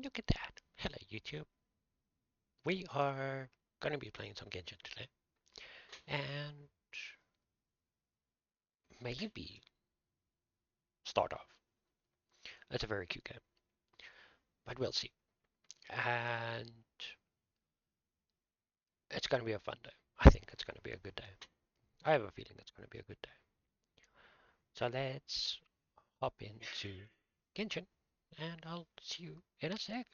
Look at that. Hello, YouTube. We are gonna be playing some Genshin today, and maybe start off. It's a very cute game, but we'll see. And it's gonna be a fun day. I think it's gonna be a good day. I have a feeling it's gonna be a good day. So let's hop into Genshin, and I'll see you in a sec.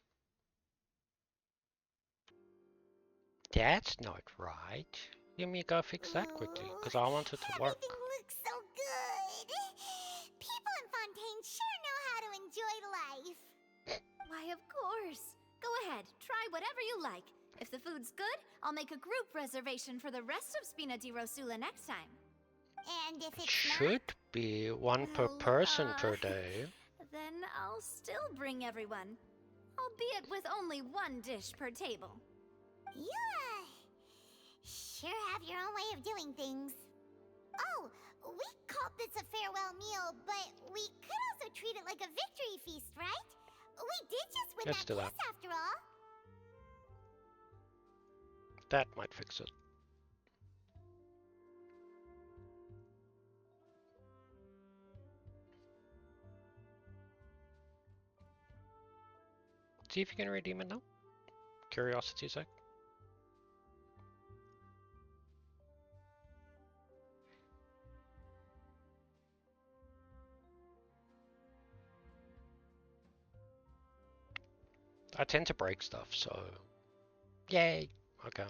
That's not right. Let me go fix that quickly, Ooh, because I want it to work. everything looks so good. People in Fontaine sure know how to enjoy life. Why, of course. Go ahead, try whatever you like. If the food's good, I'll make a group reservation for the rest of Spina di Rosula next time. And if It it's not, should be one per Well, person per day. then I'll still bring everyone. Albeit with only one dish per table. you sure have your own way of doing things. Oh, we called this a farewell meal, but we could also treat it like a victory feast, right? We did just win Let's that do that. case after all. That might fix it. See if you can redeem it now. Curiosity sake. I tend to break stuff, so yay. Okay.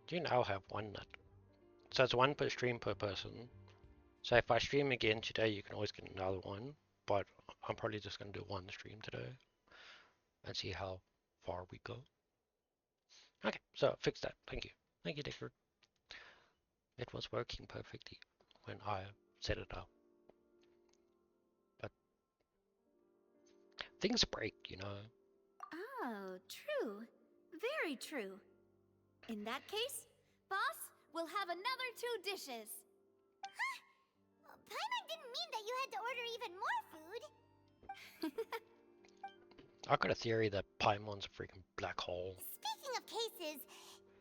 You now have one net. So it's one per stream per person. So if I stream again today, you can always get another one. But I'm probably just gonna do one stream today and see how far we go. Okay, so fix that. Thank you. Thank you, Dicker. It was working perfectly when I set it up. But things break, you know. Oh, true. Very true. In that case, boss, we'll have another 2 dishes. Paimon didn't mean that you had to order even more food. I got a theory that Paimon's a freaking black hole. Speaking of cases,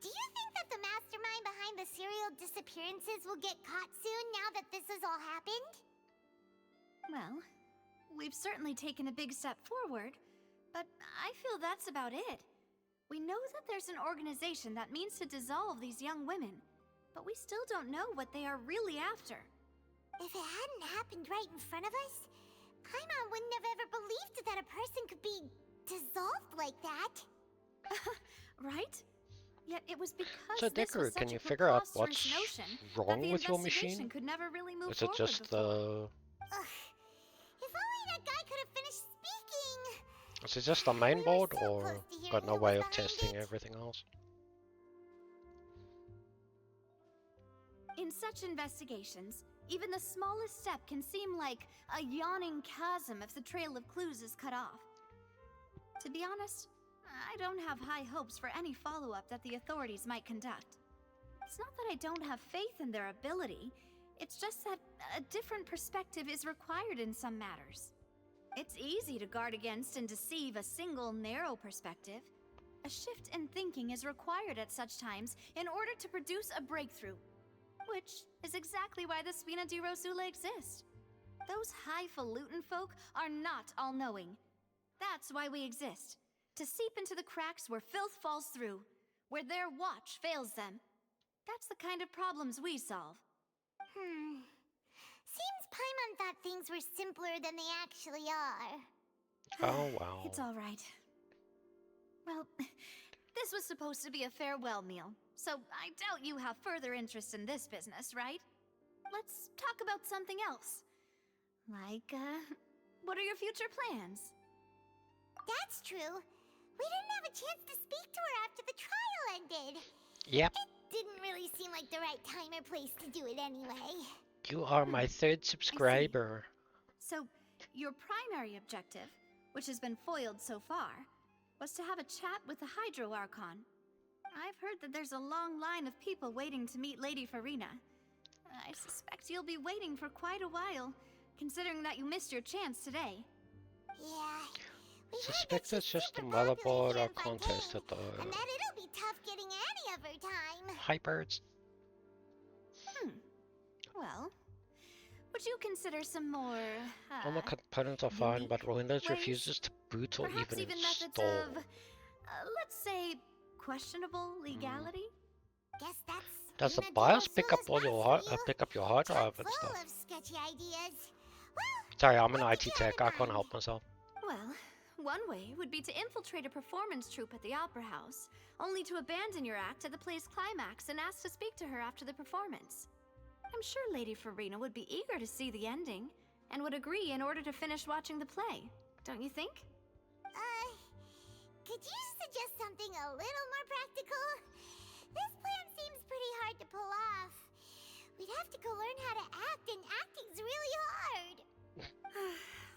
do you think that the mastermind behind the serial disappearances will get caught soon now that this has all happened? Well, we've certainly taken a big step forward, but I feel that's about it. We know that there's an organization that means to dissolve these young women, but we still don't know what they are really after. If it hadn't happened right in front of us, Paimon wouldn't have ever believed that a person could be dissolved like that. Right? Yet it was because So, this was Dicker, can such you a figure out preposterous what's notion that wrong the with your investigation machine? could never really move Is it forward just before. the... Ugh. If only that guy could have finished speaking. Is it just the main We were board, so or close to got hearing no who was way of behind testing it. everything else? In such investigations, even the smallest step can seem like a yawning chasm if the trail of clues is cut off. To be honest, I don't have high hopes for any follow-up that the authorities might conduct. It's not that I don't have faith in their ability, it's just that a different perspective is required in some matters. It's easy to guard against and deceive a single narrow perspective. A shift in thinking is required at such times in order to produce a breakthrough. Which is exactly why the Spina di Rosula exist. Those highfalutin folk are not all-knowing. That's why we exist. To seep into the cracks where filth falls through, where their watch fails them. That's the kind of problems we solve. Seems Paimon thought things were simpler than they actually are. Oh, wow. It's all right. Well, this was supposed to be a farewell meal, so I doubt you have further interest in this business, right? Let's talk about something else. Like, what are your future plans? That's true. We didn't have a chance to speak to her after the trial ended. Yep, Didn't really seem like the right time or place to do it anyway. you are my third subscriber. So, your primary objective, which has been foiled so far, was to have a chat with the Hydro Archon. I've heard that there's a long line of people waiting to meet Lady Farina. I suspect you'll be waiting for quite a while, considering that you missed your chance today. Yeah. We heard that Suspect she's it's just the super popular motherboard here or in Fontaine, contested and that it'll be tough getting any of her time. Hi birds. Well, would you consider some more, All my components are fine, but unique Windows ways? refuses to boot or Perhaps even even methods install. of, let's say, questionable legality? Guess that's Does the Mina BIOS pick up Sula's all your house for you. pick up your hard Chock drive and full stuff? of sketchy ideas. Well, Sorry, I'm an what IT did you have tech. in I can't mind? help myself. Well, one way would be to infiltrate a performance troupe at the Opera House, only to abandon your act at the play's climax and ask to speak to her after the performance. I'm sure Lady Farina would be eager to see the ending, and would agree in order to finish watching the play. Don't you think? Could you suggest something a little more practical? This plan seems pretty hard to pull off. We'd have to go learn how to act, and acting's really hard.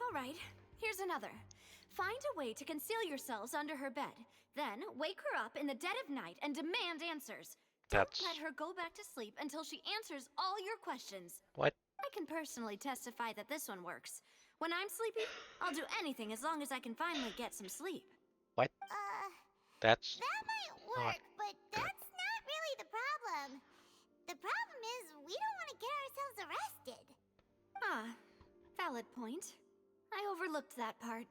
All right, here's another. Find a way to conceal yourselves under her bed. Then wake her up in the dead of night and demand answers. Don't let her go back to sleep until she answers all your questions. What? I can personally testify that this one works. When I'm sleepy, I'll do anything as long as I can finally get some sleep. What? That's That might work, but that's not really the problem. The problem is we don't want to get ourselves arrested. Ah, valid point. I overlooked that part.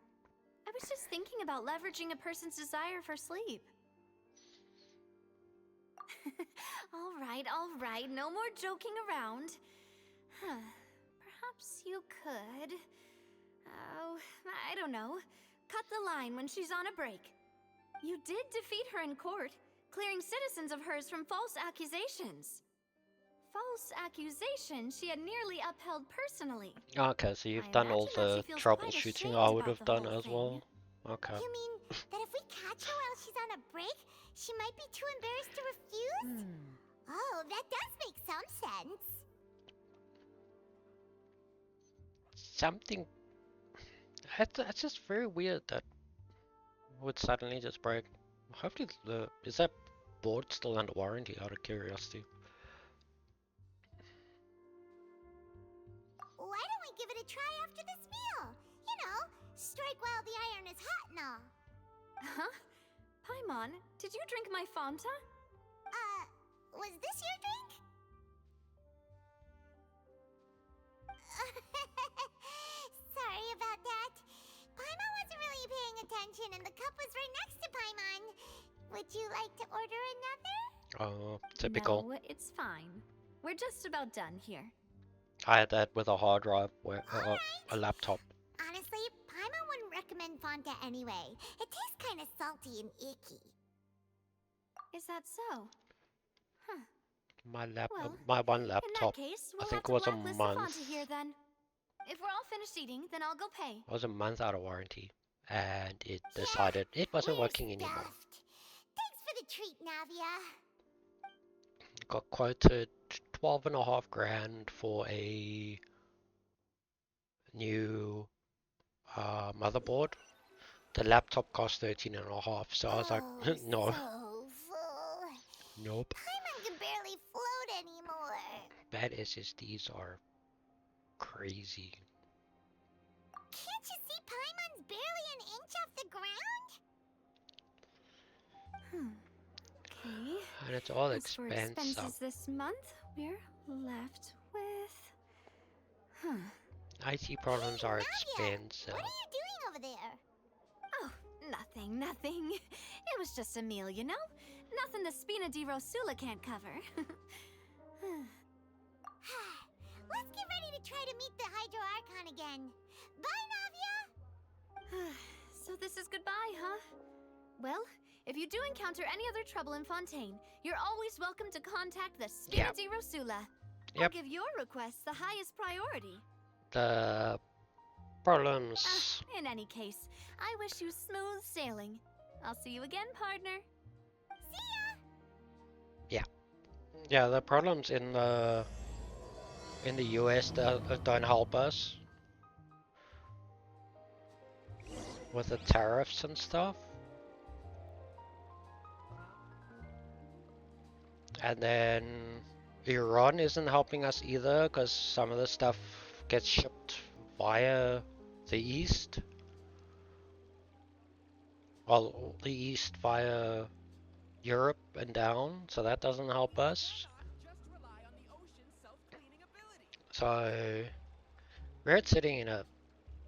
I was just thinking about leveraging a person's desire for sleep. All right, no more joking around. Perhaps you could... Oh, I don't know. Cut the line when she's on a break. You did defeat her in court, clearing citizens of hers from false accusations. False accusations she had nearly upheld personally. okay. So you've I done all imagine that the she feels quite troubleshooting ashamed I would about have the done whole as thing. well. Okay. You mean that if we catch her while she's on a break, she might be too embarrassed to refuse? Oh, that does make some sense. Something. It's just very weird that would suddenly just break. Hopefully, is that board still under warranty? Out of curiosity. Why don't we give it a try after this meal? You know, strike while the iron is hot and all. Huh? Paimon, did you drink my Fanta? Was this your drink? Sorry about that. Paimon wasn't really paying attention and the cup was right next to Paimon. Would you like to order another? Oh, typical. No, it's fine. We're just about done here. I had that with a hard drive, Alright. a laptop. Honestly, Paimon wouldn't recommend Fanta anyway. It tastes kind of salty and icky. Is that so? Huh. Well, My one In that laptop case, we'll think have it was to a blacklist the month. Fanta here then. If we're all finished eating, then I'll go pay. was a month out of warranty, and it decided it wasn't We're working anymore. stuffed. Thanks for the treat, Navia. Got quoted 12.5 grand for a new motherboard. The laptop cost 13.5, so I was like, Oh, no, so full. nope. Paimon can barely float anymore. Bad SSDs are crazy. Can't you see Paimon's barely an inch off the ground? Okay. And it's all As for expensive. expenses this month, we're left with... IT problems are Navia, expensive. What are you doing over there? Oh, nothing. It was just a meal, you know? Nothing the Spina di Rosula can't cover. Let's get ready to try to meet the Hydro Archon again. Bye, Navia! So this is goodbye, huh? Well, if you do encounter any other trouble in Fontaine, you're always welcome to contact the Spina Yep. di Rosula. I'll Yep. give your requests the highest priority. The problems. In any case, I wish you smooth sailing. I'll see you again, partner. Yeah, the problems in the US don't help us with the tariffs and stuff. And then Iran isn't helping us either because some of the stuff gets shipped via the east. Well, the east via Europe and down, so that doesn't help us. So we're sitting in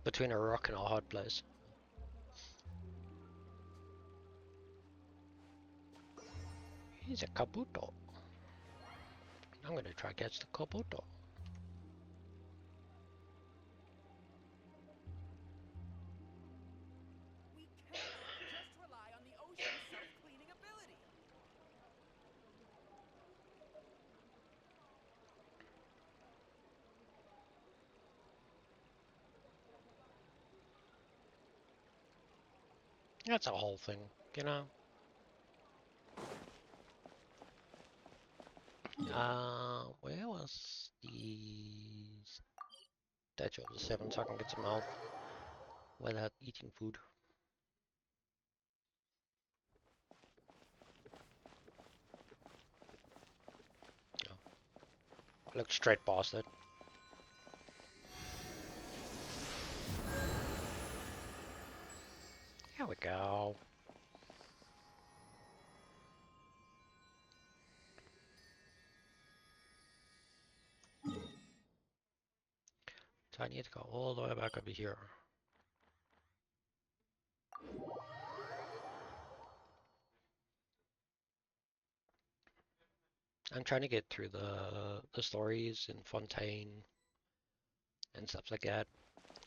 between a rock and a hard place. He's a Kabuto. I'm gonna try catch the Kabuto. That's a whole thing, you know? Where was the Statue of the Seven so I can get some health without eating food? Oh, I looked straight past it. Here we go. So I need to go all the way back over here. I'm trying to get through the stories in Fontaine and stuff like that.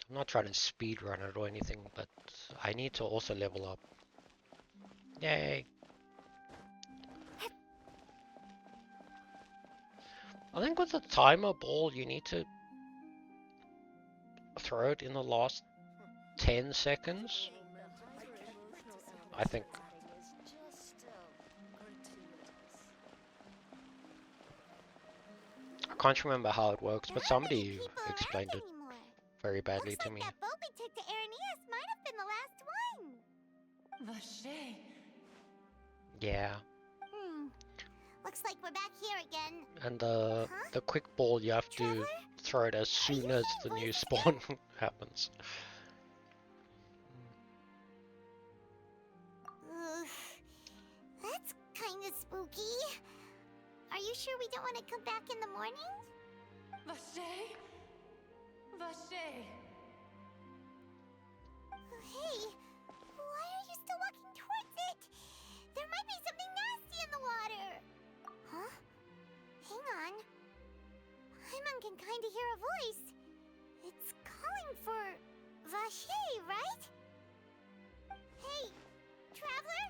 I'm not trying to speed run it or anything, but I need to also level up. Yay! I think with the timer ball, you need to throw it in the last 10 seconds. I think. I can't remember how it works, but somebody explained it very badly to me. That boat we took to Araneas might have been the last one. Vache. Yeah. Looks like we're back here again. And the quick ball, you have to throw it as soon as the new spawn happens. That's kind of spooky. Are you sure we don't want to come back in the morning? Vache? Vache. Hey, why are you still walking towards it? There might be something nasty in the water. Huh? Hang on. Paimon can kind of hear a voice. It's calling for Vache, right? Hey, traveler?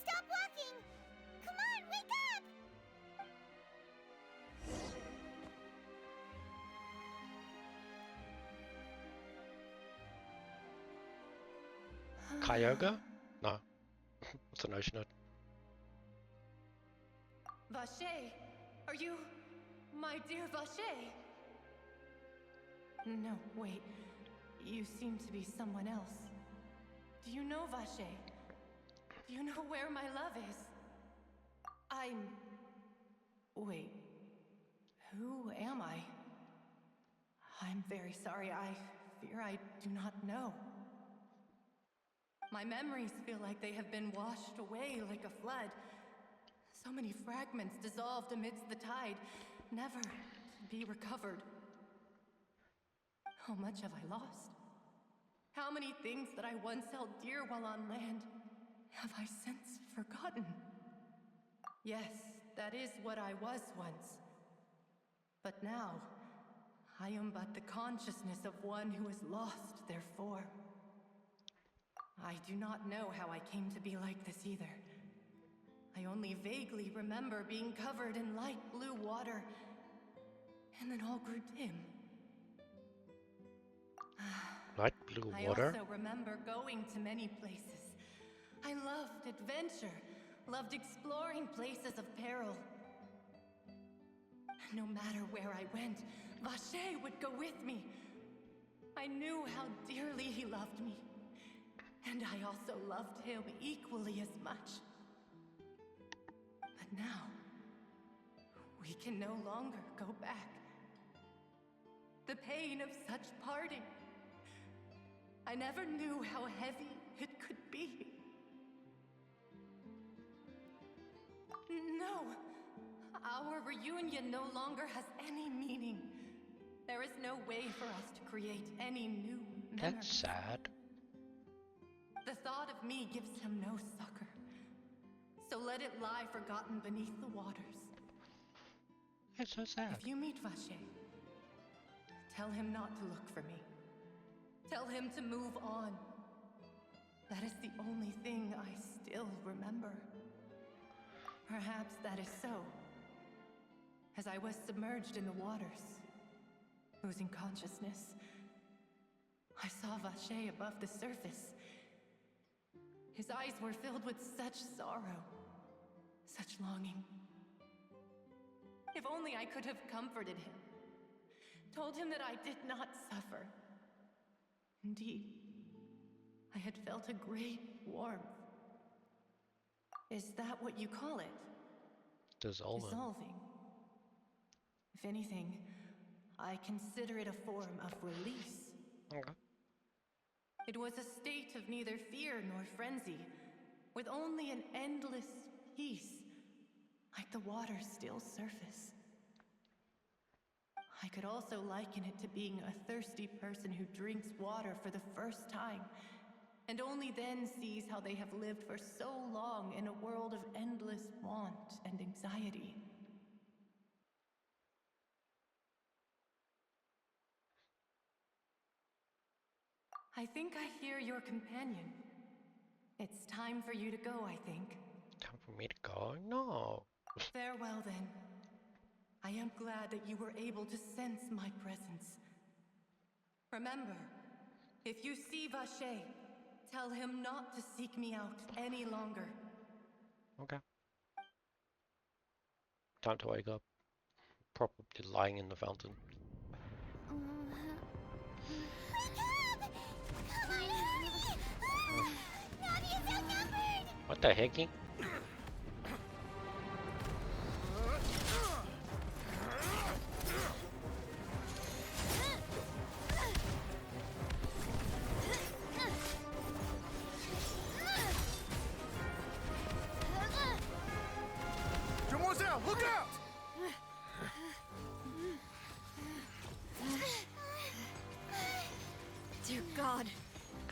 Stop walking! Come on, wake up! Kyogre? No. It's an ocean. Vache, are you my dear Vache? No, wait. You seem to be someone else. Do you know Vache? Do you know where my love is? Wait. Who am I? I'm very sorry. I fear I do not know. My memories feel like they have been washed away like a flood. So many fragments dissolved amidst the tide, never to be recovered. How much have I lost? How many things that I once held dear while on land have I since forgotten? Yes, that is what I was once. But now, I am but the consciousness of one who is lost, therefore. I do not know how I came to be like this either. I only vaguely remember being covered in light blue water, and then all grew dim. Light blue water? I also remember going to many places. I loved adventure, loved exploring places of peril. No matter where I went, Vache would go with me. I knew how dearly he loved me, and I also loved him equally as much. But now, we can no longer go back. The pain of such parting. I never knew how heavy it could be. No, our reunion no longer has any meaning. There is no way for us to create any new memories. That's sad. The thought of me gives him no succor. So let it lie forgotten beneath the waters. It's so sad. If you meet Vache, tell him not to look for me. Tell him to move on. That is the only thing I still remember. Perhaps that is so. As I was submerged in the waters, losing consciousness, I saw Vache above the surface. His eyes were filled with such sorrow, such longing. If only I could have comforted him, told him that I did not suffer. Indeed, I had felt a great warmth. Is that what you call it? Dissolving. Dissolving. If anything, I consider it a form of release. Okay. It was a state of neither fear nor frenzy, with only an endless peace, like the water's still surface. I could also liken it to being a thirsty person who drinks water for the first time, and only then sees how they have lived for so long in a world of endless want and anxiety. I think I hear your companion. It's time for you to go, I think. Time for me to go? No. Farewell, then. I am glad that you were able to sense my presence. Remember, if you see Vache, tell him not to seek me out any longer. Okay. Time to wake up. Probably lying in the fountain. What the hecky? Demoiselle, look out! Dear God,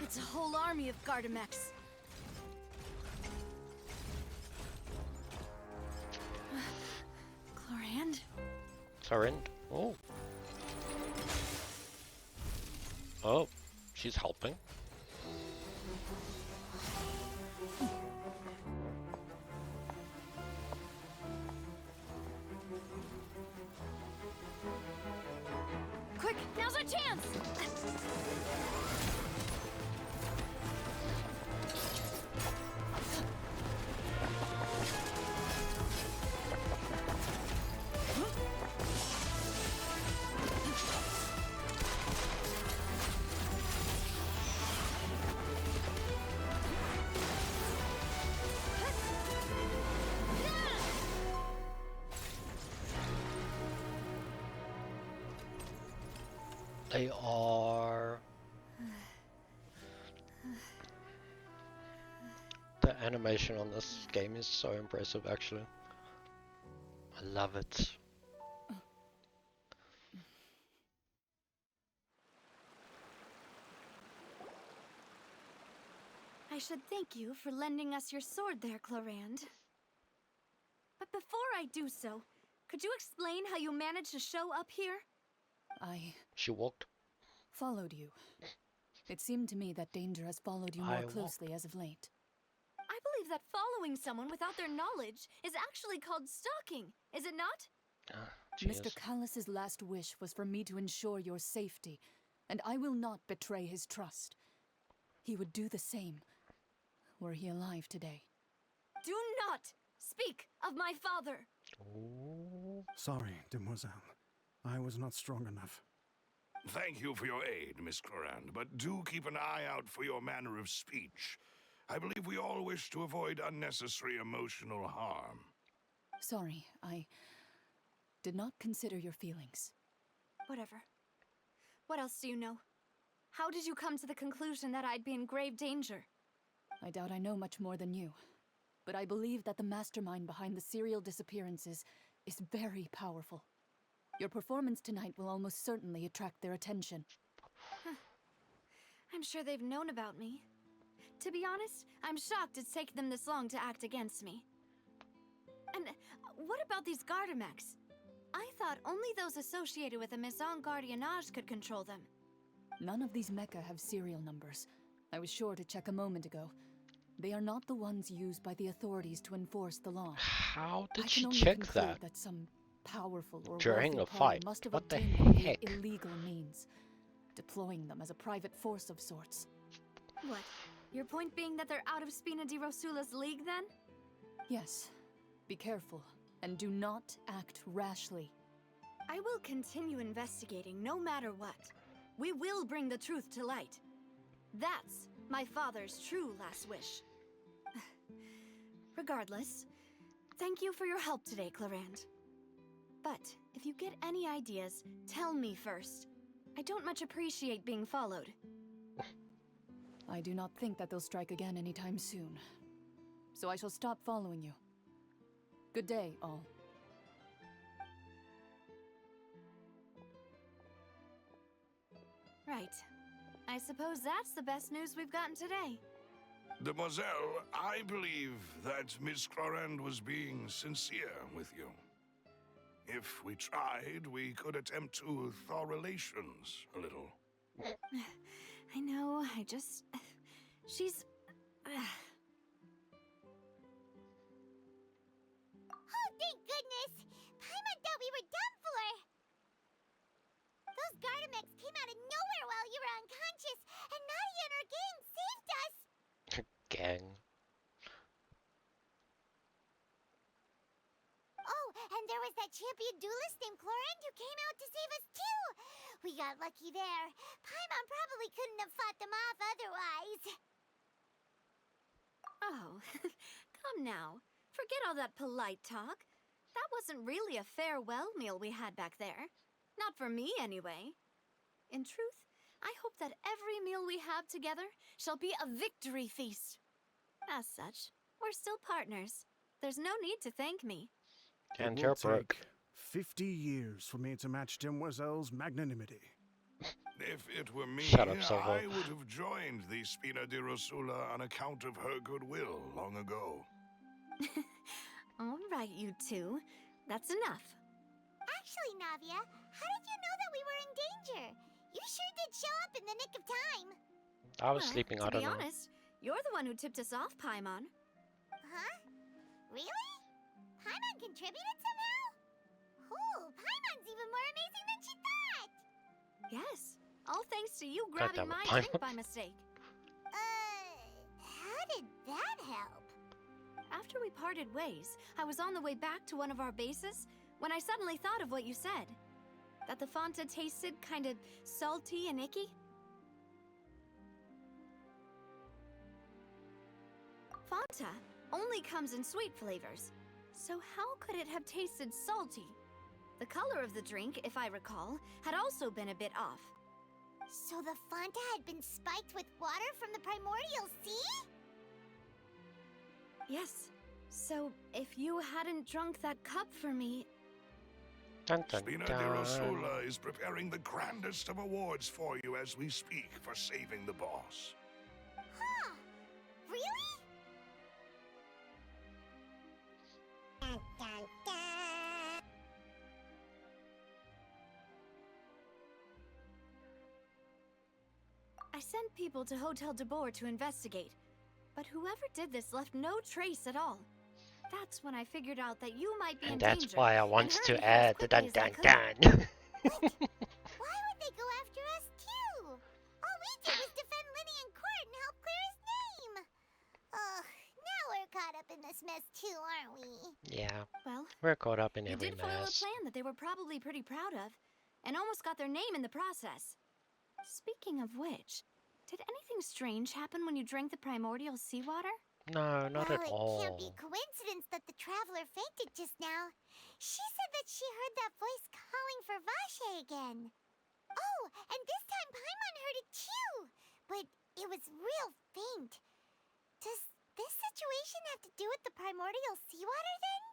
it's a whole army of Gardamex. Clorand? Clorand? Oh. Oh, she's helping. Quick, now's our chance! They are... The animation on this game is so impressive, actually. I love it. I should thank you for lending us your sword there, Clorand. But before I do so, could you explain how you managed to show up here? She walked. Followed you. It seemed to me that danger has followed you more closely as of late. I believe that following someone without their knowledge is actually called stalking, is it not? Mr. Callus's last wish was for me to ensure your safety, and I will not betray his trust. He would do the same, were he alive today. Do not speak of my father! Ooh. Sorry, Demoiselle. I was not strong enough. Thank you for your aid, Miss Clorand, but do keep an eye out for your manner of speech. I believe we all wish to avoid unnecessary emotional harm. Sorry, I did not consider your feelings. Whatever. What else do you know? How did you come to the conclusion that I'd be in grave danger? I doubt I know much more than you, but I believe that the mastermind behind the serial disappearances is very powerful. Your performance tonight will almost certainly attract their attention. I'm sure they've known about me. To be honest, I'm shocked it's taken them this long to act against me. And what about these Gardamex? I thought only those associated with a Maison Gardiennage could control them. None of these mecha have serial numbers. I was sure to check a moment ago. They are not the ones used by the authorities to enforce the law. How I did can she only check conclude that? some powerful or During wealthy a party fight? must have What the obtained them via heck? illegal means, deploying them as a private force of sorts. What? Your point being that they're out of Spina di Rosula's league, then? Yes. Be careful, and do not act rashly. I will continue investigating no matter what. We will bring the truth to light. That's my father's true last wish. Regardless, thank you for your help today, Clarand. But if you get any ideas, tell me first. I don't much appreciate being followed. I do not think that they'll strike again anytime soon. So I shall stop following you. Good day, all. Right. I suppose that's the best news we've gotten today. Demoiselle, I believe that Miss Clorand was being sincere with you. If we tried, we could attempt to thaw relations a little. I know, she's... Oh, thank goodness! Paimon thought we were done for! Those Gardamex came out of nowhere while you were unconscious, and Nadia and her gang saved us! Gang. Oh, and there was that champion duelist named Clorand who came out to save us too! We got lucky there. Paimon probably couldn't have fought them off otherwise. Oh, come now. Forget all that polite talk. That wasn't really a farewell meal we had back there. Not for me, anyway. In truth, I hope that every meal we have together shall be a victory feast. As such, we're still partners. There's no need to thank me. And It you're will broke. take 50 years for me to match Demoiselle's magnanimity. If it were me, Shut up, Silver. I would have joined the Spina di Rosula on account of her goodwill long ago. All right, you two. That's enough. Actually, Navia, how did you know that we were in danger? You sure did show up in the nick of time. I was Well, sleeping, I to don't be know. honest, you're the one who tipped us off, Paimon. Huh? Really? Paimon contributed somehow? Ooh, Paimon's even more amazing than she thought! Yes, all thanks to you God grabbing damn it, my Paimon. drink by mistake. How did that help? After we parted ways, I was on the way back to one of our bases when I suddenly thought of what you said. That the Fanta tasted kind of salty and icky. Fanta only comes in sweet flavors, so how could it have tasted salty? The color of the drink, if I recall, had also been a bit off. So the Fanta had been spiked with water from the primordial sea? Yes, so if you hadn't drunk that cup for me... Dun, dun, Spina di dun. Rosula is preparing the grandest of awards for you as we speak for saving the boss. Huh? Really? Dun, dun, dun. I sent people to Hotel de Boer to investigate, but whoever did this left no trace at all. That's when I figured out that you might be in And that's danger, why I and want hurried to here as add the dun quickly as I dun could. dun. Why would they go after us too? All we did was defend Linny in court and help clear his name. Ugh, now we're caught up in this mess too, aren't we? Yeah, Well, we're caught up in you every did foil a mess. plan that they were probably pretty proud of, and almost got their name in the process. Speaking of which, did anything strange happen when you drank the primordial seawater? No, not Well, at it all. can't be coincidence that the traveler fainted just now. She said that she heard that voice calling for Vache again. Oh, and this was real faint. Does this situation have to do with the primordial seawater then?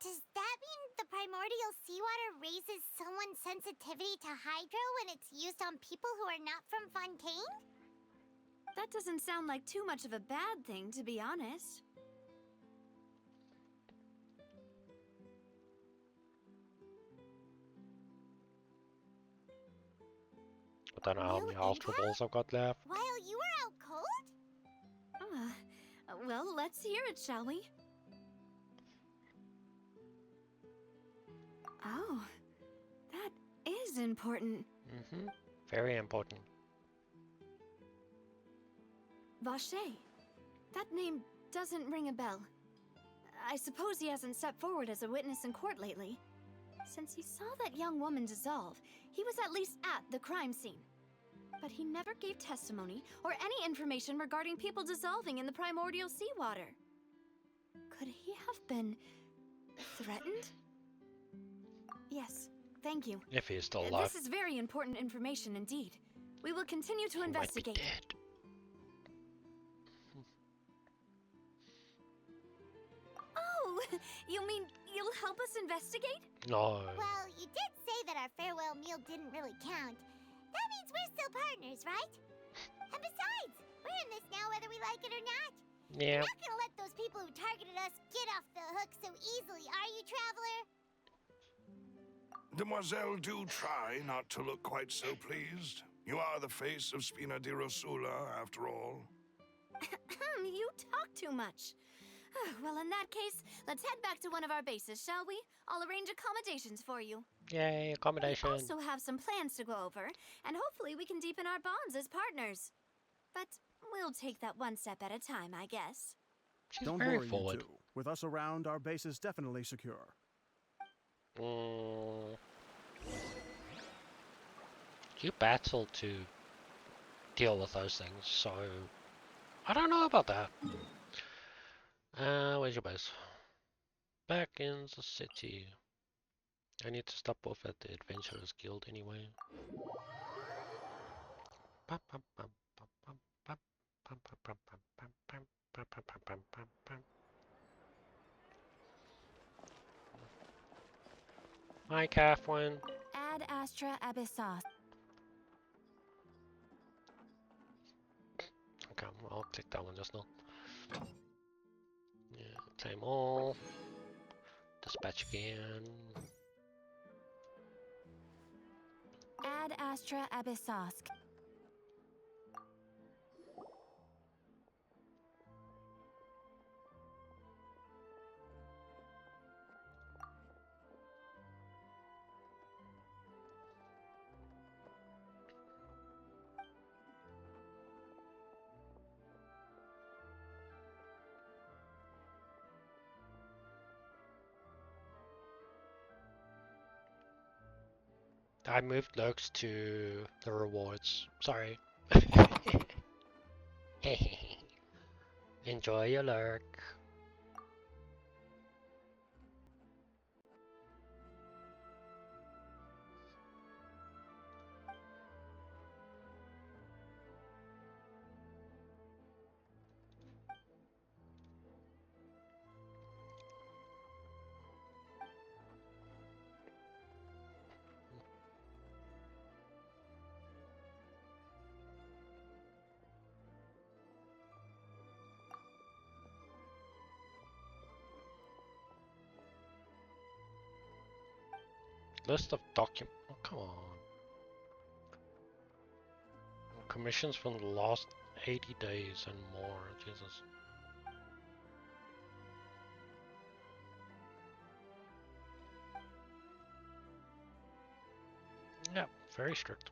Does that mean the primordial seawater raises someone's sensitivity to hydro when it's used on people who are not from Fontaine? That doesn't sound like too much of a bad thing, to be honest. I don't know how many New Ultra intel? Balls I've got left. While you were out cold? Well, let's hear it, shall we? Oh, that is important. Very important. Vache. That name doesn't ring a bell. I suppose he hasn't stepped forward as a witness in court lately. Since he saw that young woman dissolve, he was at least at the crime scene. But he never gave testimony or any information regarding people dissolving in the primordial seawater. Could he have been threatened? Yes, thank you. If he's still alive. This is very important information indeed. We will continue to He might be investigate. dead. Oh, you mean you'll help us investigate? No. Well, you did say that our farewell meal didn't really count. That means we're still partners, right? And besides, we're in this now whether we like it or not. Yeah. We're not gonna let those people who targeted us get off the hook so easily, are you, Traveler? Demoiselle, do try not to look quite so pleased. You are the face of Spina di Rosula, after all. You talk too much. Well, in that case, let's head back to one of our bases, shall we? I'll arrange accommodations for you. Yay, accommodation. We also have some plans to go over, and hopefully we can deepen our bonds as partners. But we'll take that one step at a time, I guess. She's Don't very worry, forward. you two. With us around, our base is definitely secure. You battle to deal with those things, so I don't know about that. Where's your base? Back in the city. I need to stop off at the Adventurers Guild anyway. Hi, Catherine. Ad Astra Abyssos. Okay, I'll click that one just now. Yeah, claim all. Dispatch again. Ad Astra Abyssos. I moved lurks to the rewards. Sorry. Enjoy your lurk. List of document. Oh, come on. Commissions from the last 80 days and more. Jesus. Yeah, very strict.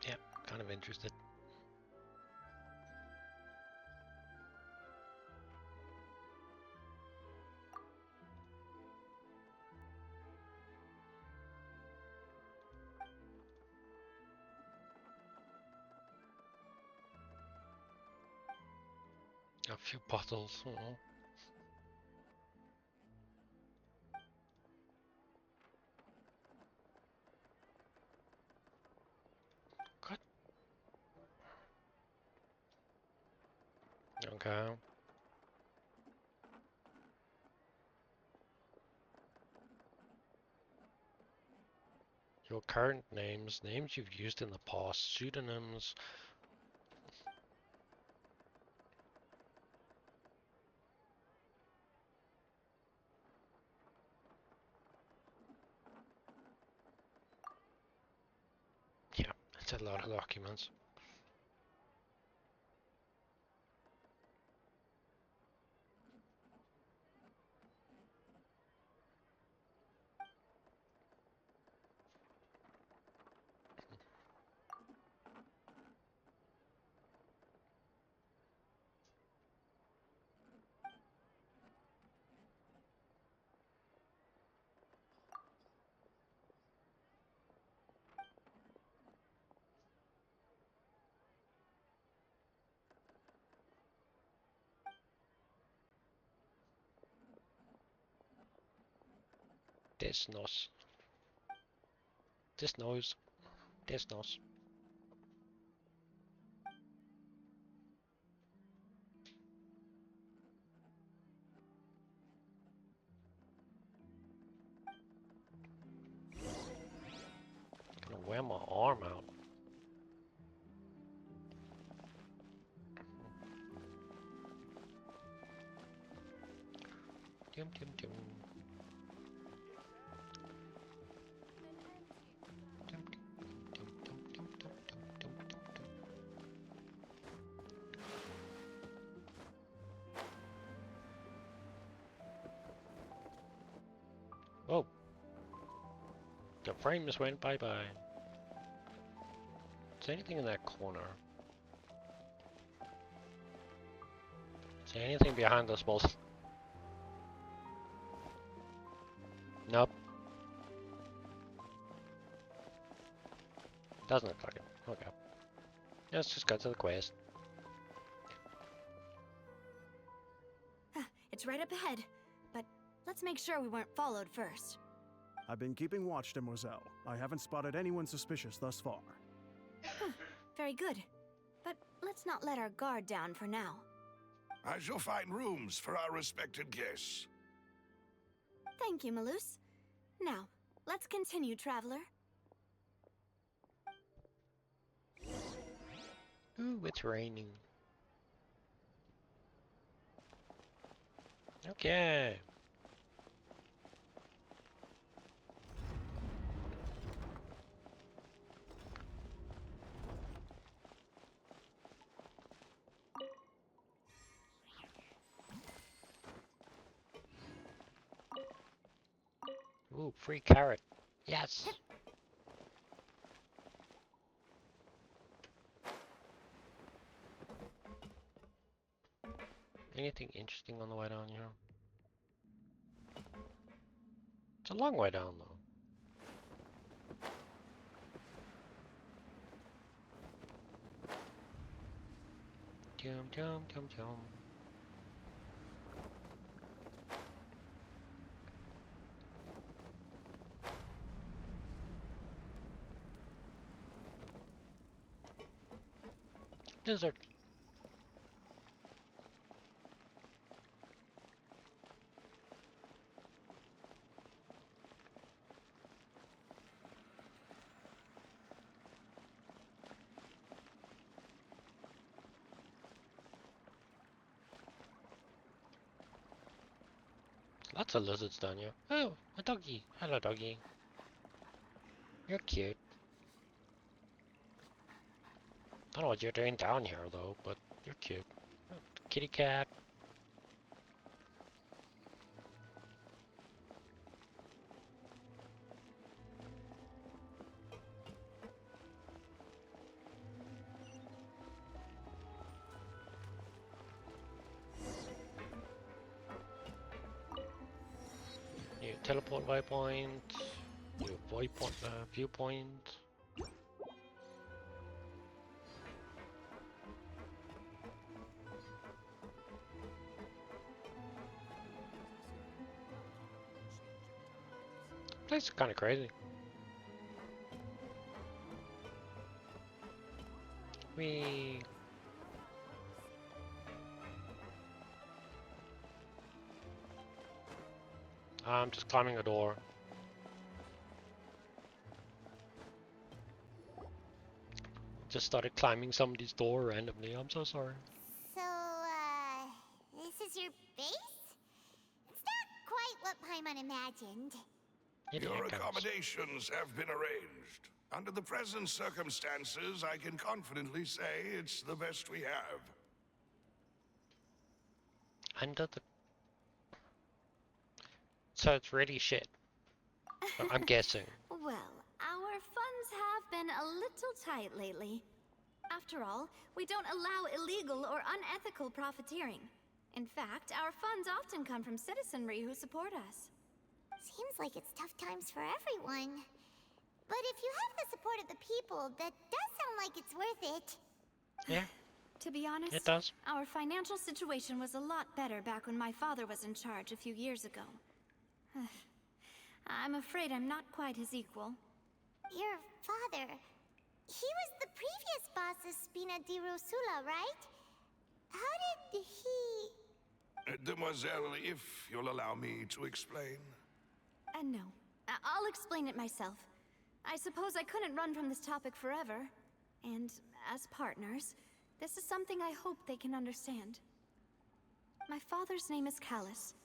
Yeah, kind of interested. A few bottles. Oh. Okay. Your current names, names you've used in the past, pseudonyms. Yeah, it's a lot of documents. This knows. This knows. This knows. Gonna wear my arm out. Dum dum dum. Dum, dum, dum, dum, dum, dum, dum, dum, dum. Whoa. The frames went bye-bye. Is there anything in that corner? Is there anything behind those walls? Nope. Doesn't look like it. Okay. Let's just go to the quest. It's right up ahead, but let's make sure we weren't followed first. I've been keeping watch, Demoiselle. I haven't spotted anyone suspicious thus far. Very good. But let's not let our guard down for now. I shall find rooms for our respected guests. Thank you, Malus. Now, let's continue, traveler. Ooh, it's raining. Okay. Ooh, free carrot. Yes. Anything interesting on the way down here? It's a long way down though. Dum dum dum dum. Lizard. Lots of lizards down here. Oh, a doggy. Hello, doggy. You're cute. Don't know what you're doing down here though, but you're cute. Kitty cat. New teleport waypoint. New waypoint, viewpoint. Place is kind of crazy. We I'm just climbing a door. Just started climbing somebody's door randomly. I'm so sorry. So, this is your base? It's not quite what Paimon imagined. It Your happens. accommodations have been arranged. Under the present circumstances, I can confidently say it's the best we have. Under the... So it's really shit. I'm guessing. Well, our funds have been a little tight lately. After all, we don't allow illegal or unethical profiteering. In fact, our funds often come from citizenry who support us. Seems like it's tough times for everyone. But if you have the support of the people, that does sound like it's worth it. Yeah, To be honest, it does. our financial situation was a lot better back when my father was in charge a few years ago. I'm afraid I'm not quite his equal. Your father... He was the previous boss of Spina di Rosula, right? How did he... Demoiselle, if you'll allow me to explain. No. I'll explain it myself. I suppose I couldn't run from this topic forever. And as partners, this is something I hope they can understand. My father's name is Callus.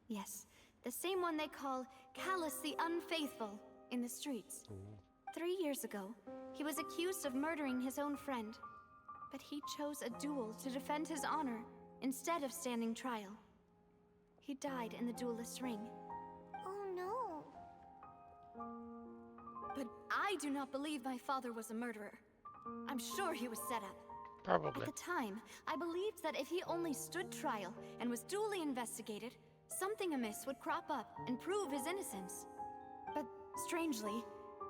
Yes, the same one they call Callus the Unfaithful in the streets. 3 years ago, he was accused of murdering his own friend. But he chose a duel to defend his honor instead of standing trial. He died in the duelist's ring. Oh no. But I do not believe my father was a murderer. I'm sure he was set up. Probably. At the time, I believed that if he only stood trial and was duly investigated, something amiss would crop up and prove his innocence. But strangely,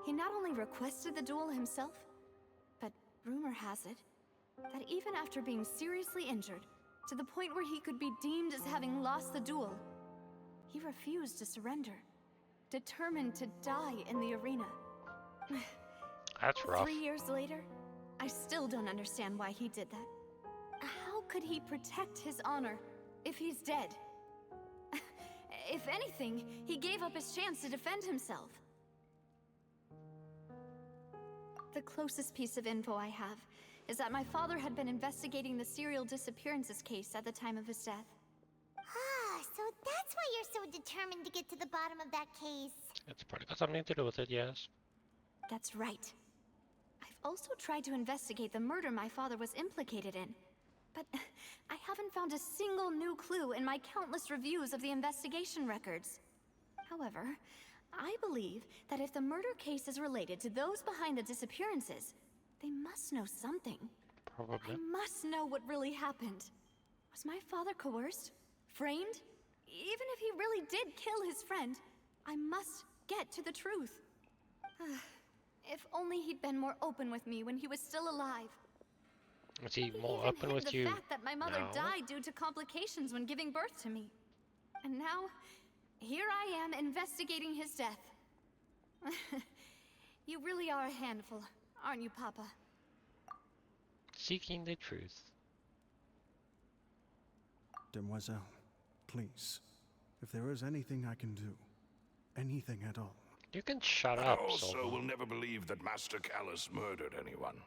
he not only requested the duel himself, but rumor has it that even after being seriously injured, to the point where he could be deemed as having lost the duel, he refused to surrender, determined to die in the arena. That's rough. 3 years later, I still don't understand why he did that. How could he protect his honor if he's dead? If anything, he gave up his chance to defend himself. The closest piece of info I have is that my father had been investigating the serial disappearances case at the time of his death. Ah, so that's why you're so determined to get to the bottom of that case. It's probably got something to do with it, yes. That's right. I've also tried to investigate the murder my father was implicated in, but I haven't found a single new clue in my countless reviews of the investigation records. However, I believe that if the murder case is related to those behind the disappearances, they must know something. Probably. I must know what really happened. Was my father coerced? Framed? Even if he really did kill his friend, I must get to the truth. If only he'd been more open with me when he was still alive. Is he He more even open hid with the you fact that my mother now? died due to complications when giving birth to me. And now, here I am investigating his death. You really are a handful, aren't you, Papa? Seeking the truth. Demoiselle, please. If there is anything I can do, anything at all. You can shut I up, also Silver. will never believe that Master Callus murdered anyone.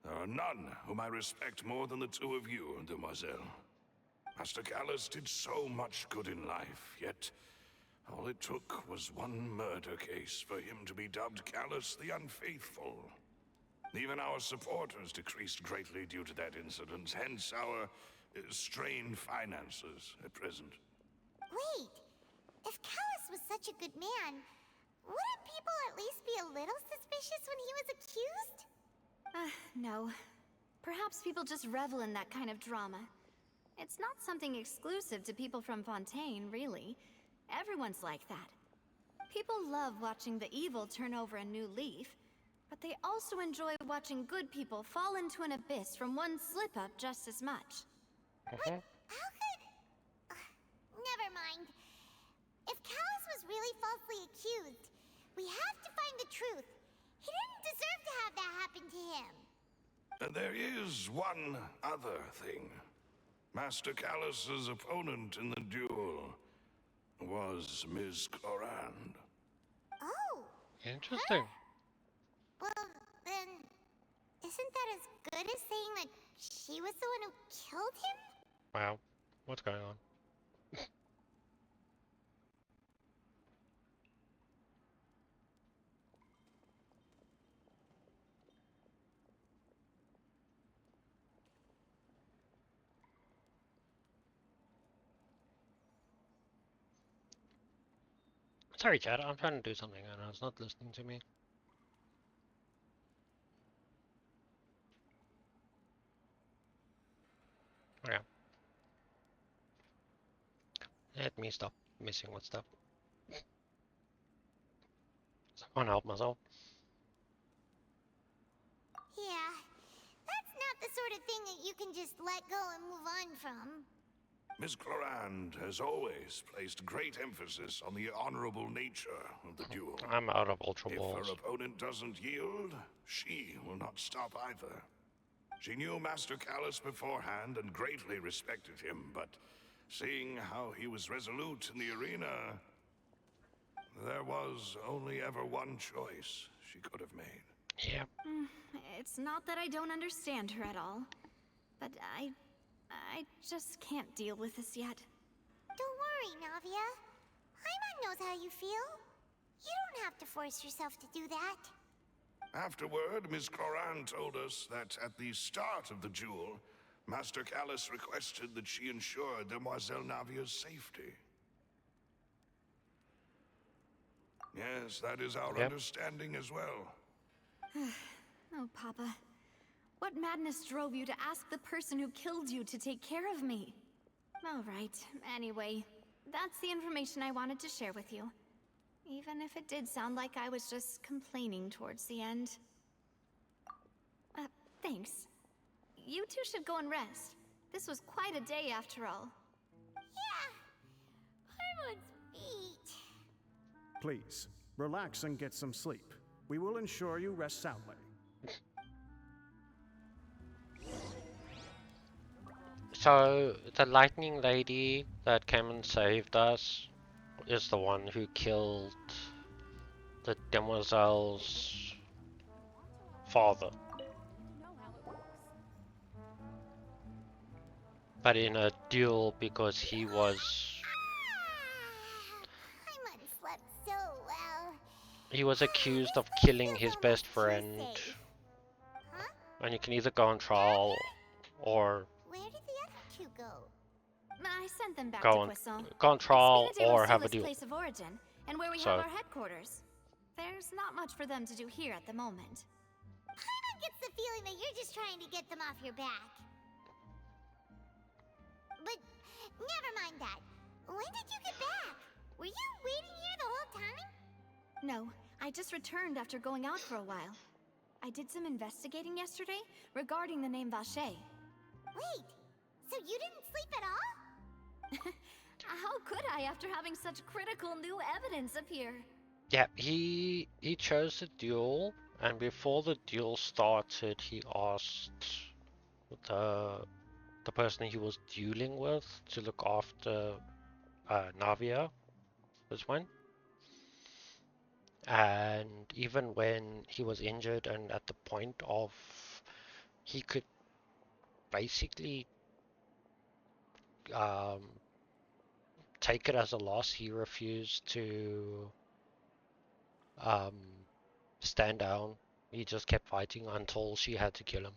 There are none whom I respect more than the two of you, Demoiselle. Master Callus did so much good in life, yet all it took was one murder case for him to be dubbed Callus the Unfaithful. Even our supporters decreased greatly due to that incident, hence our strained finances at present. Wait, if Callus was such a good man, wouldn't people at least be a little suspicious when he was accused? No. Perhaps people just revel in that kind of drama. It's not something exclusive to people from Fontaine, really. Everyone's like that. People love watching the evil turn over a new leaf, but they also enjoy watching good people fall into an abyss from one slip-up just as much. How could... never mind. If Callus was really falsely accused, we have to find the truth. He didn't deserve to have that happen to him. There is one other thing. Master Callus's opponent in the duel was Ms. Clorand. Oh, Interesting. well, then, isn't that as good as saying that she was the one who killed him? Wow. What's going on? Sorry, Chad. I'm trying to do something and it's not listening to me. Okay. Let me stop messing with stuff. So I can't help myself. Yeah, that's not the sort of thing that you can just let go and move on from. Ms. Clorand has always placed great emphasis on the honorable nature of the duel. I'm out of Ultra If Balls. her opponent doesn't yield, she will not stop either. She knew Master Callus beforehand and greatly respected him, but seeing how he was resolute in the arena, there was only ever one choice she could have made. Yeah. It's not that I don't understand her at all, but I just can't deal with this yet. Don't worry, Navia. Paimon knows how you feel. You don't have to force yourself to do that. Afterward, Ms. Clorand told us that at the start of the duel, Master Callus requested that she ensure Demoiselle Navia's safety. Yes, that is our Yep. understanding as well. Oh, Papa. What madness drove you to ask the person who killed you to take care of me? All right, anyway, that's the information I wanted to share with you. Even if it did sound like I was just complaining towards the end. Thanks. You two should go and rest. This was quite a day after all. Yeah, Paimon's beat. Please, relax and get some sleep. We will ensure you rest soundly. So, the lightning lady that came and saved us is the one who killed the demoiselle's father. But in a duel because he was Paimon slept so well. accused This of place killing feels his almost best too friend, safe. Huh? and you can either go on trial or Where did the other two go? I sent them back go to on Quisson. trial It's Spina de or have a Rosila's duel. place of origin, and where we So have our headquarters. There's not much for them to do here at the moment. Paimon gets the feeling that you're just trying to get them off your back. But never mind that. When did you get back? Were you waiting here the whole time? No, I just returned after going out for a while. I did some investigating yesterday regarding the name Vache. Wait, so you didn't sleep at all? How could I after having such critical new evidence appear? yeah, he chose the duel, and before the duel started, he asked the person he was dueling with to look after Navia, this one. And even when he was injured and at the point of he could basically take it as a loss, he refused to um, stand down. He just kept fighting until she had to kill him.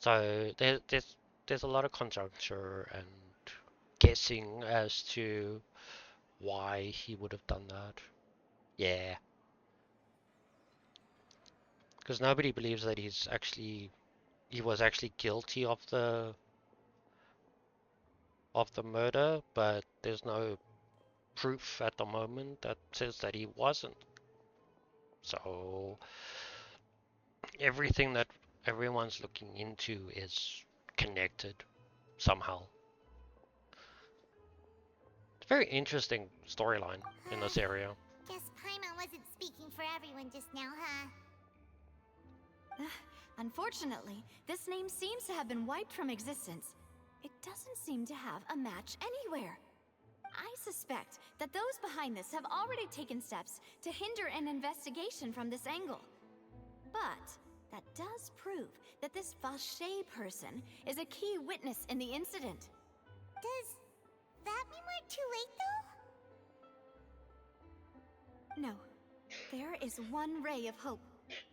So there's a lot of conjecture and guessing as to why he would have done that. Yeah, because nobody believes that he was actually guilty of the murder, but there's no proof at the moment that says that he wasn't. So everything that everyone's looking into is connected somehow. It's a very interesting storyline in this area. Guess Paimon wasn't speaking for everyone just now, huh? Unfortunately, this name seems to have been wiped from existence. it doesn't seem to have a match anywhere. I suspect that those behind this have already taken steps to hinder an investigation from this angle. But that does prove that this Vache person is a key witness in the incident. Does that mean we're too late, though? No. There is one ray of hope.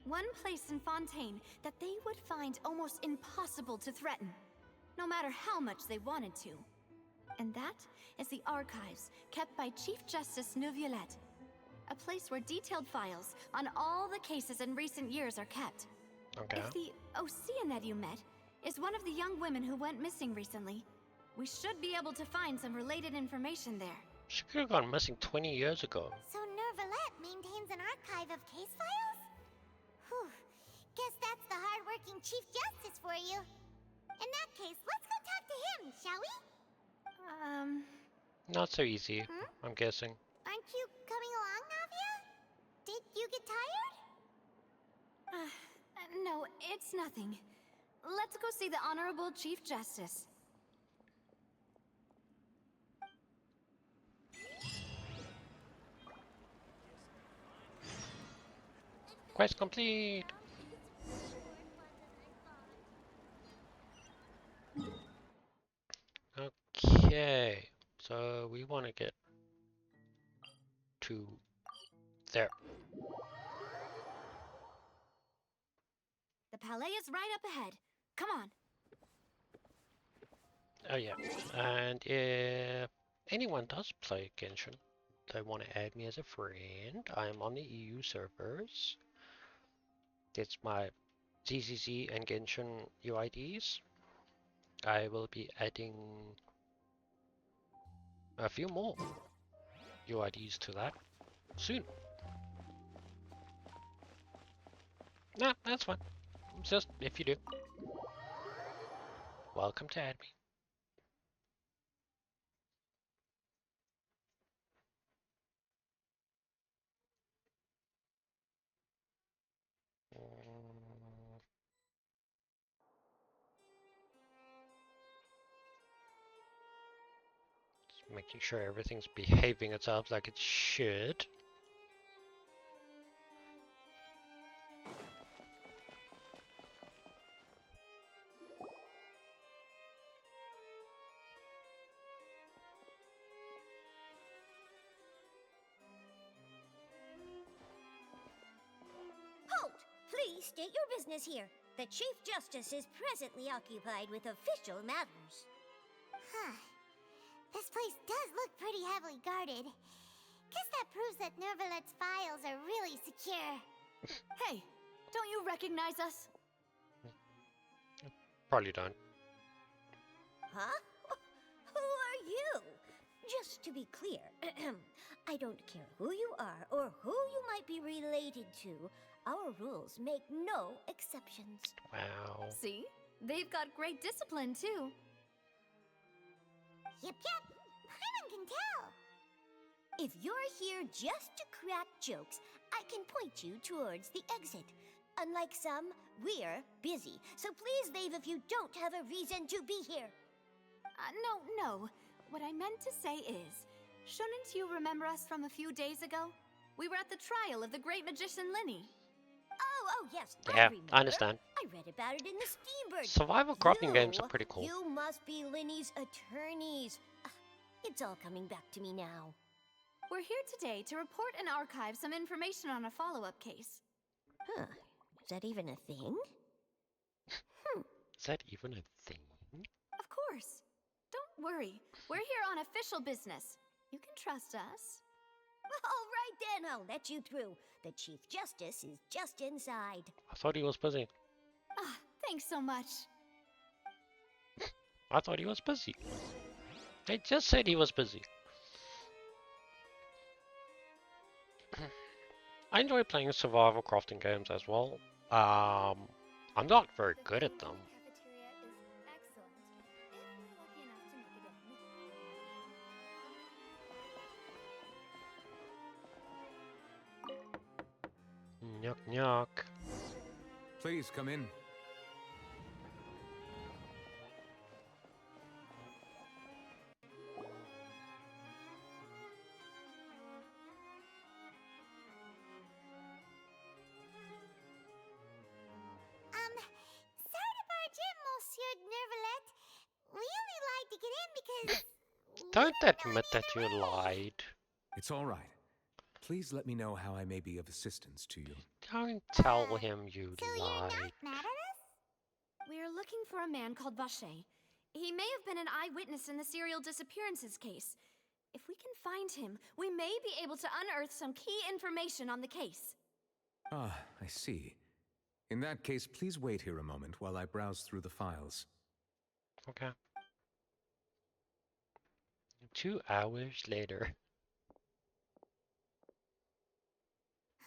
One place in Fontaine that they would find almost impossible to threaten, no matter how much they wanted to. And that is the archives kept by Chief Justice Neuvillette. A place where detailed files on all the cases in recent years are kept. Okay. If the Oceanette you met is one of the young women who went missing recently, we should be able to find some related information there. She could have gone missing 20 years ago. So Neuvillette maintains an archive of case files? Whew. Guess that's the hard-working Chief Justice for you. In that case, let's go talk to him, shall we? Not so easy, I'm guessing. Aren't you coming along, Navia? Did you get tired? No, it's nothing. Let's go see the Honorable Chief Justice. Quest complete! Okay, so we want to get to there. The Palais is right up ahead. Come on. Oh yeah, and if anyone does play Genshin, they want to add me as a friend, I'm on the EU servers. It's my ZZZ and Genshin UIDs. I will be adding a few more UIDs to that soon. Nah, that's fine. It's just if you do. Welcome to add me. Just making sure everything's behaving itself like it should. Halt! Please state your business here. The Chief Justice is presently occupied with official matters. Huh. This place does look pretty heavily guarded. Guess that proves that Neuvillette's files are really secure. Hey, don't you recognize us? Probably don't. Huh? Who are you? Just to be clear, I don't care who you are or who you might be related to. Our rules make no exceptions. Wow. See? They've got great discipline, too. Yep, Paimon can tell. If you're here just to crack jokes, I can point you towards the exit. Unlike some, we're busy, so please leave if you don't have a reason to be here. No. What I meant to say is, shouldn't you remember us from a few days ago? We were at the trial of the great magician Linny. Oh, yes, Yeah, remember. I understand. I read about it in the Steambird. Survival crafting games are pretty cool. You must be Linny's attorneys. It's all coming back to me now. We're here today to report and archive some information on a follow-up case. Huh. Is that even a thing? Is that even a thing? Of course. Don't worry. We're here on official business. You can trust us. All right then, I'll let you through. The Chief Justice is just inside. I thought he was busy. Ah, thanks so much. I thought he was busy. They just said he was busy. I enjoy playing survival crafting games as well. I'm not very good at them. Knock knock. Please come in. Because we Don't don't know admit any that you other way. lied. It's all right. Please let me know how I may be of assistance to you. Don't tell him you So you're lied. not mad at us? We're looking for a man called Vache. He may have been an eyewitness in the serial disappearances case. If we can find him, we may be able to unearth some key information on the case. Ah, I see. In that case, please wait here a moment while I browse through the files. Okay. 2 hours later.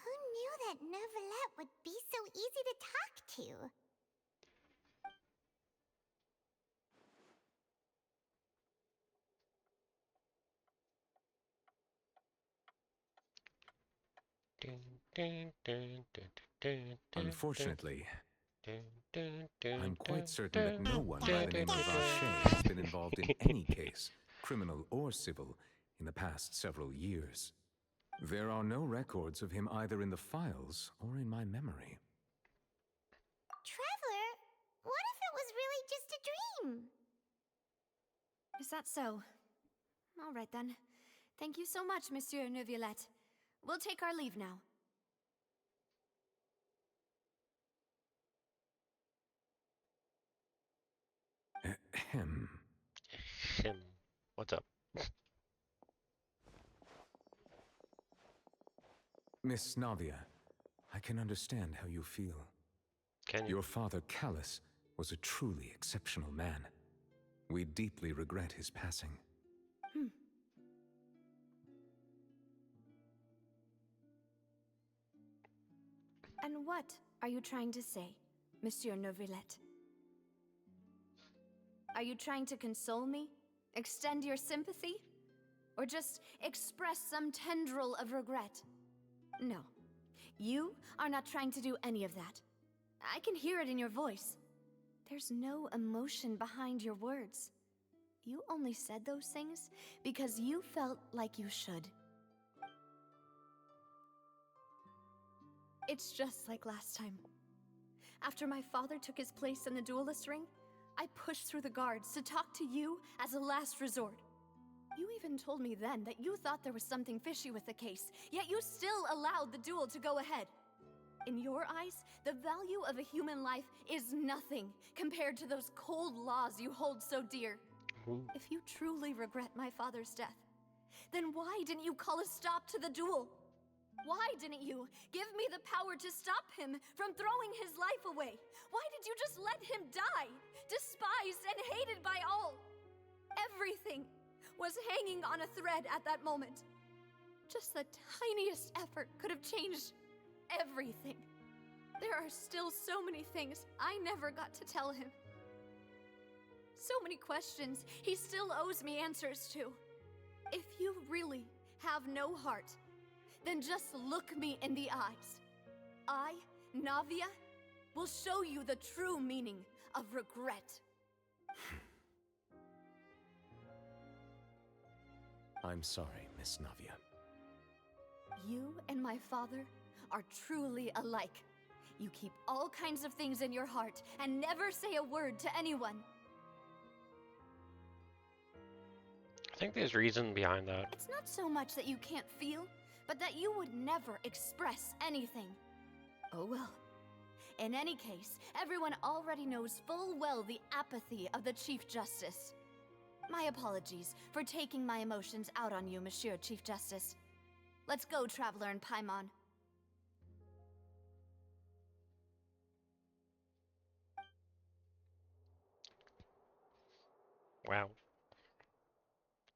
Who knew that Neuvillette would be so easy to talk to? Unfortunately, I'm quite certain that no one by the name of Vache has been involved in any case, criminal or civil, in the past several years. There are no records of him either in the files or in my memory. Traveler, what if it was really just a dream? Is that so? All right then. Thank you so much, Monsieur Neuvillette. We'll take our leave now. Ahem. Him. What's up? Miss Navia, I can understand how you feel. Can you? Your father, Callus, was a truly exceptional man. We deeply regret his passing. And what are you trying to say, Monsieur Neuvillette? Are you trying to console me? Extend your sympathy? Or just express some tendril of regret? No. You are not trying to do any of that. I can hear it in your voice. There's no emotion behind your words. You only said those things because you felt like you should. It's just like last time. After my father took his place in the duelist ring, I pushed through the guards to talk to you as a last resort. You even told me then that you thought there was something fishy with the case, yet you still allowed the duel to go ahead. In your eyes, the value of a human life is nothing compared to those cold laws you hold so dear. Ooh. If you truly regret my father's death, then why didn't you call a stop to the duel? Why didn't you give me the power to stop him from throwing his life away? Why did you just let him die, despised and hated by all? Everything was hanging on a thread at that moment. Just the tiniest effort could have changed everything. There are still so many things I never got to tell him. So many questions he still owes me answers to. If you really have no heart, then just look me in the eyes. I, Navia, will show you the true meaning of regret. I'm sorry, Miss Navia. You and my father are truly alike. You keep all kinds of things in your heart and never say a word to anyone. I think there's reason behind that. It's not so much that you can't feel, but that you would never express anything. Oh well. In any case, everyone already knows full well the apathy of the Chief Justice. My apologies for taking my emotions out on you, Monsieur Chief Justice. Let's go, Traveler and Paimon. Wow.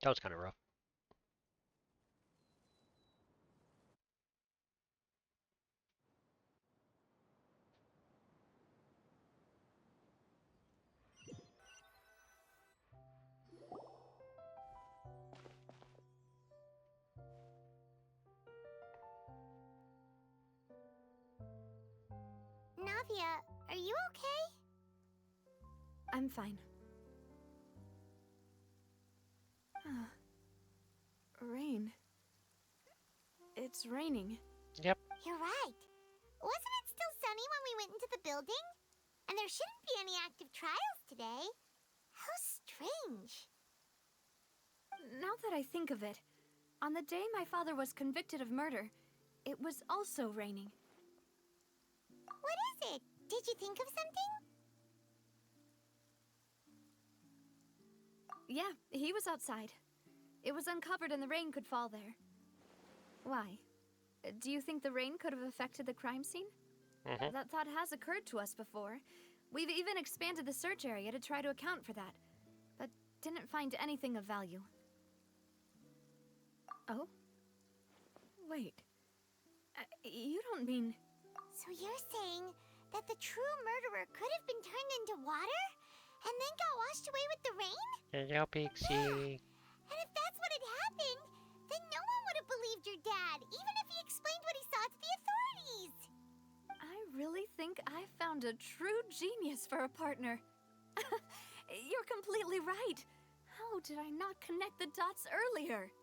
That was kind of rough. Navia, are you okay? I'm fine. Rain. It's raining. Yep. You're right. Wasn't it still sunny when we went into the building? And there shouldn't be any active trials today. How strange. Now that I think of it, on the day my father was convicted of murder, it was also raining. What is it? Did you think of something? Yeah, he was outside. It was uncovered and the rain could fall there. Why? Do you think the rain could have affected the crime scene? That thought has occurred to us before. We've even expanded the search area to try to account for that, but didn't find anything of value. Oh? Wait. You don't mean... So you're saying that the true murderer could have been turned into water? And then got washed away with the rain? Hello, Pixie. And if that's what had happened, then no one would have believed your dad, even if he explained what he saw to the authorities. I really think I found a true genius for a partner. You're completely right. How did I not connect the dots earlier?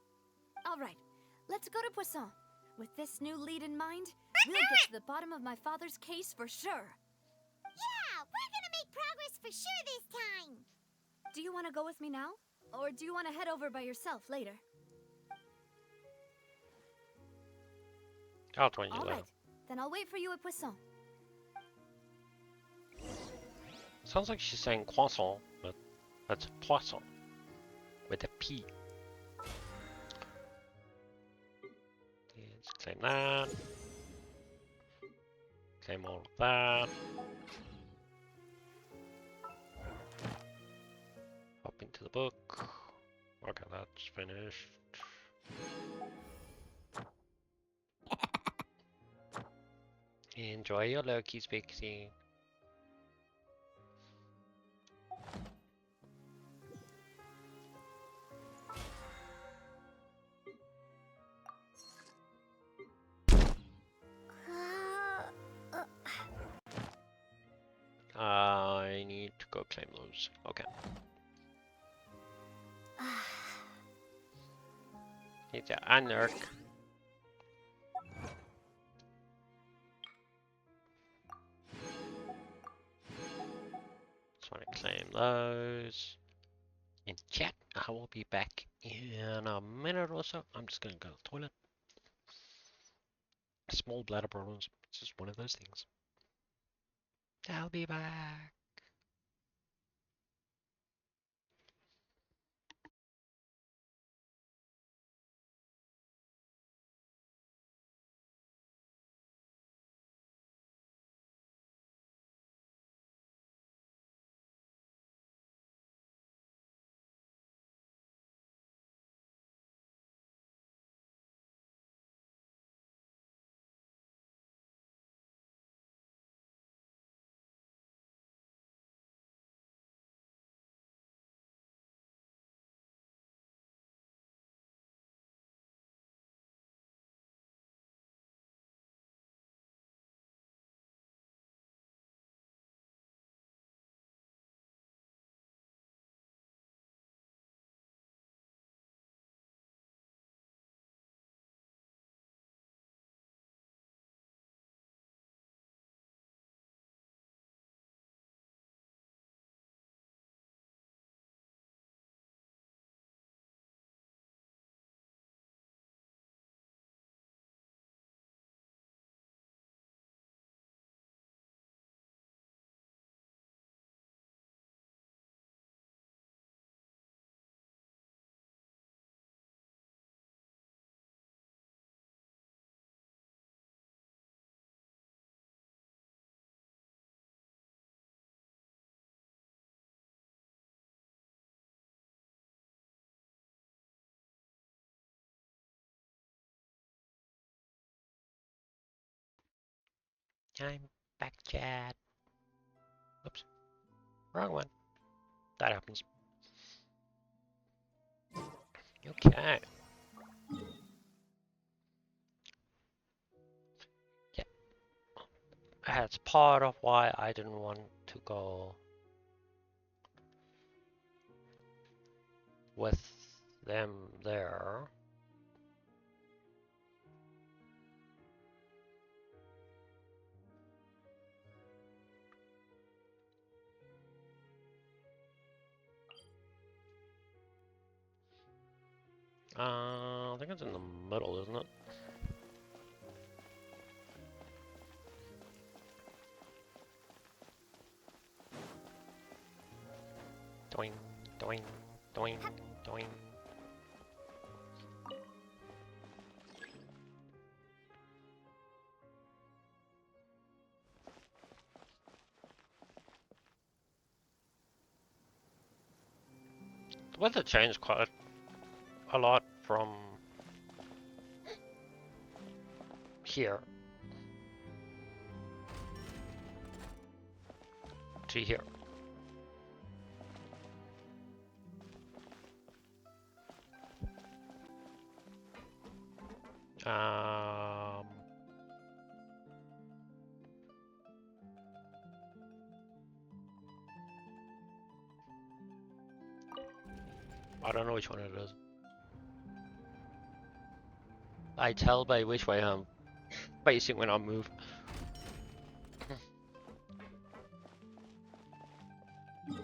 All right, let's go to Poisson. With this new lead in mind, we'll get to the bottom of my father's case for sure. Yeah, we're gonna make progress for sure this time. Do you want to go with me now? Or do you want to head over by yourself later? I'll join you All later. right, then I'll wait for you at Poisson. Sounds like she's saying croissant, but that's poisson with a P. Let's claim that. Claim all of that. Hop into the book. Okay, that's finished. Enjoy your Loki's Pixie. I need to go claim those. Okay. It's an Anarch. Just want to claim those. In chat, I will be back in a minute or so. I'm just gonna go to the toilet. Small bladder problems. It's just one of those things. I'll be back. I'm back, chat. Oops. Wrong one. That happens. Okay. Yeah. That's part of why I didn't want to go with them there. I think it's in the middle, isn't it? Doing, doing, doing, doing. The weather changed quite a lot from here to here. I don't know which one it is. I tell by which way I'm facing when I move. I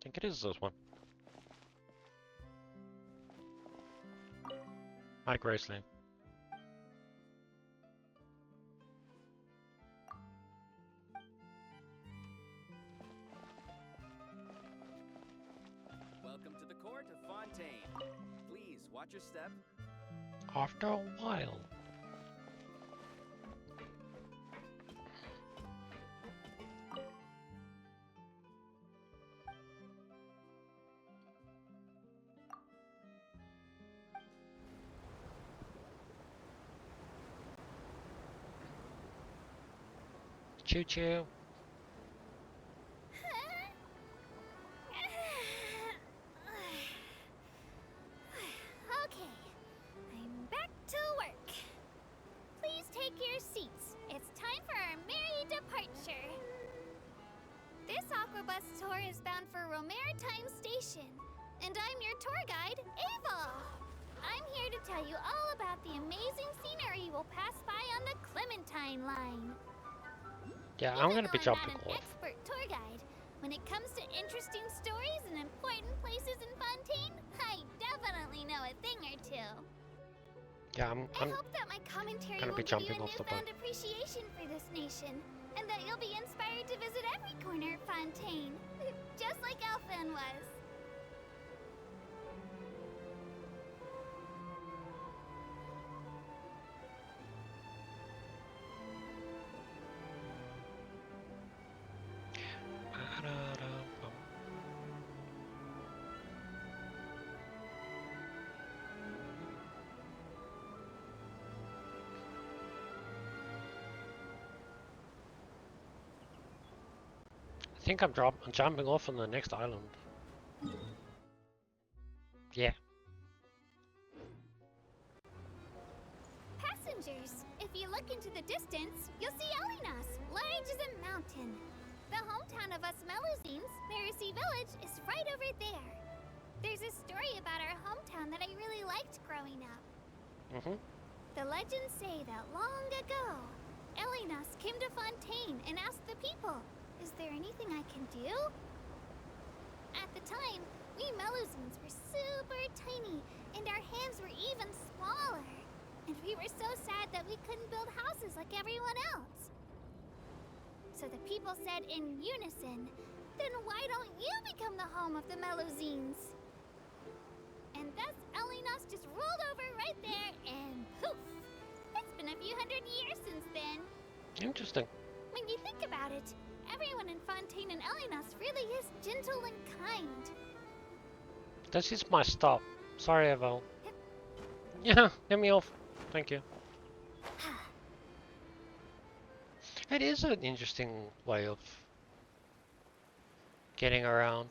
think it is this one. Hi, Graceland. Welcome to the court of Fontaine. Please watch your step. After a while. Choo choo. Okay, I'm back to work. Please take your seats. It's time for our merry departure. This Aquabus tour is bound for Romaritime Station, and I'm your tour guide, Ava. I'm here to tell you all about the amazing scenery we'll pass by on the Clementine line. Yeah, Even I'm gonna though be I'm not jumping an off. expert tour guide, when it comes to interesting stories and important places in Fontaine, I definitely know a thing or two. Yeah, I I'm hope that my commentary gonna will be give you a jumping off the boat. newfound appreciation for this nation, and that you'll be inspired to visit every corner of Fontaine, just like Elfan was. I think I'm jumping off on the next island. Yeah. Passengers, if you look into the distance, you'll see Elinas, large as a mountain. The hometown of us Melusines, Mercy Village, is right over there. There's a story about our hometown that I really liked growing up. The legends say that long ago, Elinas came to Fontaine and asked the people, "Is there anything I can do?" At the time, we Melusines were super tiny, and our hands were even smaller. And we were so sad that we couldn't build houses like everyone else. So the people said in unison, "Then why don't you become the home of the Melusines?" And thus Elinas just rolled over right there and poof! It's been a few hundred years since then. Interesting. When you think about it, everyone in Fontaine and Elinas really is gentle and kind. This is my stop. Sorry, Evel. Yeah, get me off. Thank you. It is an interesting way of getting around.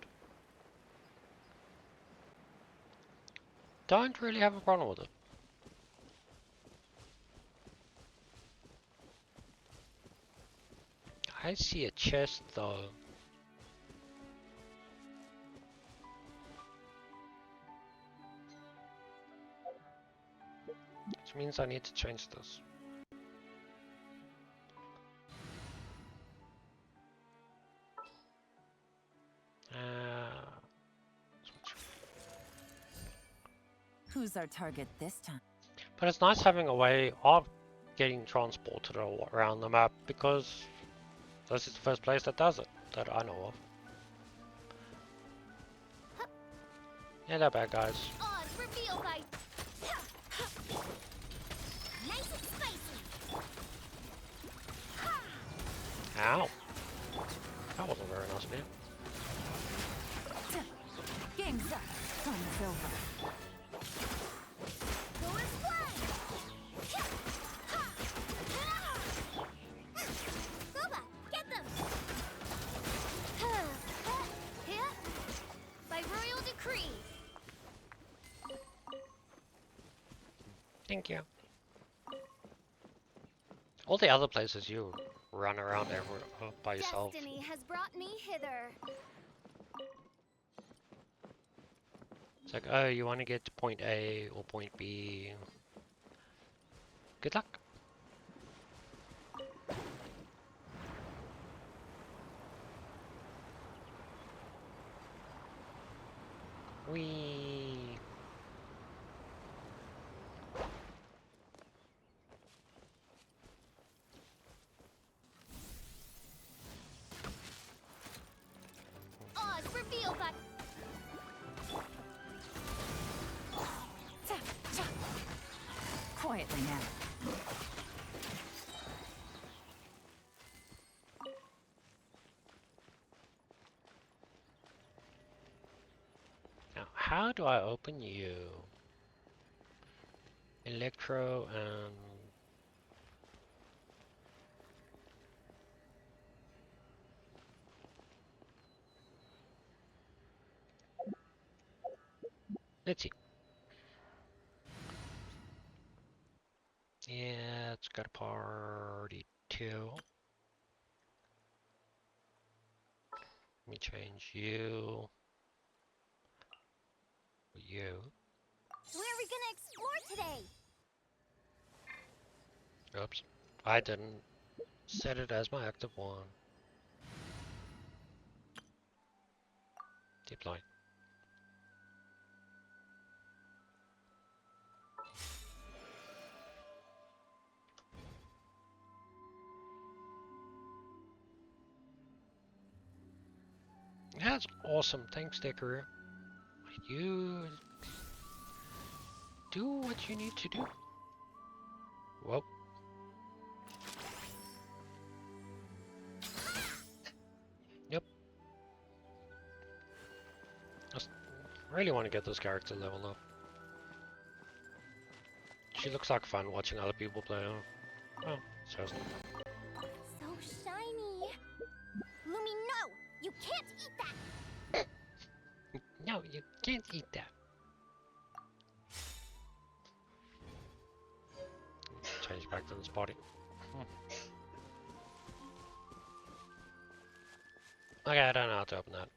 Don't really have a problem with it. I see a chest though. Which means I need to change this. Switch. Who's our target this time? But it's nice having a way of getting transported around the map because this is the first place that does it, that I know of. Yeah, they're bad guys. Oz, reveal by... Nice and spicy. Ow. That wasn't very nice of me. Game's up. Fun's over. Go and fly. Boba, get them. Here, by royal decree. Thank you. All the other places you run around everywhere by yourself. Destiny has brought me hither. It's like, oh, you want to get to point A or point B. Good luck. Whee! Oz, reveal by... Quietly now. Now, how do I open you? Electro and... Let's see. Yeah, it's got a party too. Let me change you. You. Where are we gonna explore today? Oops. I didn't set it as my active one. Deep line. That's awesome. Thanks, Decker. You do what you need to do. Whoa. Yep. I really want to get this character level up. She looks like fun watching other people play her. Oh, seriously. So shiny. Lumi, no! You can't eat that! No, you can't eat that. Change back to this body. Okay, I don't know how to open that.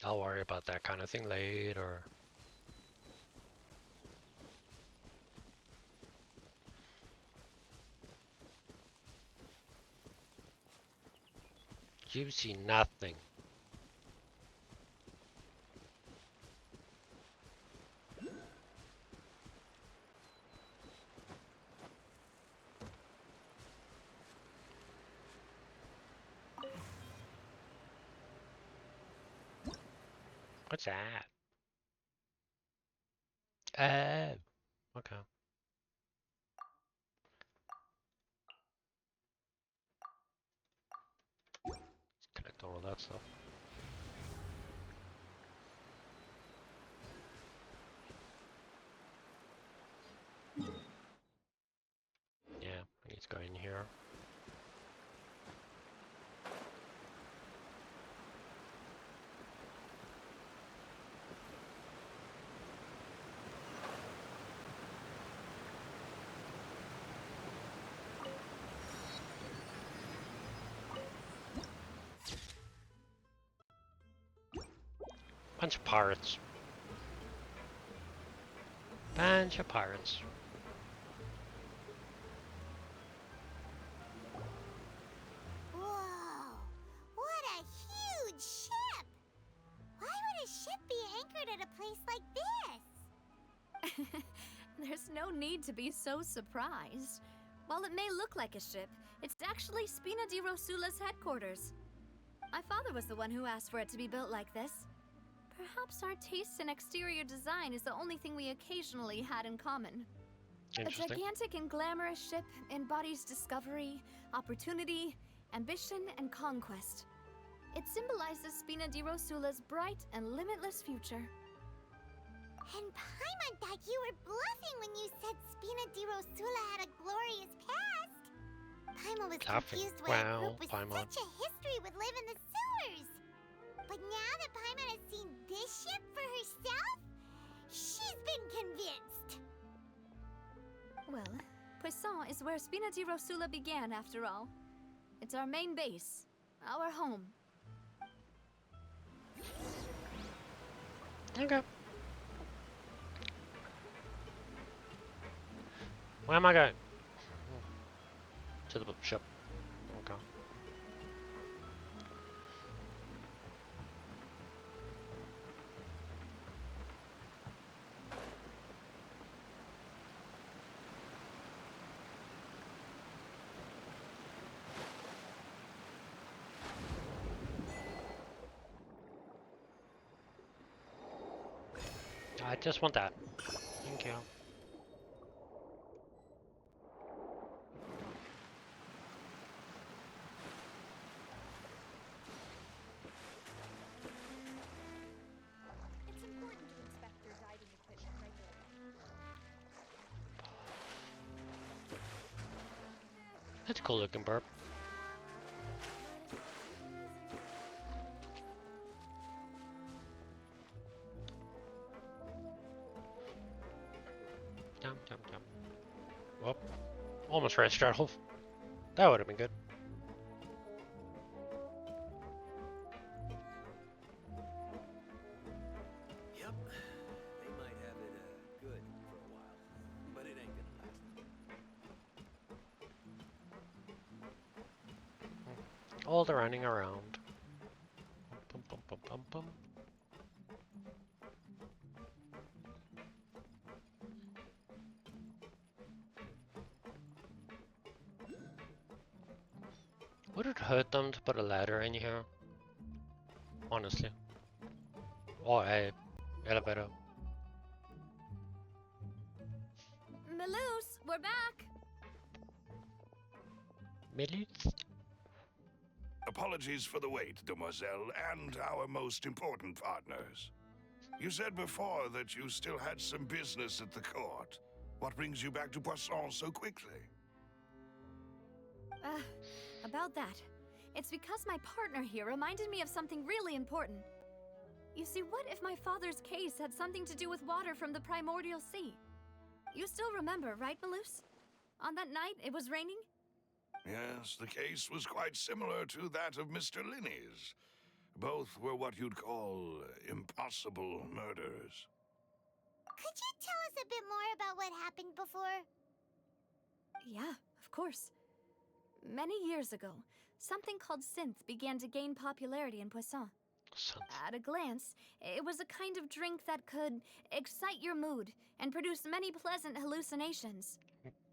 I'll worry about that kind of thing later. You see nothing. What's that? Okay. Connect all of that stuff. Yeah, I need to go in here. Bunch of pirates. Bunch of pirates. There's no need to be so surprised. While it may look like a ship, it's actually Spina di Rosula's headquarters. My father was the one who asked for it to be built like this. Perhaps our taste in exterior design is the only thing we occasionally had in common. A gigantic and glamorous ship embodies discovery, opportunity, ambition, and conquest. It symbolizes Spina di Rosula's bright and limitless future. And Paimon thought you were bluffing when you said Spina di Rosula had a glorious past. Paimon was confused why a group with such a history would live in the sewers. But now that Paimon has seen this ship for herself, she's been convinced. Well, Poisson is where Spina di Rosula began, after all. It's our main base, our home. Okay. Where am I going? To the ship. Okay. I just want that. Thank you. It's important to inspect your diving equipment regularly. That's a cool looking burp. Yum, yum, yum. Well, almost ran straight off. That would have been good. Yep. They might have it good for a while, but it ain't gonna last. All the running around. Bum, bum, bum, bum, bum. Would it hurt them to put a ladder in here? Honestly. Or a elevator. Maloose, we're back! Milits? Apologies for the wait, demoiselle, and our most important partners. You said before that you still had some business at the court. What brings you back to Poisson so quickly? About that. It's because my partner here reminded me of something really important. You see, what if my father's case had something to do with water from the primordial sea? You still remember, right, Maloose? On that night, it was raining? Yes, the case was quite similar to that of Mr. Linney's. Both were what you'd call impossible murders. Could you tell us a bit more about what happened before? Yeah, of course. Many years ago, something called synth began to gain popularity in Poisson. At a glance, it was a kind of drink that could excite your mood and produce many pleasant hallucinations.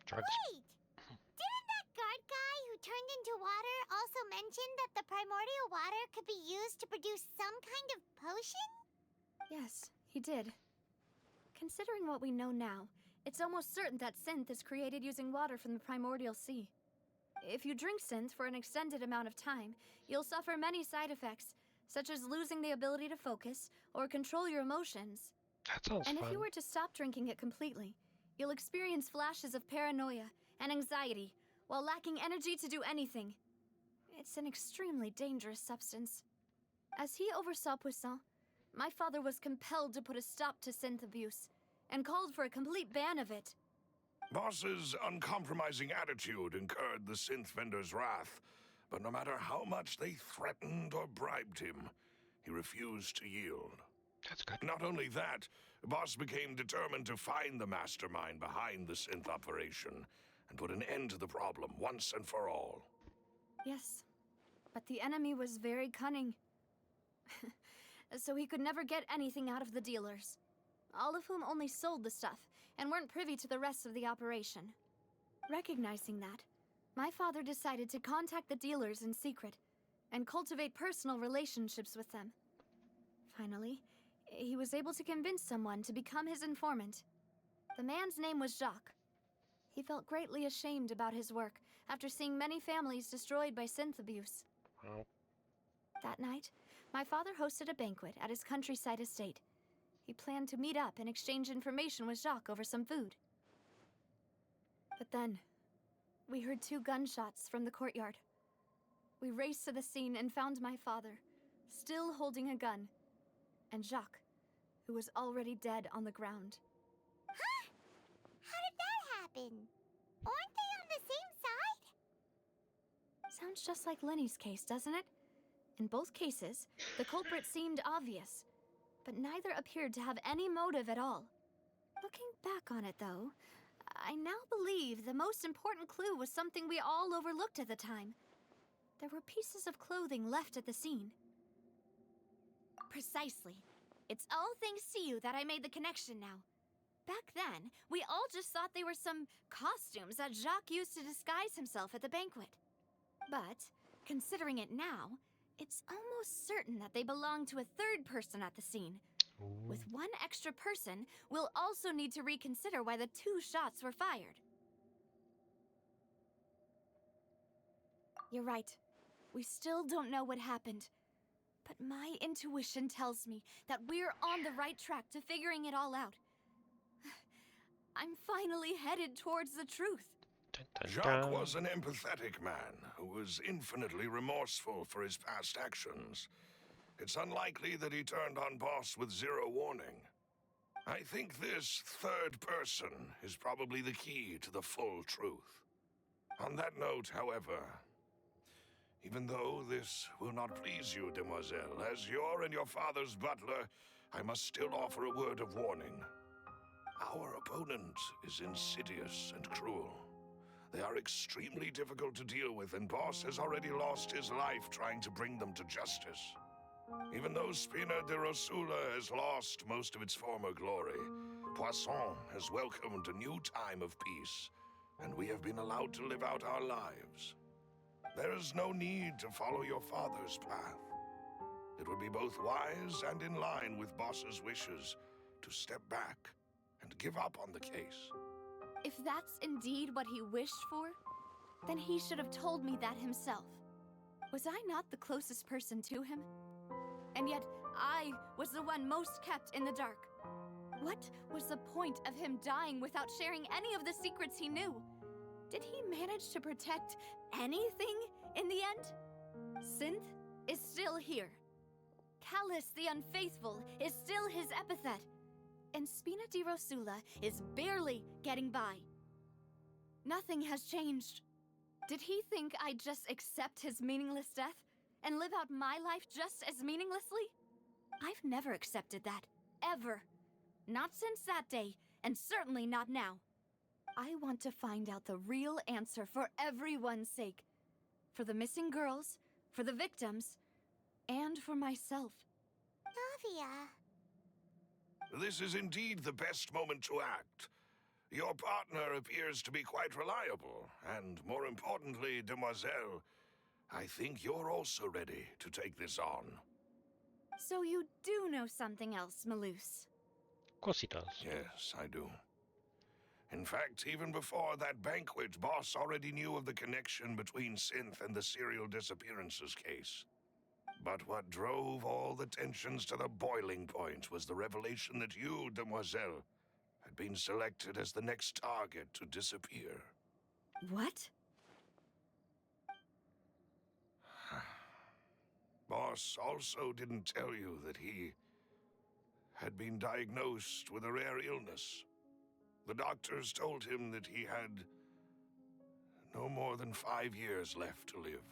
Drugs. Wait! Didn't that guard guy who turned into water also mention that the primordial water could be used to produce some kind of potion? Yes, he did. Considering what we know now, it's almost certain that synth is created using water from the primordial sea. If you drink synth for an extended amount of time, you'll suffer many side effects, such as losing the ability to focus or control your emotions. That sounds And fun. if you were to stop drinking it completely, you'll experience flashes of paranoia and anxiety while lacking energy to do anything. It's an extremely dangerous substance. As he oversaw Poisson, my father was compelled to put a stop to synth abuse and called for a complete ban of it. Boss's uncompromising attitude incurred the synth vendor's wrath, but no matter how much they threatened or bribed him, he refused to yield. That's good. Not only that, Boss became determined to find the mastermind behind the synth operation and put an end to the problem once and for all. Yes, but the enemy was very cunning. So he could never get anything out of the dealers, all of whom only sold the stuff and weren't privy to the rest of the operation. Recognizing that, my father decided to contact the dealers in secret and cultivate personal relationships with them. Finally, he was able to convince someone to become his informant. The man's name was Jacques. He felt greatly ashamed about his work after seeing many families destroyed by synth abuse. Well, That night, my father hosted a banquet at his countryside estate. He planned to meet up and exchange information with Jacques over some food. But then, we heard 2 gunshots from the courtyard. We raced to the scene and found my father, still holding a gun, and Jacques, who was already dead on the ground. Huh? How did that happen? Aren't they on the same side? Sounds just like Lenny's case, doesn't it? In both cases, the culprit seemed obvious, but neither appeared to have any motive at all. Looking back on it, though, I now believe the most important clue was something we all overlooked at the time. There were pieces of clothing left at the scene. Precisely. It's all thanks to you that I made the connection now. Back then, we all just thought they were some costumes that Jacques used to disguise himself at the banquet. But, considering it now, it's almost certain that they belong to a third person at the scene. With one extra person, we'll also need to reconsider why the 2 shots were fired. You're right. We still don't know what happened. But my intuition tells me that we're on the right track to figuring it all out. I'm finally headed towards the truth. dun, dun, Jacques dun. was an empathetic man who was infinitely remorseful for his past actions. It's unlikely that he turned on Boss with 0 warning. I think this third person is probably the key to the full truth. On that note, however, even though this will not please you, demoiselle, as your and your father's butler, I must still offer a word of warning. Our opponent is insidious and cruel. They are extremely difficult to deal with, and Boss has already lost his life trying to bring them to justice. Even though Spina de Rosula has lost most of its former glory, Poisson has welcomed a new time of peace, and we have been allowed to live out our lives. There is no need to follow your father's path. It would be both wise and in line with Boss's wishes to step back and give up on the case. If that's indeed what he wished for, then he should have told me that himself. Was I not the closest person to him? And yet, I was the one most kept in the dark. What was the point of him dying without sharing any of the secrets he knew? Did he manage to protect anything in the end? Synth is still here. Callus the Unfaithful is still his epithet. And Spina di Rosula is barely getting by. Nothing has changed. Did he think I'd just accept his meaningless death and live out my life just as meaninglessly? I've never accepted that. Ever. Not since that day, and certainly not now. I want to find out the real answer for everyone's sake. For the missing girls, for the victims, and for myself. Navia. This is indeed the best moment to act. Your partner appears to be quite reliable, and more importantly, demoiselle, I think you're also ready to take this on. So you do know something else, Malus? Of course he does. Yes, I do. In fact, even before that banquet, Boss already knew of the connection between Synth and the serial disappearances case. But what drove all the tensions to the boiling point was the revelation that you, demoiselle, had been selected as the next target to disappear. What? Boss also didn't tell you that he had been diagnosed with a rare illness. The doctors told him that he had no more than 5 years left to live.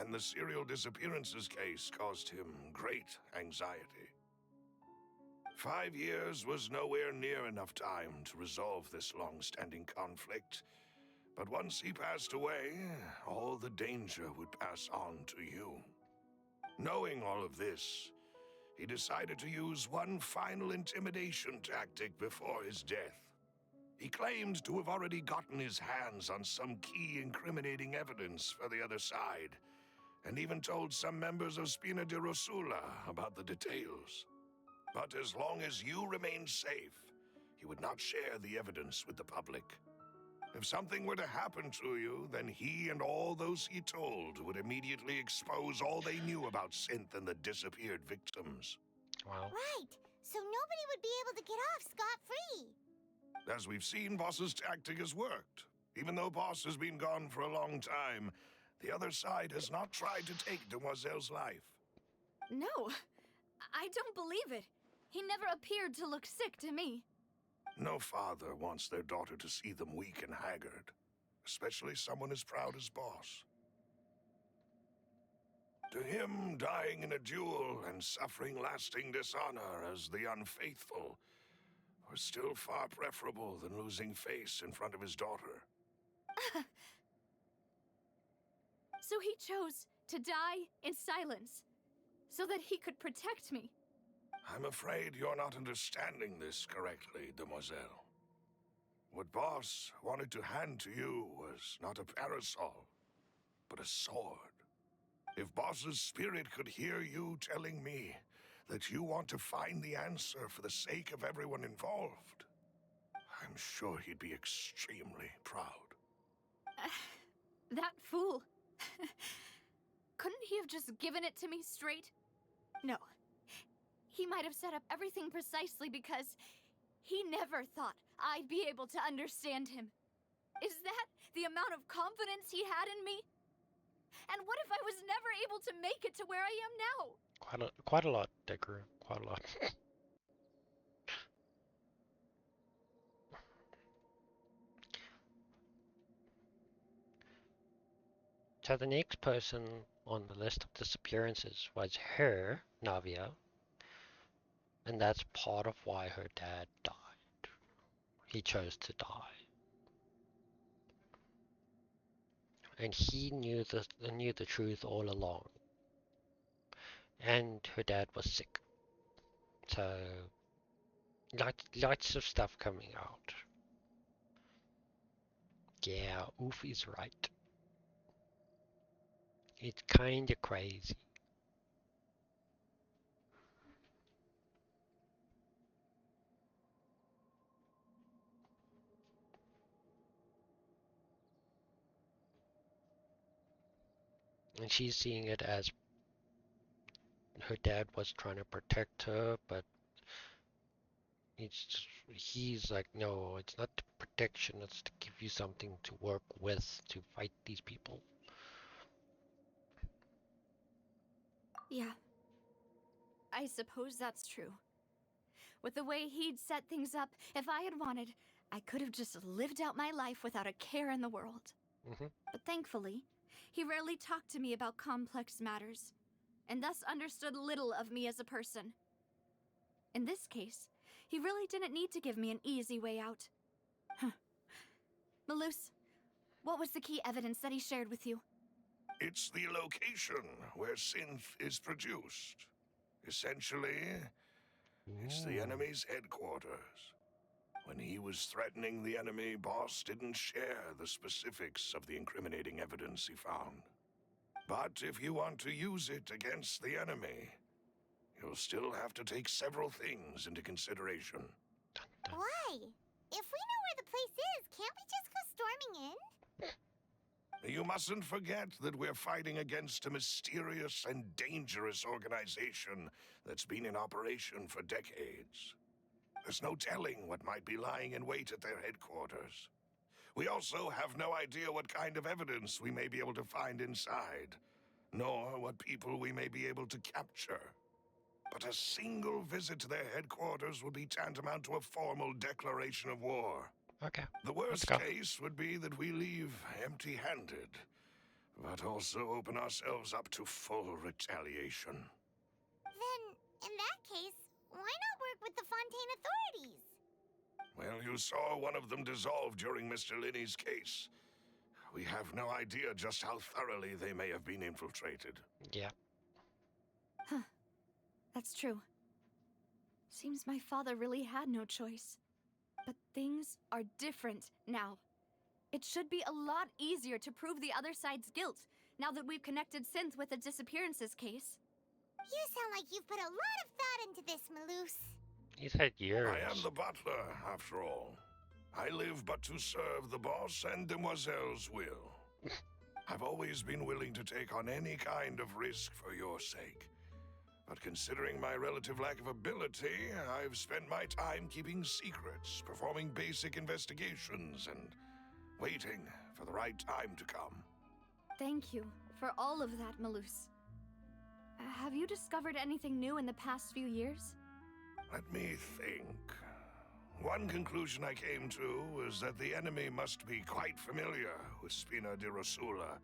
And the serial disappearances case caused him great anxiety. 5 years was nowhere near enough time to resolve this long-standing conflict. But once he passed away, all the danger would pass on to you. Knowing all of this, he decided to use one final intimidation tactic before his death. He claimed to have already gotten his hands on some key incriminating evidence for the other side, and even told some members of Spina di Rosula about the details. But as long as you remained safe, he would not share the evidence with the public. If something were to happen to you, then he and all those he told would immediately expose all they knew about Synth and the disappeared victims. Wow. Right, so nobody would be able to get off scot-free. As we've seen, Boss's tactic has worked. Even though Boss has been gone for a long time, the other side has not tried to take Demoiselle's life. No, I don't believe it. He never appeared to look sick to me. No father wants their daughter to see them weak and haggard, especially someone as proud as Boss. To him, dying in a duel and suffering lasting dishonor as the unfaithful was still far preferable than losing face in front of his daughter. So he chose to die in silence, so that he could protect me. I'm afraid you're not understanding this correctly, Demoiselle. What Boss wanted to hand to you was not a parasol, but a sword. If Boss's spirit could hear you telling me that you want to find the answer for the sake of everyone involved, I'm sure he'd be extremely proud. That fool. Couldn't he have just given it to me straight? No. He might have set up everything precisely because he never thought I'd be able to understand him. Is that the amount of confidence he had in me? And what if I was never able to make it to where I am now? Quite a lot, Decker. Quite a lot. So the next person on the list of disappearances was her, Navia, and that's part of why her dad died. He chose to die. And he knew the truth all along. And her dad was sick. So lots of stuff coming out. Yeah, Oof is right. It's kinda crazy. And she's seeing it as her dad was trying to protect her, but he's like, no, it's not protection, it's to give you something to work with to fight these people. Yeah. I suppose that's true. With the way he'd set things up, if I had wanted, I could have just lived out my life without a care in the world. But thankfully, he rarely talked to me about complex matters, and thus understood little of me as a person. In this case, he really didn't need to give me an easy way out. Malus, what was the key evidence that he shared with you? It's the location where Synth is produced. Essentially, it's the enemy's headquarters. When he was threatening the enemy, Boss didn't share the specifics of the incriminating evidence he found. But if you want to use it against the enemy, you'll still have to take several things into consideration. Why? If we know where the place is, can't we just go storming in? You mustn't forget that we're fighting against a mysterious and dangerous organization that's been in operation for decades. There's no telling what might be lying in wait at their headquarters. We also have no idea what kind of evidence we may be able to find inside, nor what people we may be able to capture. But a single visit to their headquarters would be tantamount to a formal declaration of war. Okay. The worst case would be that we leave empty-handed, but also open ourselves up to full retaliation. Then, in that case, why not work with the Fontaine authorities? Well, you saw one of them dissolve during Mr. Linney's case. We have no idea just how thoroughly they may have been infiltrated. Yeah. Huh. That's true. Seems my father really had no choice. But things are different now. It should be a lot easier to prove the other side's guilt, now that we've connected Synth with the disappearances case. You sound like you've put a lot of thought into this, Malus. He's had years. I am the butler, after all. I live but to serve the boss and Demoiselle's will. I've always been willing to take on any kind of risk for your sake. But considering my relative lack of ability, I've spent my time keeping secrets, performing basic investigations, and waiting for the right time to come. Thank you for all of that, Malus. Have you discovered anything new in the past few years? Let me think. One conclusion I came to was that the enemy must be quite familiar with Spina di Rosula,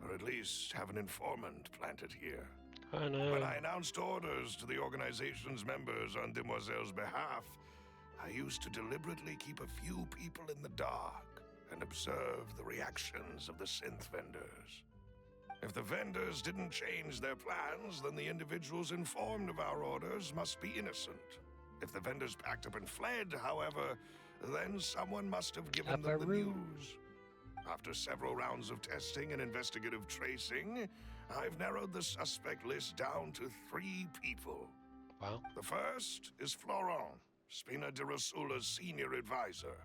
or at least have an informant planted here. Oh no. When I announced orders to the organization's members on Demoiselle's behalf, I used to deliberately keep a few people in the dark and observe the reactions of the synth vendors. If the vendors didn't change their plans, then the individuals informed of our orders must be innocent. If the vendors packed up and fled, however, then someone must have given them the news. After several rounds of testing and investigative tracing, I've narrowed the suspect list down to 3 people. Wow. The first is Florent, Spina di Rosula's senior advisor.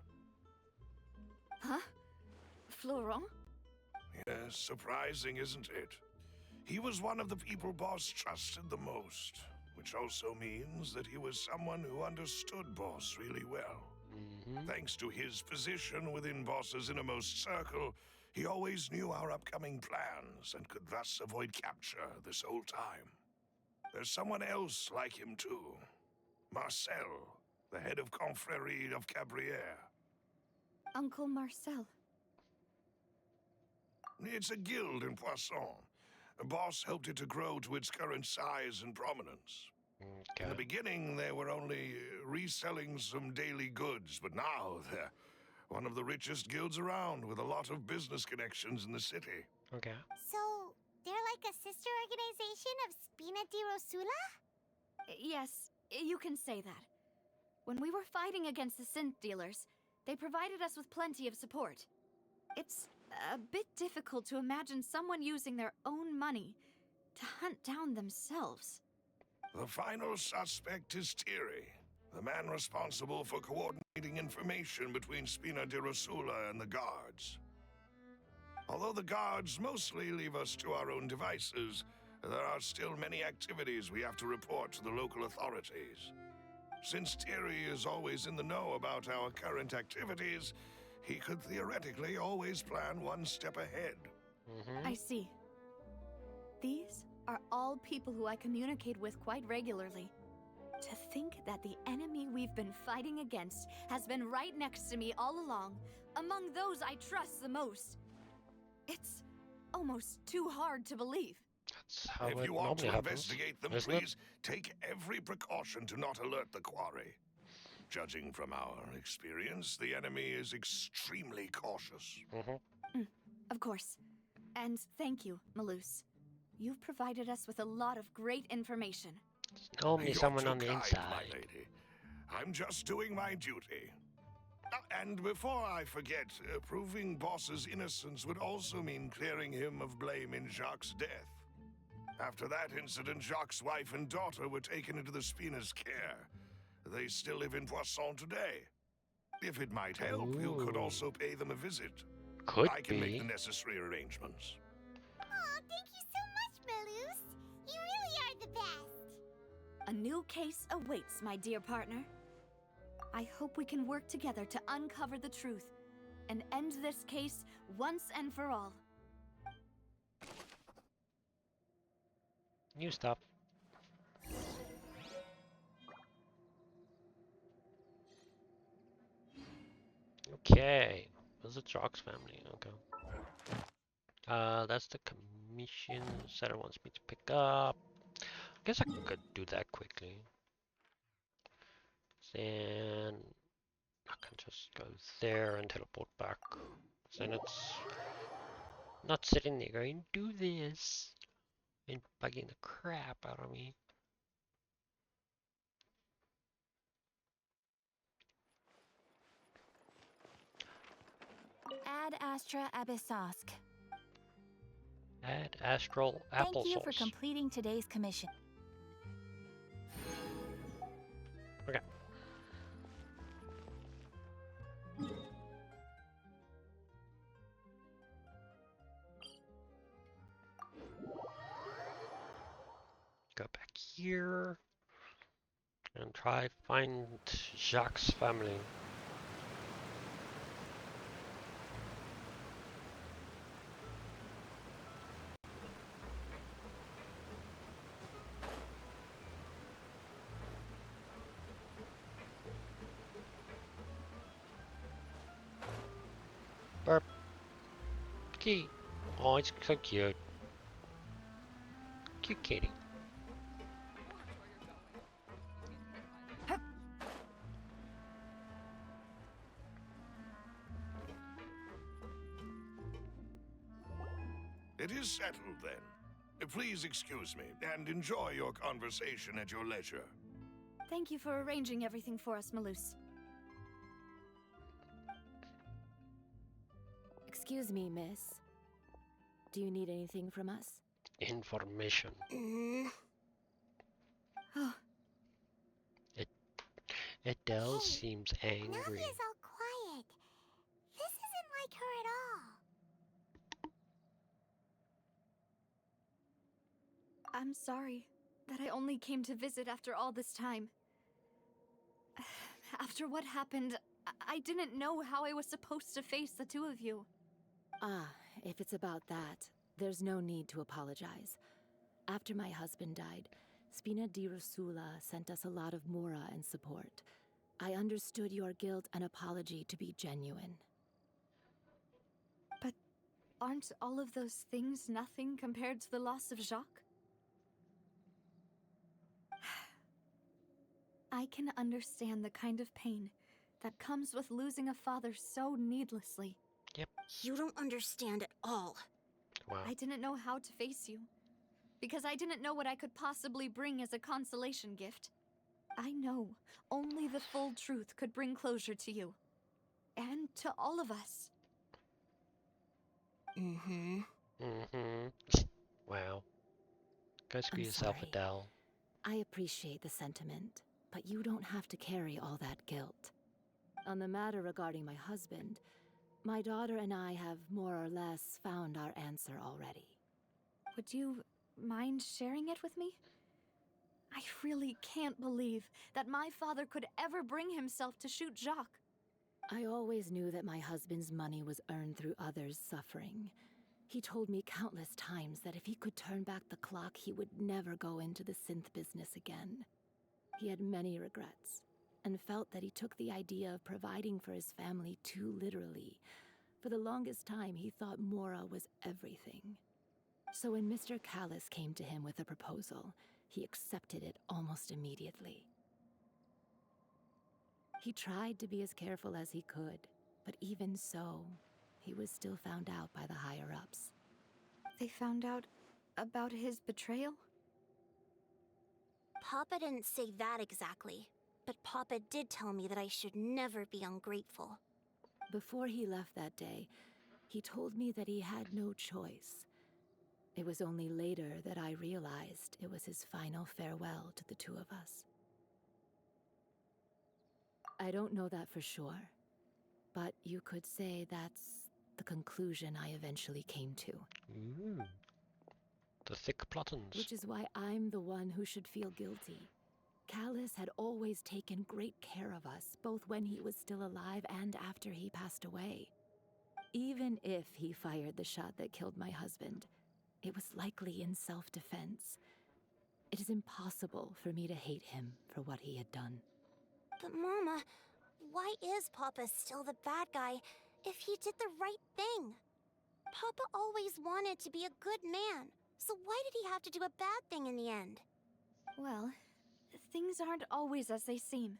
Huh? Florent? Yes, surprising, isn't it? He was one of the people Boss trusted the most, which also means that he was someone who understood Boss really well. Thanks to his position within Boss's innermost circle, he always knew our upcoming plans and could thus avoid capture this whole time. There's someone else like him too. Marcel, the head of Confrérie of Cabrières. Uncle Marcel. It's a guild in Poisson. Boss helped it to grow to its current size and prominence. Okay. In the beginning, they were only reselling some daily goods, but now they're one of the richest guilds around with a lot of business connections in the city. Okay. So, they're like a sister organization of Spina di Rosula? Yes, you can say that. When we were fighting against the synth dealers, they provided us with plenty of support. It's a bit difficult to imagine someone using their own money to hunt down themselves. The final suspect is Thierry, the man responsible for coordinating information between Spina di Rosula and the guards. Although the guards mostly leave us to our own devices, there are still many activities we have to report to the local authorities. Since Thierry is always in the know about our current activities, he could theoretically always plan one step ahead. I see. These are all people who I communicate with quite regularly. To think that the enemy we've been fighting against has been right next to me all along, among those I trust the most. It's almost too hard to believe. That's how If it you want to normally happens, investigate them, isn't it? please take every precaution to not alert the quarry. Judging from our experience, the enemy is extremely cautious. Of course. And thank you, Malus. You've provided us with a lot of great information. There's normally You're someone too on the kind, inside. my lady. I'm just doing my duty. And before I forget, proving Boss's innocence would also mean clearing him of blame in Jacques' death. After that incident, Jacques' wife and daughter were taken into the Spina's care. They still live in Poisson today. If it might help, you could Ooh. also pay them a visit. Could I can make be. the necessary arrangements. Oh, thank you so much, Malus. You really are the best. A new case awaits, my dear partner. I hope we can work together to uncover the truth and end this case once and for all. New stuff. Okay. Visit Jock's family. Okay. That's the commission Setter wants me to pick up. I guess I could do that quickly. Then I can just go there and teleport back. Then it's not sitting there going, do this, and bugging the crap out of me. Ad Astra Abyssosk. Add astral Thank you for applesauce. completing today's commission. Okay. Go back here and try find Jacques' family. Burp. Key. Oh, it's so cute. Cute kitty. It is settled then. Please excuse me and enjoy your conversation at your leisure. Thank you for arranging everything for us, Malus. Excuse me, miss. Do you need anything from us? Information. Oh, Adele Hey, seems angry. Navia's all quiet. This isn't like her at all. I'm sorry that I only came to visit after all this time. After what happened, I didn't know how I was supposed to face the two of you. Ah, if it's about that, there's no need to apologize. After my husband died, Spina di Rosula sent us a lot of mora and support. I understood your guilt and apology to be genuine. But aren't all of those things nothing compared to the loss of Jacques? I can understand the kind of pain that comes with losing a father so needlessly. You don't understand at all. Wow. I didn't know how to face you, because I didn't know what I could possibly bring as a consolation gift. I know only the full truth could bring closure to you. And to all of us. Mm-hmm. Wow. Go screw I'm yourself, sorry. Adele. I appreciate the sentiment, but you don't have to carry all that guilt. On the matter regarding my husband, my daughter and I have more or less found our answer already. Would you mind sharing it with me? I really can't believe that my father could ever bring himself to shoot Jacques. I always knew that my husband's money was earned through others' suffering. He told me countless times that if he could turn back the clock, he would never go into the synth business again. He had many regrets, and felt that he took the idea of providing for his family too literally. For the longest time, he thought Mora was everything. So when Mr. Callis came to him with a proposal, he accepted it almost immediately. He tried to be as careful as he could, but even so, he was still found out by the higher-ups. They found out about his betrayal? Papa didn't say that exactly, but Papa did tell me that I should never be ungrateful. Before he left that day, he told me that he had no choice. It was only later that I realized it was his final farewell to the two of us. I don't know that for sure, but you could say that's the conclusion I eventually came to. Ooh. The thick plottins. Which is why I'm the one who should feel guilty. Callis had always taken great care of us, both when he was still alive and after he passed away. Even if he fired the shot that killed my husband, it was likely in self-defense. It is impossible for me to hate him for what he had done. But Mama, why is Papa still the bad guy if he did the right thing? Papa always wanted to be a good man, so why did he have to do a bad thing in the end? Well, things aren't always as they seem.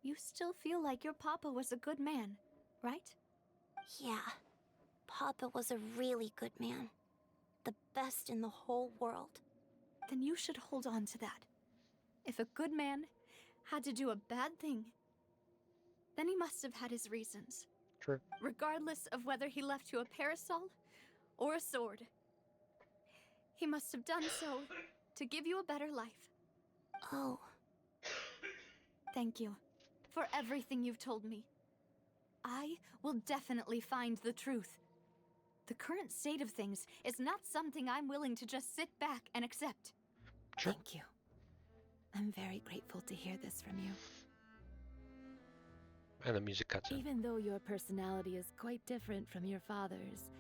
You still feel like your papa was a good man, right? Yeah, Papa was a really good man. The best in the whole world. Then you should hold on to that. If a good man had to do a bad thing, then he must have had his reasons. True. regardless of whether he left you a parasol or a sword. He must have done so to give you a better life. Oh, Thank you for everything you've told me. I will definitely find the truth. The current state of things is not something I'm willing to just sit back and accept. Sure. Thank you. I'm very grateful to hear this from you. And the music cuts in. Even though your personality is quite different from your father's,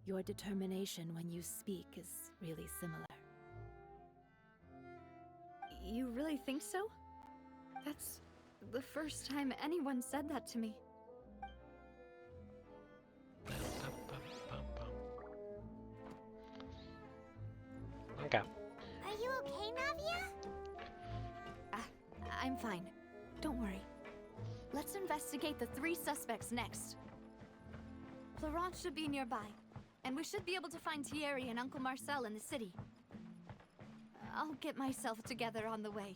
your determination when you speak is really similar. You really think so? That's the first time anyone said that to me. Okay. are you okay, Navia? I'm fine. Don't worry. Let's investigate the 3 suspects next. Florence should be nearby, and we should be able to find Thierry and Uncle Marcel in the city. I'll get myself together on the way,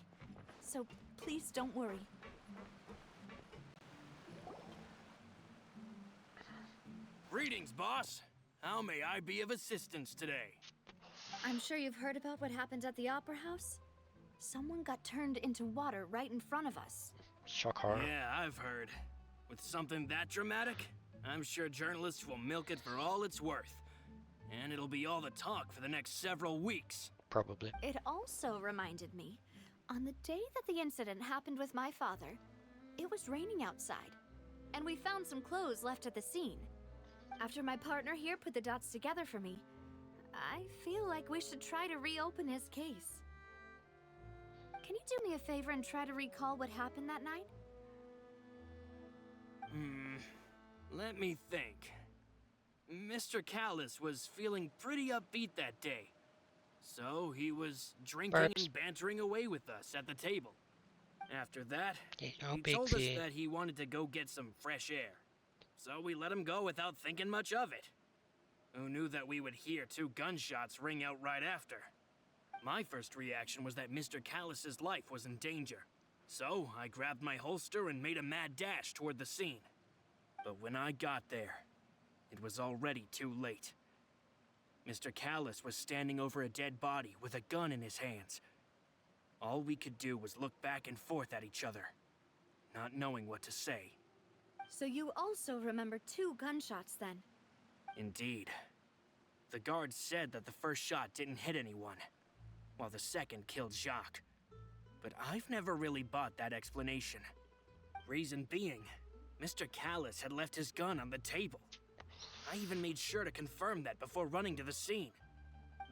so please don't worry. Greetings, boss. How may I be of assistance today? I'm sure you've heard about what happened at the Opera House. Someone got turned into water right in front of us. Shock horror. Yeah, I've heard. With something that dramatic, I'm sure journalists will milk it for all it's worth. And it'll be all the talk for the next several weeks. Probably. It also reminded me, on the day that the incident happened with my father, it was raining outside, and we found some clothes left at the scene. After my partner here put the dots together for me, I feel like we should try to reopen his case. Can you do me a favor and try to recall what happened that night? Let me think. Mr. Callis was feeling pretty upbeat that day. So he was drinking Burps. and bantering away with us at the table. After that, Yeah, no he big told us deal. that he wanted to go get some fresh air. So we let him go without thinking much of it. Who knew that we would hear 2 gunshots ring out right after? My first reaction was that Mr. Callis's life was in danger. So I grabbed my holster and made a mad dash toward the scene. But when I got there, it was already too late. Mr. Callis was standing over a dead body with a gun in his hands. All we could do was look back and forth at each other, not knowing what to say. So you also remember 2 gunshots then? Indeed. The guards said that the first shot didn't hit anyone, while the second killed Jacques. But I've never really bought that explanation. Reason being, Mr. Callis had left his gun on the table. I even made sure to confirm that before running to the scene.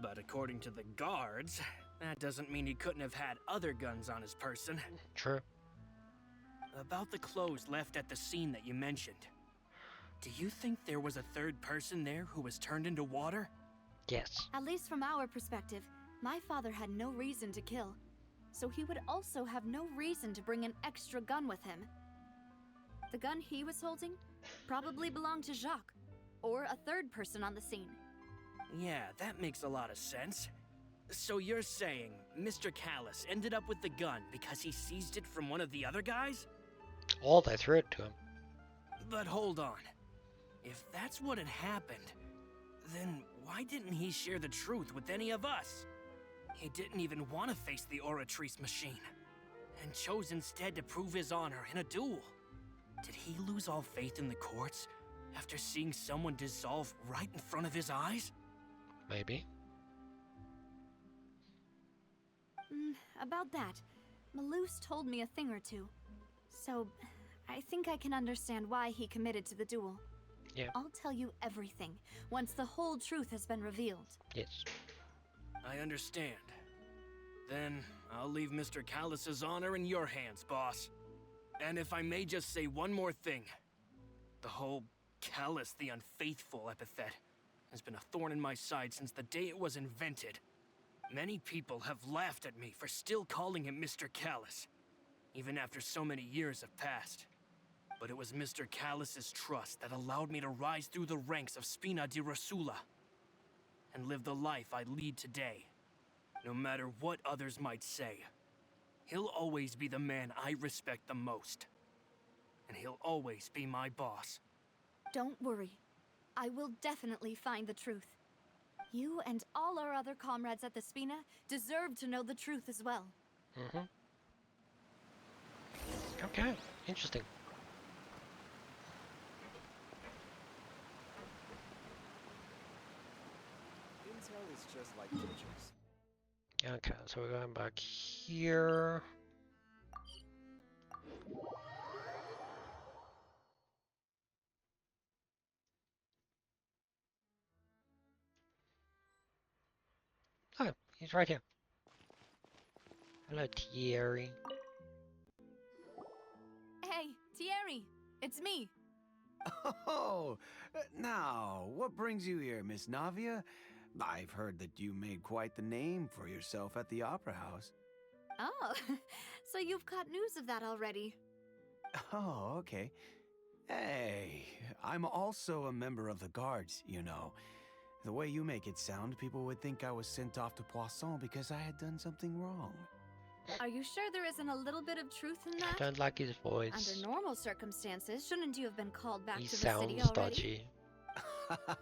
But according to the guards, that doesn't mean he couldn't have had other guns on his person. True. About the clothes left at the scene that you mentioned. Do you think there was a third person there who was turned into water? Yes. At least from our perspective, my father had no reason to kill. So he would also have no reason to bring an extra gun with him. The gun he was holding probably belonged to Jacques, or a third person on the scene. Yeah, that makes a lot of sense. So you're saying Mr. Callis ended up with the gun because he seized it from one of the other guys? All they threw it to him. But hold on. If that's what had happened, then why didn't he share the truth with any of us? He didn't even want to face the Oratrice machine, and chose instead to prove his honor in a duel. Did he lose all faith in the courts after seeing someone dissolve right in front of his eyes? Maybe. About that, Malus told me a thing or two. So, I think I can understand why he committed to the duel. Yeah. I'll tell you everything once the whole truth has been revealed. Yes. I understand. Then I'll leave Mr. Callis's honor in your hands, boss. And if I may just say one more thing. The whole Callis the Unfaithful epithet has been a thorn in my side since the day it was invented. Many people have laughed at me for still calling him Mr. Callis, even after so many years have passed. But it was Mr. Callis's trust that allowed me to rise through the ranks of Spina di Rosula and live the life I lead today. No matter what others might say, he'll always be the man I respect the most. And he'll always be my boss. Don't worry. I will definitely find the truth. You and all our other comrades at the Spina deserve to know the truth as well. Mm-hmm. Okay, interesting. Intel is just like pictures. Okay, so we're going back here. Oh, he's right here. Hello, Thierry. Hey, Thierry! It's me! Oh, now, what brings you here, Miss Navia? I've heard that you made quite the name for yourself at the Opera House. Oh, so you've caught news of that already. Oh, okay. Hey, I'm also a member of the Guards, you know. The way you make it sound, people would think I was sent off to Poisson because I had done something wrong. Are you sure there isn't a little bit of truth in I that? don't like his voice. Under normal circumstances, shouldn't you have been called back He to the city sounds already? dodgy.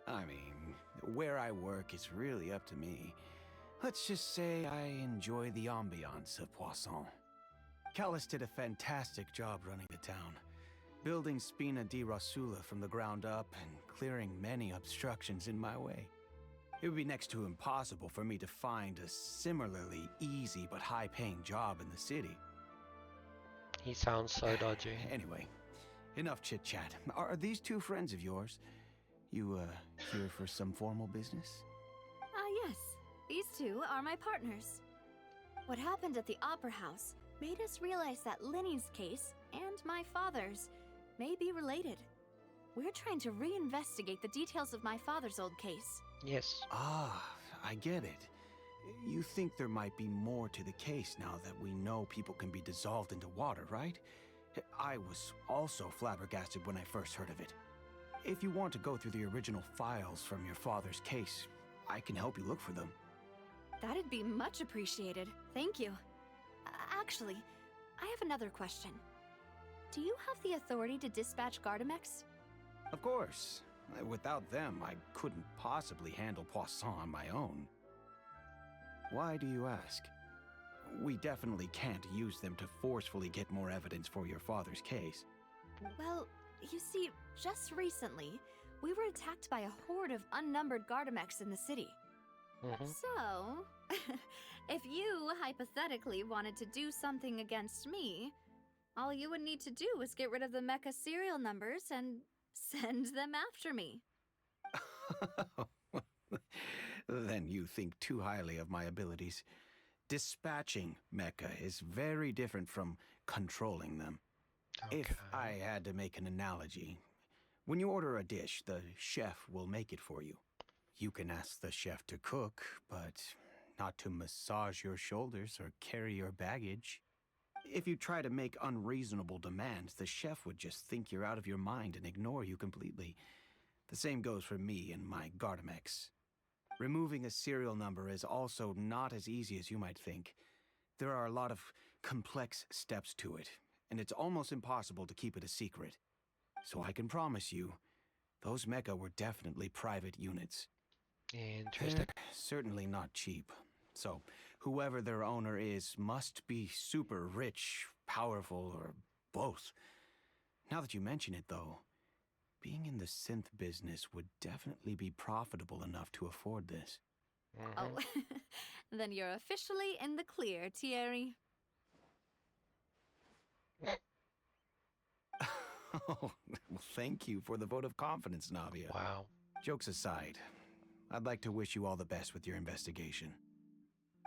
I mean, where I work is really up to me. Let's just say I enjoy the ambiance of Poisson. Callus did a fantastic job running the town, building Spina di Rosula from the ground up and clearing many obstructions in my way. It would be next to impossible for me to find a similarly easy but high-paying job in the city. He sounds so dodgy. Anyway, enough chit-chat. Are these two friends of yours? You, here for some formal business? Yes. These two are my partners. What happened at the Opera House made us realize that Linny's case and my father's may be related. We're trying to reinvestigate the details of my father's old case. Yes. Ah, I get it. You think there might be more to the case now that we know people can be dissolved into water, right? I was also flabbergasted when I first heard of it. If you want to go through the original files from your father's case, I can help you look for them. That'd be much appreciated. Thank you. Actually, I have another question. Do you have the authority to dispatch Gardamex? Of course. Without them, I couldn't possibly handle Poisson on my own. Why do you ask? We definitely can't use them to forcefully get more evidence for your father's case. Well, you see, just recently, we were attacked by a horde of unnumbered Gardamex in the city. So, if you hypothetically wanted to do something against me, all you would need to do is get rid of the mecha serial numbers and send them after me. Then you think too highly of my abilities. Dispatching mecha is very different from controlling them. Okay. If I had to make an analogy, when you order a dish, the chef will make it for you. You can ask the chef to cook, but not to massage your shoulders or carry your baggage. If you try to make unreasonable demands, the chef would just think you're out of your mind and ignore you completely. The same goes for me and my Gardamex. Removing a serial number is also not as easy as you might think. There are a lot of complex steps to it, and it's almost impossible to keep it a secret. So I can promise you, those mecha were definitely private units. Interesting. They're certainly not cheap. So, whoever their owner is must be super rich, powerful, or both. Now that you mention it, though, being in the synth business would definitely be profitable enough to afford this. Oh, then you're officially in the clear, Thierry. Oh, well, thank you for the vote of confidence, Navia. Wow. Jokes aside, I'd like to wish you all the best with your investigation.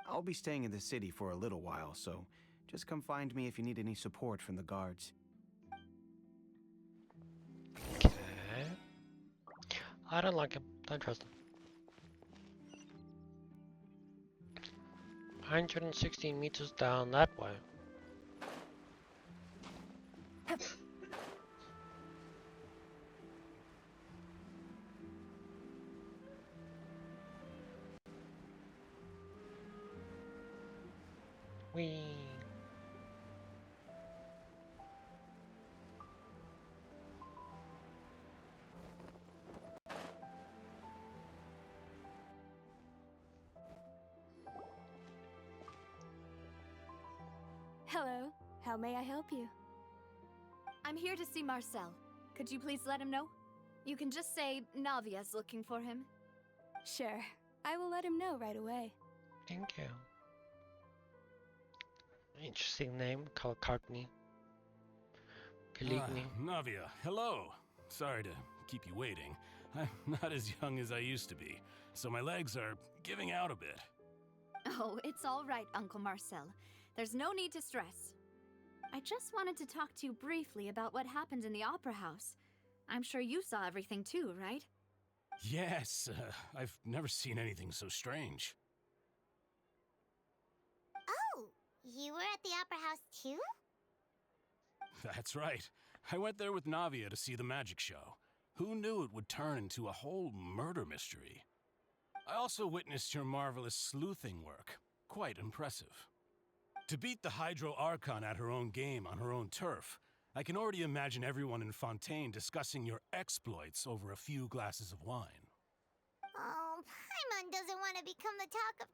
I'll be staying in the city for a little while, so just come find me if you need any support from the guards. Okay. I don't like him. Don't trust him. 116 meters down that way. Whee! Hello. How may I help you? I'm here to see Marcel. Could you please let him know? You can just say Navia's looking for him. Sure. I will let him know right away. Thank you. Interesting name, Kalkagni. Kaligni. Navia, hello. Sorry to keep you waiting. I'm not as young as I used to be, so my legs are giving out a bit. Oh, it's all right, Uncle Marcel. There's no need to stress. I just wanted to talk to you briefly about what happened in the Opera House. I'm sure you saw everything too, right? Yes, I've never seen anything so strange. Oh, you were at the Opera House too? That's right. I went there with Navia to see the magic show. Who knew it would turn into a whole murder mystery? I also witnessed your marvelous sleuthing work. Quite impressive. To beat the Hydro Archon at her own game on her own turf, I can already imagine everyone in Fontaine discussing your exploits over a few glasses of wine. Oh, Paimon doesn't want to become the talk of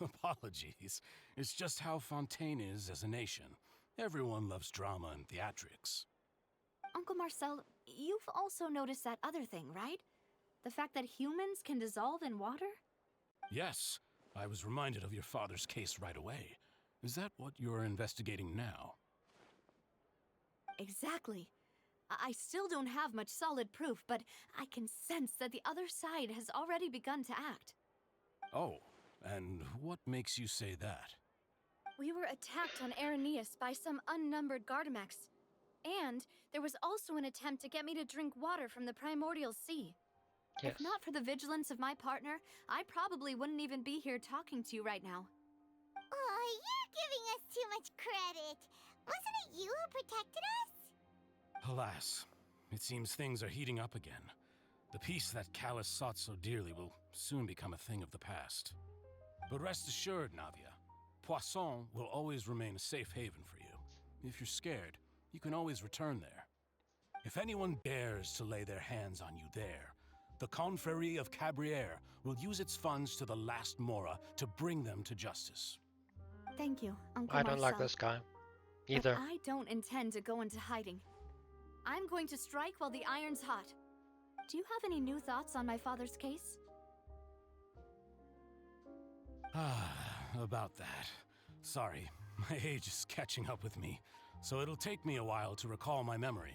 drunkards. Apologies. It's just how Fontaine is as a nation. Everyone loves drama and theatrics. Uncle Marcel, you've also noticed that other thing, right? The fact that humans can dissolve in water? Yes, I was reminded of your father's case right away. Is that what you're investigating now? Exactly. I still don't have much solid proof, but I can sense that the other side has already begun to act. Oh, and what makes you say that? We were attacked on Araneus by some unnumbered Gardamex. And there was also an attempt to get me to drink water from the primordial sea. Yes. If not for the vigilance of my partner, I probably wouldn't even be here talking to you right now. Oh, you're giving us too much credit. Wasn't it you who protected us? Alas, it seems things are heating up again. The peace that Callus sought so dearly will soon become a thing of the past. But rest assured, Navia, Poisson will always remain a safe haven for you. If you're scared, you can always return there. If anyone dares to lay their hands on you there, the Confrérie of Cabrières will use its funds to the last Mora to bring them to justice. Thank you, Uncle I don't like Marcel. this guy. Either. But I don't intend to go into hiding. I'm going to strike while the iron's hot. Do you have any new thoughts on my father's case? About that. Sorry, my age is catching up with me, so it'll take me a while to recall my memory.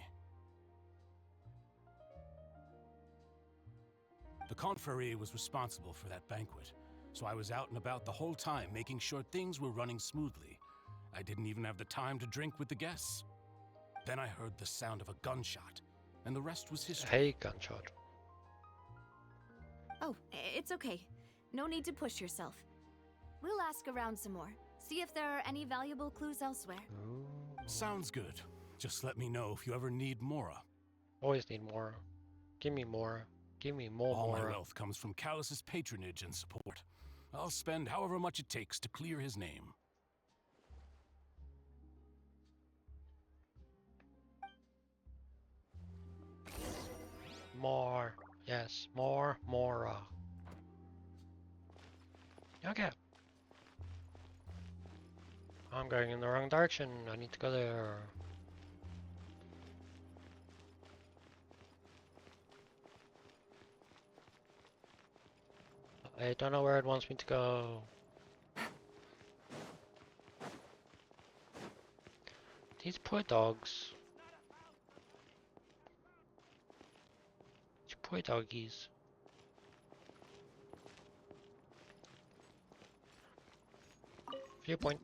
The Confrérie was responsible for that banquet, so I was out and about the whole time making sure things were running smoothly. I didn't even have the time to drink with the guests. Then I heard the sound of a gunshot, and the rest was history. Hey, gunshot. Oh, it's okay. No need to push yourself. We'll ask around some more. See if there are any valuable clues elsewhere. Ooh. Sounds good. Just let me know if you ever need Mora. Always need more. Give me more. Give me more. All my wealth comes from Callus's patronage and support. I'll spend however much it takes to clear his name. More. Yes, more. Mora. Okay. I'm going in the wrong direction. I need to go there. I don't know where it wants me to go. These poor dogs. These poor doggies. Viewpoint.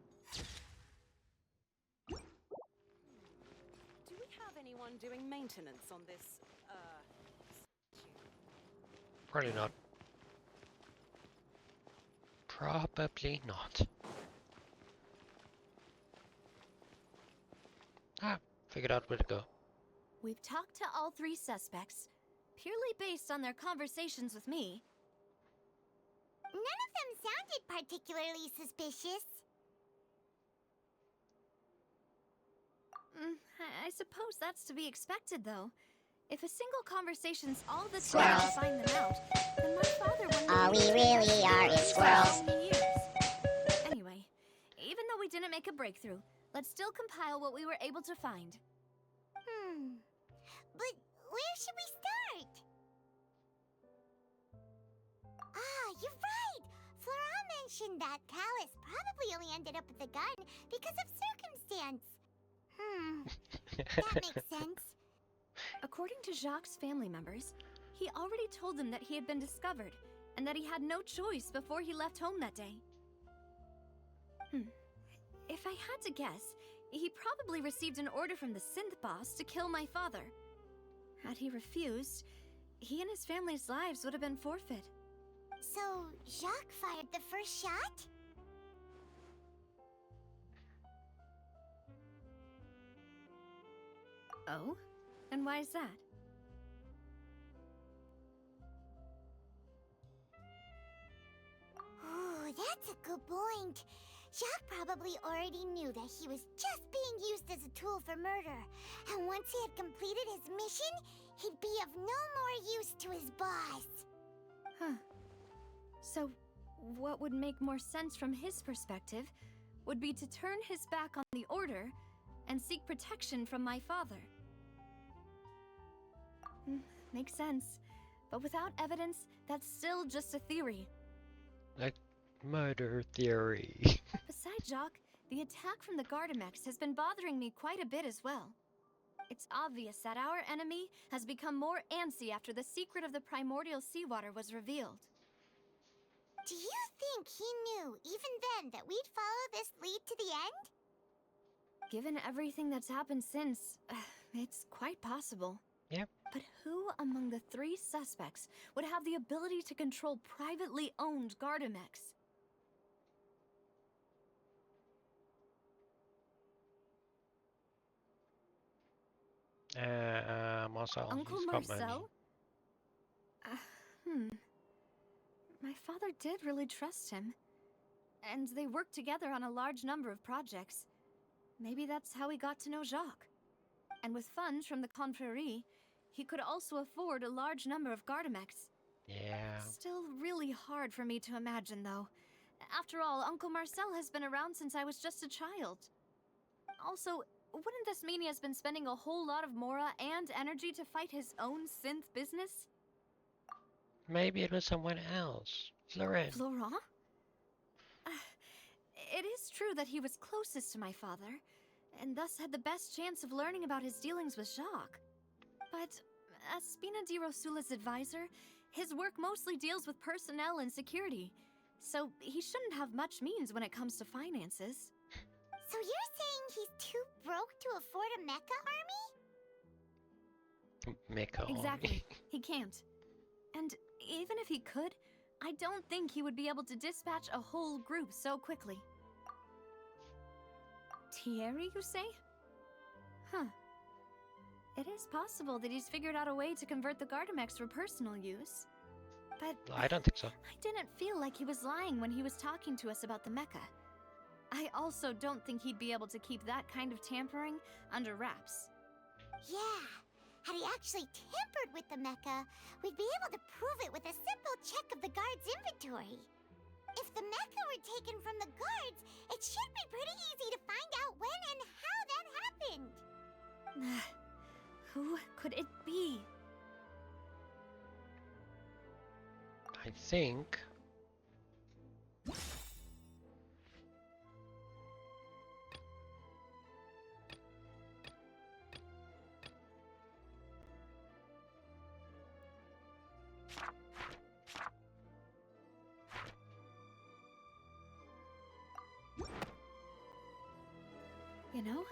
Do we have anyone doing maintenance on this, Probably not. Probably not. Ah, figured out where to go. We've talked to all three suspects, purely based on their conversations with me. None of them sounded particularly suspicious. I suppose that's to be expected, though. If a single conversation's all that's needed to find them out, then my father wouldn't We really are in squirrels. years. we didn't make a breakthrough, let's still compile what we were able to find. But where should we start? Ah, you're right! Flora mentioned that Callus probably only ended up at the garden because of circumstance. That makes sense. According to Jacques' family members, he already told them that he had been discovered, and that he had no choice before he left home that day. If I had to guess, he probably received an order from the synth boss to kill my father. Had he refused, he and his family's lives would have been forfeit. So, Jacques fired the first shot? Oh? And why is that? Ooh, that's a good point. Jacques probably already knew that he was just being used as a tool for murder. And once he had completed his mission, he'd be of no more use to his boss. So, what would make more sense from his perspective would be to turn his back on the Order and seek protection from my father. Makes sense. But without evidence, that's still just a theory. Like murder theory. Besides Jacques, the attack from the Gardamex has been bothering me quite a bit as well. It's obvious that our enemy has become more antsy after the secret of the primordial seawater was revealed. Do you think he knew, even then, that we'd follow this lead to the end? Given everything that's happened since, it's quite possible. Yep. But who among the three suspects would have the ability to control privately owned Gardamex? Marcel. Uncle He's got money. Marcel? My father did really trust him. And they worked together on a large number of projects. Maybe that's how he got to know Jacques. And with funds from the Confrérie, he could also afford a large number of Gardamex. Yeah. Still really hard for me to imagine, though. After all, Uncle Marcel has been around since I was just a child. Also, wouldn't this mean he has been spending a whole lot of mora and energy to fight his own synth business? Maybe it was someone else. Florent. Florent? It is true that he was closest to my father, and thus had the best chance of learning about his dealings with Jacques. But as Spina di Rosula's advisor, his work mostly deals with personnel and security, so he shouldn't have much means when it comes to finances. So you're saying he's too broke to afford a mecha army? Mecha Exactly. army. He can't. And even if he could, I don't think he would be able to dispatch a whole group so quickly. Thierry, you say? Huh. It is possible that he's figured out a way to convert the Gardamex for personal use. But I don't think so. I didn't feel like he was lying when he was talking to us about the mecha. I also don't think he'd be able to keep that kind of tampering under wraps. Yeah. Had he actually tampered with the mecha, we'd be able to prove it with a simple check of the guard's inventory. If the mecha were taken from the guards, it should be pretty easy to find out when and how that happened. Who could it be? I think... You know,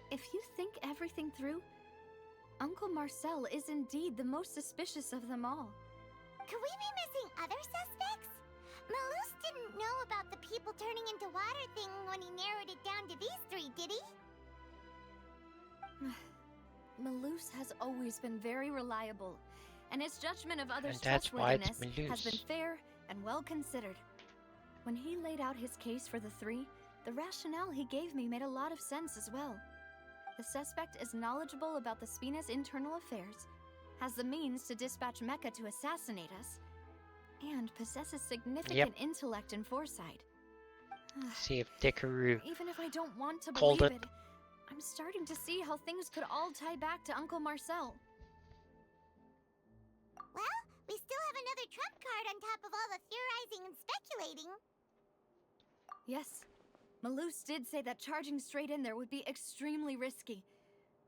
if you think everything through, Uncle Marcel is indeed the most suspicious of them all. Could we be missing other suspects? Malus didn't know about the people turning into water thing when he narrowed it down to these three, did he? Malus has always been very reliable, and his judgment of others' And that's why it's trustworthiness has been Malus. fair and well considered. When he laid out his case for the three, the rationale he gave me made a lot of sense as well. The suspect is knowledgeable about the Spina's internal affairs, has the means to dispatch Mecha to assassinate us, and possesses significant intellect and foresight. See if Dekaru Even if I don't want to called believe it. it, I'm starting to see how things could all tie back to Uncle Marcel. Well, we still have another trump card on top of all the theorizing and speculating. Yes, Malus did say that charging straight in there would be extremely risky.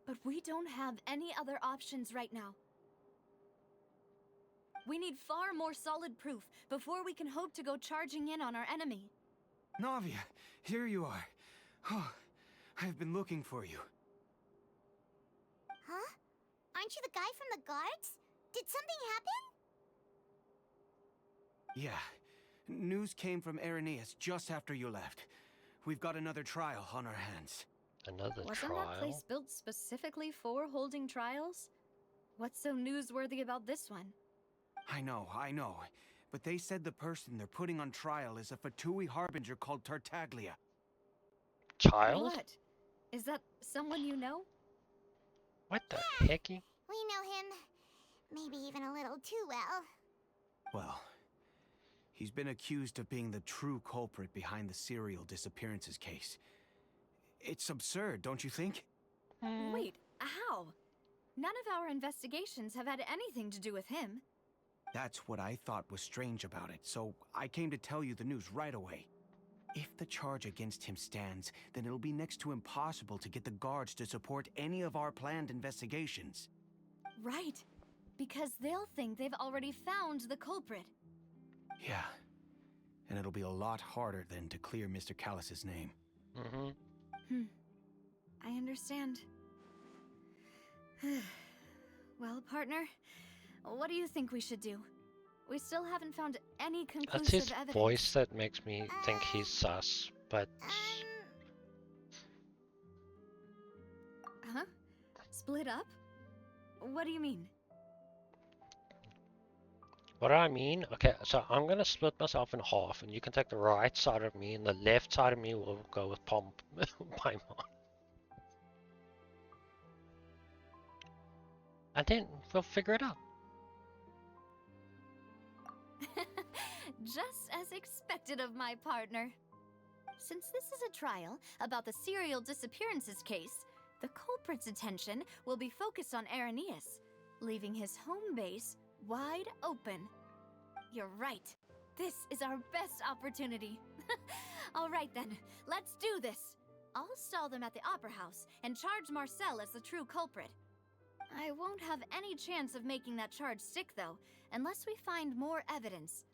But we don't have any other options right now. We need far more solid proof before we can hope to go charging in on our enemy. Navia, here you are. Oh, I've been looking for you. Huh? Aren't you the guy from the guards? Did something happen? Yeah. News came from Irenaeus just after you left. We've got another trial on our hands. Another Wasn't trial? that place built specifically for holding trials? What's so newsworthy about this one? I know. But they said the person they're putting on trial is a Fatui harbinger called Tartaglia. Child? What? Is that someone you know? What the hecky? We know him. Maybe even a little too well. Well, he's been accused of being the true culprit behind the serial disappearances case. It's absurd, don't you think? Wait, how? None of our investigations have had anything to do with him. That's what I thought was strange about it, so I came to tell you the news right away. If the charge against him stands, then it'll be next to impossible to get the guards to support any of our planned investigations. Right, because they'll think they've already found the culprit. Yeah, and it'll be a lot harder than to clear Mr. Callus's name. I understand. Well, partner, what do you think we should do? We still haven't found any conclusive That's his evidence. voice that makes me think he's sus, but... Huh? Split up? What do you mean? What do I mean? Okay, so I'm gonna split myself in half, and you can take the right side of me, and the left side of me will go with Paimon. And then we'll figure it out. Just as expected of my partner. Since this is a trial about the serial disappearances case, the culprit's attention will be focused on Irenaeus, leaving his home base wide open. You're right. This is our best opportunity. All right then, let's do this. I'll stall them at the Opera House and charge Marcel as the true culprit. I won't have any chance of making that charge stick, though, unless we find more evidence.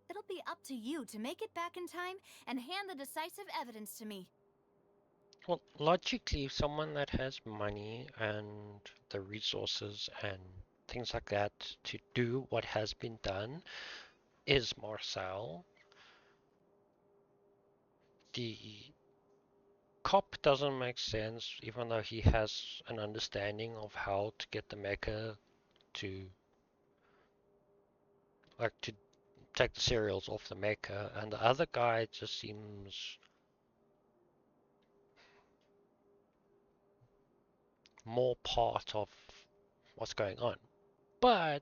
It'll be up to you to make it back in time and hand the decisive evidence to me. Well, logically, someone that has money and the resources and things like that to do what has been done is Marcel. The cop doesn't make sense, even though he has an understanding of how to get the mecha to take the cereals off the mecha, and the other guy just seems more part of what's going on. But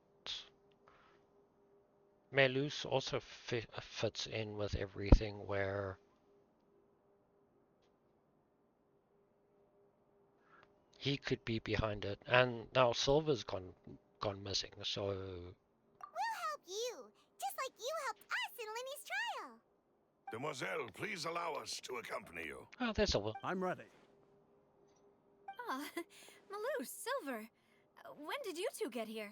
Melus also fits in with everything, where he could be behind it, and now Silver's gone missing, so We'll help you, just like you helped us in Linny's trial. Demoiselle, please allow us to accompany you. oh, there's Silver. I'm ready. Ah, Malus, Silver, when did you two get here?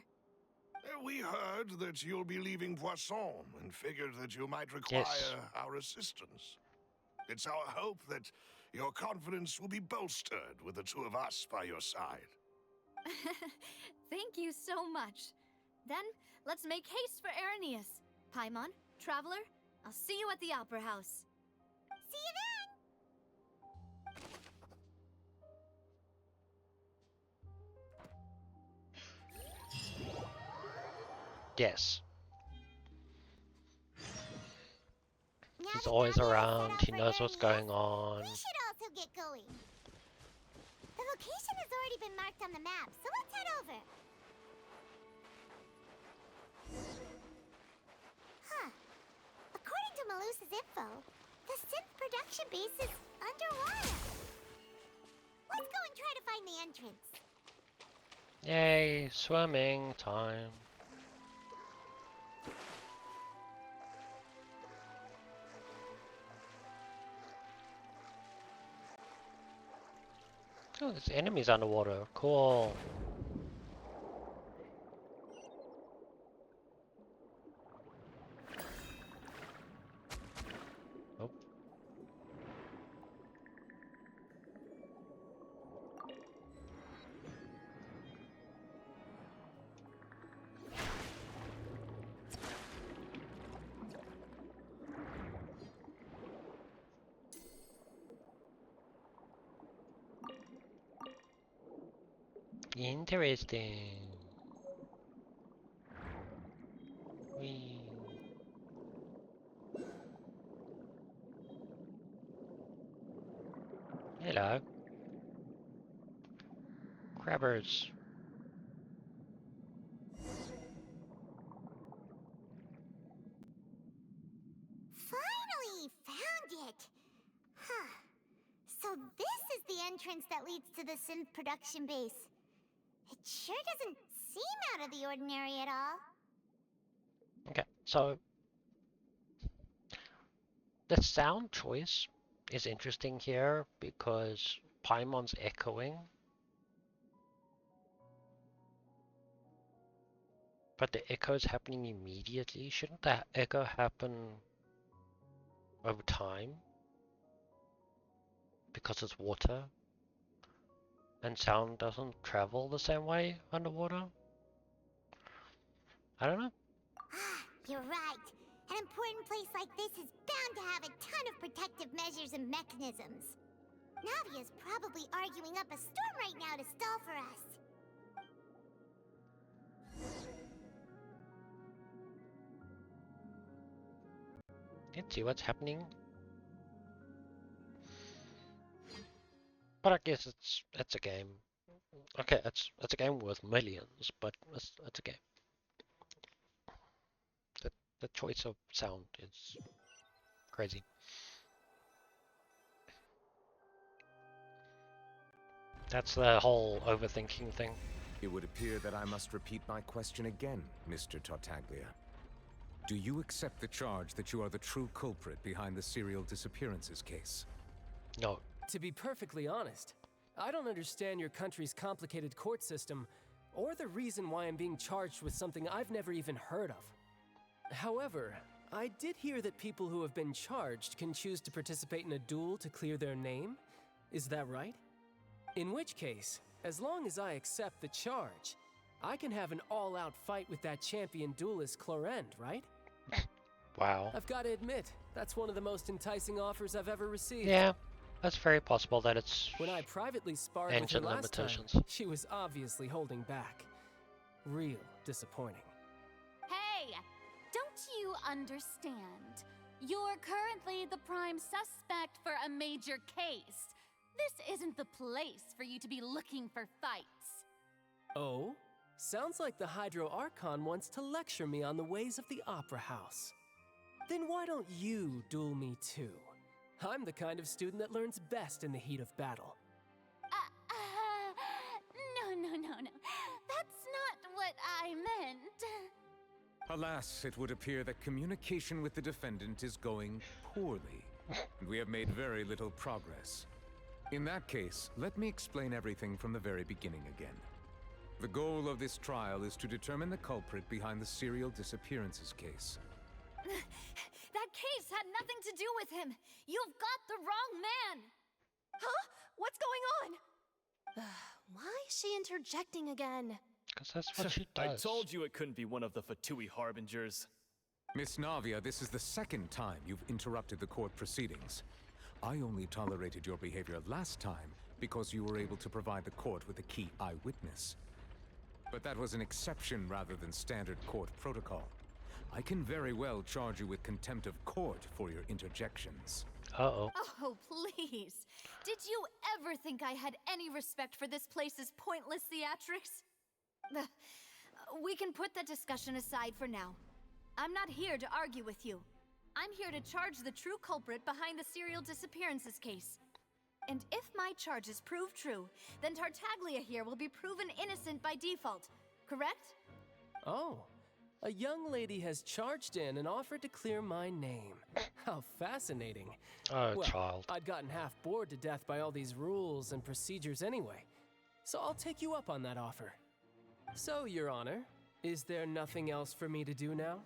We heard that you'll be leaving Poisson and figured that you might require our assistance. It's our hope that your confidence will be bolstered with the two of us by your side. Thank you so much. Then, let's make haste for Irenaeus. Paimon, Traveler, I'll see you at the Opera House. See you then! Yes. Now He's that always Nadia is set around, up he for knows what's Irenaeus, going on. we should also get going. The location has already been marked on the map, so let's head over. Huh. According to Malus's info, The synth production base is underwater. Let's go and try to find the entrance. Yay, swimming time. Oh, there's enemies underwater. Cool. Oh. Interesting. Whee. Hello. Crabbers. Finally found it. Huh. So this is the entrance that leads to the synth production base. It sure doesn't seem out of the ordinary at all. Okay, so the sound choice is interesting here because Paimon's echoing, but the echo is happening immediately. Shouldn't that echo happen over time? Because it's water and sound doesn't travel the same way underwater? I don't know. Ah, you're right. An important place like this is bound to have a ton of protective measures and mechanisms. Navia's probably arguing up a storm right now to stall for us. Let's see what's happening. But I guess it's a game. Okay, it's a game worth millions, but it's a game. The choice of sound is crazy. That's the whole overthinking thing. It would appear that I must repeat my question again, Mr. Tartaglia. Do you accept the charge that you are the true culprit behind the serial disappearances case? No. To be perfectly honest, I don't understand your country's complicated court system, or the reason why I'm being charged with something I've never even heard of. However, I did hear that people who have been charged can choose to participate in a duel to clear their name. Is that right? In which case, as long as I accept the charge, I can have an all-out fight with that champion duelist Clorend, right? Wow. I've got to admit, that's one of the most enticing offers I've ever received. Yeah, that's very possible that it's when I privately sparred with her ancient last limitations. time, she was obviously holding back. Real disappointing. Hey, don't you understand? You're currently the prime suspect for a major case. This isn't the place for you to be looking for fights. Oh? Sounds like the Hydro Archon wants to lecture me on the ways of the Opera House. Then why don't you duel me too? I'm the kind of student that learns best in the heat of battle. No. That's not what I meant. Alas, it would appear that communication with the defendant is going poorly, and we have made very little progress. In that case, let me explain everything from the very beginning again. The goal of this trial is to determine the culprit behind the serial disappearances case. That case had nothing to do with him. You've got the wrong man. Huh? What's going on? Why is she interjecting again? Because that's what she does. I told you it couldn't be one of the Fatui Harbingers. Miss Navia, this is the second time you've interrupted the court proceedings. I only tolerated your behavior last time because you were able to provide the court with a key eyewitness. But that was an exception rather than standard court protocol. I can very well charge you with contempt of court for your interjections. Uh-oh. Oh, please. Did you ever think I had any respect for this place's pointless theatrics? We can put that discussion aside for now. I'm not here to argue with you. I'm here to charge the true culprit behind the serial disappearances case. And if my charges prove true, then Tartaglia here will be proven innocent by default, correct? Oh, a young lady has charged in and offered to clear my name. How fascinating. Oh, well, child. I'd gotten half bored to death by all these rules and procedures anyway, so I'll take you up on that offer. So, Your Honor, is there nothing else for me to do now?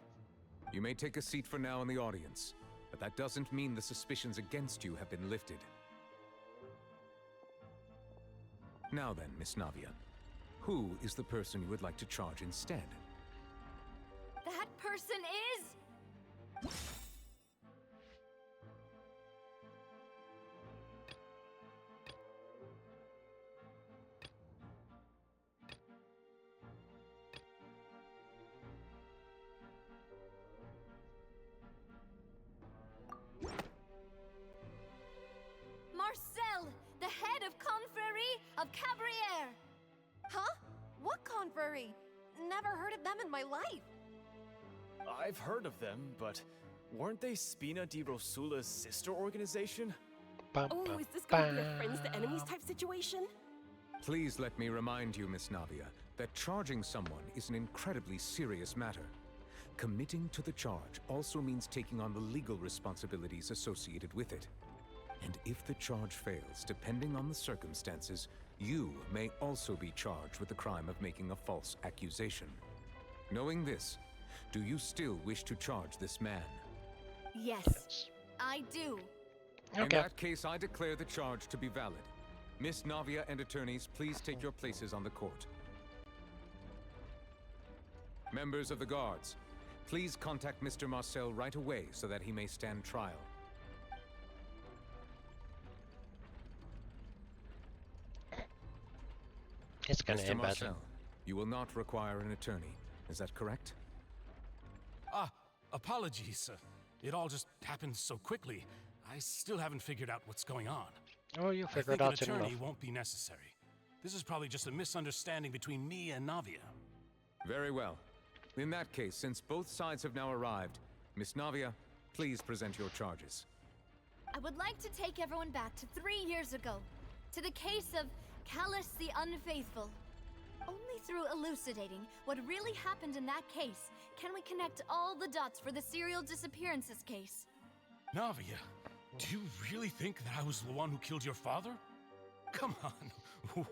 You may take a seat for now in the audience, but that doesn't mean the suspicions against you have been lifted. Now then, Miss Navia, who is the person you would like to charge instead? That person is... Marcel, the head of Confrérie of Cabriere! Huh? What confrérie? Never heard of them in my life. I've heard of them, but weren't they Spina di Rosula's sister organization? Oh, is this going to be a friends to enemies type situation? Please let me remind you, Miss Navia, that charging someone is an incredibly serious matter. Committing to the charge also means taking on the legal responsibilities associated with it. And if the charge fails, depending on the circumstances, you may also be charged with the crime of making a false accusation. Knowing this, do you still wish to charge this man? Yes, I do. In that case, I declare the charge to be valid. Miss Navia and attorneys, please take your places on the court. Members of the guards, please contact Mr. Marcel right away so that he may stand trial. It's gonna Mr. end Marcel, badly. you will not require an attorney. Is that correct? Apologies. It all just happened so quickly. I still haven't figured out what's going on. Oh, you I figured think it an out soon attorney enough. won't be necessary. This is probably just a misunderstanding between me and Navia. Very well. In that case, since both sides have now arrived, Miss Navia, please present your charges. I would like to take everyone back to 3 years ago, to the case of Callus the Unfaithful. Only through elucidating what really happened in that case can we connect all the dots for the serial disappearances case. Navia, do you really think that I was the one who killed your father? Come on,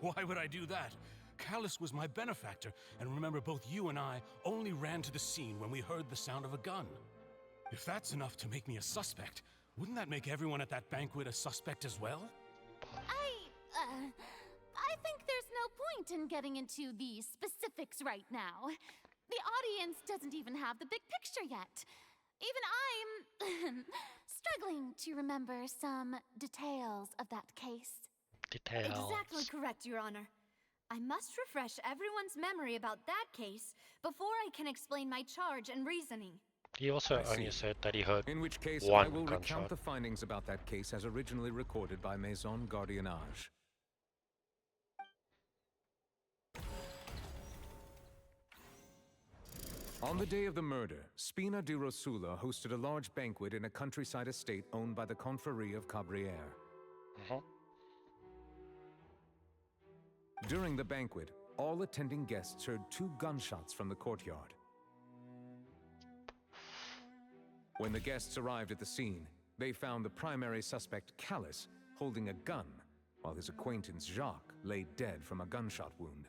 why would I do that? Callus was my benefactor, and remember both you and I only ran to the scene when we heard the sound of a gun. If that's enough to make me a suspect, wouldn't that make everyone at that banquet a suspect as well? I think there's no point in getting into the specifics right now. The audience doesn't even have the big picture yet. Even I'm struggling to remember some details of that case. Details. Exactly correct, Your Honor. I must refresh everyone's memory about that case before I can explain my charge and reasoning. He also I only see. said that he heard In which case, one I will gunshot. recount the findings about that case as originally recorded by Maison Gardiennage. On the day of the murder, Spina di Rosula hosted a large banquet in a countryside estate owned by the Confrérie of Cabriere. During the banquet, all attending guests heard 2 gunshots from the courtyard. When the guests arrived at the scene, they found the primary suspect, Callus, holding a gun, while his acquaintance, Jacques, lay dead from a gunshot wound.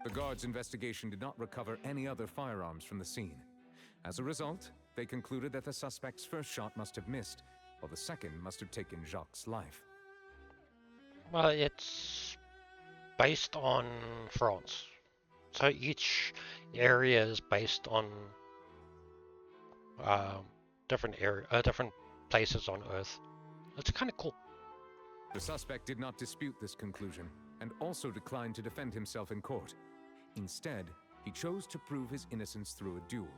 The guards' investigation did not recover any other firearms from the scene. As a result, they concluded that the suspect's first shot must have missed, while the second must have taken Jacques' life. Well, it's based on France. So each area is based on different places on Earth. It's kind of cool. The suspect did not dispute this conclusion, and also declined to defend himself in court. Instead, he chose to prove his innocence through a duel.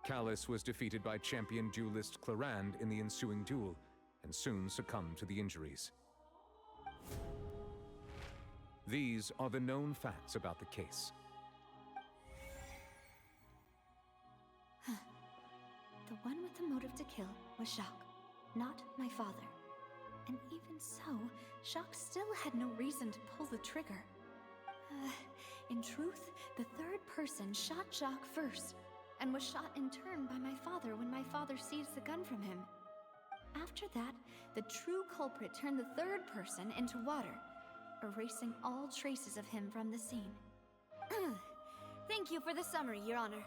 Callus was defeated by champion duelist Clarand in the ensuing duel, and soon succumbed to the injuries. These are the known facts about the case. The one with the motive to kill was Jacques, not my father. And even so, Jacques still had no reason to pull the trigger. In truth, the third person shot Jacques first, and was shot in turn by my father when my father seized the gun from him. After that, the true culprit turned the third person into water, erasing all traces of him from the scene. Thank you for the summary, Your Honor.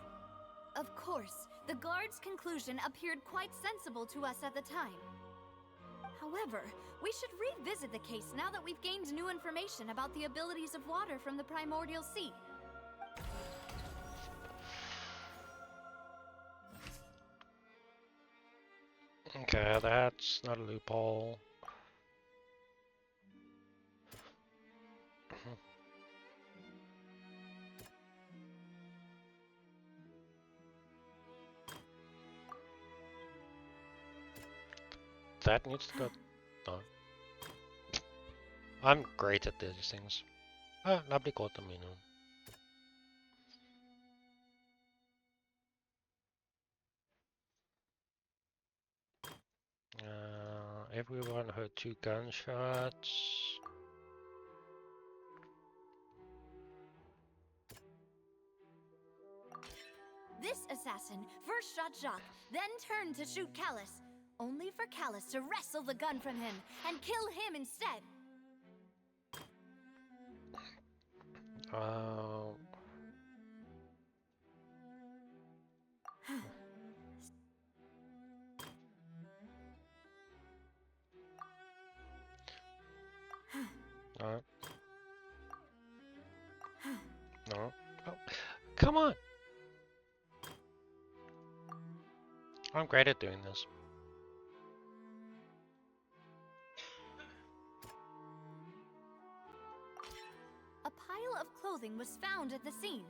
Of course, the guard's conclusion appeared quite sensible to us at the time. However, we should revisit the case now that we've gained new information about the abilities of water from the primordial sea. Okay, that's not a loophole. That needs to go done. I'm great at these things. Nobody caught them, you know. Everyone heard 2 gunshots. This assassin first shot Jacques, then turned to shoot Callus, only for Callus to wrestle the gun from him and kill him instead. No. No. Oh, come on! I'm great at doing this. A pile of clothing was found at the scene.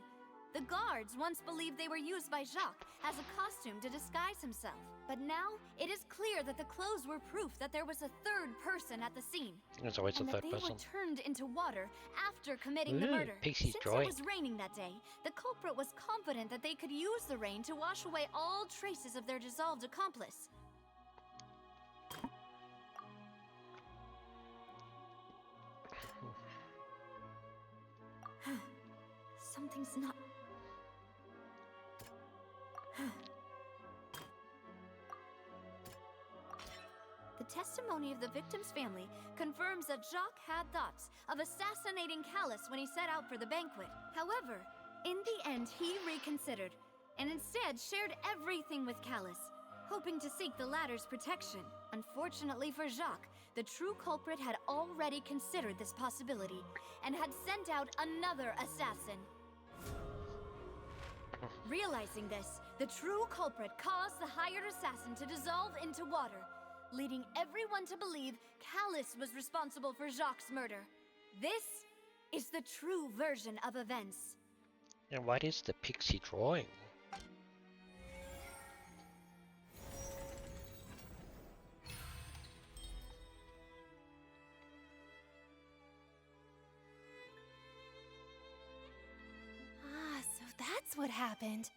The guards once believed they were used by Jacques as a costume to disguise himself. But now, it is clear that the clothes were proof that there was a third person at the scene. There's always a third they person. were turned into water after committing the murder. Pixie's Since drawing. it was raining that day, the culprit was confident that they could use the rain to wash away all traces of their dissolved accomplice. Something's not... The testimony of the victim's family confirms that Jacques had thoughts of assassinating Callus when he set out for the banquet. However, in the end, he reconsidered and instead shared everything with Callus, hoping to seek the latter's protection. Unfortunately for Jacques, the true culprit had already considered this possibility and had sent out another assassin. Realizing this, the true culprit caused the hired assassin to dissolve into water, leading everyone to believe Callus was responsible for Jacques' murder. This is the true version of events. And what is the pixie drawing? So that's what happened.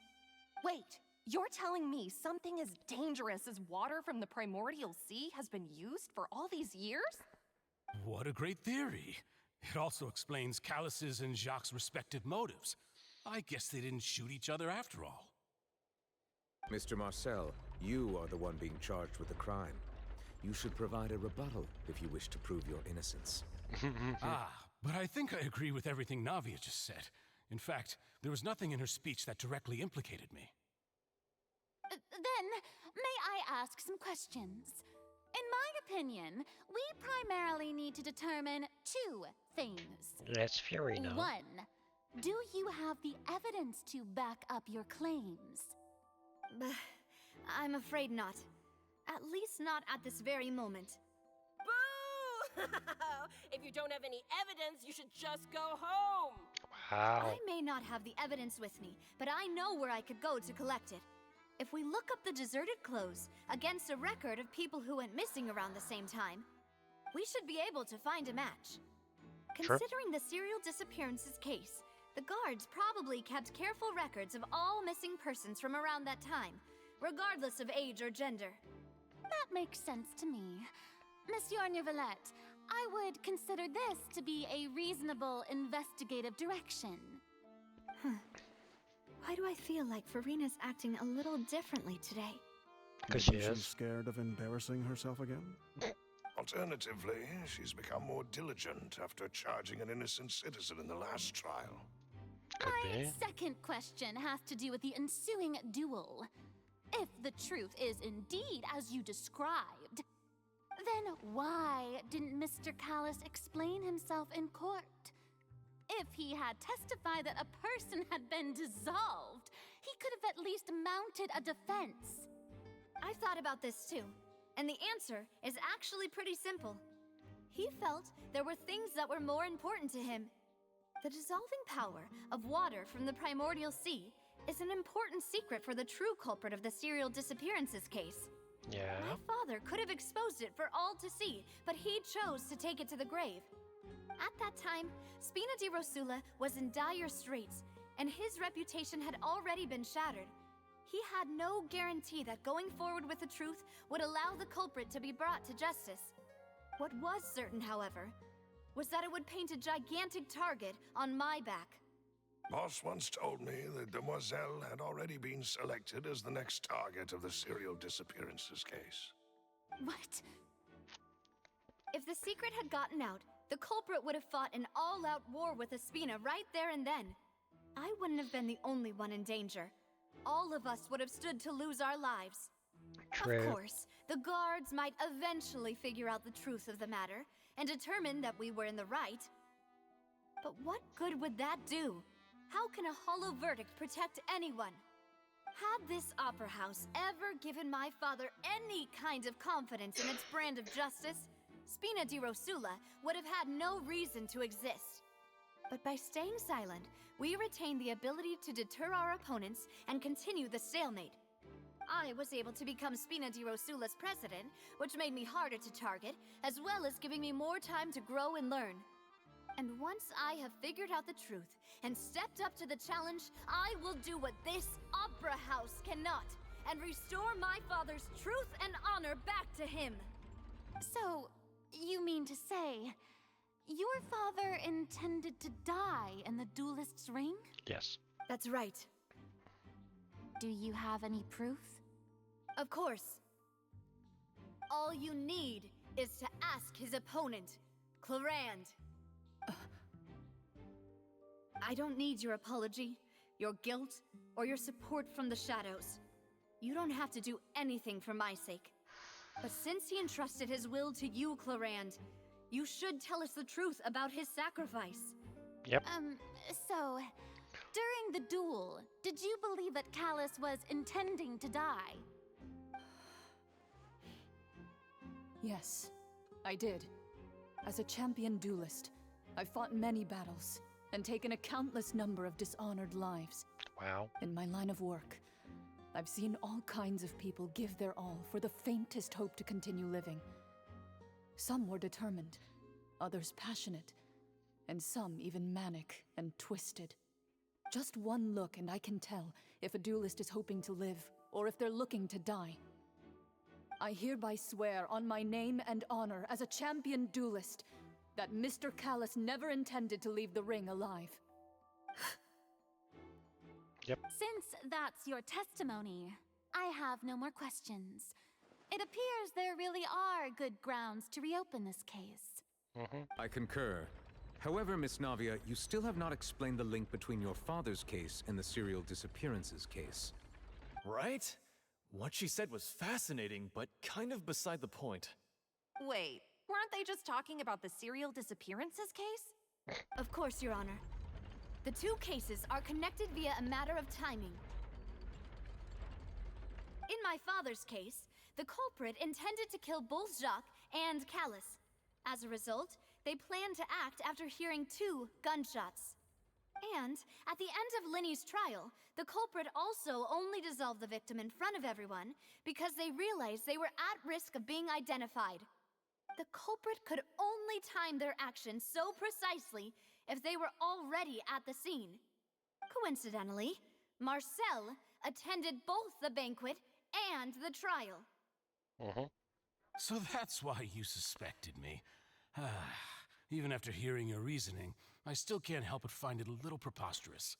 Wait, you're telling me something as dangerous as water from the primordial sea has been used for all these years? What a great theory. It also explains Callus's and Jacques' respective motives. I guess they didn't shoot each other after all. Mr. Marcel, you are the one being charged with the crime. You should provide a rebuttal if you wish to prove your innocence. But I think I agree with everything Navia just said. In fact, there was nothing in her speech that directly implicated me. Then, may I ask some questions? In my opinion, we primarily need to determine 2 things. Let's Fury now. 1, do you have the evidence to back up your claims? I'm afraid not. At least not at this very moment. Boo! If you don't have any evidence, you should just go home. Wow. I may not have the evidence with me, but I know where I could go to collect it. If we look up the deserted clothes against a record of people who went missing around the same time, we should be able to find a match. Sure. Considering the serial disappearances case, the guards probably kept careful records of all missing persons from around that time, regardless of age or gender. That makes sense to me. Monsieur Neuvillette, I would consider this to be a reasonable investigative direction. Why do I feel like Farina's acting a little differently today? Because Maybe she she's is. scared of embarrassing herself again? Alternatively, she's become more diligent after charging an innocent citizen in the last trial. My second question has to do with the ensuing duel. If the truth is indeed as you described, then why didn't Mr. Callis explain himself in court? If he had testified that a person had been dissolved, he could have at least mounted a defense. I've thought about this too, and the answer is actually pretty simple. He felt there were things that were more important to him. The dissolving power of water from the primordial sea is an important secret for the true culprit of the serial disappearances case. Yeah. My father could have exposed it for all to see, but he chose to take it to the grave. At that time, Spina di Rosula was in dire straits, and his reputation had already been shattered. He had no guarantee that going forward with the truth would allow the culprit to be brought to justice. What was certain, however, was that it would paint a gigantic target on my back. Boss once told me that Demoiselle had already been selected as the next target of the serial disappearances case. What? If the secret had gotten out, the culprit would have fought an all-out war with Espina right there and then. I wouldn't have been the only one in danger. All of us would have stood to lose our lives. True. Of course, the guards might eventually figure out the truth of the matter and determine that we were in the right. But what good would that do? How can a hollow verdict protect anyone? Had this opera house ever given my father any kind of confidence in its brand of justice, Spina di Rosula would have had no reason to exist. But by staying silent, we retain the ability to deter our opponents and continue the stalemate. I was able to become Spina di Rosula's president, which made me harder to target, as well as giving me more time to grow and learn. And once I have figured out the truth and stepped up to the challenge, I will do what this opera house cannot, and restore my father's truth and honor back to him. So, you mean to say, your father intended to die in the duelist's ring? Yes. That's right. Do you have any proof? Of course. All you need is to ask his opponent, Clarand. I don't need your apology, your guilt, or your support from the shadows. You don't have to do anything for my sake. But since he entrusted his will to you, Clarand, you should tell us the truth about his sacrifice. Yep. So, during the duel, did you believe that Callis was intending to die? Yes, I did. As a champion duelist, I've fought many battles and taken a countless number of dishonored lives. Wow. In my line of work, I've seen all kinds of people give their all for the faintest hope to continue living. Some were determined, others passionate, and some even manic and twisted. Just one look and I can tell if a duelist is hoping to live or if they're looking to die. I hereby swear on my name and honor as a champion duelist that Mr. Callis never intended to leave the ring alive. Yep. Since that's your testimony, I have no more questions. It appears there really are good grounds to reopen this case. I concur. However, Miss Navia, you still have not explained the link between your father's case and the serial disappearances case. Right? What she said was fascinating, but kind of beside the point. Wait, weren't they just talking about the serial disappearances case? Of course, Your Honor. The two cases are connected via a matter of timing. In my father's case, the culprit intended to kill both Jacques and Callis. As a result, they planned to act after hearing 2 gunshots. And at the end of Linny's trial, the culprit also only dissolved the victim in front of everyone because they realized they were at risk of being identified. The culprit could only time their actions so precisely if they were already at the scene. Coincidentally, Marcel attended both the banquet and the trial. So that's why you suspected me. Even after hearing your reasoning, I still can't help but find it a little preposterous.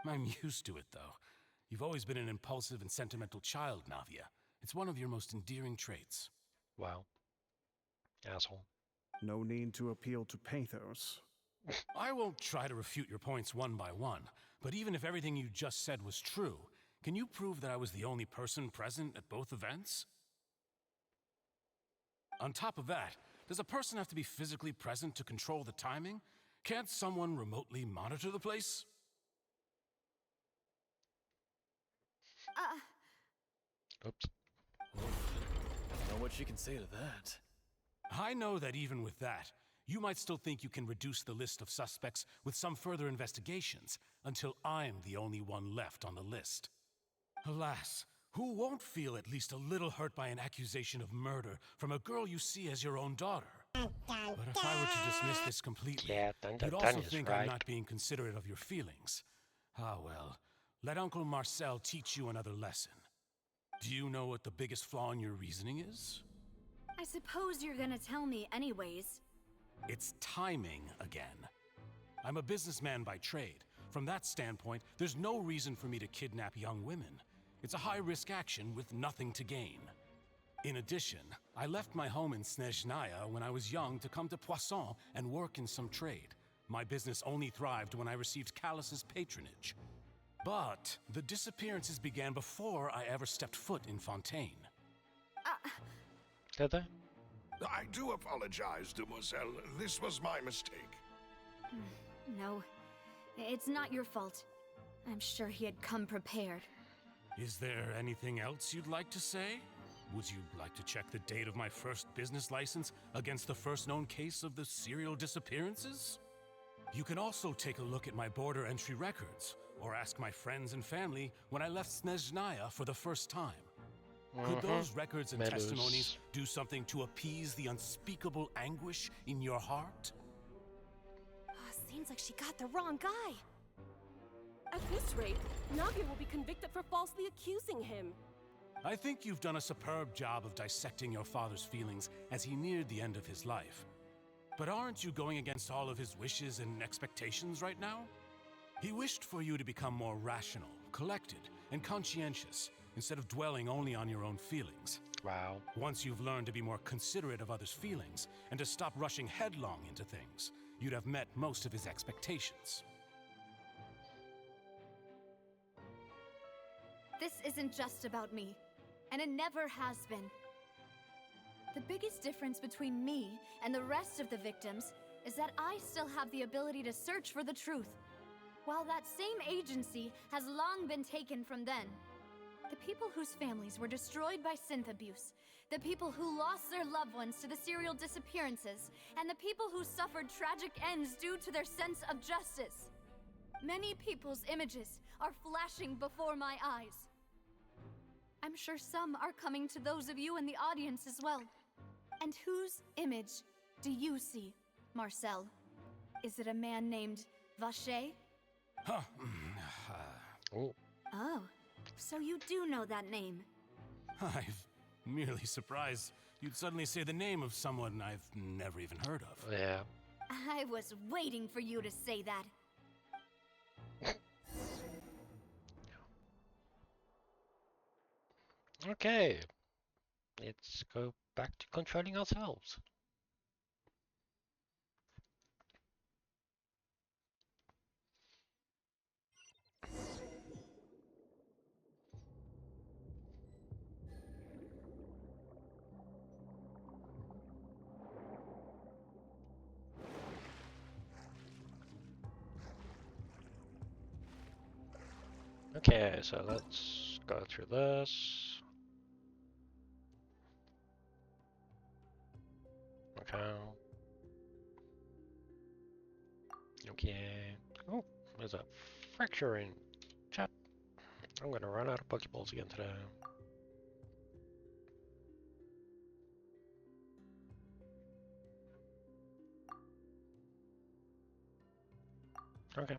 I'm used to it, though. You've always been an impulsive and sentimental child, Navia. It's one of your most endearing traits. Wow. Asshole. No need to appeal to pathos. I won't try to refute your points one by one, but even if everything you just said was true, can you prove that I was the only person present at both events? On top of that, does a person have to be physically present to control the timing? Can't someone remotely monitor the place? Oops. I don't know what she can say to that. I know that even with that, you might still think you can reduce the list of suspects with some further investigations until I'm the only one left on the list. Alas, who won't feel at least a little hurt by an accusation of murder from a girl you see as your own daughter? But if I were to dismiss this completely, you'd also think I'm not being considerate of your feelings. Ah well, let Uncle Marcel teach you another lesson. Do you know what the biggest flaw in your reasoning is? I suppose you're gonna tell me anyways. It's timing again. I'm a businessman by trade. From that standpoint, there's no reason for me to kidnap young women. It's a high-risk action with nothing to gain. In addition, I left my home in Snezhnaya when I was young to come to Poisson and work in some trade. My business only thrived when I received Callus's patronage. But the disappearances began before I ever stepped foot in Fontaine. Did they? I do apologize, demoiselle. This was my mistake. No, it's not your fault. I'm sure he had come prepared. Is there anything else you'd like to say? Would you like to check the date of my first business license against the first known case of the serial disappearances? You can also take a look at my border entry records, or ask my friends and family when I left Snezhnaya for the first time. Could those records and testimonies do something to appease the unspeakable anguish in your heart? Seems like she got the wrong guy. At this rate, Navia will be convicted for falsely accusing him. I think you've done a superb job of dissecting your father's feelings as he neared the end of his life. But aren't you going against all of his wishes and expectations right now? He wished for you to become more rational, collected, and conscientious, instead of dwelling only on your own feelings. Wow. Once you've learned to be more considerate of others' feelings, and to stop rushing headlong into things, you'd have met most of his expectations. This isn't just about me, and it never has been. The biggest difference between me and the rest of the victims is that I still have the ability to search for the truth, while that same agency has long been taken from them. The people whose families were destroyed by synth abuse, the people who lost their loved ones to the serial disappearances, and the people who suffered tragic ends due to their sense of justice. Many people's images are flashing before my eyes. I'm sure some are coming to those of you in the audience as well. And whose image do you see, Marcel? Is it a man named Vacher? Oh. Oh, so you do know that name. I'm merely surprised you'd suddenly say the name of someone I've never even heard of. Yeah. I was waiting for you to say that. Okay. Let's go back to controlling ourselves. Okay, so let's go through this. Okay. Okay. Oh, there's a fracture in chat. I'm gonna run out of Pokeballs again today. Okay.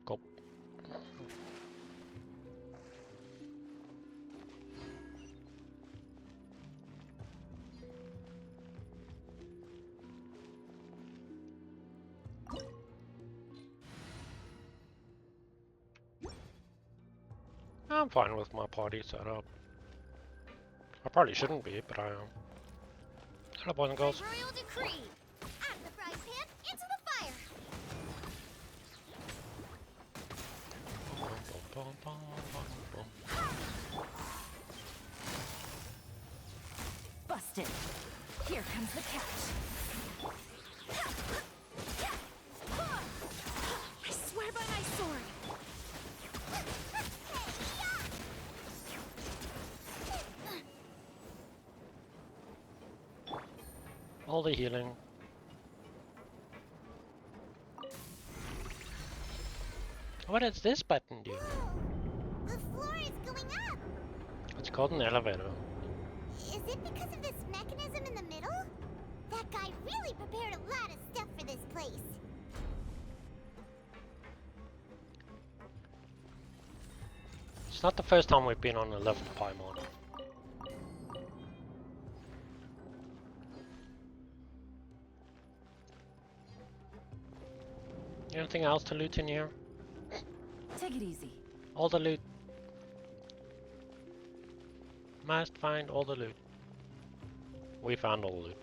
Cool. I'm fine with my party setup. I probably shouldn't be, but I am. Hello, boys and girls. Royal decree. Out of the frying pan, into the fire. Busted. Here comes the catch. I swear by my sword. All the healing. What does this button do? The floor is going up. It's called an elevator. Is it because of this mechanism in the middle? That guy really prepared a lot of stuff for this place. It's not the first time we've been on a lift, Paimon. Anything else to loot in here? Take it easy. All the loot. Must find all the loot. We found all the loot.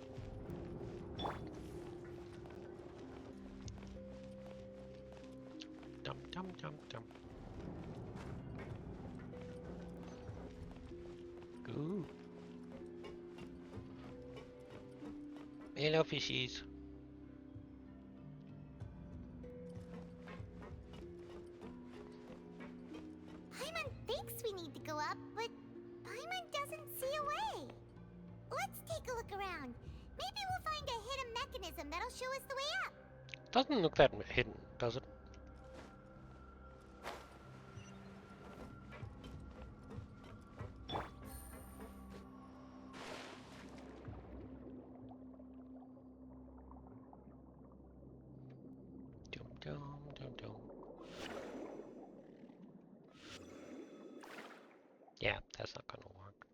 Dum dum dum dum. Ooh. Hello, fishies. Paimon thinks we need to go up, but Paimon doesn't see a way. Let's take a look around. Maybe we'll find a hidden mechanism that'll show us the way up. Doesn't look that hidden, does it? Dum dum dum dum. Yeah, that's not gonna work.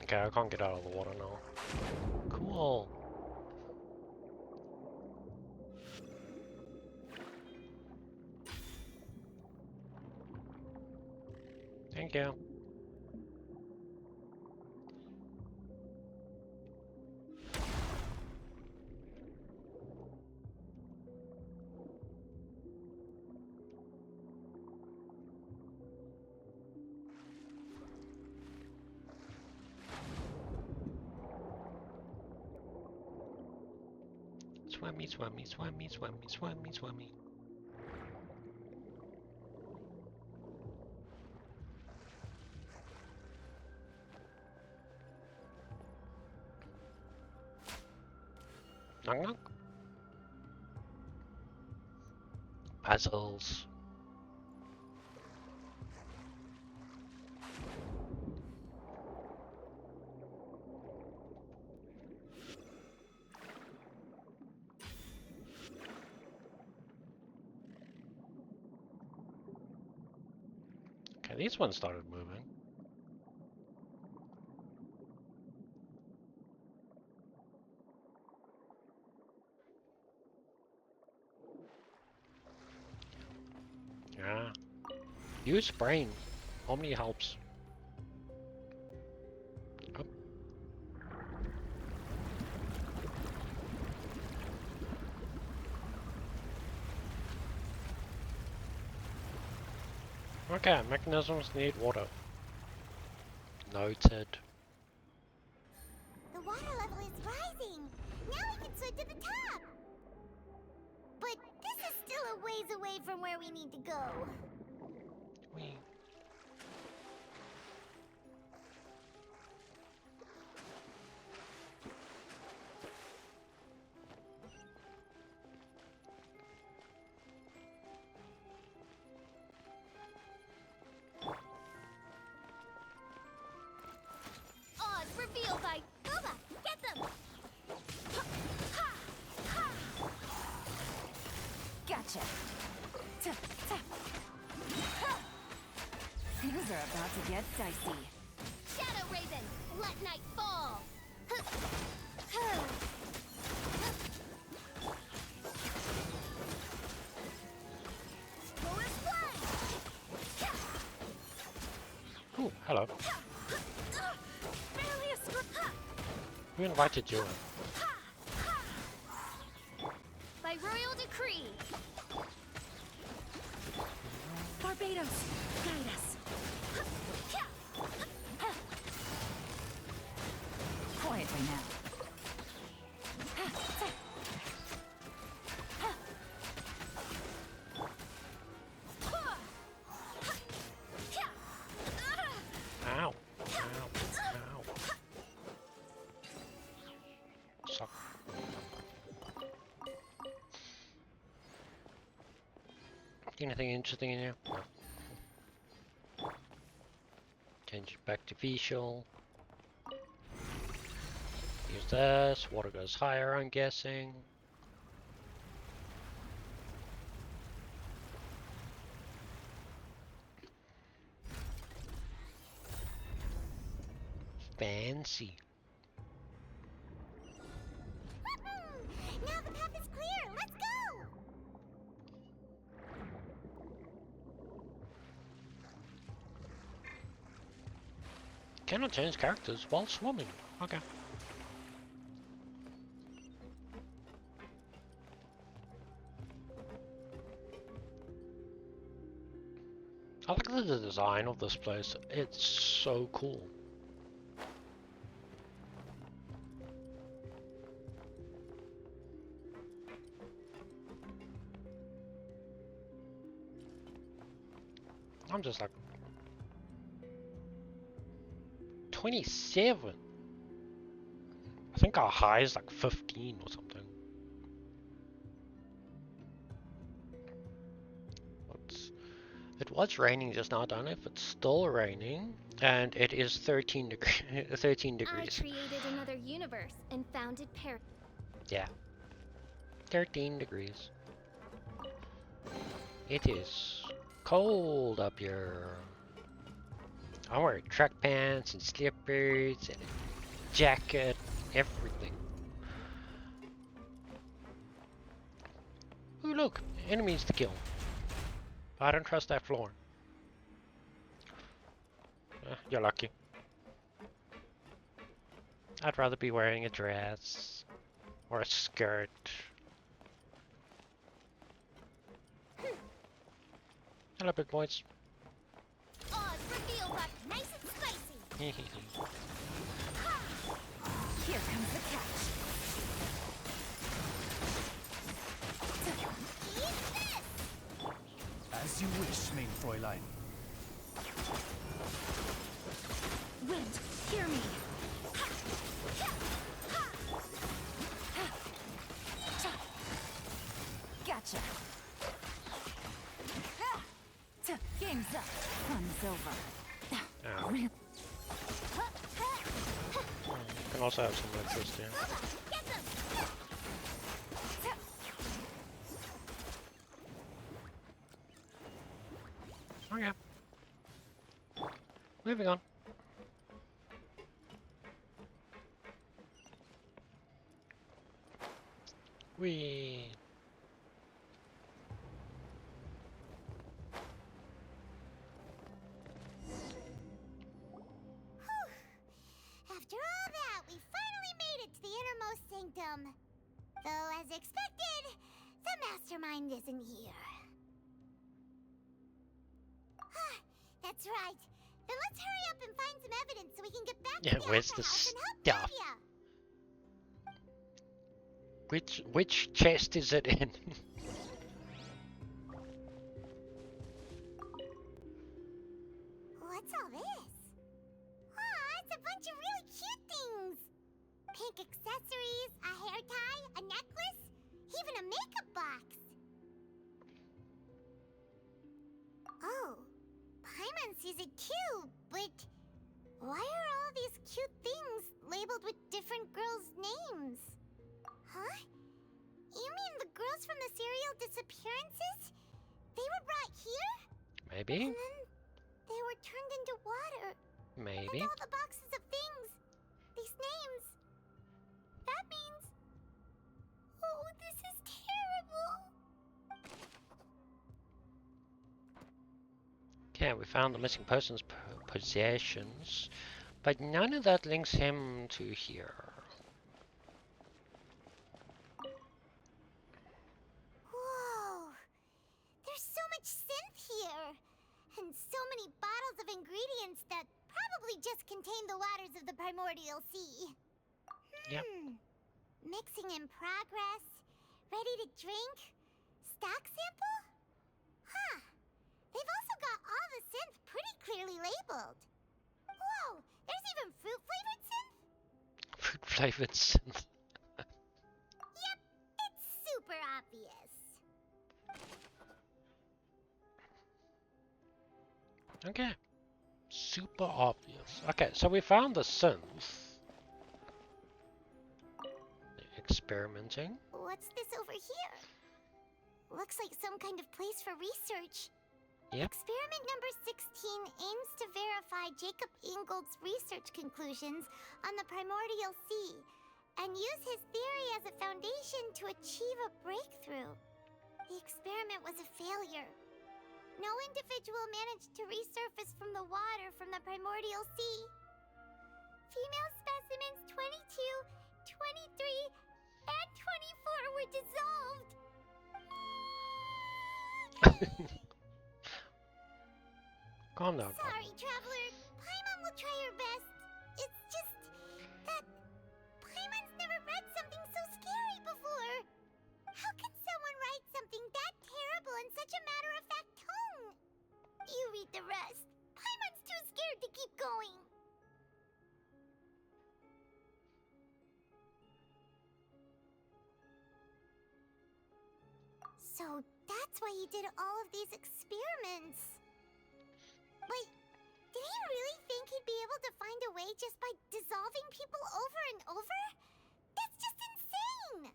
Okay, I can't get out of the water now. Cool. Thank you. Swimmy, swimmy, swimmy, swimmy, swimmy, swimmy. Knock knock. Puzzles. Okay, these ones started moving. Yeah. Use brain. Omni helps. Oh. Okay, mechanisms need water. Noted. The water level is rising. Now we can swim to the top. But this is still a ways away from where we need to go. Wee. Odds revealed by Boba. Get them. Gotcha. Things are about to get dicey. Shadow Raven, let night fall. Ooh, hello. Who invited you in? By royal decree. Barbados, guide us. Quietly now. Ow. Ow. Ow. Suck. Anything interesting in here? No. Change it back to visual. Use this. Water goes higher, I'm guessing. Fancy. Now the path is clear. Let's go. Cannot change characters while swimming. Okay. I like the design of this place. It's so cool. I'm just like 27. I think our high is like 15 or something. It was raining just now. I don't know if it's still raining, and it is 13 degrees. I created another universe and founded Paris. Yeah, 13 degrees. It is cold up here. I'm wearing track pants and slippers and a jacket, everything. Ooh, look, enemies to kill. I don't trust that floor. You're lucky. I'd rather be wearing a dress or a skirt. Hello, big boys. Oz revealed like nice and spicy. Here comes the catch. As you wish, main Fräulein. Wind, hear me. Gotcha. Game's up. Fun's over. Ow. You can also have some interest here. Okay. Moving on. Whee. After all that, we finally made it to the innermost sanctum. Though, as expected, the mastermind isn't here. That's right. Then let's hurry up and find some evidence so we can get back to the Where's Alpha the House and help stuff? Nadia. Which chest is it in? What's all this? Aw, it's a bunch of really cute things. Pink accessories, a hair tie, a necklace, even a makeup box. Oh, Paimon sees it too, but why are all these cute things labeled with different girls' names? Huh? You mean the girls from the serial disappearances? They were brought here? Maybe. And then They were turned into water. Maybe. And all the boxes of things. These names. That means... Oh, this is terrible. Okay, we found the missing person's possessions, but none of that links him to here. Whoa. There's so much synth here. And so many bottles of ingredients that probably just contain the waters of the primordial sea. Yep. Mixing in progress. Ready to drink? Stock sample? Huh. They've also got all the synth pretty clearly labeled. Whoa, there's even fruit-flavored synth? Fruit-flavored synth. Yep, it's super obvious. Okay. Super obvious. Okay, so we found the synth. Experimenting. What's this over here? Looks like some kind of place for research. Yep. Experiment number 16 aims to verify Jacob Ingold's research conclusions on the primordial sea and use his theory as a foundation to achieve a breakthrough. The experiment was a failure. No individual managed to resurface from the water from the primordial sea. Female specimens 22, 23, and 24 were dissolved. Calm down. Sorry, traveler. Paimon will try her best. It's just that Paimon's never read something so scary before. How can someone write something that terrible in such a matter-of-fact tone? You read the rest. Paimon's too scared to keep going. So that's why he did all of these experiments. Wait, did he really think he'd be able to find a way just by dissolving people over and over? That's just insane!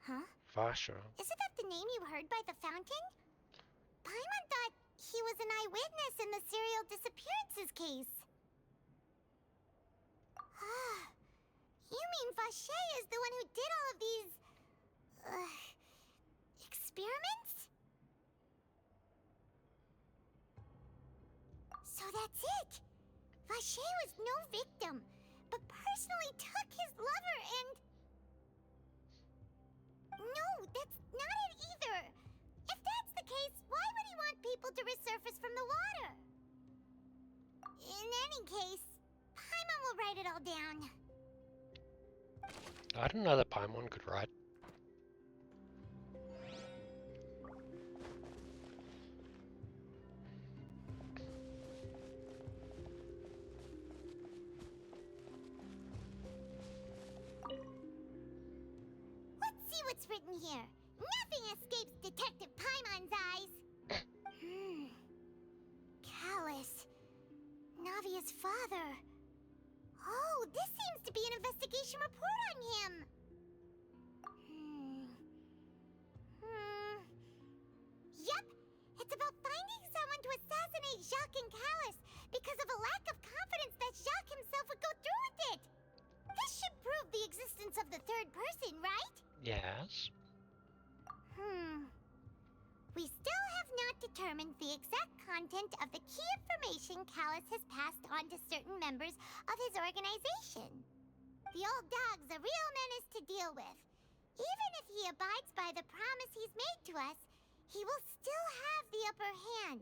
Huh? Vasha. Isn't that the name you heard by the fountain? Paimon thought he was an eyewitness in the serial disappearances case. You mean Vache is the one who did all of these... experiments? So that's it! Vache was no victim, but personally took his lover and... No, that's not it either! If that's the case, why would he want people to resurface from the water? In any case, Paimon will write it all down. I didn't know that Paimon could write. Let's see what's written here. Nothing escapes Detective Paimon's eyes. Callus. Navia's father. Oh, this seems to be an investigation report on him. Yep, it's about finding someone to assassinate Jacques and Callus because of a lack of confidence that Jacques himself would go through with it. This should prove the existence of the third person, right? Yes. We still have not determined the exact content of the key information Callus has passed on to certain members of his organization. The old dog's a real menace to deal with. Even if he abides by the promise he's made to us, he will still have the upper hand.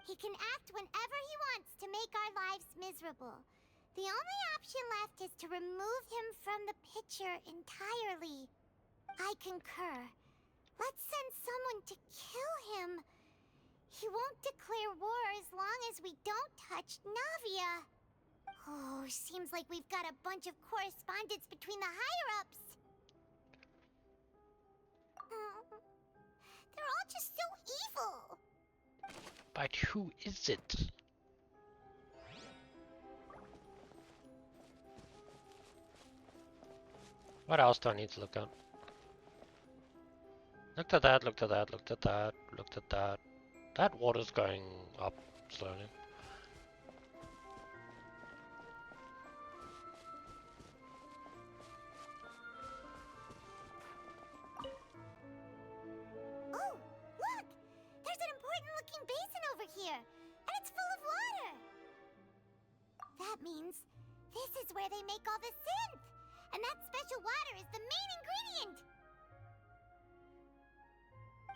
He can act whenever he wants to make our lives miserable. The only option left is to remove him from the picture entirely. I concur. Let's send someone to kill him. He won't declare war as long as we don't touch Navia. Oh, seems like we've got a bunch of correspondence between the higher-ups. They're all just so evil. But who is it? What else do I need to look up? Looked at that, looked at that, looked at that, looked at that. That water's going up slowly. Oh, look! There's an important-looking basin over here, and it's full of water. That means this is where they make all the synth, and that special water is the main ingredient.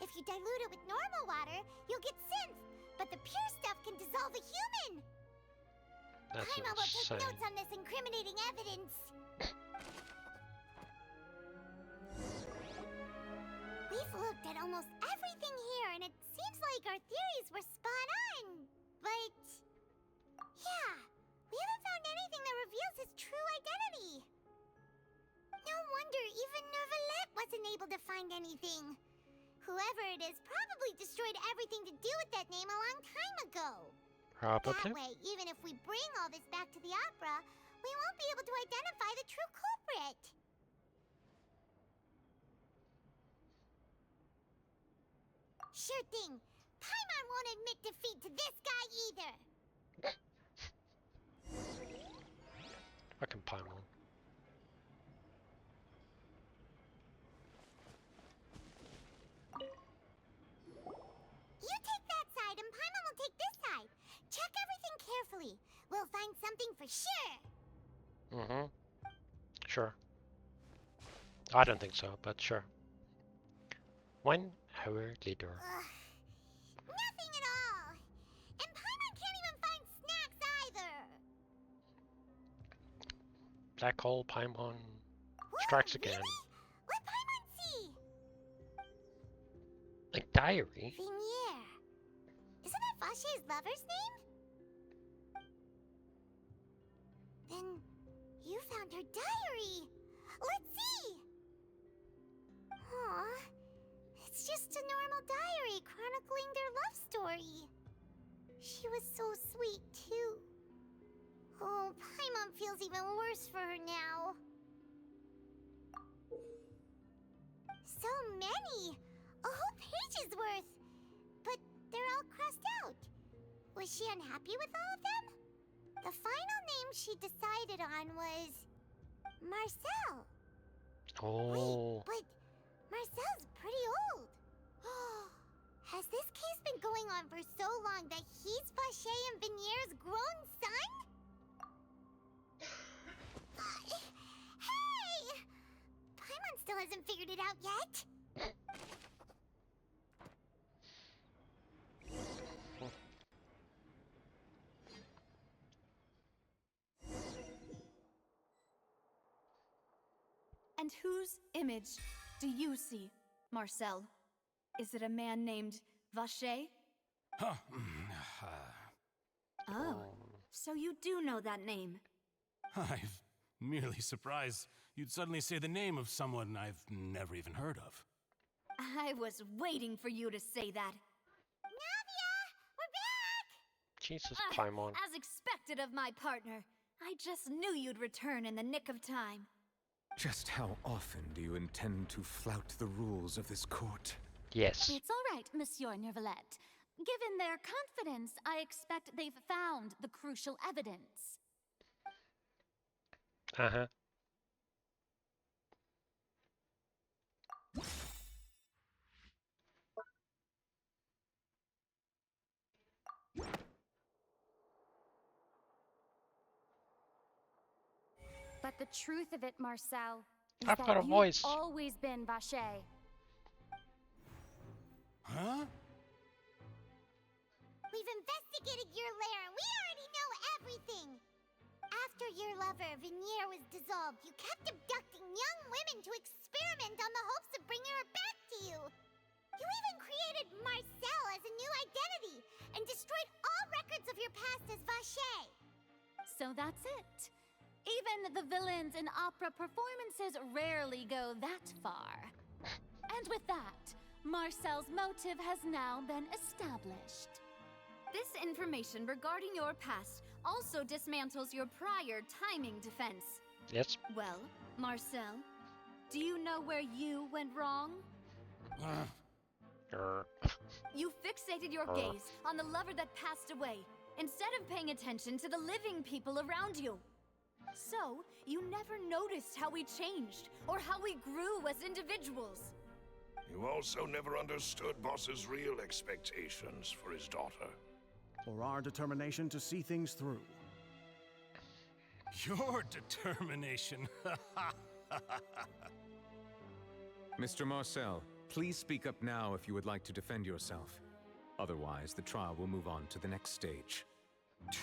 If you dilute it with normal water, you'll get synth, but the pure stuff can dissolve a human. That's Paimon will take insane. notes on this incriminating evidence. We've looked at almost everything here, and it seems like our theories were spot on. But yeah, we haven't found anything that reveals his true identity. No wonder even Neuvillette wasn't able to find anything. Whoever it is probably destroyed everything to do with that name a long time ago. Probably. That way, even if we bring all this back to the opera, we won't be able to identify the true culprit. Sure thing. Paimon won't admit defeat to this guy either. Fucking Paimon. You take that side and Paimon will take this side. Check everything carefully. We'll find something for sure. Mm-hmm. Sure. I don't think so, but sure. 1 hour later. Nothing at all. And Paimon can't even find snacks either. Black hole Paimon strikes again. What Paimon see? A diary? Vinier. Isn't that Vache's lover's name? Then you found her diary. Let's see. Aw. It's just a normal diary chronicling their love story. She was so sweet, too. Oh, Paimon feels even worse for her now. So many! A whole page's worth! But they're all crossed out. Was she unhappy with all of them? The final name she decided on was... Marcel. Oh. Wait, but Marcel's pretty old. Has this case been going on for so long that he's Vache and Vinier's grown son? Hey! Paimon still hasn't figured it out yet. And whose image do you see, Marcel? Is it a man named Vache? Huh. Oh, so you do know that name. I'm merely surprised you'd suddenly say the name of someone I've never even heard of. I was waiting for you to say that. Navia! We're back! Jesus, Paimon. As expected of my partner. I just knew you'd return in the nick of time. Just how often do you intend to flout the rules of this court? Yes. It's all right, Monsieur Neuvillette. Given their confidence, I expect they've found the crucial evidence. Uh-huh. But the truth of it, Marcel, is I've that got a you've voice. always been Vache. Huh? We've investigated your lair and we already know everything. After your lover, Vinier, was dissolved, you kept abducting young women to experiment on the hopes of bringing her back to you. You even created Marcel as a new identity and destroyed all records of your past as Vache. So that's it. Even the villains in opera performances rarely go that far. And with that, Marcel's motive has now been established. This information regarding your past also dismantles your prior timing defense. Yes. Well, Marcel, do you know where you went wrong? You fixated your gaze on the lover that passed away, instead of paying attention to the living people around you. So, you never noticed how we changed, or how we grew as individuals. You also never understood Boss's real expectations for his daughter. Or our determination to see things through. Your determination. Mr. Marcel, please speak up now if you would like to defend yourself. Otherwise, the trial will move on to the next stage. Do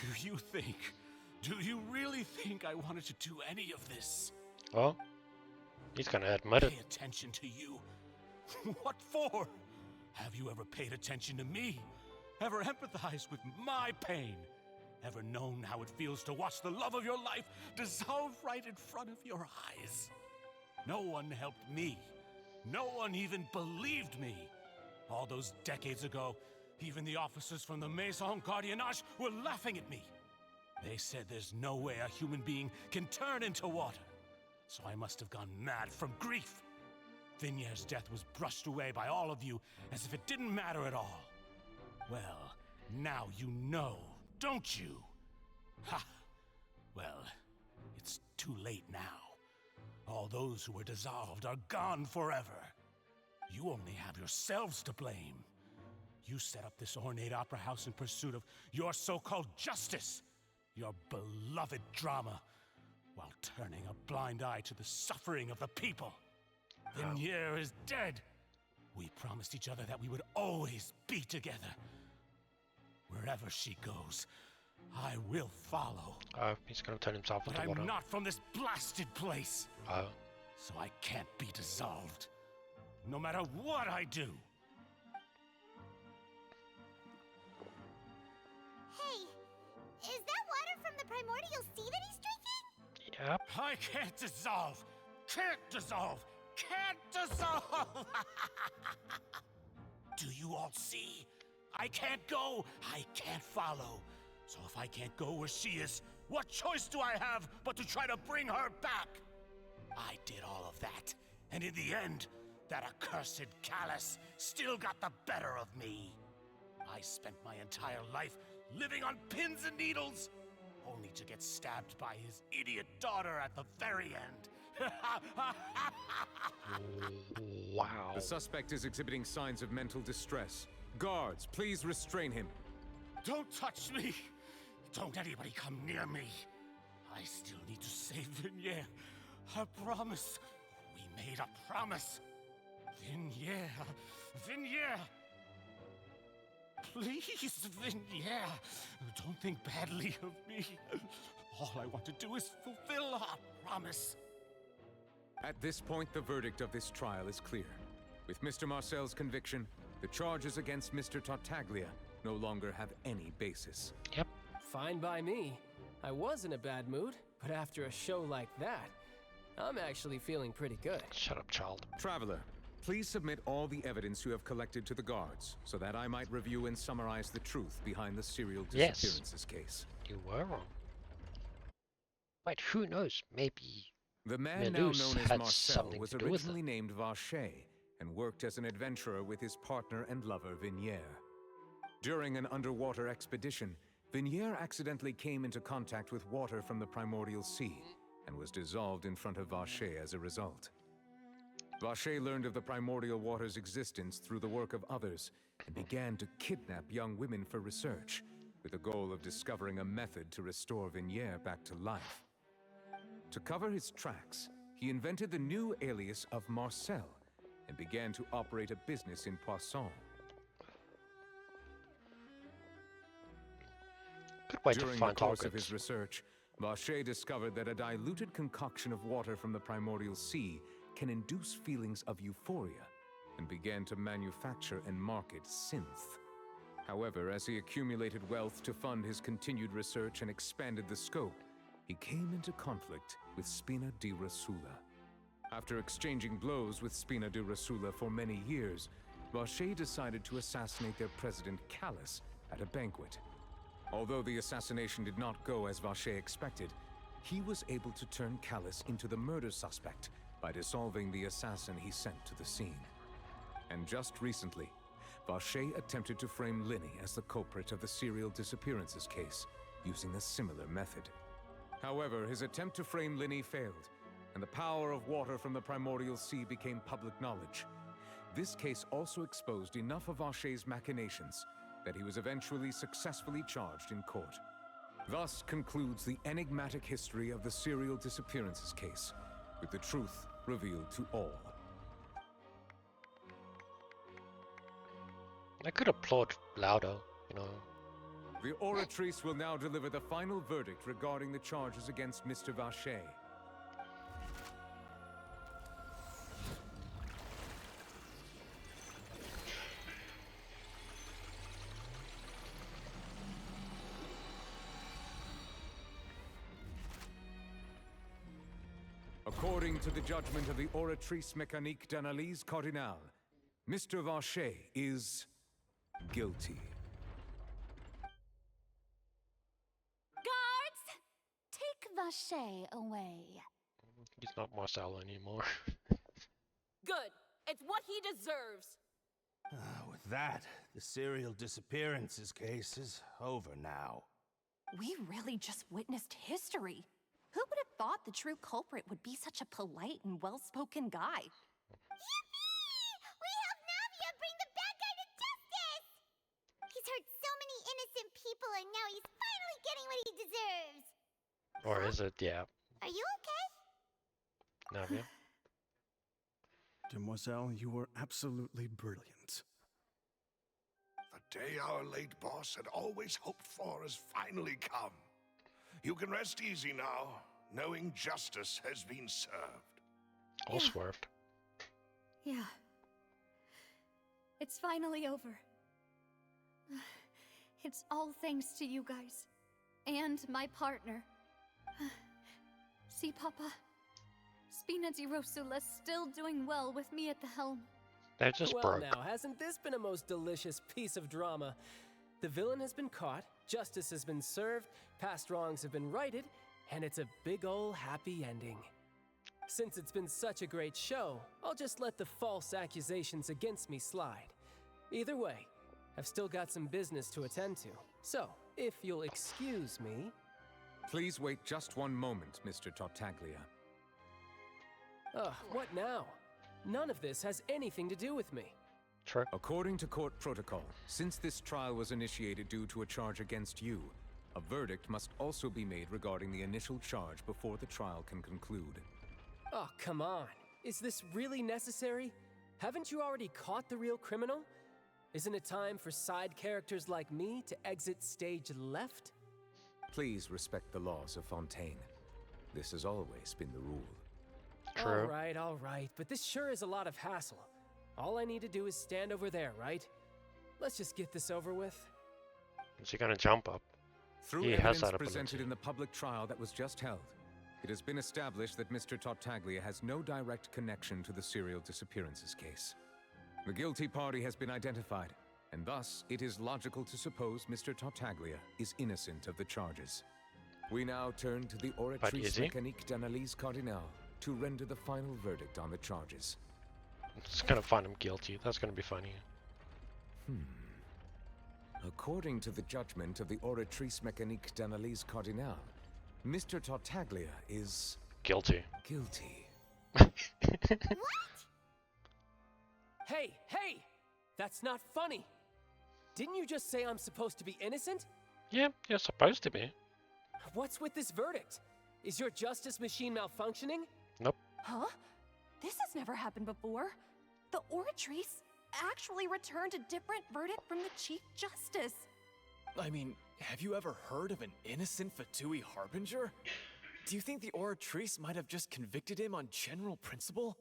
you really think I wanted to do any of this? Well, he's gonna admit it. Pay attention to you. What for? Have you ever paid attention to me? Ever empathized with my pain? Ever known how it feels to watch the love of your life dissolve right in front of your eyes? No one helped me. No one even believed me. All those decades ago, even the officers from the Maison Gardiennage were laughing at me. They said there's no way a human being can turn into water. So I must have gone mad from grief. Vignier's death was brushed away by all of you as if it didn't matter at all. Well, now you know, don't you? Ha! Well, it's too late now. All those who were dissolved are gone forever. You only have yourselves to blame. You set up this ornate opera house in pursuit of your so-called justice, your beloved drama, while turning a blind eye to the suffering of the people. Vignier is dead. We promised each other that we would always be together. Wherever she goes, I will follow. He's gonna turn himself But into water. I'm not from this blasted place. Oh. So I can't be dissolved. No matter what I do. Hey, is that water from the primordial sea that he's drinking? Yep. I can't dissolve. Can't dissolve. Can't dissolve. Do you all see? I can't go. I can't follow. So if I can't go where she is, what choice do I have but to try to bring her back? I did all of that, and in the end, that accursed Callus still got the better of me. I spent my entire life living on pins and needles, only to get stabbed by his idiot daughter at the very end. Wow. The suspect is exhibiting signs of mental distress. Guards, please restrain him. Don't touch me! Don't anybody come near me! I still need to save Vignier. I promise. We made a promise. Vignier. Vignier! Please, Vignier. Don't think badly of me. All I want to do is fulfill our promise. At this point, the verdict of this trial is clear. With Mr. Marcel's conviction, the charges against Mr. Tartaglia no longer have any basis. Yep. Fine by me. I was in a bad mood, but after a show like that, I'm actually feeling pretty good. Shut up, child. Traveler, please submit all the evidence you have collected to the guards, so that I might review and summarize the truth behind the serial disappearances case. You were wrong. Wait, who knows? Maybe The man now Melus known as had Marcel something was to do with originally named Vacher and worked as an adventurer with his partner and lover Vignier. During an underwater expedition, Vignier accidentally came into contact with water from the primordial sea and was dissolved in front of Vacher as a result. Vacher learned of the primordial water's existence through the work of others and began to kidnap young women for research, with the goal of discovering a method to restore Vignier back to life. To cover his tracks, he invented the new alias of Marcel and began to operate a business in Poisson. good way to During find the course of targets. his research, Vacher discovered that a diluted concoction of water from the primordial sea can induce feelings of euphoria, and began to manufacture and market synth. However, as he accumulated wealth to fund his continued research and expanded the scope, he came into conflict with Spina di Rosula. After exchanging blows with Spina di Rosula for many years, Vacher decided to assassinate their president Callus at a banquet. Although the assassination did not go as Vacher expected, he was able to turn Callus into the murder suspect by dissolving the assassin he sent to the scene. And just recently, Vacher attempted to frame Linny as the culprit of the serial disappearances case, using a similar method. However, his attempt to frame Linny failed, and the power of water from the primordial sea became public knowledge. This case also exposed enough of Vacher's machinations that he was eventually successfully charged in court. Thus concludes the enigmatic history of the serial disappearances case, with the truth revealed to all. I could applaud louder, you know. The Oratrice will now deliver the final verdict regarding the charges against Mr. Vacher. According to the judgment of the Oratrice Mécanique d'Analyse Cardinal, Mr. Vacher is guilty. Guards! Take Vacher away. He's not Marcel anymore. Good. It's what he deserves. With that, the serial disappearances case is over now. We really just witnessed history. Who would have thought the true culprit would be such a polite and well-spoken guy? Yippee! We helped Navia bring the bad guy to justice! He's hurt so many innocent people and now he's finally getting what he deserves! Or is it? Yeah. Are you okay? Navia? Demoiselle, you were absolutely brilliant. The day our late boss had always hoped for has finally come. You can rest easy now, knowing justice has been served. All swerved. Yeah. It's finally over. It's all thanks to you guys. And my partner. See, Papa? Spina di Rosula's still doing well with me at the helm. They're just well, broke. now, hasn't this been a most delicious piece of drama? The villain has been caught, justice has been served, past wrongs have been righted, and it's a big ol' happy ending. Since it's been such a great show, I'll just let the false accusations against me slide. Either way, I've still got some business to attend to. So, if you'll excuse me... Please wait just one moment, Mr. Tartaglia. Ugh, what now? None of this has anything to do with me. True. According to court protocol, since this trial was initiated due to a charge against you, a verdict must also be made regarding the initial charge before the trial can conclude. Oh, come on. Is this really necessary? Haven't you already caught the real criminal? Isn't it time for side characters like me to exit stage left? Please respect the laws of Fontaine. This has always been the rule. True. All right, but this sure is a lot of hassle. All I need to do is stand over there, right? Let's just get this over with. Is he gonna jump up? Through He has evidence that presented ability. in the public trial that was just held, it has been established that Mr. Tartaglia has no direct connection to the serial disappearances case. The guilty party has been identified, and thus it is logical to suppose Mr. Tartaglia is innocent of the charges. We now turn to the Oratrice Mécanique d'Analyse Cardinal to render the final verdict on the charges. It's gonna find him guilty. That's gonna be funny. According to the judgment of the Oratrice Mécanique d'Analyse Cardinal, Mr. Tartaglia is... guilty. Guilty. Hey! That's not funny! Didn't you just say I'm supposed to be innocent? Yeah, you're supposed to be. What's with this verdict? Is your justice machine malfunctioning? Nope. Huh? This has never happened before. The Oratrice actually returned a different verdict from the Chief Justice. I mean, have you ever heard of an innocent Fatui Harbinger? Do you think the Oratrice might have just convicted him on general principle?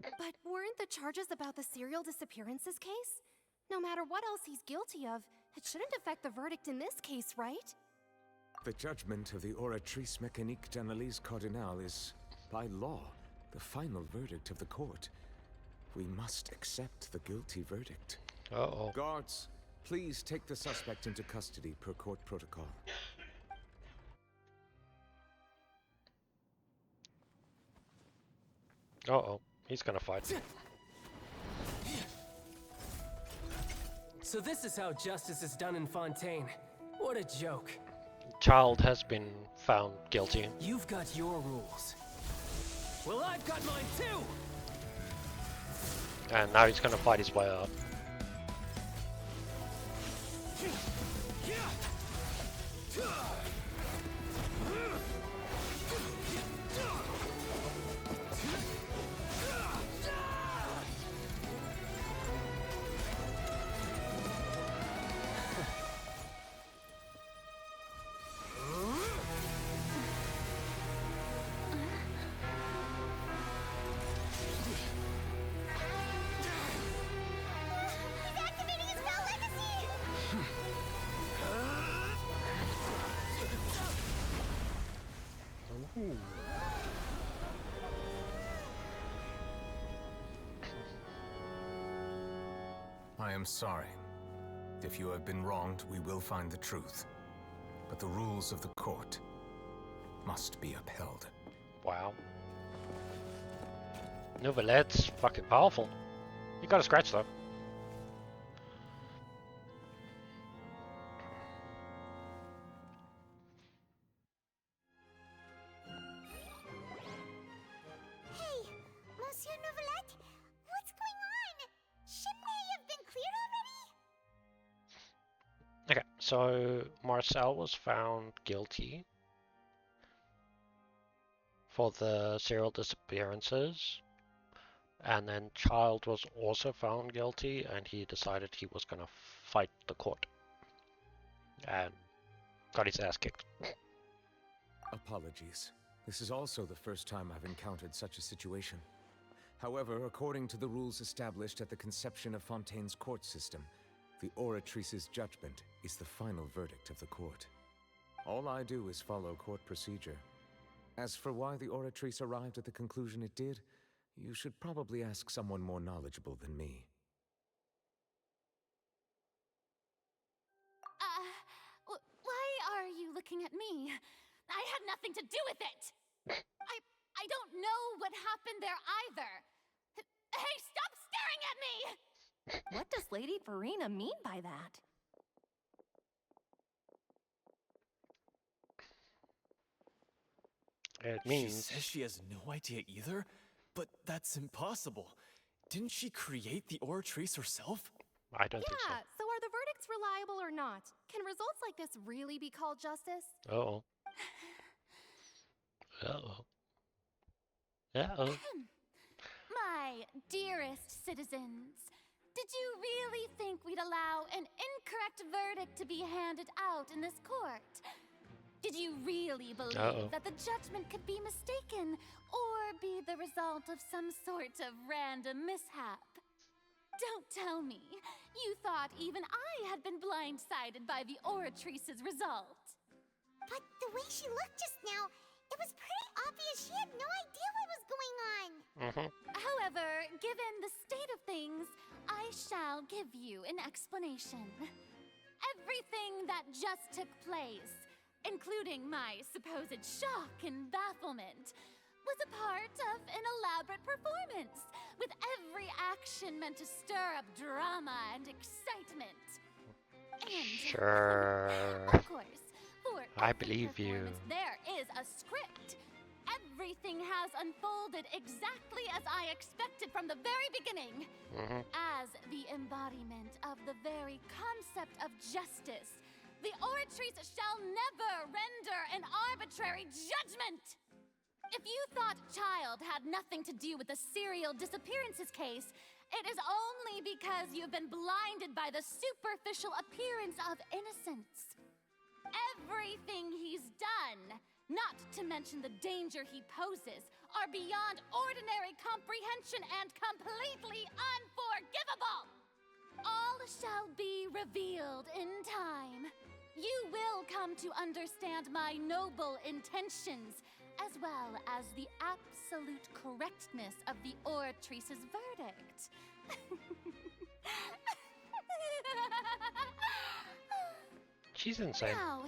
But weren't the charges about the serial disappearances case? No matter what else he's guilty of, it shouldn't affect the verdict in this case, right? The judgment of the Oratrice Mécanique d'Analyse Cardinal is, by law, the final verdict of the court. We must accept the guilty verdict. Uh-oh. Guards, please take the suspect into custody per court protocol. Uh-oh. He's gonna fight. So this is how justice is done in Fontaine. What a joke. Child has been found guilty. You've got your rules. Well, I've got mine too! And now he's gonna fight his way up. I am sorry. If you have been wronged, we will find the truth. But the rules of the court must be upheld. Wow. Nouvelette's fucking powerful. You got a scratch though. Hey, Monsieur Nouvelette, what's going on? Shouldn't they have been cleared already? Okay, so Marcel was found guilty for the serial disappearances, and then Child was also found guilty, and he decided he was gonna fight the court and got his ass kicked. Apologies. This is also the first time I've encountered such a situation. However, according to the rules established at the conception of Fontaine's court system, the Oratrice's judgment is the final verdict of the court. All I do is follow court procedure. As for why the Oratrice arrived at the conclusion it did, you should probably ask someone more knowledgeable than me. Why are you looking at me? I had nothing to do with it! I don't know what happened there either! Hey, stop staring at me! What does Lady Farina mean by that? It means... She says she has no idea either, but that's impossible. Didn't she create the Oratrice herself? I don't think so. Yeah, so are the verdicts reliable or not? Can results like this really be called justice? Uh-oh. Uh-oh. Uh-oh. My dearest citizens, did you really think we'd allow an incorrect verdict to be handed out in this court? Did you really believe that the judgment could be mistaken or be the result of some sort of random mishap? Don't tell me you thought even I had been blindsided by the Oratrice's result. But the way she looked just now, it was pretty obvious she had no idea what was going on. However, given the state of things, I shall give you an explanation. Everything that just took place, including my supposed shock and bafflement, was a part of an elaborate performance, with every action meant to stir up drama and excitement. And, Sure. of course, for I believe you. there is a script. Everything has unfolded exactly as I expected from the very beginning. As the embodiment of the very concept of justice, the Oratrice shall never render an arbitrary judgment! If you thought Child had nothing to do with the serial disappearances case, it is only because you've been blinded by the superficial appearance of innocence. Everything he's done, not to mention the danger he poses, are beyond ordinary comprehension and completely unforgivable! All shall be revealed in time. You will come to understand my noble intentions, as well as the absolute correctness of the Oratrice's verdict. She's insane. Now,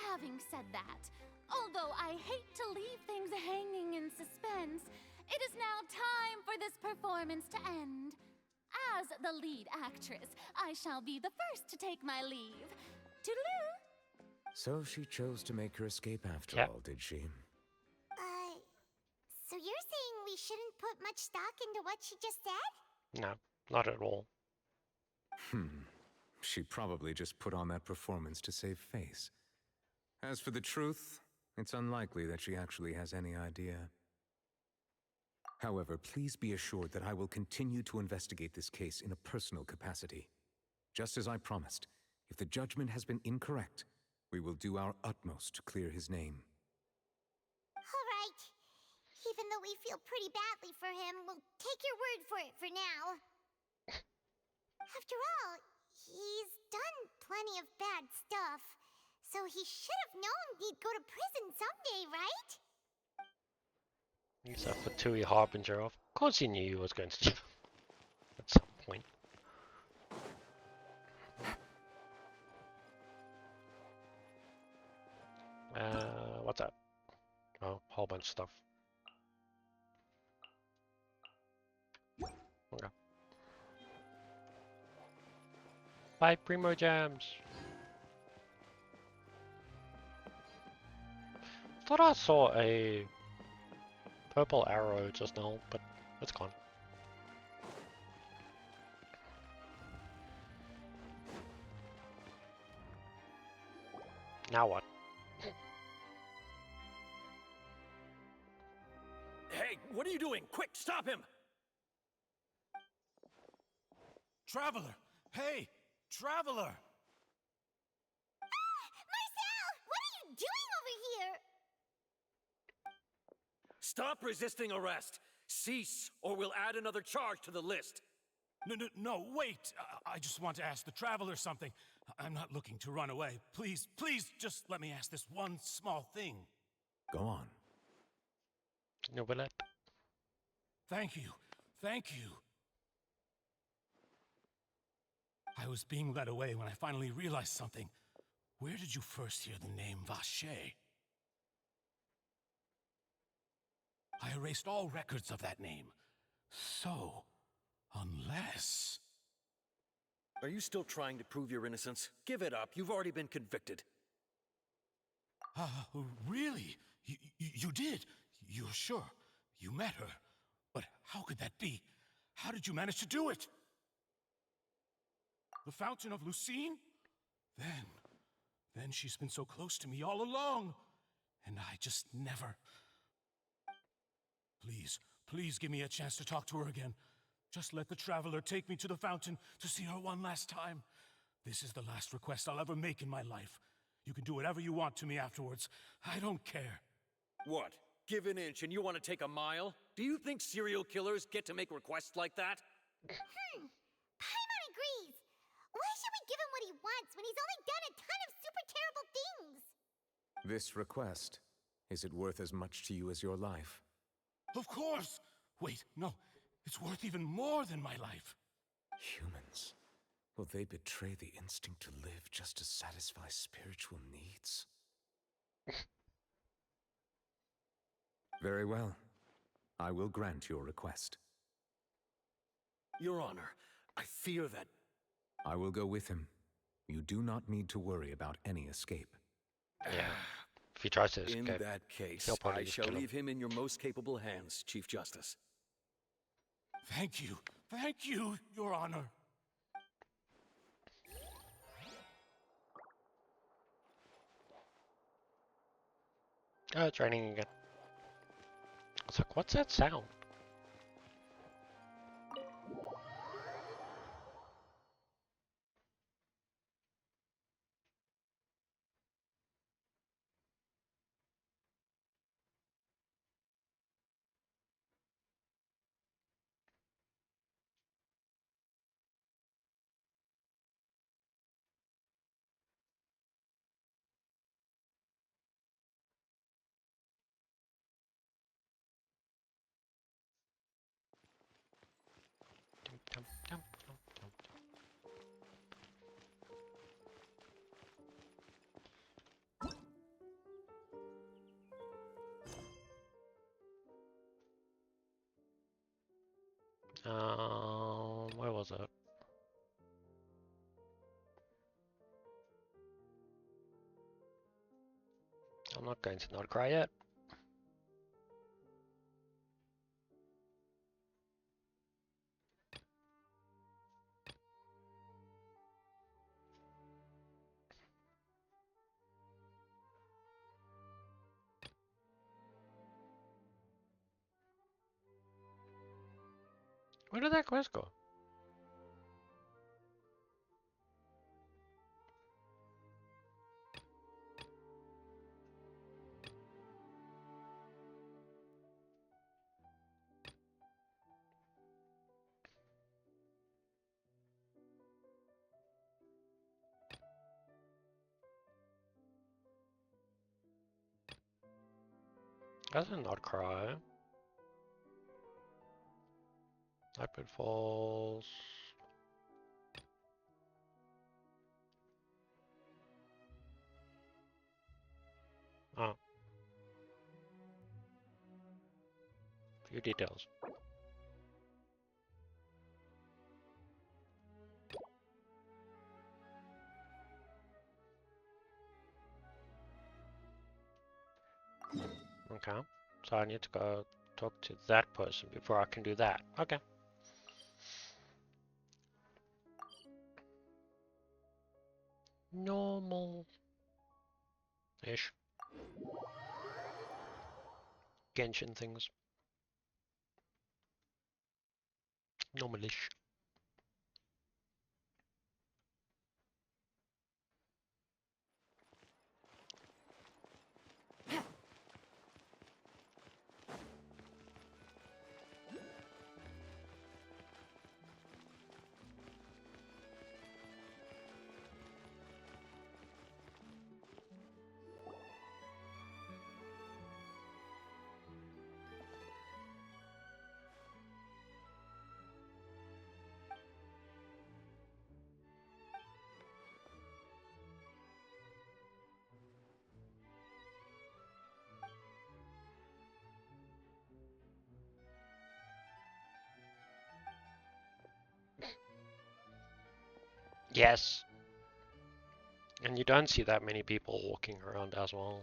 having said that, although I hate to leave things hanging in suspense, it is now time for this performance to end. As the lead actress, I shall be the first to take my leave. Toodaloo! So she chose to make her escape after all, did she? So you're saying we shouldn't put much stock into what she just said? No, not at all. She probably just put on that performance to save face. As for the truth, it's unlikely that she actually has any idea. However, please be assured that I will continue to investigate this case in a personal capacity. Just as I promised, if the judgment has been incorrect, we will do our utmost to clear his name. All right. Even though we feel pretty badly for him, we'll take your word for it for now. After all, he's done plenty of bad stuff, so he should have known he'd go to prison someday, right? He's a Fatui Harbinger. Of course he knew he was going to at some point. What's that? Oh, whole bunch of stuff. Okay. 5 Primo Gems. Thought I saw a purple arrow just now, but it's gone. Now what? Hey, what are you doing? Quick, stop him! Traveler! Hey! Traveler! Marcel! What are you doing over here? Stop resisting arrest! Cease, or we'll add another charge to the list. No, wait! I just want to ask the Traveler something. I'm not looking to run away. Please, just let me ask this one small thing. Go on. No, Willett. Thank you. I was being led away when I finally realized something. Where did you first hear the name Vacher? I erased all records of that name. So, unless... Are you still trying to prove your innocence? Give it up. You've already been convicted. Really? You did? You're sure? You met her? But how could that be? How did you manage to do it? The Fountain of Lucine? Then she's been so close to me all along. And I just never... Please give me a chance to talk to her again. Just let the Traveler take me to the fountain to see her one last time. This is the last request I'll ever make in my life. You can do whatever you want to me afterwards. I don't care. What? Give an inch and you want to take a mile? Do you think serial killers get to make requests like that? Paimon agrees. Why should we give him what he wants when he's only done a ton of super terrible things? This request, is it worth as much to you as your life? Of course! Wait, no. It's worth even more than my life. Humans. Will they betray the instinct to live just to satisfy spiritual needs? Very well. I will grant your request. Your Honor, I fear that... I will go with him. You do not need to worry about any escape. Yeah. If he tries to escape, in that case, I shall leave him in your most capable hands, Chief Justice. Thank you, Your Honor. Oh, it's raining again. I was like, what's that sound? Where was it? I'm not going to not cry yet. Where did that quest go? I did not cry. Leopard Falls. Oh. Few details. Okay. So I need to go talk to that person before I can do that. Okay. Normal-ish. Genshin things. Normalish. Yes. And you don't see that many people walking around as well.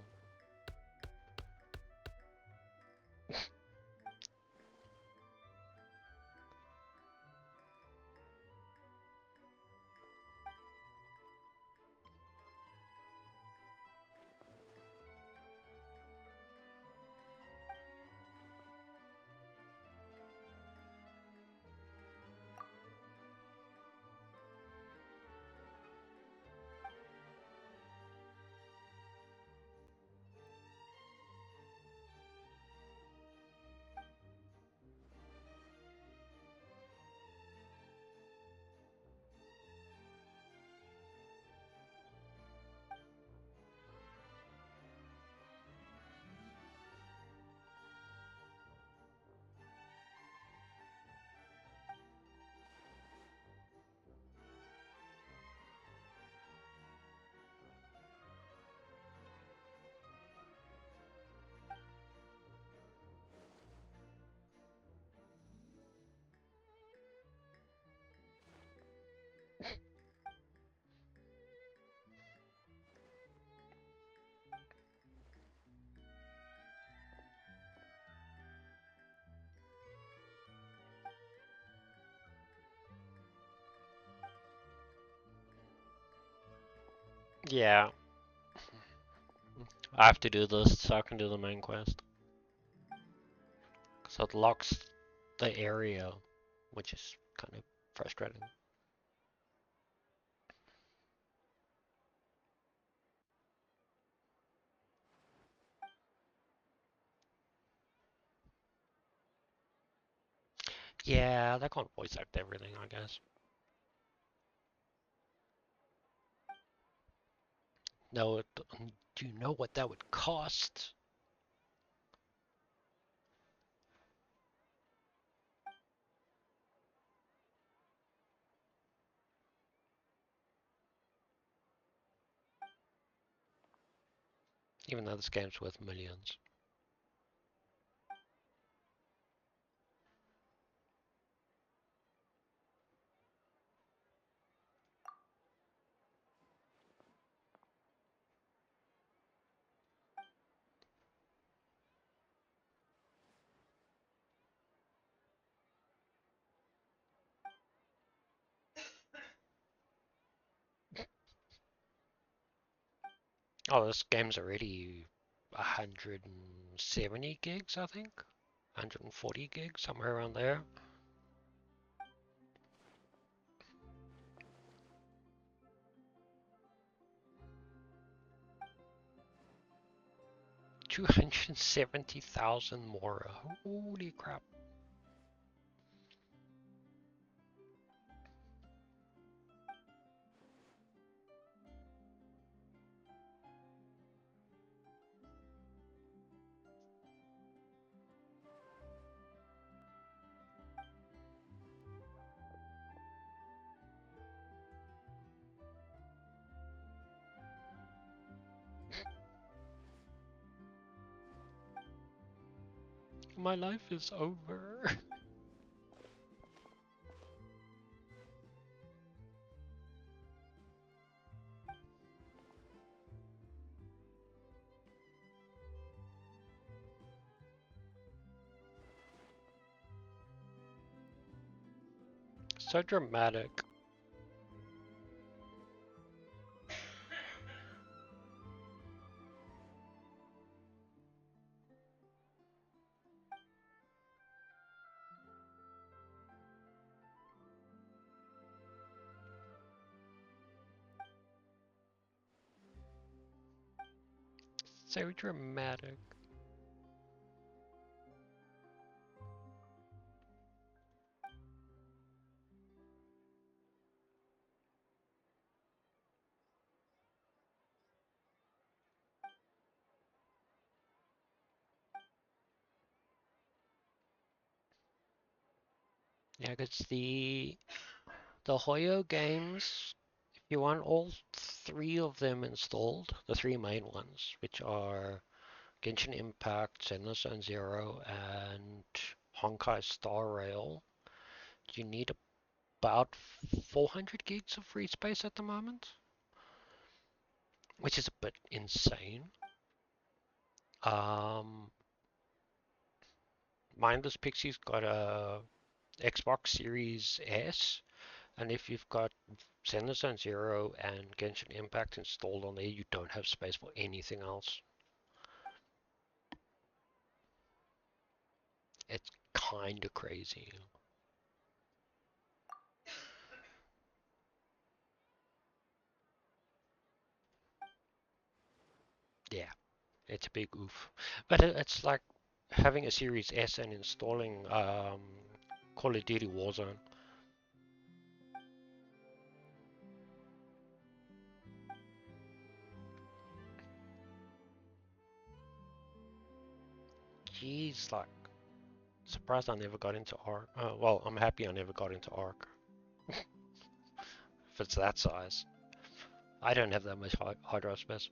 Yeah. I have to do this so I can do the main quest. So it locks the area, which is kind of frustrating. Yeah, they can't voice act everything, I guess. No, do you know what that would cost? Even though this game's worth millions. Oh, this game's already 170 gigs, I think. 140 gigs, somewhere around there. $270,000 more. Holy crap. My life is over. So dramatic. So dramatic. Yeah, because the Hoyo games, if you want all three of them installed, the three main ones, which are Genshin Impact, Zenless Zone Zero, and Honkai Star Rail, you need about 400 gigs of free space at the moment, which is a bit insane. Mindless Pixie's got a Xbox Series S, and if you've got Zenless Zone Zero and Genshin Impact installed on there, you don't have space for anything else. It's kinda crazy. Yeah, it's a big oof. But it's like having a Series S and installing Call of Duty Warzone. Jeez, like, surprised I never got into Arc. Well, I'm happy I never got into Arc. If it's that size. I don't have that much hard drive space.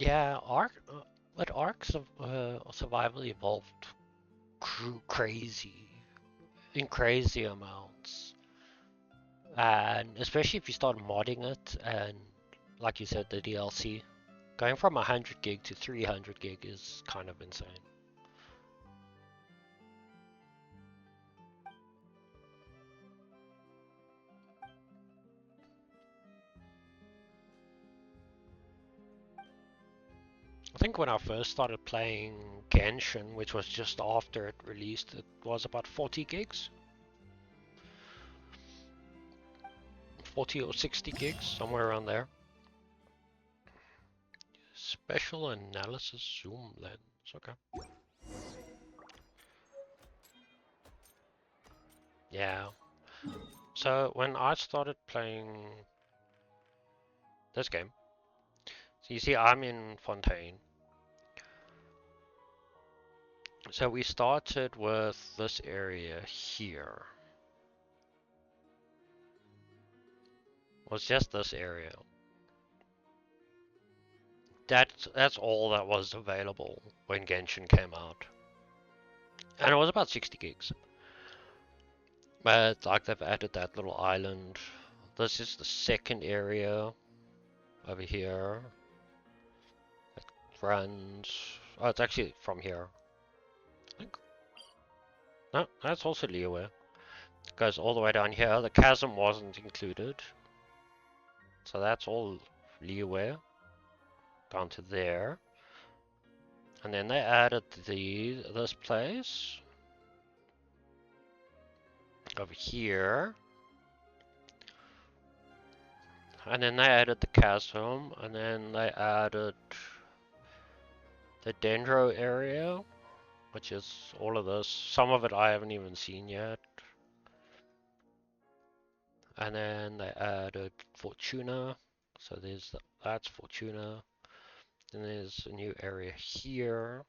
Yeah, but Ark Survival Evolved grew crazy, in crazy amounts. And especially if you start modding it, and like you said, the DLC, going from 100 gig to 300 gig is kind of insane. I think when I first started playing Genshin, which was just after it released, it was about 40 gigs. 40 or 60 gigs, somewhere around there. Special analysis zoom lens, okay. Yeah. So when I started playing this game, so you see I'm in Fontaine. So we started with this area here. It was just this area. that's all that was available when Genshin came out, and it was about 60 gigs. But like they've added that little island. This is the second area over here. It runs. Oh, it's actually from here. I think. No, that's also Liyue. It goes all the way down here. The chasm wasn't included, so that's all Liyue down to there. And then they added this place over here. And then they added the chasm, and then they added the dendro area, which is all of this. Some of it I haven't even seen yet. And then they added Fortuna, so that's Fortuna. Then there's a new area here,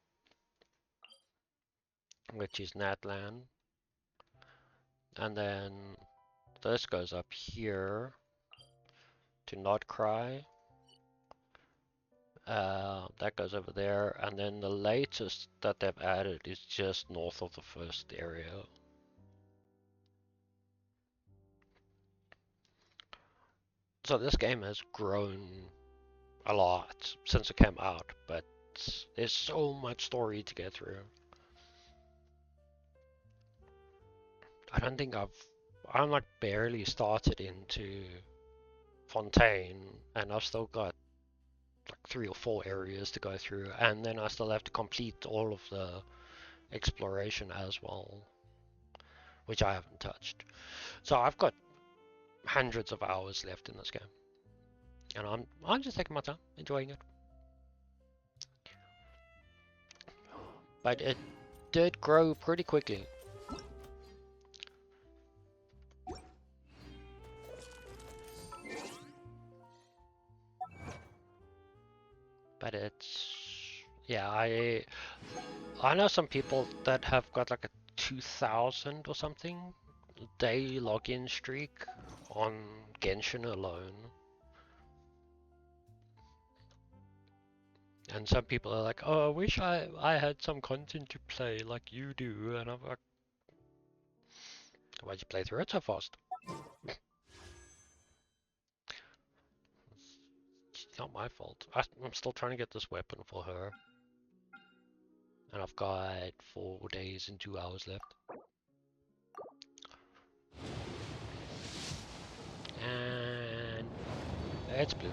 which is Natlan. And then this goes up here to Nodcry. That goes over there, and then the latest that they've added is just north of the first area. So this game has grown a lot since it came out, but there's so much story to get through. I don't think I'm like barely started into Fontaine, and I've still got like 3 or 4 areas to go through, and then I still have to complete all of the exploration as well, which I haven't touched. So I've got hundreds of hours left in this game, and I'm just taking my time, enjoying it. But it did grow pretty quickly. But it's, yeah, I know some people that have got like a 2,000 or something day login streak on Genshin alone. And some people are like, oh, I wish I had some content to play like you do. And I'm like, why'd you play through it so fast? It's not my fault. I'm still trying to get this weapon for her. And I've got 4 days and 2 hours left. And it's blue.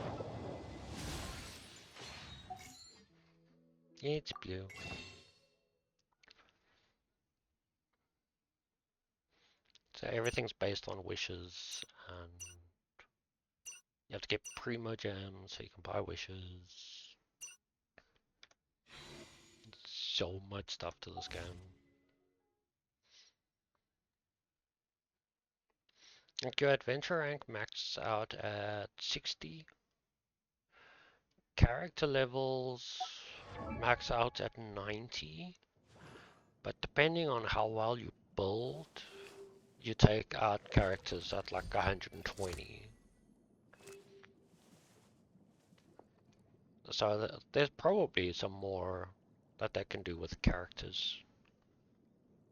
It's blue. So everything's based on wishes, and you have to get Primo Gems so you can buy wishes. So much stuff to this game. Like your adventure rank maxes out at 60. Character levels max out at 90. But depending on how well you build, you take out characters at like 120. So there's probably some more that they can do with characters.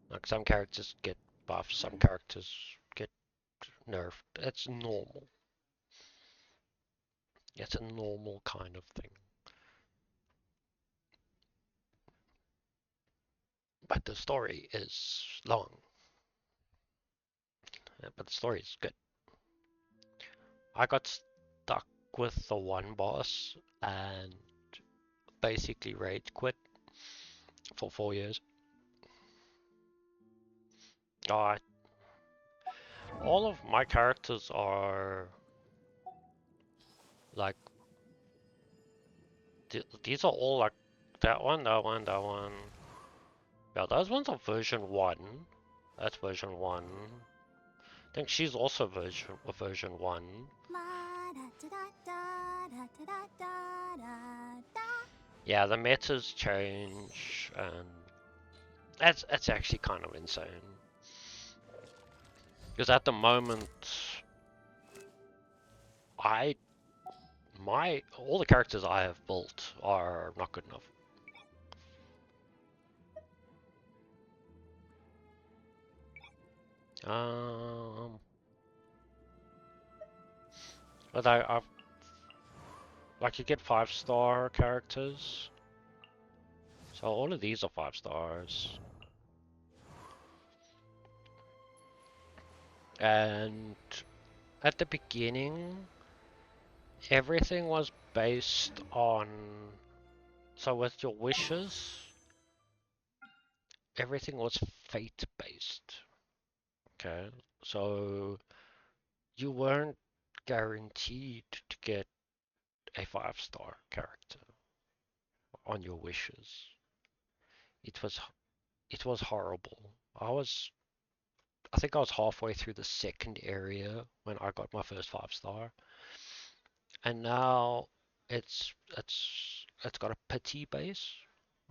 Like some characters get buffed, some characters get nerfed. It's normal. It's a normal kind of thing. But the story is long. But the story is good. I got stuck with the one boss and basically rage quit for 4 years. All of my characters are like, these are all like that one, that one, that one. Yeah, those ones are version 1. That's version 1. I think she's also version 1. Yeah, the metas change, and that's actually kind of insane. Because at the moment, all the characters I have built are not good enough. But I've like you get 5-star characters, so all of these are 5 stars, and at the beginning, everything was based on. So with your wishes, everything was fate based. Okay, so you weren't guaranteed to get a 5-star character on your wishes. It was horrible. I think I was halfway through the second area when I got my first 5-star, and now it's got a pity base,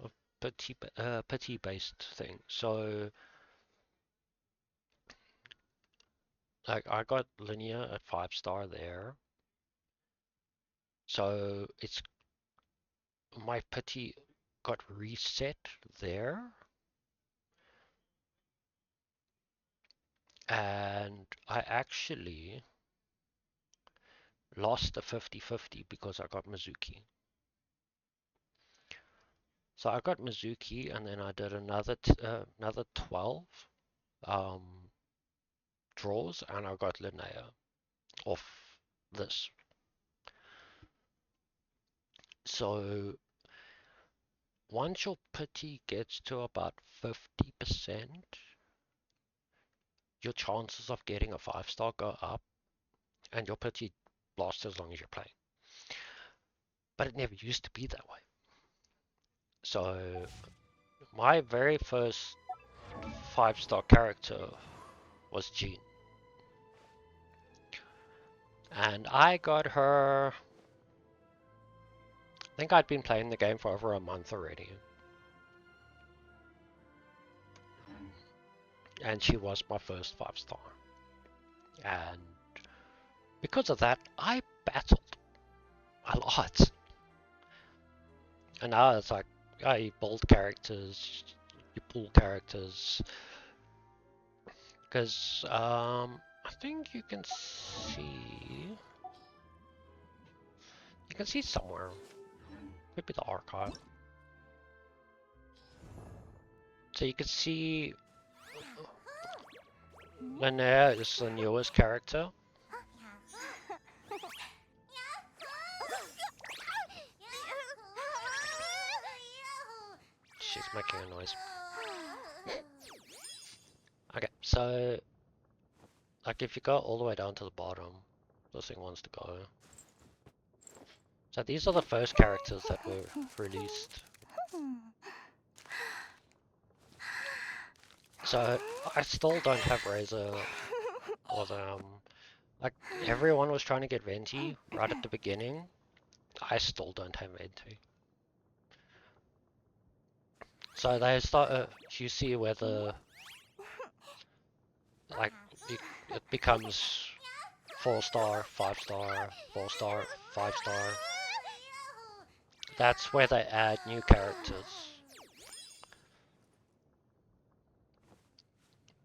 a pity based thing. So like I got linear at 5-star there, so it's my pity got reset there, and I actually lost the 50-50 because I got Mizuki. So I got Mizuki, and then I did another 12 um, draws, and I got Linnea off this. So once your pity gets to about 50%, your chances of getting a 5-star go up, and your pity lasts as long as you're playing. But it never used to be that way. So my very first 5-star character was Jean. And I got her. I think I'd been playing the game for over a month already. And she was my first 5-star. And because of that, I battled a lot. And now it's like, you build characters, you pull characters. Because I think you can see. You can see somewhere. Maybe the archive. So you can see Linnea is the newest character. She's making a noise. Okay, so like if you go all the way down to the bottom, this thing wants to go. So these are the first characters that were released. So I still don't have Razor or like everyone was trying to get Venti right at the beginning. I still don't have Venti. So they start. You see where the like it becomes 4-star, 5-star, 4-star, 5-star. That's where they add new characters.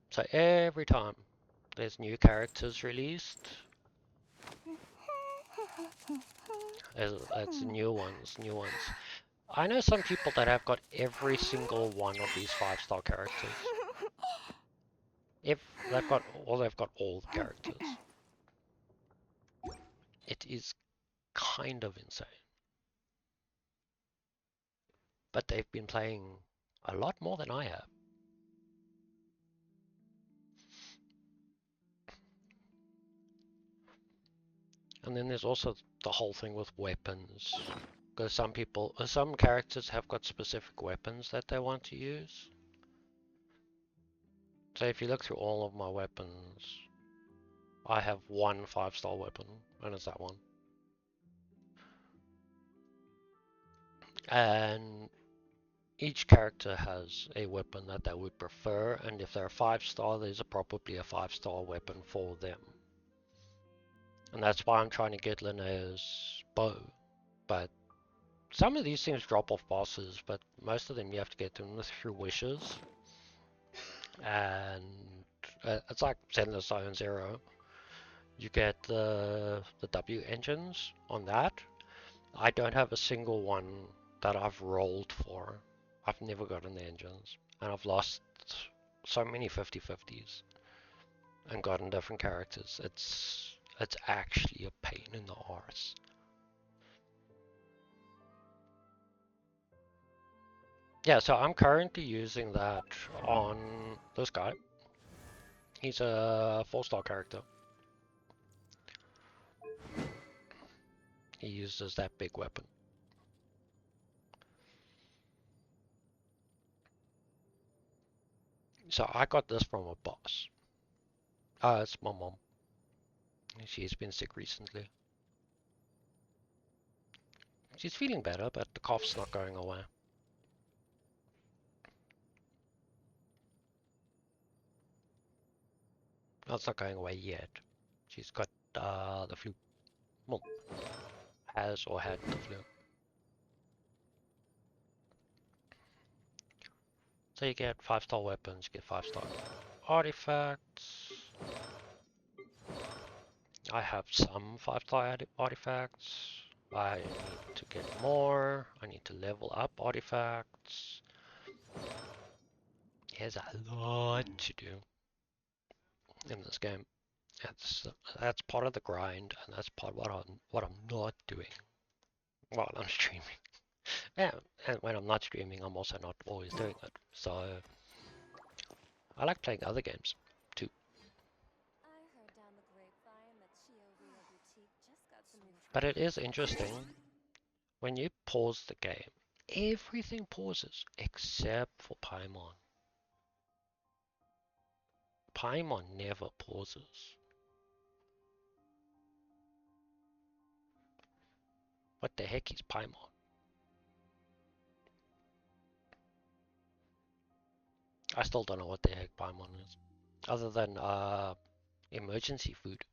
So every time there's new characters released, it's new ones, new ones. I know some people that have got every single one of these 5-star characters. If they've got all the characters. It is kind of insane. But they've been playing a lot more than I have. And then there's also the whole thing with weapons. Because some characters have got specific weapons that they want to use. So if you look through all of my weapons, I have one 5-star weapon, and it's that one. And each character has a weapon that they would prefer, and if they're a 5-star, there's probably a 5-star weapon for them. And that's why I'm trying to get Linnea's bow. But some of these things drop off bosses, but most of them you have to get them through wishes. And it's like Zenless Zone Zero. You get the W engines on that. I don't have a single one that I've rolled for. I've never gotten the engines. And I've lost so many 50-50s and gotten different characters. It's actually a pain in the arse. Yeah, so I'm currently using that on this guy. He's a 4-star character. He uses that big weapon. So I got this from a boss. It's my mom. She's been sick recently. She's feeling better, but the cough's not going away. No, it's not going away yet. She's got the flu. Well, has or had the flu. So you get 5-star weapons, you get 5-star artifacts. I have some 5-star artifacts. I need to get more. I need to level up artifacts. There's a lot to do in this game. That's part of the grind, and that's part of what I'm not doing while I'm streaming. Yeah, and when I'm not streaming, I'm also not always doing it. So I like playing other games too. But it is interesting when you pause the game, everything pauses except for Paimon. Paimon never pauses. What the heck is Paimon? I still don't know what the heck Paimon is. Other than emergency food.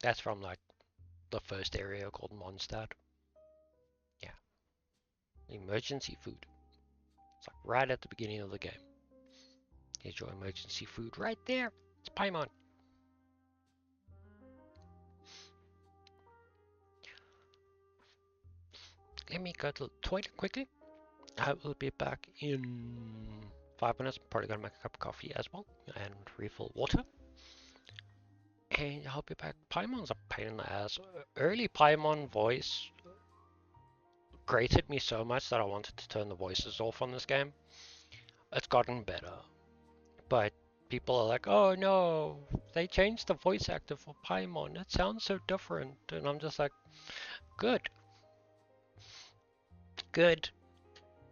That's from like the first area called Mondstadt. Yeah. Emergency food. It's like right at the beginning of the game. Here's your emergency food right there. It's Paimon. Let me go to the toilet quickly. I will be back in 5 minutes. Probably gonna make a cup of coffee as well and refill water. And I'll be back. Paimon's a pain in the ass. Early Paimon voice grated me so much that I wanted to turn the voices off on this game. It's gotten better. But people are like, oh no, they changed the voice actor for Paimon. It sounds so different. And I'm just like, good. Good.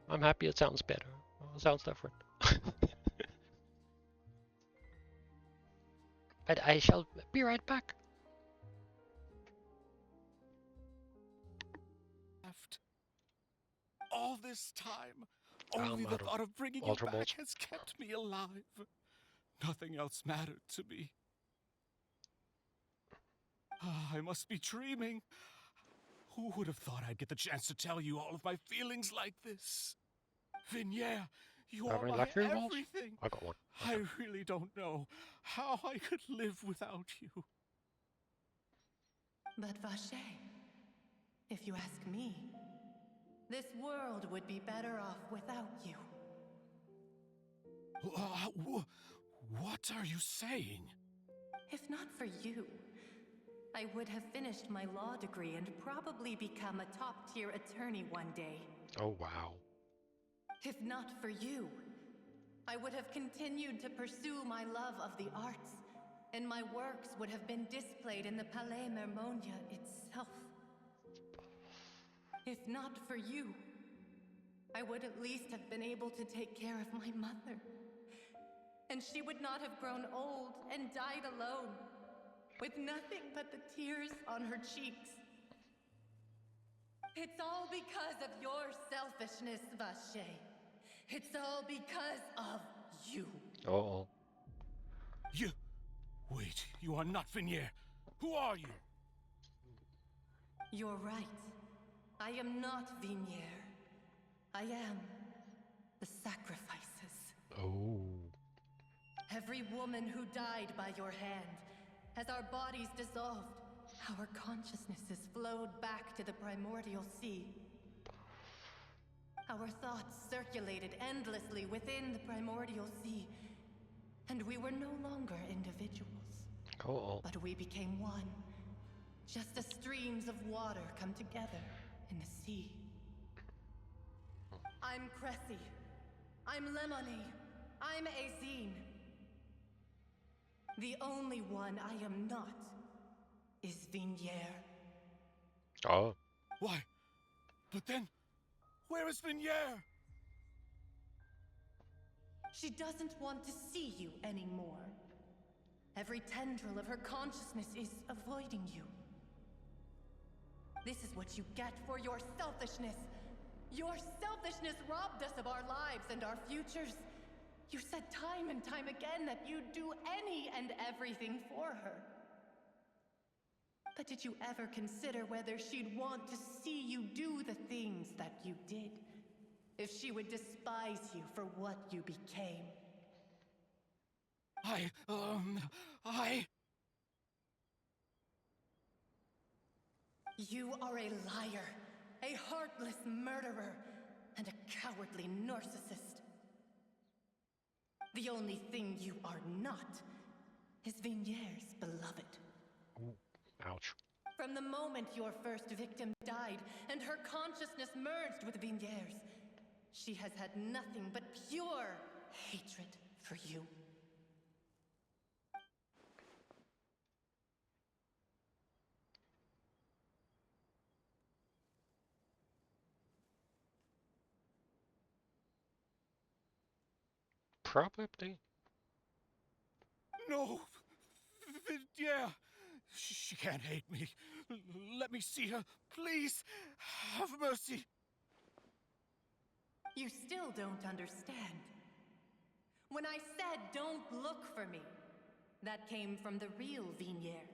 I'm happy it sounds better. It sounds different. But I shall be right back. All this time, only the thought of bringing you back has kept me alive. Nothing else mattered to me. I must be dreaming. Who would have thought I'd get the chance to tell you all of my feelings like this? Vignere, you are my everything. I got one. I really don't know how I could live without you. But Vache, if you ask me, this world would be better off without you. What are you saying? If not for you, I would have finished my law degree and probably become a top-tier attorney one day. Oh, wow. If not for you, I would have continued to pursue my love of the arts, and my works would have been displayed in the Palais Mermonia itself. If not for you, I would at least have been able to take care of my mother. And she would not have grown old and died alone, with nothing but the tears on her cheeks. It's all because of your selfishness, Vache. It's all because of you. Uh-oh. Wait, you are not Vinier. Who are you? You're right. I am not Vinier. I am the sacrifices. Oh. Every woman who died by your hand, as our bodies dissolved, our consciousnesses flowed back to the primordial sea. Our thoughts circulated endlessly within the primordial sea, and we were no longer individuals. Cool. But we became one, just as streams of water come together in the sea. I'm Cressy. I'm Lemony. I'm Azine. The only one I am not is Vinier. Oh. Why? But then, where is Vinier? She doesn't want to see you anymore. Every tendril of her consciousness is avoiding you. This is what you get for your selfishness. Your selfishness robbed us of our lives and our futures. You said time and time again that you'd do any and everything for her. But did you ever consider whether she'd want to see you do the things that you did? If she would despise you for what you became? You are a liar, a heartless murderer, and a cowardly narcissist. The only thing you are not is Vinier's beloved. Ouch. From the moment your first victim died and her consciousness merged with Vinier's, she has had nothing but pure hatred for you. Probably. No! Yeah! She can't hate me. Let me see her. Please! Have mercy! You still don't understand. When I said don't look for me, that came from the real Vinier.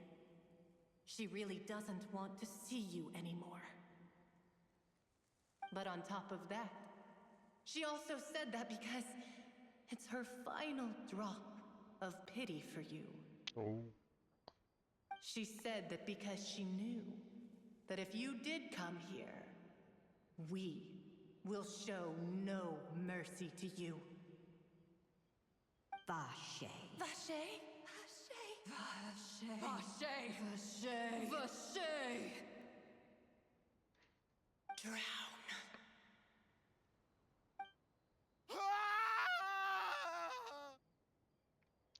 She really doesn't want to see you anymore. But on top of that, she also said that because it's her final drop of pity for you. Oh. She said that because she knew that if you did come here, we will show no mercy to you. Vache. Vache? Vache. Vache. Vache. Vache. Drown.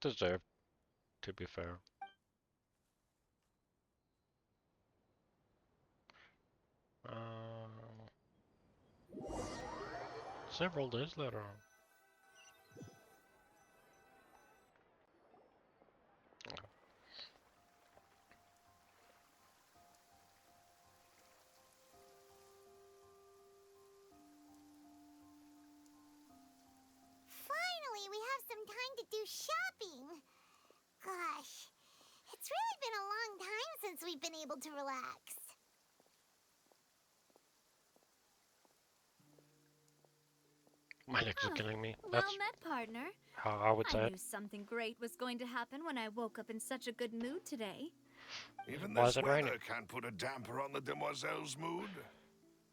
Deserved, to be fair. Several days later. Finally, we have some time to do shopping. Gosh, it's really been a long time since we've been able to relax. My legs are killing me. Well That's met, partner. how I would say I it. knew something great was going to happen when I woke up in such a good mood today. Even Why this is it weather raining? can't put a damper on the demoiselle's mood.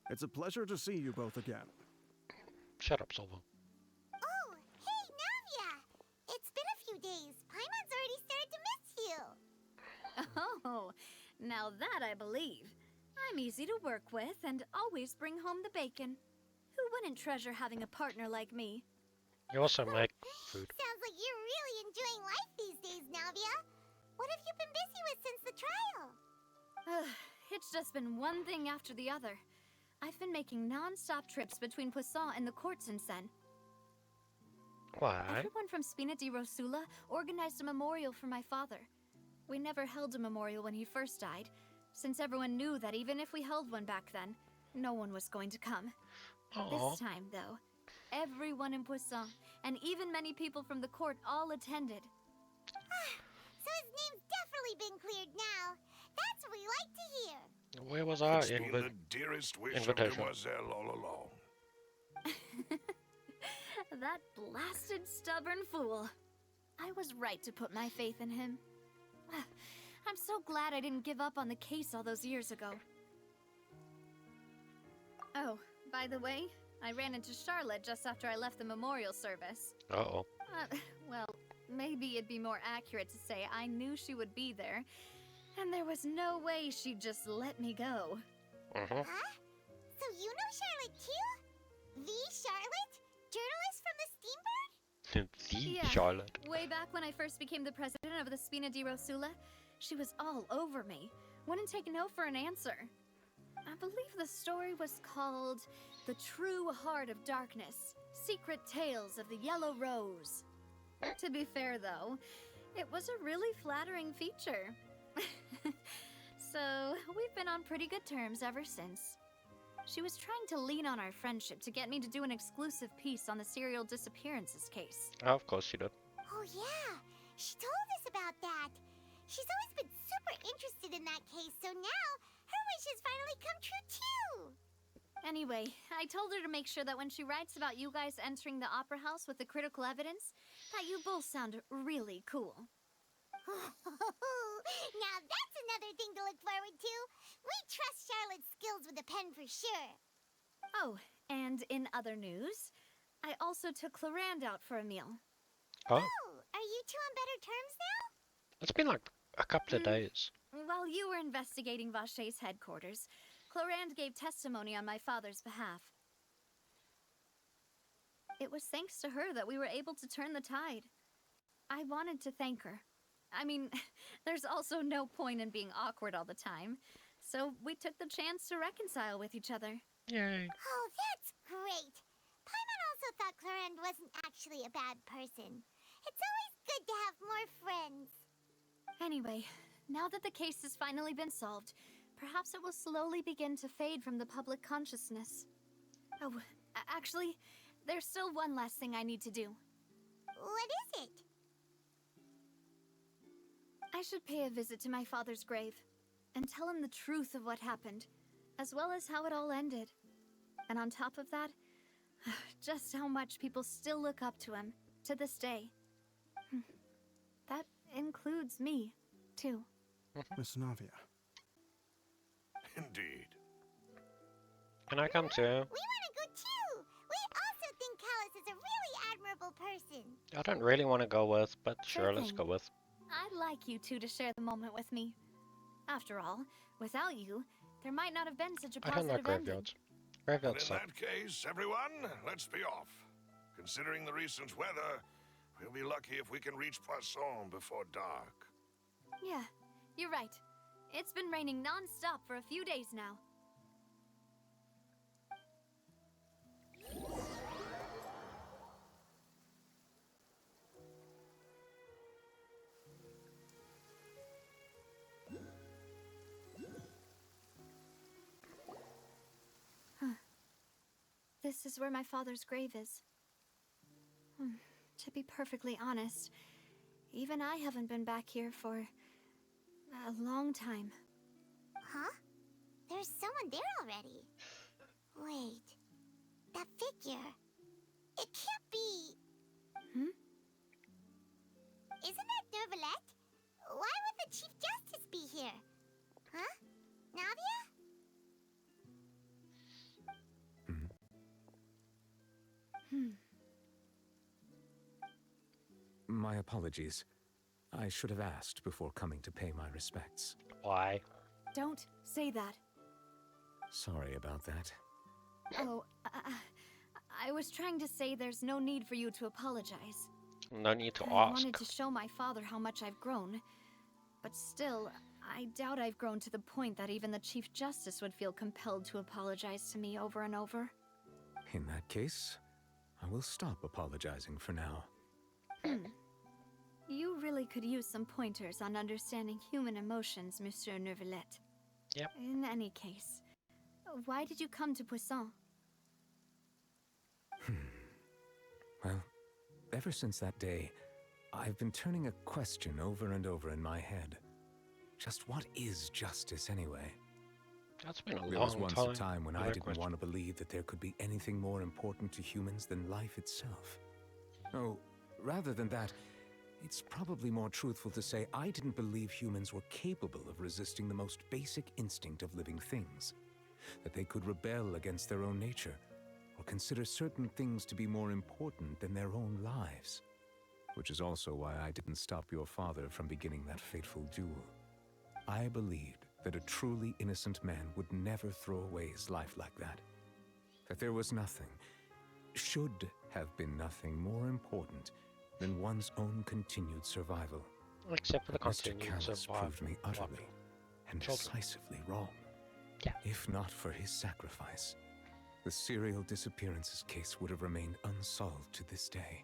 It's a pleasure to see you both again. Shut up, Silva. Oh, hey, Navia! It's been a few days. Paimon's already started to miss you. Oh, now that I believe. I'm easy to work with and always bring home the bacon. Who wouldn't treasure having a partner like me? You also make food. Sounds like you're really enjoying life these days, Navia. What have you been busy with since the trial? It's just been one thing after the other. I've been making non-stop trips between Poisson and the courts in Sen. Why? Everyone from Spina di Rosula organized a memorial for my father. We never held a memorial when he first died, since everyone knew that even if we held one back then, no one was going to come. Aww. This time, though, everyone in Poisson, and even many people from the court, all attended. So is Where was our It's been the dearest wish of invitation? Demoiselle all along. That blasted stubborn fool. I was right to put my faith in him. I'm so glad I didn't give up on the case all those years ago. Oh, by the way, I ran into Charlotte just after I left the memorial service. Uh-oh. Well, maybe it'd be more accurate to say I knew she would be there, and there was no way she'd just let me go. Huh? So you know Charlotte too? The Charlotte? Journalist from the Steambird? Yeah, Charlotte. way back when I first became the president of the Spina di Rosula, she was all over me. Wouldn't take no for an answer. I believe the story was called The True Heart of Darkness, Secret Tales of the Yellow Rose. To be fair, though, it was a really flattering feature. So, we've been on pretty good terms ever since. She was trying to lean on our friendship to get me to do an exclusive piece on the serial disappearances case. Oh, of course she did. Oh yeah, she told us about that. She's always been super interested in that case, so now her wish has finally come true too. Anyway, I told her to make sure that when she writes about you guys entering the opera house with the critical evidence, that you both sound really cool. Now that's another thing to look forward to. We trust Charlotte's skills with a pen for sure. Oh, and in other news, I also took Clarand out for a meal. Oh, Are you two on better terms now? it's been like a couple of days. While you were investigating Vachey's headquarters, Clarand gave testimony on my father's behalf. It was thanks to her that we were able to turn the tide. I wanted to thank her. I mean, there's also no point in being awkward all the time, so we took the chance to reconcile with each other. Yay. Oh, that's great. Paimon also thought Clarand wasn't actually a bad person. It's always good to have more friends. Anyway, now that the case has finally been solved, perhaps it will slowly begin to fade from the public consciousness. Oh, actually, there's still one last thing I need to do. What is it? I should pay a visit to my father's grave and tell him the truth of what happened, as well as how it all ended. And on top of that, just how much people still look up to him to this day. That includes me, too. Miss Navia. Indeed. Can I come too? We want to go too. We also think Callus is a really admirable person. I don't really want to go with, but sure, let's thing. go with. I'd like you two to share the moment with me. After all, without you, there might not have been such a I don't positive like ending. graveyards. And Graveyards in suck. that case, everyone, let's be off. Considering the recent weather, we'll be lucky if we can reach Poisson before dark. Yeah, you're right. It's been raining non-stop for a few days now. This is where my father's grave is. To be perfectly honest, even I haven't been back here for a long time. Huh? There's someone there already. Wait. That figure. It can't be. Isn't that Nervalette? Why would the Chief Justice be here? Huh? Navia? My apologies. I should have asked before coming to pay my respects. Why? Don't say that. Sorry about that. Oh, I was trying to say there's no need for you to apologize. No need to I ask. wanted to show my father how much I've grown. But still, I doubt I've grown to the point that even the Chief Justice would feel compelled to apologize to me over and over. In that case, I will stop apologizing for now. You really could use some pointers on understanding human emotions, Monsieur Nervalette. Yep. In any case, why did you come to Poisson? Well, ever since that day, I've been turning a question over and over in my head. Just what is justice anyway? That's been a There was long once time. a time when I without didn't question. want to believe that there could be anything more important to humans than life itself. Oh, rather than that, it's probably more truthful to say I didn't believe humans were capable of resisting the most basic instinct of living things. That they could rebel against their own nature, or consider certain things to be more important than their own lives. Which is also why I didn't stop your father from beginning that fateful duel. I believed that a truly innocent man would never throw away his life like that. That there was nothing, should have been nothing more important than one's own continued survival. Except for the But Mr. continued Callis survival. proved me utterly and decisively wrong. Yeah. If not for his sacrifice, the serial disappearances case would have remained unsolved to this day.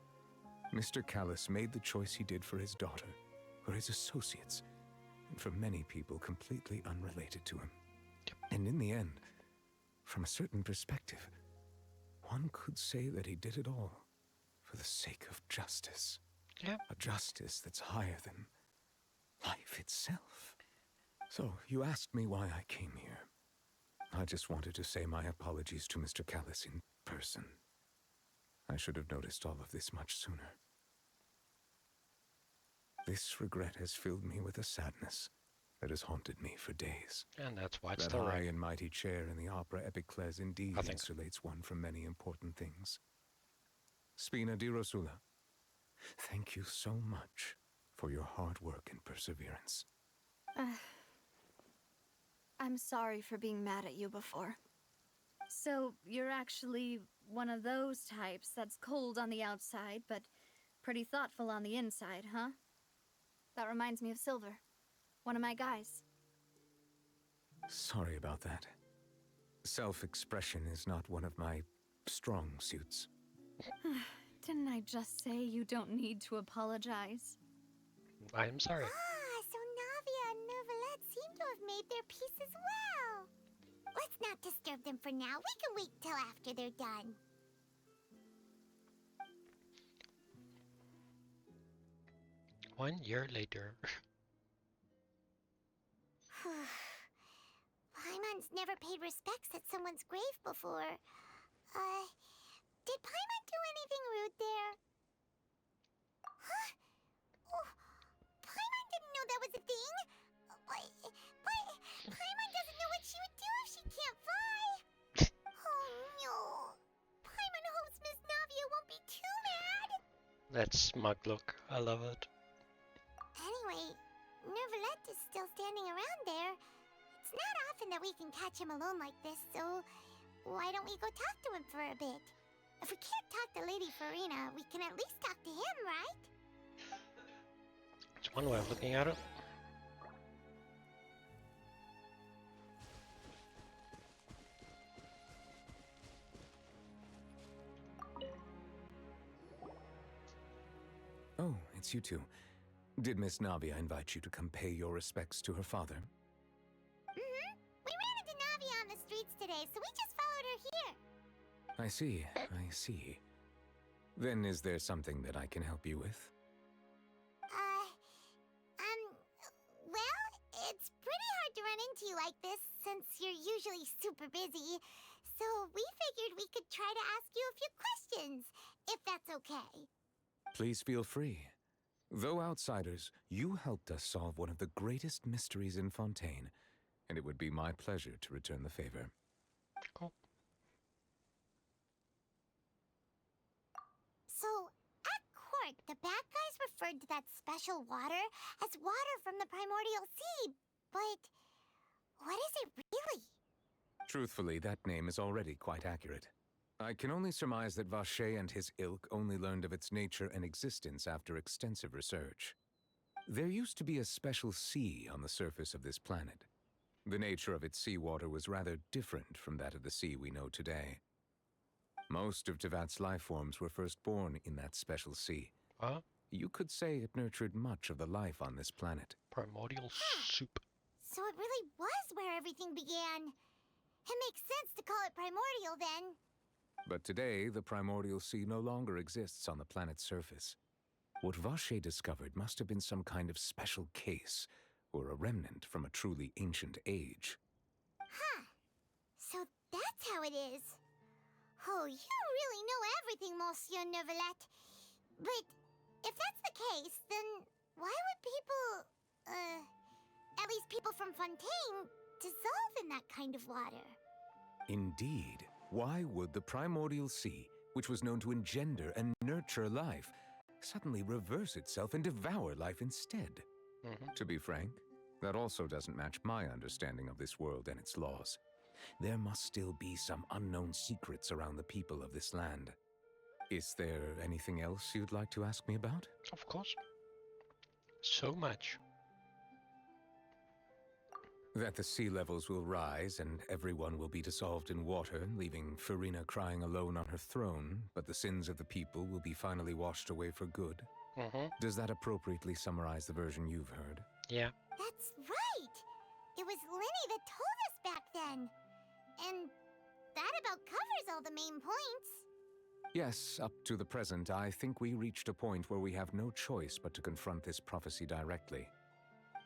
Mr. Callis made the choice he did for his daughter, for his associates, and for many people completely unrelated to him. And in the end, from a certain perspective, one could say that he did it all for the sake of justice. Yeah. A justice that's higher than life itself. So, you asked me why I came here. I just wanted to say my apologies to Mr. Callis in person. I should have noticed all of this much sooner. This regret has filled me with a sadness that has haunted me for days. And that's why it's That the high ring. and mighty chair in the opera Epiclese indeed I think insulates one from many important things. Spina di Rosula, thank you so much for your hard work and perseverance. I'm sorry for being mad at you before. So, you're actually one of those types that's cold on the outside, but pretty thoughtful on the inside, huh? That reminds me of Silver, one of my guys. Sorry about that. Self-expression is not one of my strong suits. Didn't I just say you don't need to apologize? I'm sorry. Ah, so Navia and Neuvillette seem to have made their peace as well. Let's not disturb them for now. We can wait till after they're done. One year later. Paimon's never paid respects at someone's grave before. Did Paimon do anything rude there? Huh? Oh, Paimon didn't know that was a thing. But Paimon doesn't know what she would do if she can't fly. Oh no. Paimon hopes Miss Navia won't be too mad. That smug look. I love it. Anyway, Neuvillette is still standing around there. It's not often that we can catch him alone like this, so why don't we go talk to him for a bit? If we can't talk to Lady Farina, we can at least talk to him, right? It's one way of looking at it. Oh, it's you two. Did Miss Navia invite you to come pay your respects to her father? Mm-hmm. We ran into Navia on the streets today, so we just followed her here. I see, I see. Then is there something that I can help you with? Well, it's pretty hard to run into you like this since you're usually super busy. So we figured we could try to ask you a few questions, if that's okay. Please feel free. Though outsiders, you helped us solve one of the greatest mysteries in Fontaine, and it would be my pleasure to return the favor. Cool. So, at court, the bad guys referred to that special water as water from the primordial sea, but what is it really? Truthfully, that name is already quite accurate. I can only surmise that Vacher and his ilk only learned of its nature and existence after extensive research. There used to be a special sea on the surface of this planet. The nature of its seawater was rather different from that of the sea we know today. Most of Tevat's life forms were first born in that special sea. Huh? You could say it nurtured much of the life on this planet. Primordial soup. So it really was where everything began. It makes sense to call it primordial then. But today, the primordial sea no longer exists on the planet's surface. What Vacher discovered must have been some kind of special case, or a remnant from a truly ancient age. Huh. how it is. Oh, you really know everything, Monsieur Neuvillette. But if that's the case, then why would people, at least people from Fontaine, dissolve in that kind of water? Indeed. Why would the primordial sea, which was known to engender and nurture life, suddenly reverse itself and devour life instead? To be frank, that also doesn't match my understanding of this world and its laws. There must still be some unknown secrets around the people of this land. Is there anything else you'd like to ask me about? Of course. So much. That the sea levels will rise and everyone will be dissolved in water, leaving Farina crying alone on her throne, but the sins of the people will be finally washed away for good. Does that appropriately summarize the version you've heard? Yeah. That's right! It was Linny that told us back then. And that about covers all the main points. Yes, up to the present, I think we reached a point where we have no choice but to confront this prophecy directly.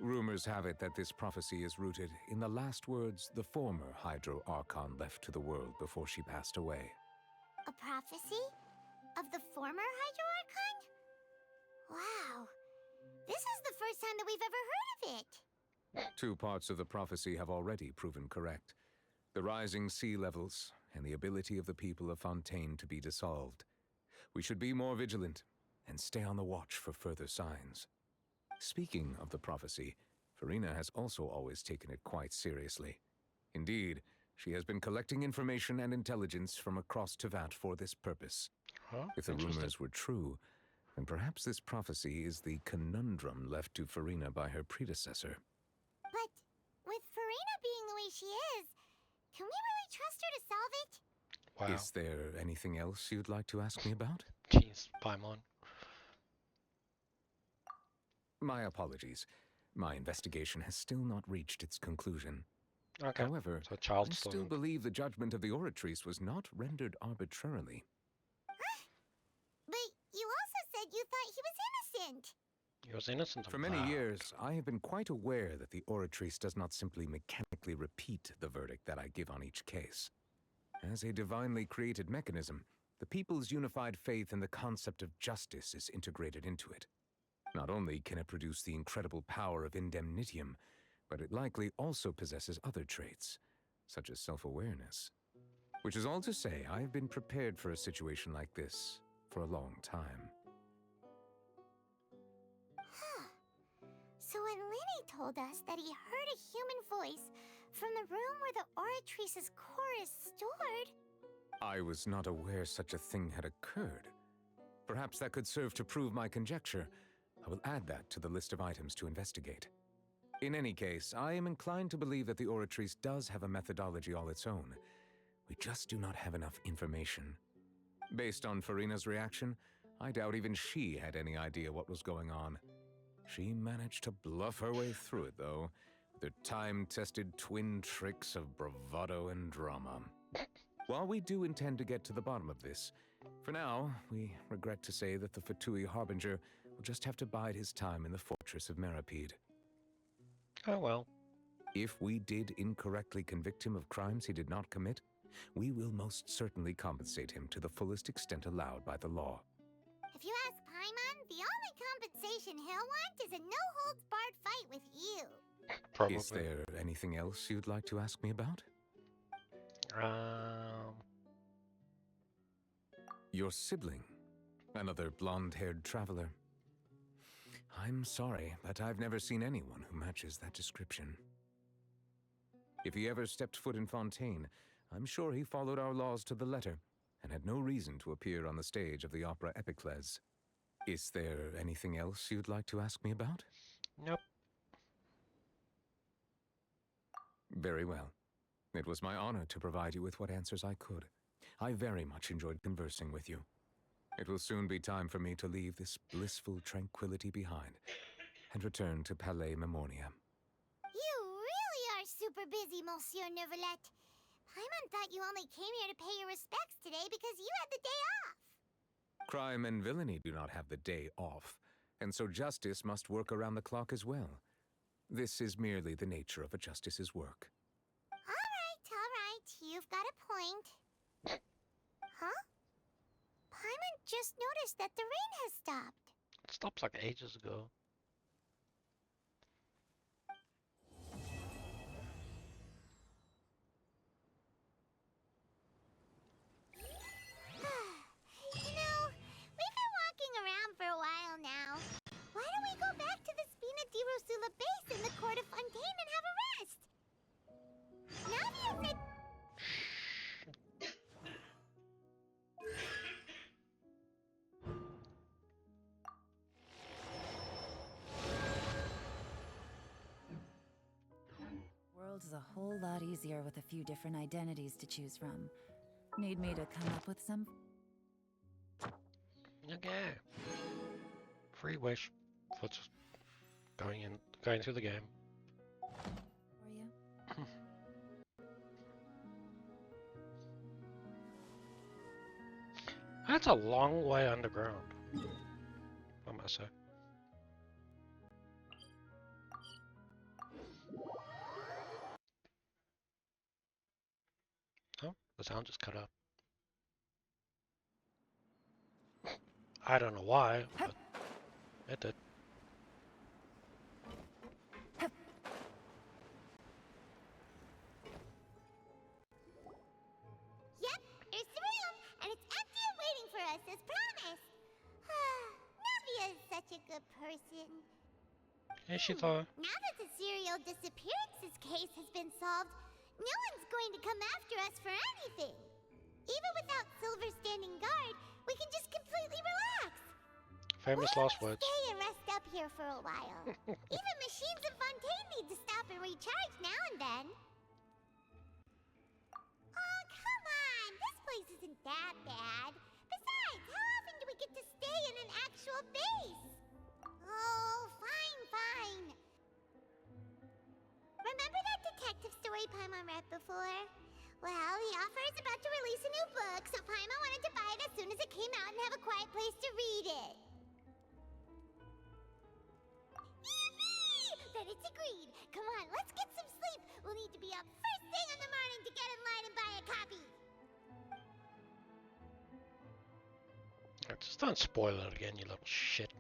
Rumors have it that this prophecy is rooted in the last words the former Hydro Archon left to the world before she passed away. A prophecy? Of the former Hydro Archon? Wow. This is the first time that we've ever heard of it. 2 parts of the prophecy have already proven correct. The rising sea levels and the ability of the people of Fontaine to be dissolved. We should be more vigilant and stay on the watch for further signs. Speaking of the prophecy, Farina has also always taken it quite seriously. Indeed, she has been collecting information and intelligence from across Tevat for this purpose. If the rumors were true, then perhaps this prophecy is the conundrum left to Farina by her predecessor. But with Farina being the way she is, can we really trust her to solve it? Wow. Is there anything else you'd like to ask me about? Jeez, Paimon. My apologies. My investigation has still not reached its conclusion. Okay. However, So child I still believe the judgment of the Oratrice was not rendered arbitrarily. But you also said you thought he was innocent. He was innocent of For many that. years, I have been quite aware that the Oratrice does not simply mechanically repeat the verdict that I give on each case. As a divinely created mechanism, the people's unified faith in the concept of justice is integrated into it. Not only can it produce the incredible power of indemnitium, but it likely also possesses other traits, such as self-awareness. Which is all to say, I have been prepared for a situation like this for a long time. So when Linny told us that he heard a human voice from the room where the Oratrice's core is stored... I was not aware such a thing had occurred. Perhaps that could serve to prove my conjecture. I will add that to the list of items to investigate. In any case, I am inclined to believe that the Oratrice does have a methodology all its own. We just do not have enough information. Based on Farina's reaction, I doubt even she had any idea what was going on. She managed to bluff her way through it, though, with her time-tested twin tricks of bravado and drama. While we do intend to get to the bottom of this, for now, we regret to say that the Fatui Harbinger will just have to bide his time in the fortress of Meripede. Oh well. If we did incorrectly convict him of crimes he did not commit, we will most certainly compensate him to the fullest extent allowed by the law. If you ask Paimon, the only compensation he'll want is a no-holds-barred fight with you. Probably. Is there anything else you'd like to ask me about? Your sibling, another blonde-haired traveler. I'm sorry, but I've never seen anyone who matches that description. If he ever stepped foot in Fontaine, I'm sure he followed our laws to the letter and had no reason to appear on the stage of the opera Epicles. Is there anything else you'd like to ask me about? Nope. Very well. It was my honor to provide you with what answers I could. I very much enjoyed conversing with you. It will soon be time for me to leave this blissful tranquility behind and return to Palais Memornia. You really are super busy, Monsieur Neuvillette. Paimon thought you only came here to pay your respects today because you had the day off. Crime and villainy do not have the day off, and so justice must work around the clock as well. This is merely the nature of a justice's work. All right. You you've got a point. Huh? Paimon just noticed that the rain has stopped. It stopped like ages ago. You know, we've been walking around for a while now. Why don't we go back to the Spina di Rosula base in the Court of Fontaine and have a rest? Navia said... World is a whole lot easier with a few different identities to choose from. Need me to come up with some? Okay. Free wish for just going through the game. For you? That's a long way underground, I must say. Oh, the sound just cut out. I don't know why, but it did. Yep, here's the room, and it's empty and waiting for us as promised. Navia is such a good person. Hey, she thought. Now that the serial disappearances case has been solved, no one's going to come after us for anything. Even without Silver standing guard, we can just completely relax. Famous last words. Stay and rest up here for a while. Even machines in Fontaine need to stop and recharge now and then. Oh, come on! This place isn't that bad. Besides, how often do we get to stay in an actual base? Oh, fine. Remember that detective story Paimon read before? Well, the author is about to release a new book, so Paimon wanted to buy it as soon as it came out and have a quiet place to read it. Yippee! Then it's agreed. Come on, let's get some sleep. We'll need to be up first thing in the morning to get in line and buy a copy. Just don't spoil it again, you little shit.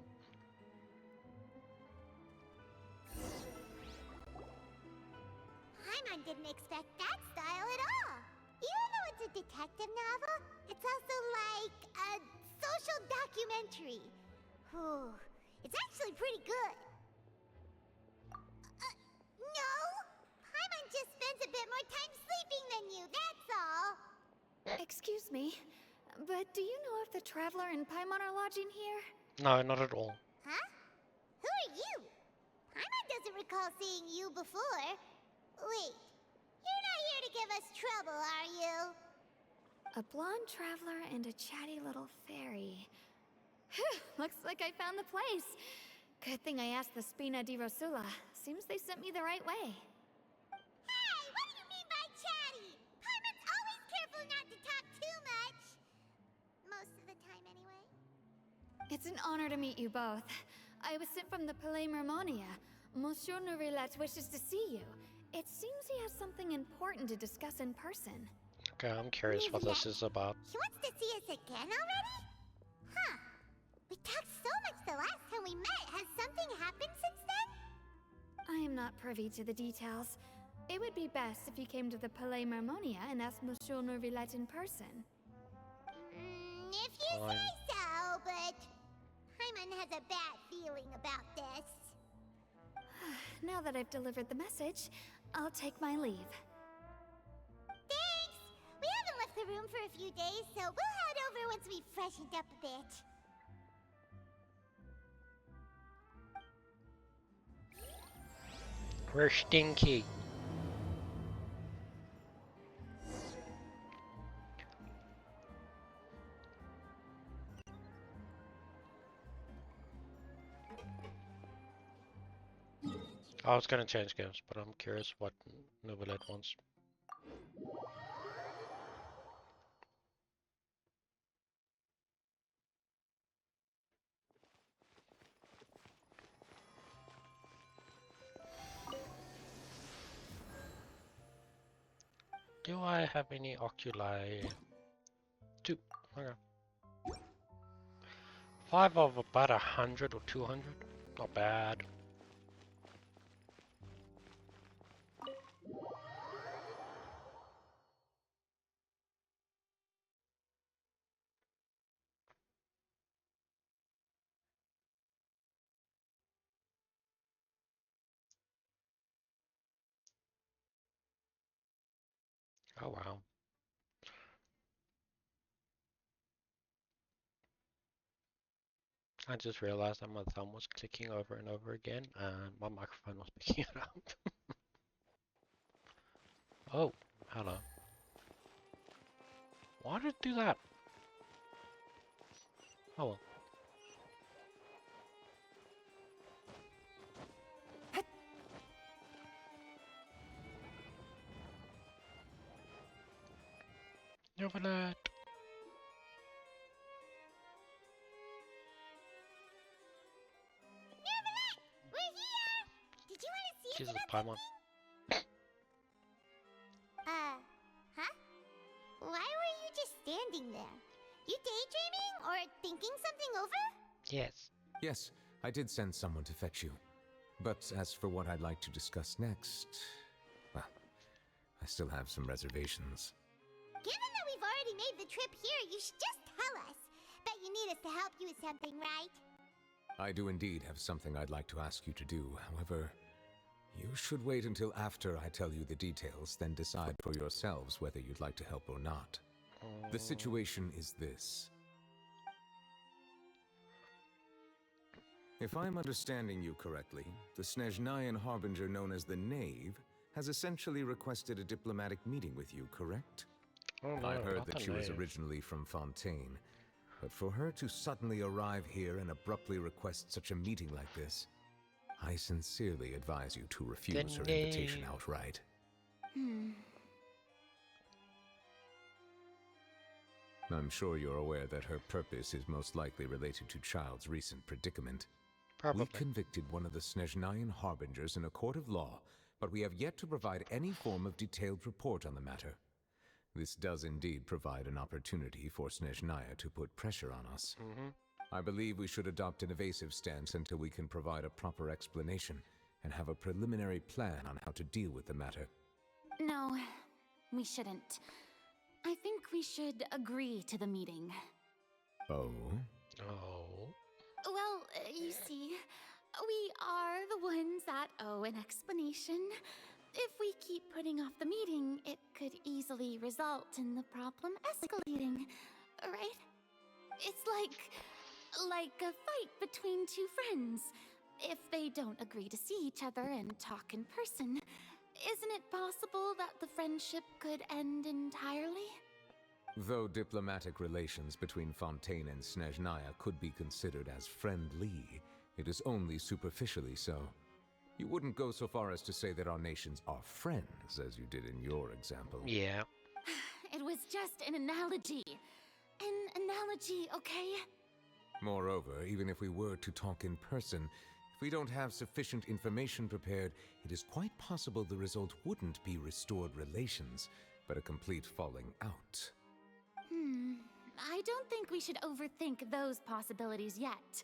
Paimon didn't expect that style at all. Even though it's a detective novel, it's also like a social documentary. Whew, it's actually pretty good. No! Paimon just spends a bit more time sleeping than you, that's all. Excuse me, but do you know if the Traveler and Paimon are lodging here? No, not at all. Huh? Who are you? Paimon doesn't recall seeing you before. Wait, you're not here to give us trouble, are you? A blonde traveler and a chatty little fairy. Phew, looks like I found the place. Good thing I asked the Spina di Rosula. Seems they sent me the right way. Hey, what do you mean by chatty? Paimon's always careful not to talk too much. Most of the time, anyway. It's an honor to meet you both. I was sent from the Palais Mermonia. Monsieur Nourilette wishes to see you. It seems he has something important to discuss in person. Okay, I'm curious what this is about. He wants to see us again already? Huh. We talked so much the last time we met. Has something happened since then? I am not privy to the details. It would be best if you came to the Palais Mermonia and asked Monsieur Nourilette in person. If you say so, but Paimon has a bad feeling about this. Now that I've delivered the message, I'll take my leave. Thanks! We haven't left the room for a few days, so we'll head over once we've freshened up a bit. We're stinky. I was gonna change games, but I'm curious what Nouvelette wants. Do I have any oculi? 2. Okay. 5 of about 100 or 200. Not bad. Oh wow. I just realized that my thumb was clicking over and over again and my microphone was picking it up. Oh, hello. Why did it do that? Oh well. Neverland. Neverland! We're here! Did you want to see us Jesus, about Paimon. something? Huh? Why were you just standing there? You daydreaming or thinking something over? Yes. Yes, I did send someone to fetch you. But as for what I'd like to discuss next, well, I still have some reservations. Given that we've already made the trip here, you should just tell us. Bet you need us to help you with something, right? I do indeed have something I'd like to ask you to do. However, you should wait until after I tell you the details, then decide for yourselves whether you'd like to help or not. The situation is this. If I'm understanding you correctly, the Snezhnayan Harbinger known as the Knave has essentially requested a diplomatic meeting with you, correct? Oh no, I've heard not that the she was Knave. originally from Fontaine, but for her to suddenly arrive here and abruptly request such a meeting like this, I sincerely advise you to refuse her invitation Knave. outright. I'm sure you're aware that her purpose is most likely related to Child's recent predicament. Probably. We convicted one of the Snezhnayan Harbingers in a court of law, but we have yet to provide any form of detailed report on the matter. This does indeed provide an opportunity for Snezhnaya to put pressure on us. I believe we should adopt an evasive stance until we can provide a proper explanation and have a preliminary plan on how to deal with the matter. No, we shouldn't. I think we should agree to the meeting. Oh? Oh. Well, you see, we are the ones that owe an explanation. If we keep putting off the meeting, it could easily result in the problem escalating, right? It's like a fight between two friends. If they don't agree to see each other and talk in person, isn't it possible that the friendship could end entirely? Though diplomatic relations between Fontaine and Snezhnaya could be considered as friendly, it is only superficially so. You wouldn't go so far as to say that our nations are friends, as you did in your example. Yeah. It was just an analogy. An analogy, okay? Moreover, even if we were to talk in person, if we don't have sufficient information prepared, it is quite possible the result wouldn't be restored relations, but a complete falling out. I don't think we should overthink those possibilities yet.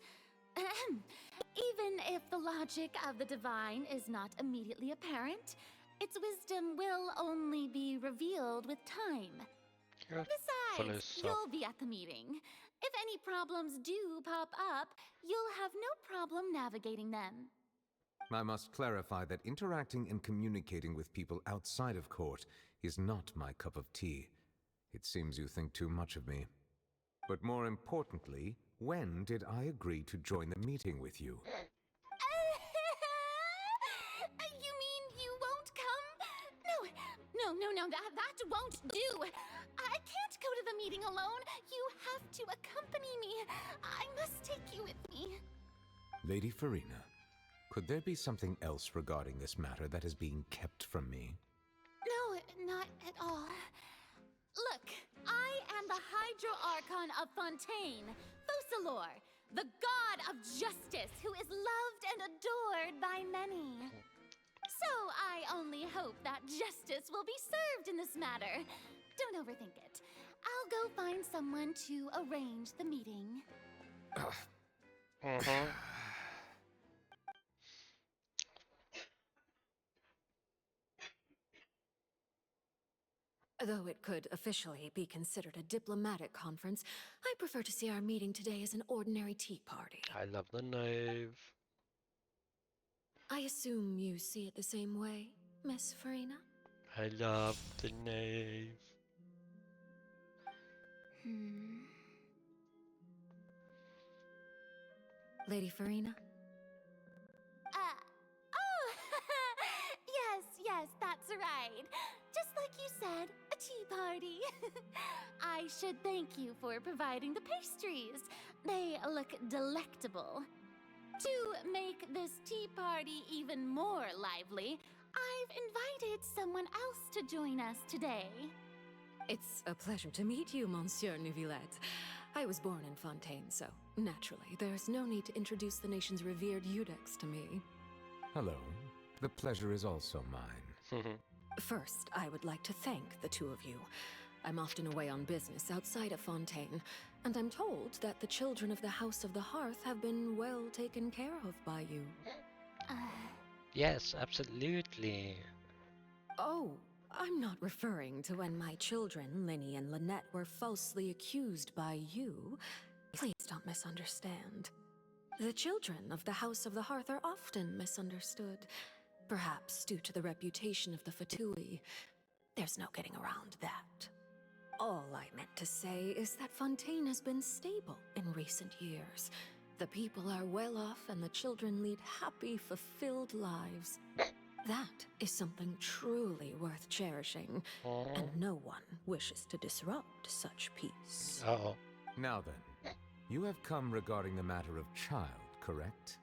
Even if the logic of the divine is not immediately apparent, its wisdom will only be revealed with time. Besides, you'll be at the meeting. If any problems do pop up, you'll have no problem navigating them. I must clarify that interacting and communicating with people outside of court is not my cup of tea. It seems you think too much of me. But more importantly, when did I agree to join the meeting with you? You mean you won't come? No, that won't do. I can't go to the meeting alone. You have to accompany me. I must take you with me. Lady Farina, could there be something else regarding this matter that is being kept from me? No, not at all. Look, I am the Hydro Archon of Fontaine, Focalor, the god of justice who is loved and adored by many. So I only hope that justice will be served in this matter. Don't overthink it. I'll go find someone to arrange the meeting. Mm-hmm. Though it could officially be considered a diplomatic conference, I prefer to see our meeting today as an ordinary tea party. I love the knave. I assume you see it the same way, Miss Farina? I love the knave. Lady Farina? Oh, yes, that's right. Just like you said, a tea party. I should thank you for providing the pastries. They look delectable. To make this tea party even more lively, I've invited someone else to join us today. It's a pleasure to meet you, Monsieur Neuvillette. I was born in Fontaine, so naturally, there's no need to introduce the nation's revered Eudex to me. Hello. The pleasure is also mine. First, I would like to thank the two of you. I'm often away on business outside of Fontaine, and I'm told that the children of the House of the Hearth have been well taken care of by you. Yes, absolutely. Oh, I'm not referring to when my children, Linny and Lynette, were falsely accused by you. Please don't misunderstand. The children of the House of the Hearth are often misunderstood, perhaps due to the reputation of the Fatui. There's no getting around that. All I meant to say is that Fontaine has been stable in recent years. The people are well off and the children lead happy, fulfilled lives. That is something truly worth cherishing, and no one wishes to disrupt such peace. Uh-oh. Now then, you have come regarding the matter of child, correct?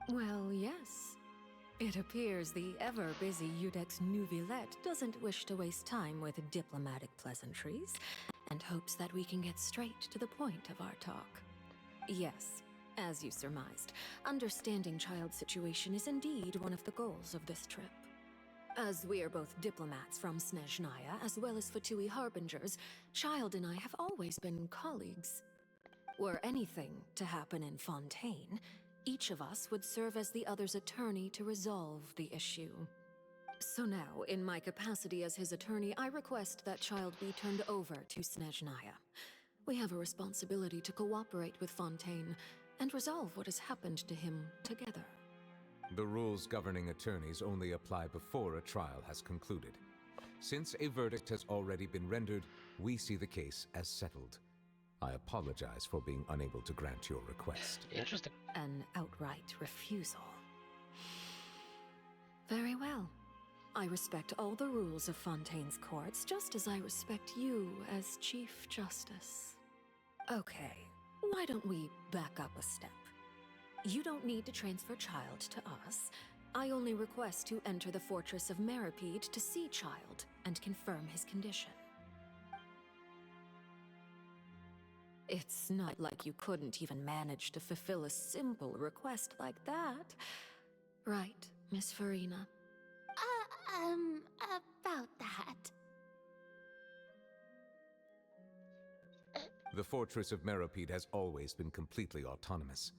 Well, yes. It appears the ever-busy Eudex Neuvillette doesn't wish to waste time with diplomatic pleasantries, and hopes that we can get straight to the point of our talk. Yes, as you surmised, understanding child's situation is indeed one of the goals of this trip. As we are both diplomats from Snezhnaya, as well as Fatui harbingers, Child and I have always been colleagues. Were anything to happen in Fontaine, each of us would serve as the other's attorney to resolve the issue. So now, in my capacity as his attorney, I request that Child be turned over to Snezhnaya. We have a responsibility to cooperate with Fontaine and resolve what has happened to him together. The rules governing attorneys only apply before a trial has concluded. Since a verdict has already been rendered, we see the case as settled. I apologize for being unable to grant your request. Interesting. An outright refusal. Very well. I respect all the rules of Fontaine's courts, just as I respect you as Chief Justice. Okay, why don't we back up a step? You don't need to transfer Child to us. I only request to enter the fortress of Meripede to see Child and confirm his condition. It's not like you couldn't even manage to fulfill a simple request like that. Right, Miss Farina? About that. The fortress of Meripede has always been completely autonomous.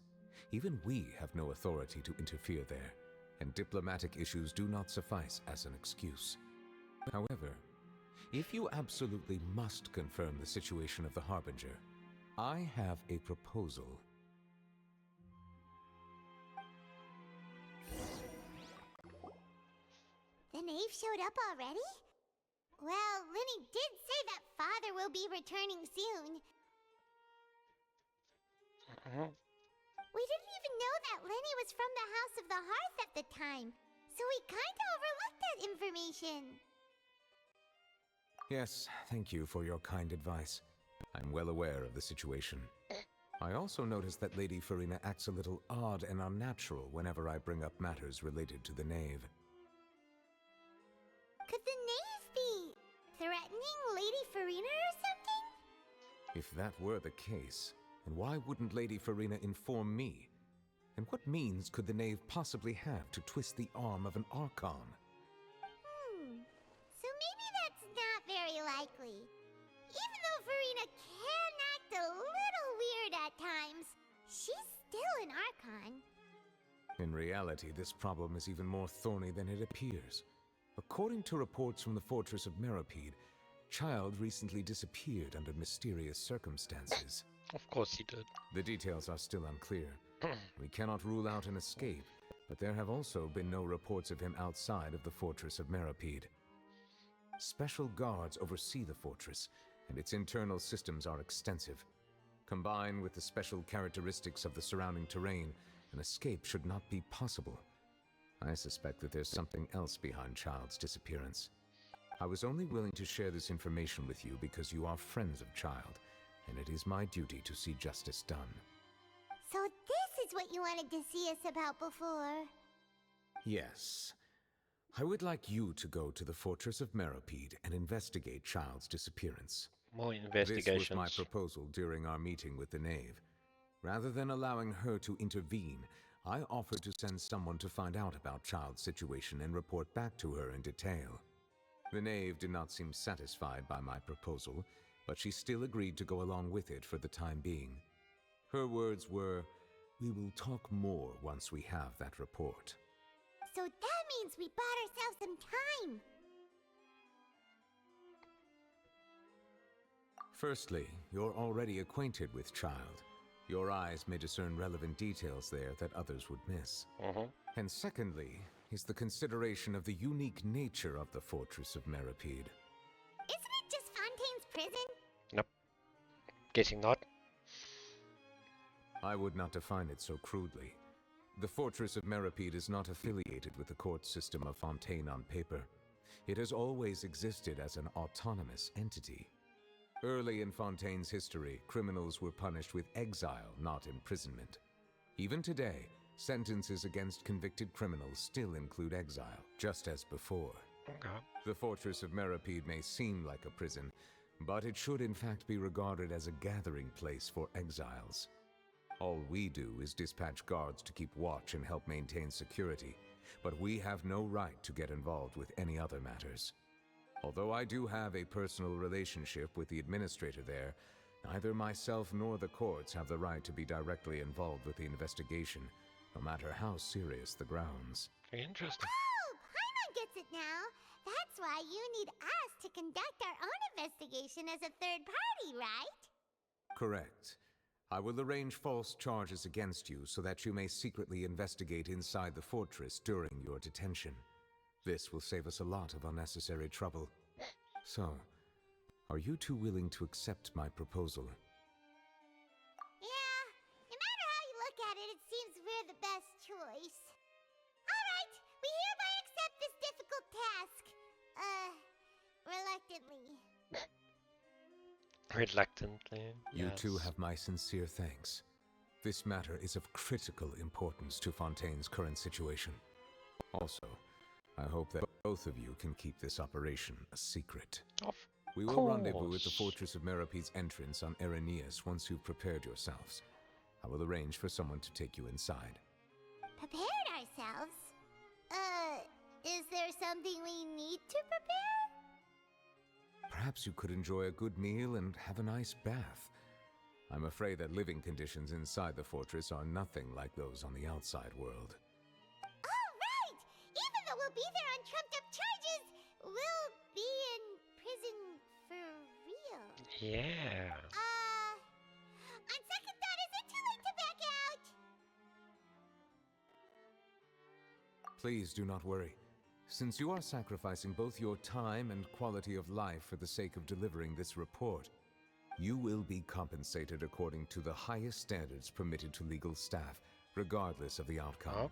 Even we have no authority to interfere there, and diplomatic issues do not suffice as an excuse. However, if you absolutely must confirm the situation of the Harbinger, I have a proposal. The knave showed up already? Well, Linny did say that father will be returning soon. We didn't even know that Linny was from the House of the Hearth at the time, so we kinda overlooked that information. Yes, thank you for your kind advice. I'm well aware of the situation. I also noticed that Lady Farina acts a little odd and unnatural whenever I bring up matters related to the knave. Could the knave be threatening Lady Farina or something? If that were the case, then why wouldn't Lady Farina inform me? And what means could the knave possibly have to twist the arm of an Archon? So maybe that's not very likely. Even though Farina can act a little weird at times, she's still an Archon. In reality, this problem is even more thorny than it appears. According to reports from the fortress of Meropide, Child recently disappeared under mysterious circumstances. Of course he did. The details are still unclear. We cannot rule out an escape, but there have also been no reports of him outside of the fortress of Meropide. Special guards oversee the fortress, and its internal systems are extensive. Combined with the special characteristics of the surrounding terrain, an escape should not be possible. I suspect that there's something else behind Child's disappearance. I was only willing to share this information with you because you are friends of Child, and it is my duty to see justice done. So this is what you wanted to see us about before. Yes. I would like you to go to the fortress of Meropide and investigate Child's disappearance. More investigations. This was my proposal during our meeting with the knave. Rather than allowing her to intervene, I offered to send someone to find out about Child's situation and report back to her in detail. The knave did not seem satisfied by my proposal, but she still agreed to go along with it for the time being. Her words were, "We will talk more once we have that report." So that means we bought ourselves some time. Firstly, you're already acquainted with Child. Your eyes may discern relevant details there that others would miss. And secondly, is the consideration of the unique nature of the fortress of Meropide. Isn't it just Fontaine's prison? Nope. Guessing not. I would not define it so crudely. The fortress of Meropide is not affiliated with the court system of Fontaine on paper. It has always existed as an autonomous entity. Early in Fontaine's history, criminals were punished with exile, not imprisonment. Even today, sentences against convicted criminals still include exile, just as before. The fortress of Meropide may seem like a prison, but it should in fact be regarded as a gathering place for exiles. All we do is dispatch guards to keep watch and help maintain security, but we have no right to get involved with any other matters. Although I do have a personal relationship with the administrator there, neither myself nor the courts have the right to be directly involved with the investigation, no matter how serious the grounds. Interesting. Oh, Paimon gets it now. That's why you need us to conduct our own investigation as a third party, right? Correct. I will arrange false charges against you so that you may secretly investigate inside the fortress during your detention. This will save us a lot of unnecessary trouble. So, are you two willing to accept my proposal? Yeah, no matter how you look at it, it seems we're the best choice. Alright, we hereby accept this difficult task. Reluctantly. Reluctantly, You yes. two have my sincere thanks. This matter is of critical importance to Fontaine's current situation. Also, I hope that both of you can keep this operation a secret. We will rendezvous at the Fortress of Meropide's entrance on Irenaeus once you've prepared yourselves. I will arrange for someone to take you inside. Prepared ourselves? Is there something we need to prepare? Perhaps you could enjoy a good meal and have a nice bath. I'm afraid that living conditions inside the fortress are nothing like those on the outside world. Alright! Even though we'll be there on trumped-up charges, we'll be in prison for real. Yeah. On second thought, is it too late to back out? Please do not worry. Since you are sacrificing both your time and quality of life for the sake of delivering this report, you will be compensated according to the highest standards permitted to legal staff, regardless of the outcome.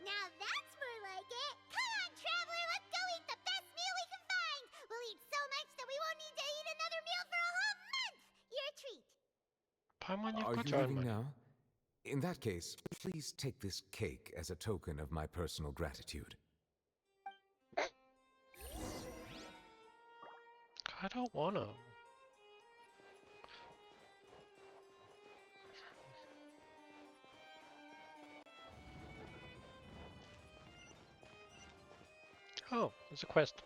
Now that's more like it. Come on, traveler, let's go eat the best meal we can find. We'll eat so much that we won't need to eat another meal for a whole month. Your treat. Paimon, Are you leaving now? In that case, please take this cake as a token of my personal gratitude. I don't wanna. There's a quest.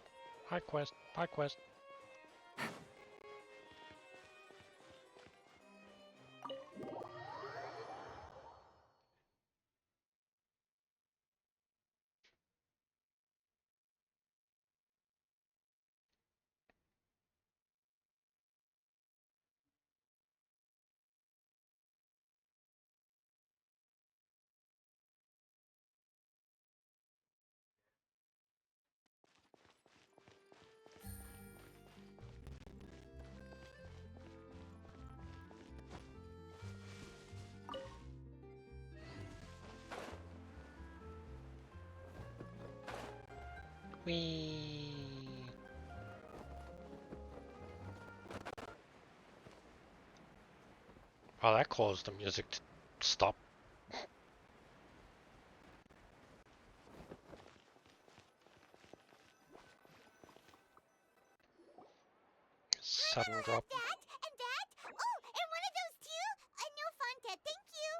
Hi quest. Hi quest. Whee! Oh, that caused the music to stop. Sudden drop. That and that. Oh, and one of those too. No Fanta, thank you.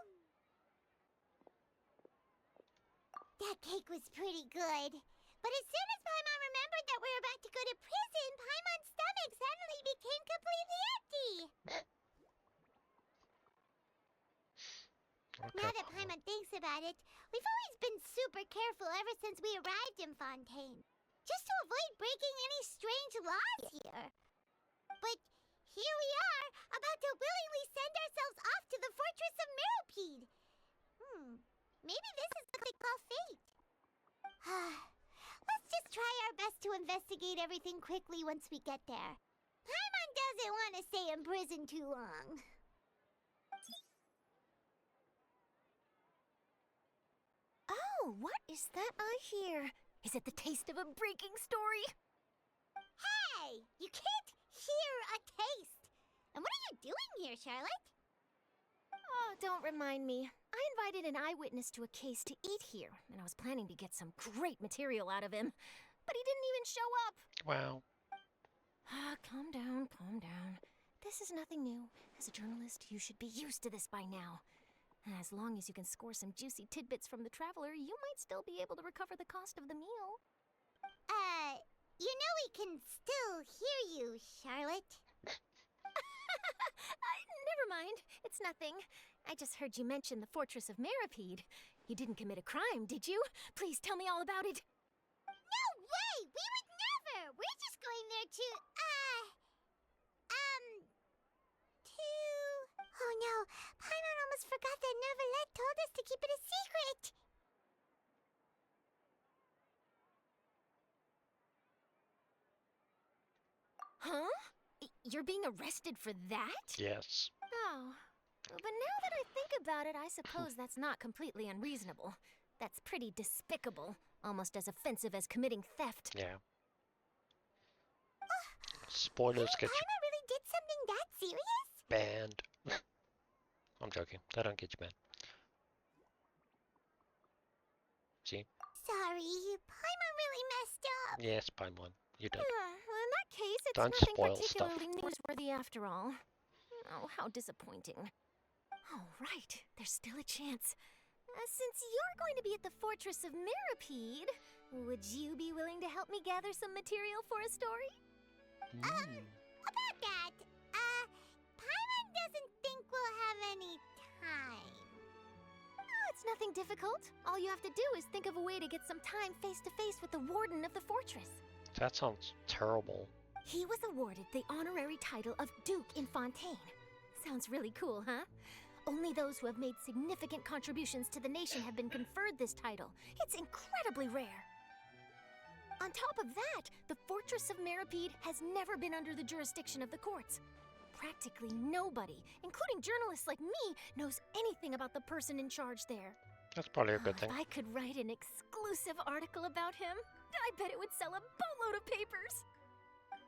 That cake was pretty good. But as soon as Paimon remembered that we were about to go to prison, Paimon's stomach suddenly became completely empty. Okay. Now that Paimon thinks about it, we've always been super careful ever since we arrived in Fontaine. Just to avoid breaking any strange laws here. But here we are, about to willingly send ourselves off to the Fortress of Meropide. Maybe this is what they call fate. Let's just try our best to investigate everything quickly once we get there. Paimon doesn't want to stay in prison too long. Oh, what is that I hear? Is it the taste of a breaking story? Hey! You can't hear a taste! And what are you doing here, Charlotte? Oh, don't remind me. I invited an eyewitness to a case to eat here, and I was planning to get some great material out of him. But he didn't even show up. Wow. Calm down, calm down. This is nothing new. As a journalist, you should be used to this by now. As long as you can score some juicy tidbits from the traveler, you might still be able to recover the cost of the meal. You know we can still hear you, Charlotte. Never mind. It's nothing. I just heard you mention the Fortress of Meropide. You didn't commit a crime, did you? Please tell me all about it. No way! We would never! We're just going there to, Oh no, Paimon almost forgot that Neuvillette told us to keep it a secret! Huh? You're being arrested for that? Yes. Oh. But now that I think about it, I suppose that's not completely unreasonable. That's pretty despicable. Almost as offensive as committing theft. Yeah. Spoilers get you Paimon really did something that serious? banned. I'm joking. They don't get you banned. See? Sorry, Paimon really messed up. Yes, Paimon. You did. Well, in that case, it's Don't nothing spoil stuff. particularly newsworthy after all. Oh, how disappointing. Oh, right. There's still a chance. Since you're going to be at the Fortress of Meropide, would you be willing to help me gather some material for a story? About that, Paimon doesn't think we'll have any time. Oh, it's nothing difficult. All you have to do is think of a way to get some time face-to-face with the warden of the fortress. That sounds terrible. He was awarded the honorary title of Duke in Fontaine. Sounds really cool, huh? Only those who have made significant contributions to the nation have been conferred this title. It's incredibly rare. On top of that, the Fortress of Meropide has never been under the jurisdiction of the courts. Practically nobody, including journalists like me, knows anything about the person in charge there. That's probably a good thing. If I could write an exclusive article about him, I bet it would sell a boatload of papers.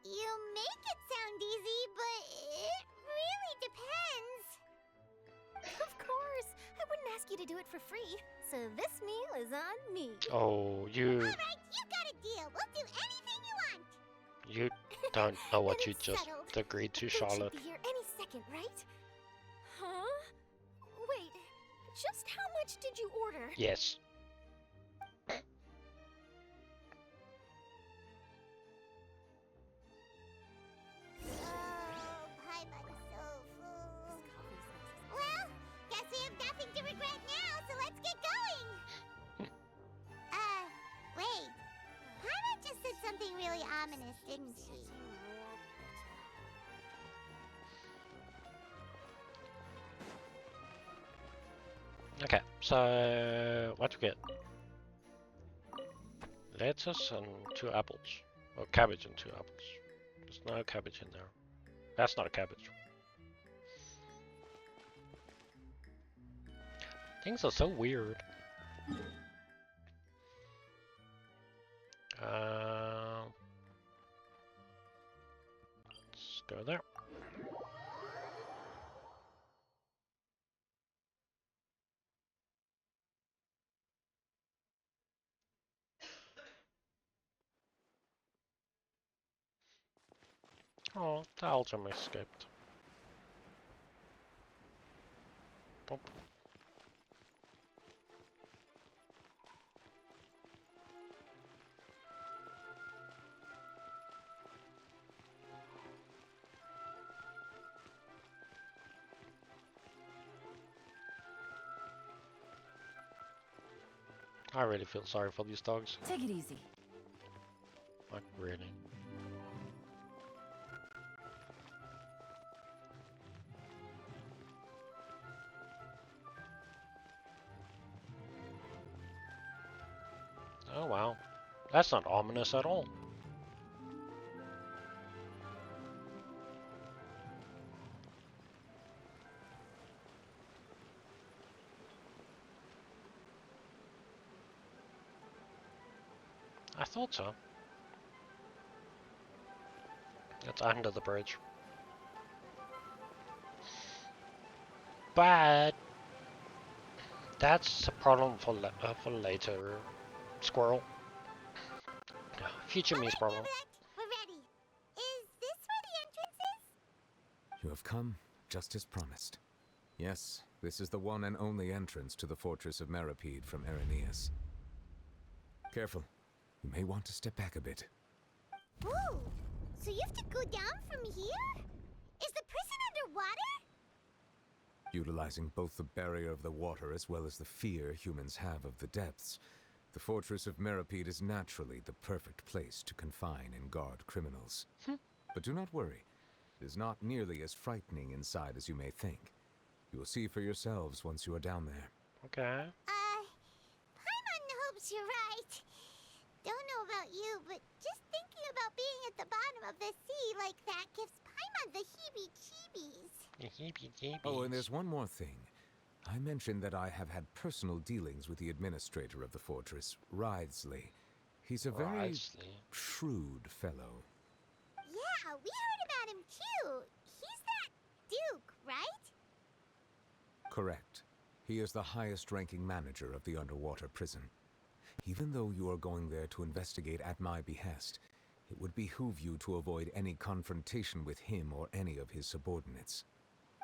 You make it sound easy, but it really depends. Of course, I wouldn't ask you to do it for free, so this meal is on me. Oh, you Alright, you got a deal. We'll do anything you want. you don't know what you Then it's just settled. agreed to, The food Charlotte. should be here any second, right? Huh? Wait, just how much did you order? Yes. feminist, didn't she? Okay, so what we get? Lettuce and 2 apples. Or cabbage and 2 apples. There's no cabbage in there. That's not a cabbage. Things are so weird. Let's go there. Oh, the Algem escaped. Boop. I really feel sorry for these dogs. Take it easy. Like, really. Oh wow. That's not ominous at all. I thought so. It's under the bridge. But that's a problem for later, Squirrel. Future me's problem. We're ready. Is this where the entrance is? You have come, just as promised. Yes, this is the one and only entrance to the fortress of Meripede from Irenaeus. Careful. You may want to step back a bit. Ooh, so you have to go down from here? Is the prison underwater? Utilizing both the barrier of the water as well as the fear humans have of the depths, the fortress of Meripede is naturally the perfect place to confine and guard criminals. But do not worry. It is not nearly as frightening inside as you may think. You will see for yourselves once you are down there. Okay. Paimon hopes you're right. Don't know about you, but just thinking about being at the bottom of the sea like that gives Paimon the heebie-jeebies. The heebie-jeebies. Oh, and there's one more thing. I mentioned that I have had personal dealings with the administrator of the fortress, Wriothesley. He's a very shrewd fellow. Yeah, we heard about him too. He's that Duke, right? Correct. He is the highest-ranking manager of the underwater prison. Even though you are going there to investigate at my behest, it would behoove you to avoid any confrontation with him or any of his subordinates.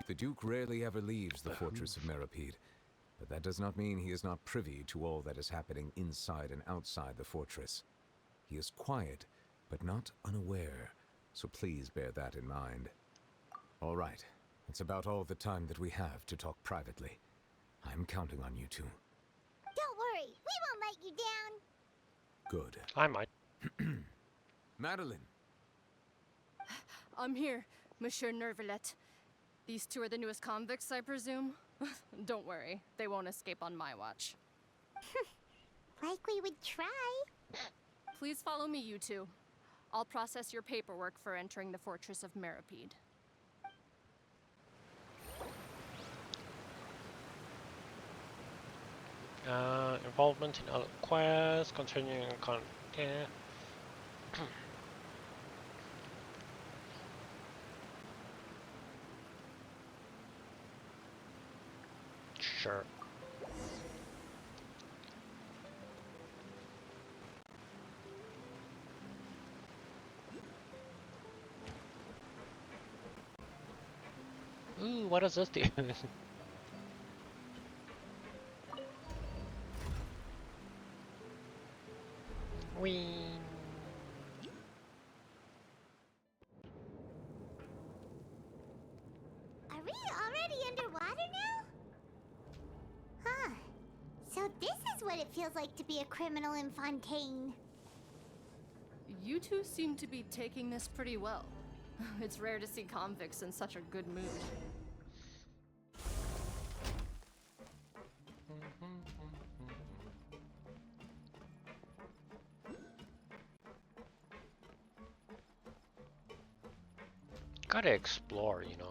The Duke rarely ever leaves the fortress of Meripede, but that does not mean he is not privy to all that is happening inside and outside the fortress. He is quiet, but not unaware, so please bear that in mind. All right, it's about all the time that we have to talk privately. I'm counting on you two. Don't worry, we won't let you down. Good. I might. Madeline! I'm here, Monsieur Nervalet. These two are the newest convicts, I presume? Don't worry, they won't escape on my watch. Like we would try. Please follow me, you two. I'll process your paperwork for entering the Fortress of Meripede. Involvement in other quests, continuing content. Sure. Ooh, what does this do? Whee! Are we already underwater now? Huh. So this is what it feels like to be a criminal in Fontaine. You two seem to be taking this pretty well. It's rare to see convicts in such a good mood. Gotta explore, you know.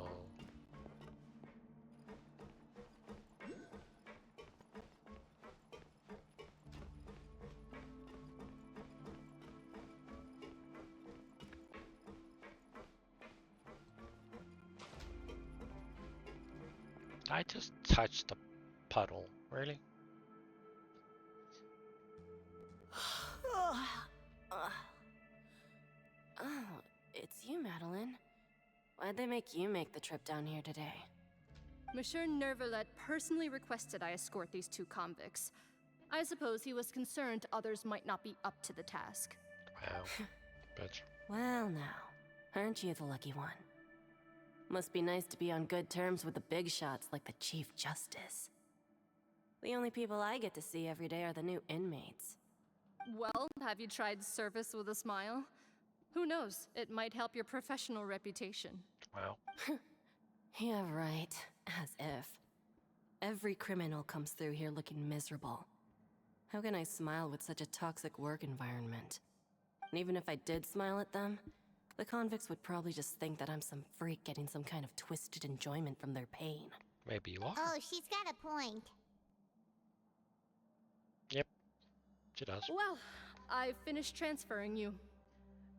I just touched the puddle, really? Oh, it's you, Madeline. Why'd they make you make the trip down here today? Monsieur Nervalet personally requested I escort these two convicts. I suppose he was concerned others might not be up to the task. Wow. Bitch. Well now, aren't you the lucky one? Must be nice to be on good terms with the big shots like the Chief Justice. The only people I get to see every day are the new inmates. Well, have you tried service with a smile? Who knows, it might help your professional reputation. Wow. Yeah, right. As if. Every criminal comes through here looking miserable. How can I smile with such a toxic work environment? And even if I did smile at them, the convicts would probably just think that I'm some freak getting some kind of twisted enjoyment from their pain. Maybe you are. Oh, she's got a point. Yep, she does. Well, I've finished transferring you.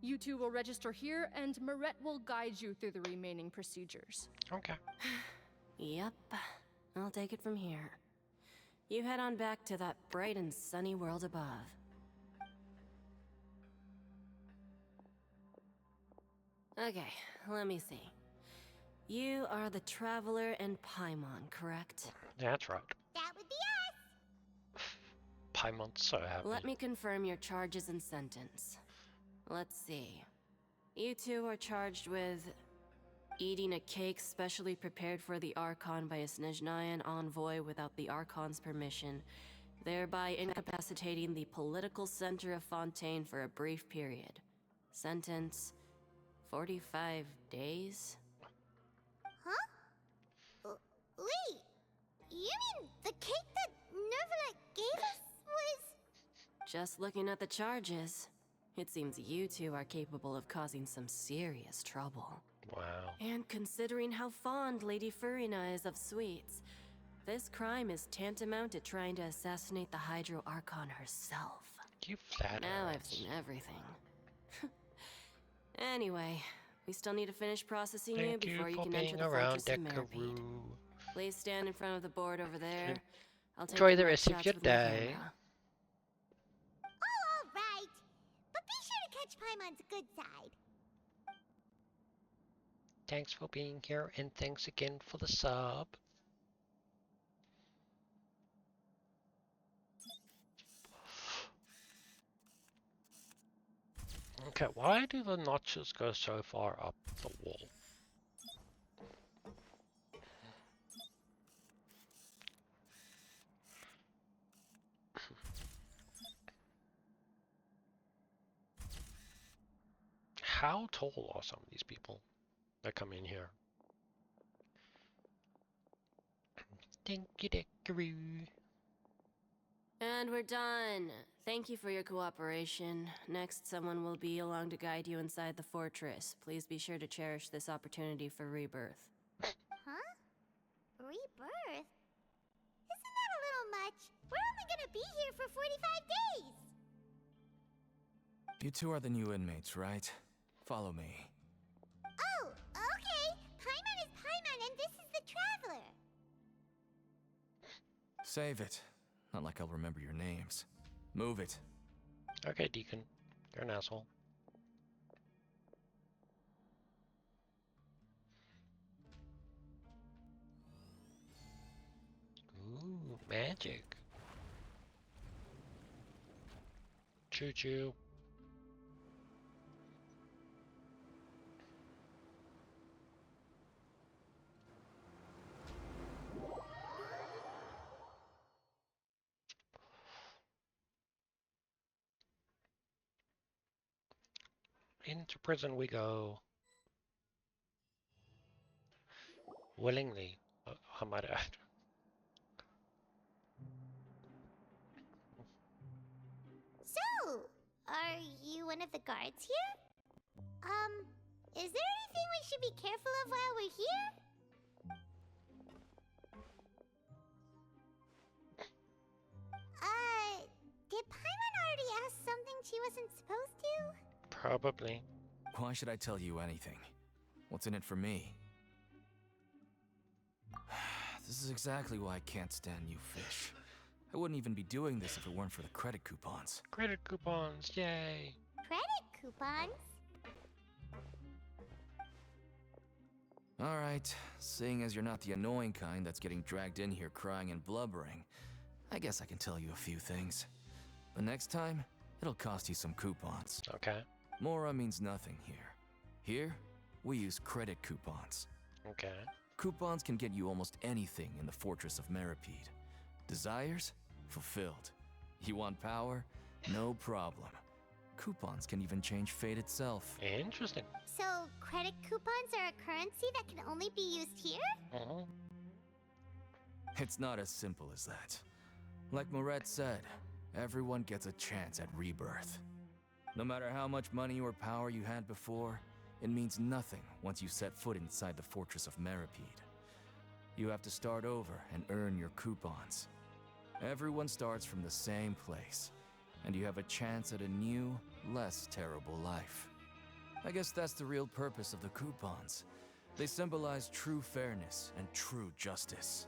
You two will register here, and Marette will guide you through the remaining procedures. Okay. Yep, I'll take it from here. You head on back to that bright and sunny world above. Okay, let me see. You are the Traveler and Paimon, correct? Yeah, that's right. That would be us. Paimon's so happy. Let me confirm your charges and sentence. Let's see. You two are charged with eating a cake specially prepared for the Archon by a Snezhnayan envoy without the Archon's permission, thereby incapacitating the political center of Fontaine for a brief period. Sentence: 45 days? Huh? Wait, you mean the cake that Nervalet gave us was... Just looking at the charges, it seems you two are capable of causing some serious trouble. Wow. And considering how fond Lady Furina is of sweets, this crime is tantamount to trying to assassinate the Hydro Archon herself. You fat Now ass. I've seen everything. Anyway, we still need to finish processing you before you can enter the fortress of Merbead. Please stand in front of the board over there. I'll take Enjoy the mug rest of shots your with my day. camera. Oh, all right. But be sure to catch Paimon's good side. Thanks for being here, and thanks again for the sub. Okay, why do the notches go so far up the wall? How tall are some of these people that come in here? Thank you, Dickaroo. And we're done. Thank you for your cooperation. Next, someone will be along to guide you inside the fortress. Please be sure to cherish this opportunity for rebirth. Huh? Rebirth? Isn't that a little much? We're only gonna be here for 45 days! You two are the new inmates, right? Follow me. Oh, okay! Paimon is Paimon and this is the Traveler! Save it. Not like I'll remember your names. Move it. Okay, Deacon. You're an asshole. Ooh, magic. Choo-choo. Into prison we go. Willingly, I might add. So, are you one of the guards here? Is there anything we should be careful of while we're here? Did Paimon already ask something she wasn't supposed to? Probably. Why should I tell you anything? What's in it for me? This is exactly why I can't stand you fish. I wouldn't even be doing this if it weren't for the credit coupons. Credit coupons, yay! Credit coupons? Alright, seeing as you're not the annoying kind that's getting dragged in here crying and blubbering, I guess I can tell you a few things. But next time, it'll cost you some coupons. Okay. Mora means nothing here. Here, we use credit coupons. Okay. Coupons can get you almost anything in the Fortress of Meripede. Desires? Fulfilled. You want power? No problem. Coupons can even change fate itself. Interesting. So, credit coupons are a currency that can only be used here? It's not as simple as that. Like Moret said, everyone gets a chance at rebirth. No matter how much money or power you had before, it means nothing once you set foot inside the Fortress of Meripede. You have to start over and earn your coupons. Everyone starts from the same place, and you have a chance at a new, less terrible life. I guess that's the real purpose of the coupons. They symbolize true fairness and true justice.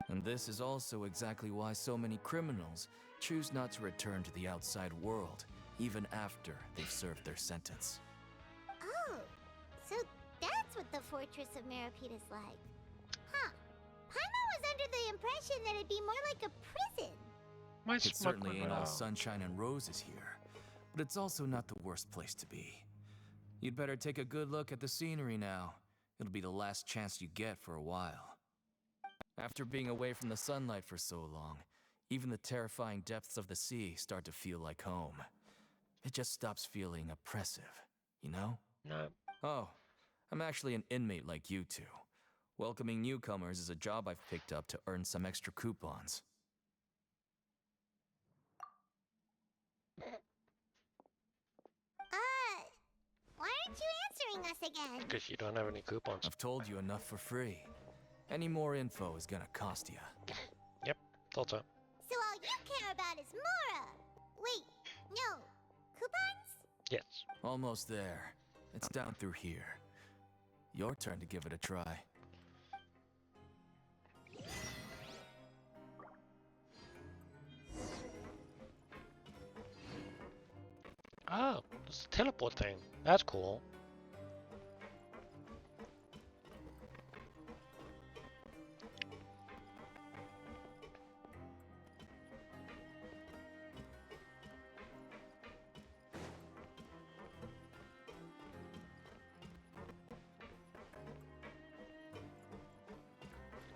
And this is also exactly why so many criminals choose not to return to the outside world, even after they've served their sentence. Oh, so that's what the Fortress of Meripede is like. Huh. Paimon was under the impression that it'd be more like a prison. It certainly ain't all sunshine and roses here, but it's also not the worst place to be. You'd better take a good look at the scenery now. It'll be the last chance you get for a while. After being away from the sunlight for so long, even the terrifying depths of the sea start to feel like home. It just stops feeling oppressive, you know? No. Oh, I'm actually an inmate like you two. Welcoming newcomers is a job I've picked up to earn some extra coupons. Why aren't you answering us again? Because you don't have any coupons. I've told you enough for free. Any more info is gonna cost you. Yep, thought so. So all you care about is Mora! Wait, no. Coupons? Yes. Almost there. It's down through here. Your turn to give it a try. Oh, it's a teleport thing. That's cool.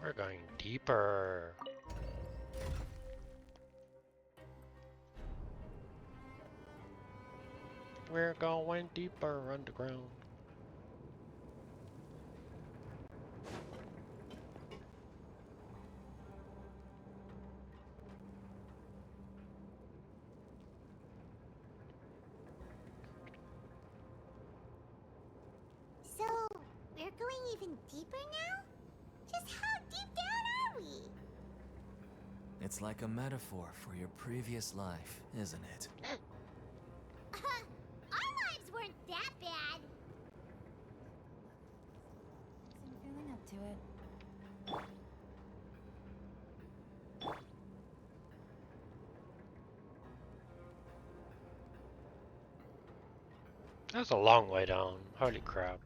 We're going deeper. We're going deeper underground. So, we're going even deeper now? Just how deep down are we? It's like a metaphor for your previous life, isn't it? Our lives weren't that bad. I'm feeling up to it. That's a long way down. Holy crap.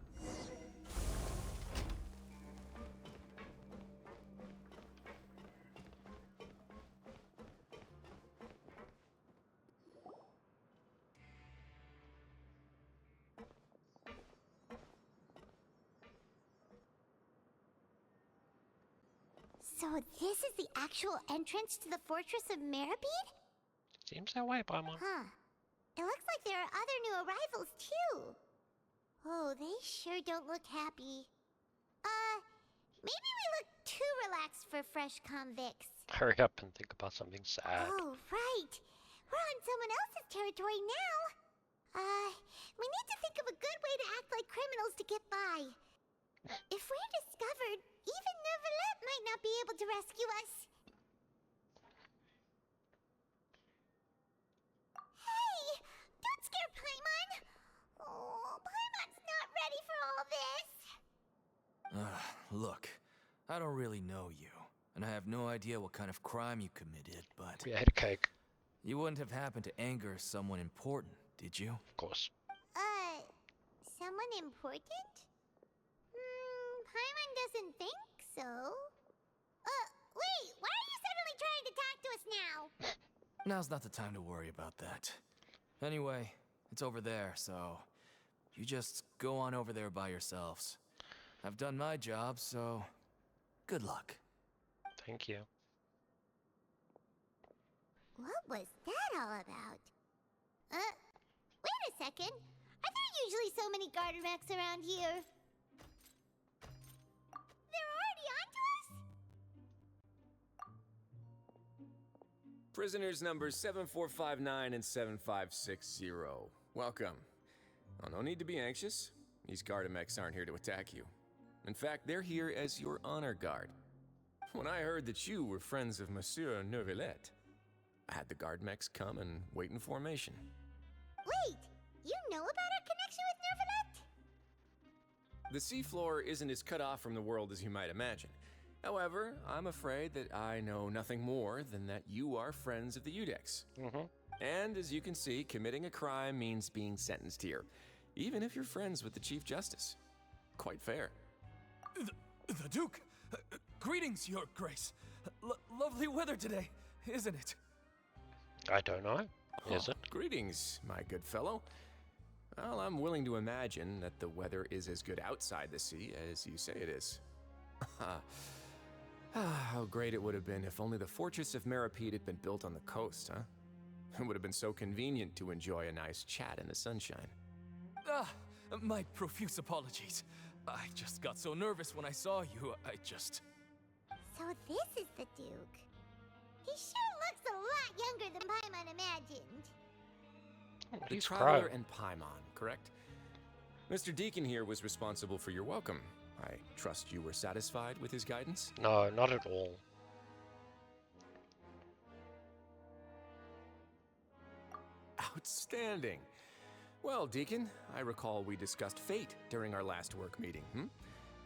So this is the actual entrance to the Fortress of Meripede? Seems that way, Paimon. Huh. It looks like there are other new arrivals, too. Oh, they sure don't look happy. Maybe we look too relaxed for fresh convicts. Hurry up and think about something sad. Oh, right. We're on someone else's territory now. We need to think of a good way to act like criminals to get by. If we're discovered, even Neuvillette might not be able to rescue us. Hey! Don't scare Paimon! Oh, Paimon's not ready for all this. Look, I don't really know you, and I have no idea what kind of crime you committed, but... Yeah, I had a cake. You wouldn't have happened to anger someone important, did you? Of course. Someone important? Paimon doesn't think so. Wait, why are you suddenly trying to talk to us now? Now's not the time to worry about that. Anyway, it's over there, so... You just go on over there by yourselves. I've done my job, so... Good luck. Thank you. What was that all about? Wait a second. Are there usually so many garter mechs around here? They're already onto us? Prisoners numbers 7459 and 7560. Welcome. Oh, no need to be anxious. These Gardamex aren't here to attack you. In fact, they're here as your honor guard. When I heard that you were friends of Monsieur Neuvillette, I had the Gardamex come and wait in formation. Wait, you know about our connection with Neuvillette? The seafloor isn't as cut off from the world as you might imagine. However, I'm afraid that I know nothing more than that you are friends of the Udex. And as you can see, committing a crime means being sentenced here, even if you're friends with the Chief Justice. Quite fair. The Duke! Greetings, Your Grace. Lovely weather today, isn't it? I don't know. Is it? Greetings, my good fellow. Well, I'm willing to imagine that the weather is as good outside the sea as you say it is. How great it would have been if only the Fortress of Meripede had been built on the coast, huh? It would have been so convenient to enjoy a nice chat in the sunshine. My profuse apologies. I just got so nervous when I saw you, So this is the Duke. He sure looks a lot younger than Paimon imagined. The Traveler and Paimon, correct? Mr. Deacon here was responsible for your welcome. I trust you were satisfied with his guidance? No, not at all. Outstanding. Well, Deacon, I recall we discussed fate during our last work meeting,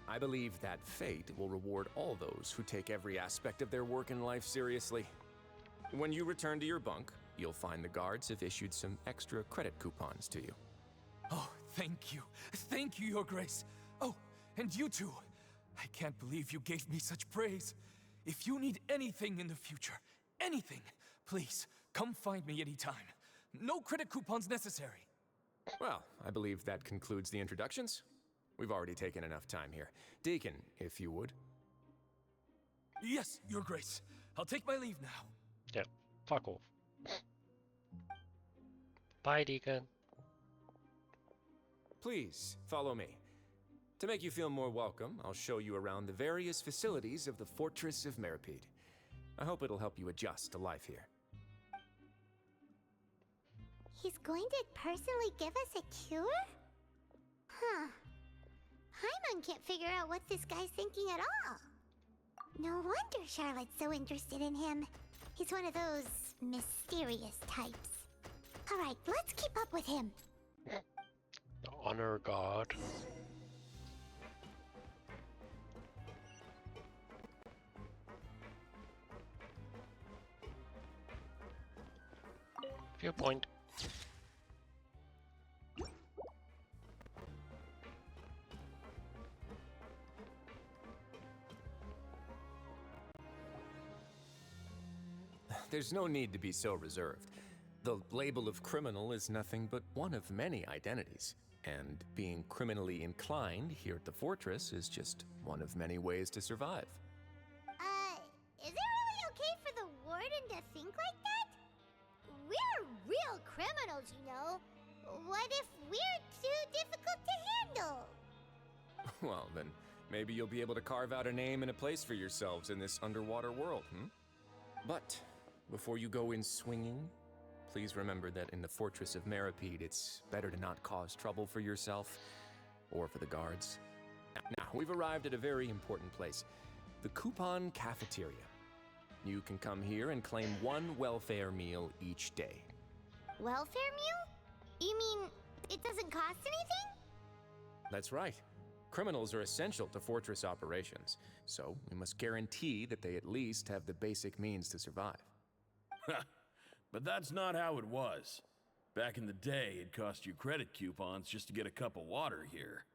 I believe that fate will reward all those who take every aspect of their work in life seriously. When you return to your bunk, you'll find the guards have issued some extra credit coupons to you. Oh, thank you. Thank you, Your Grace. Oh, and you too. I can't believe you gave me such praise. If you need anything in the future, anything, please, come find me anytime. No credit coupons necessary. Well, I believe that concludes the introductions. We've already taken enough time here. Deacon, if you would. Yes, Your Grace. I'll take my leave now. Yeah, fuck off. Bye, Deacon. Please, follow me. To make you feel more welcome, I'll show you around the various facilities of the Fortress of Meripede. I hope it'll help you adjust to life here. He's going to personally give us a cure? Huh. Paimon can't figure out what this guy's thinking at all. No wonder Charlotte's so interested in him. He's one of those mysterious types. Alright, let's keep up with him. The honor guard. Viewpoint. There's no need to be so reserved. The label of criminal is nothing but one of many identities, and being criminally inclined here at the Fortress is just one of many ways to survive. Is it really okay for the warden to think like that? we're real criminals, you know. What if we're too difficult to handle? Well, then maybe you'll be able to carve out a name and a place for yourselves in this underwater world, But before you go in swinging, please remember that in the Fortress of Meripede, it's better to not cause trouble for yourself or for the guards. Now, we've arrived at a very important place, the Coupon Cafeteria. You can come here and claim one welfare meal each day. Welfare meal? You mean it doesn't cost anything? That's right. Criminals are essential to Fortress operations, so we must guarantee that they at least have the basic means to survive. But that's not how it was. Back in the day, it cost you credit coupons just to get a cup of water here.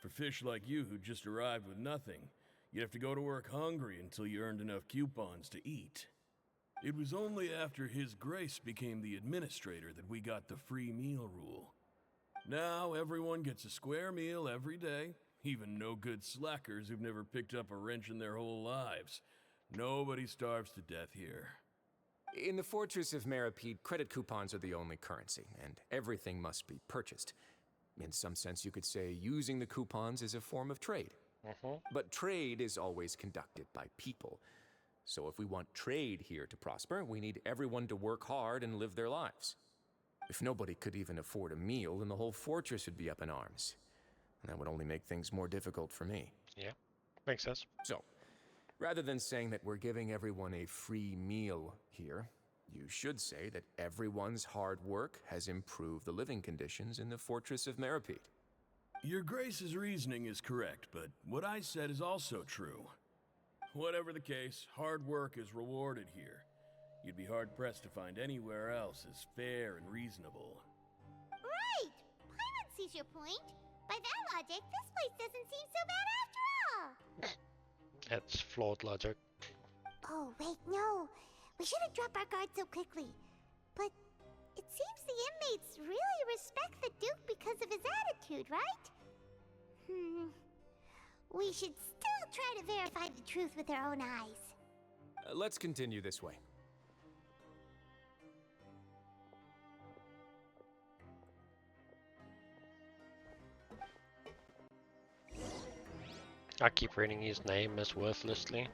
For fish like you who just arrived with nothing, you'd have to go to work hungry until you earned enough coupons to eat. It was only after His Grace became the administrator that we got the free meal rule. Now everyone gets a square meal every day, even no good slackers who've never picked up a wrench in their whole lives. Nobody starves to death here. In the Fortress of Meripede, credit coupons are the only currency, and everything must be purchased. In some sense, you could say using the coupons is a form of trade. But trade is always conducted by people. So if we want trade here to prosper, we need everyone to work hard and live their lives. If nobody could even afford a meal, then the whole fortress would be up in arms. And that would only make things more difficult for me. Yeah, makes sense. So, rather than saying that we're giving everyone a free meal here, you should say that everyone's hard work has improved the living conditions in the Fortress of Meripede. Your Grace's reasoning is correct, but what I said is also true. Whatever the case, hard work is rewarded here. You'd be hard-pressed to find anywhere else as fair and reasonable. Right! Paimon sees your point. By that logic, this place doesn't seem so bad after all. That's flawed logic. Oh, wait, no. We shouldn't drop our guard so quickly. But it seems the inmates really respect the Duke because of his attitude, right? We should still try to verify the truth with our own eyes. Let's continue this way. I keep reading his name as worthlessly.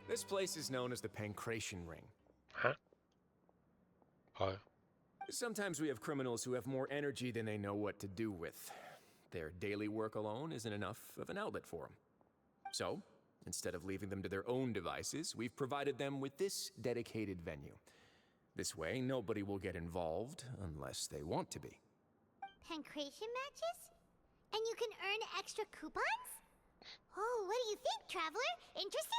This place is known as the Pancration Ring. Huh? Oh. Sometimes we have criminals who have more energy than they know what to do with. Their daily work alone isn't enough of an outlet for them. So, instead of leaving them to their own devices, we've provided them with this dedicated venue. This way, nobody will get involved unless they want to be. Pancration matches? And you can earn extra coupons? Oh, what do you think, traveler? Interested?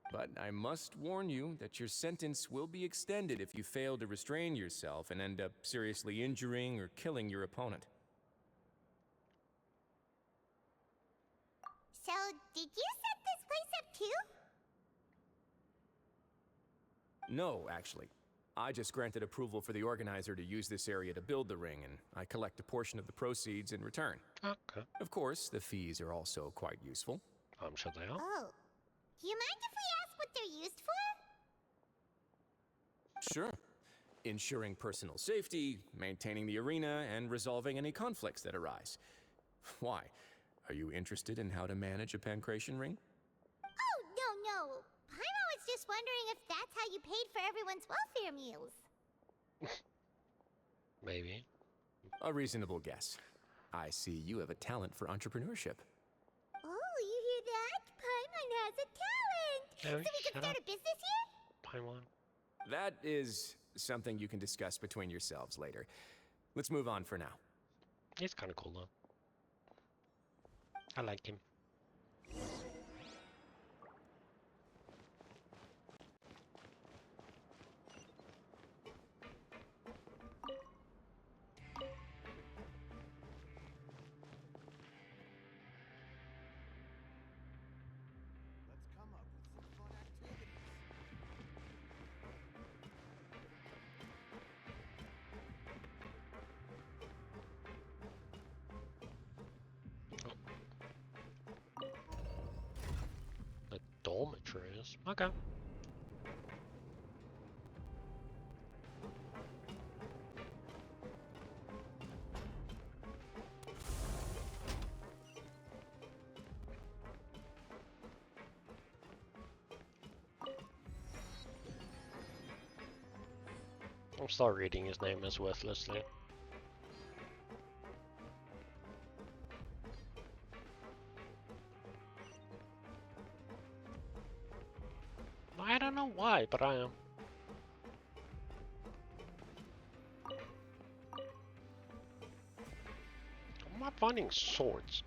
But I must warn you that your sentence will be extended if you fail to restrain yourself and end up seriously injuring or killing your opponent. So, did you set this place up too? No, actually. I just granted approval for the organizer to use this area to build the ring, and I collect a portion of the proceeds in return. Okay. Of course, the fees are also quite useful. I'm sure they are. Oh. Do you mind if we ask what they're used for? Sure. Ensuring personal safety, maintaining the arena, and resolving any conflicts that arise. Why? Are you interested in how to manage a pancration ring? Oh, no. Paimon was just wondering if that's how you paid for everyone's welfare meals. Maybe. A reasonable guess. I see you have a talent for entrepreneurship. Oh, you hear that? Paimon has a talent! So we can start a business here? Paimon. That is something you can discuss between yourselves later. Let's move on for now. He's kind of cool though. I like him. Dormitories. Okay. I'm still reading his name as worthlessly. I don't know why, but I am. I'm not finding swords.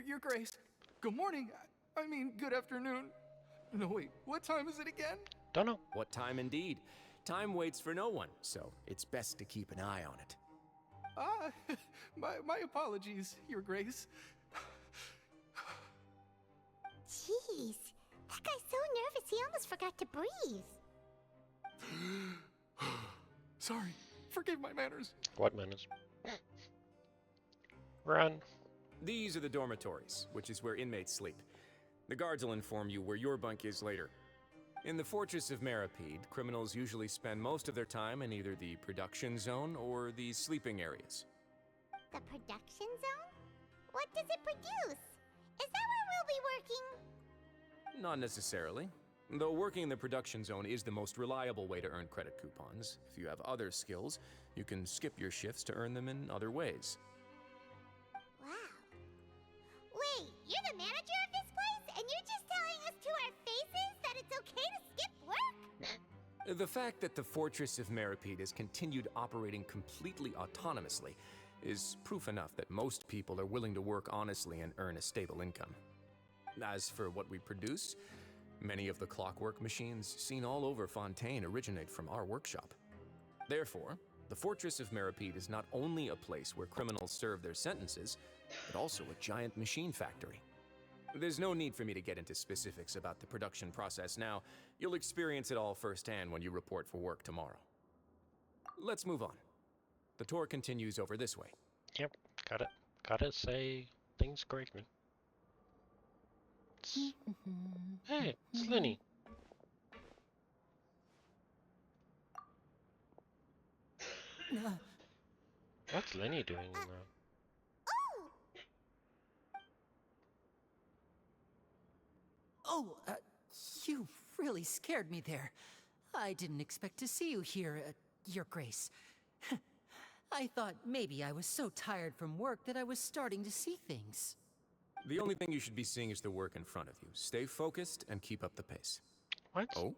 Your Grace. Good morning. I mean, good afternoon. No, wait, what time is it again? Don't know. What time indeed? Time waits for no one, so it's best to keep an eye on it. My apologies, Your Grace. Jeez, that guy's so nervous he almost forgot to breathe. Sorry, forgive my manners. What manners? Run. These are the dormitories, which is where inmates sleep. The guards will inform you where your bunk is later. In the Fortress of Meripede, criminals usually spend most of their time in either the production zone or the sleeping areas. The production zone? What does it produce? Is that where we'll be working? Not necessarily. Though working in the production zone is the most reliable way to earn credit coupons. If you have other skills, you can skip your shifts to earn them in other ways. Wow. Wait, you're the manager of this place, and you're just telling us to our faces that it's okay to skip work? The fact that the Fortress of Meripede has continued operating completely autonomously is proof enough that most people are willing to work honestly and earn a stable income. As for what we produce, many of the clockwork machines seen all over Fontaine originate from our workshop. Therefore, the Fortress of Meripede is not only a place where criminals serve their sentences, but also a giant machine factory. There's no need for me to get into specifics about the production process now. You'll experience it all firsthand when you report for work tomorrow. Let's move on. The tour continues over this way. Yep, gotta say things correctly. Hey, it's Lenny. What's Lenny doing now? Oh, you really scared me there. I didn't expect to see you here, Your Grace. I thought maybe I was so tired from work that I was starting to see things. The only thing you should be seeing is the work in front of you. Stay focused and keep up the pace. What? Oh?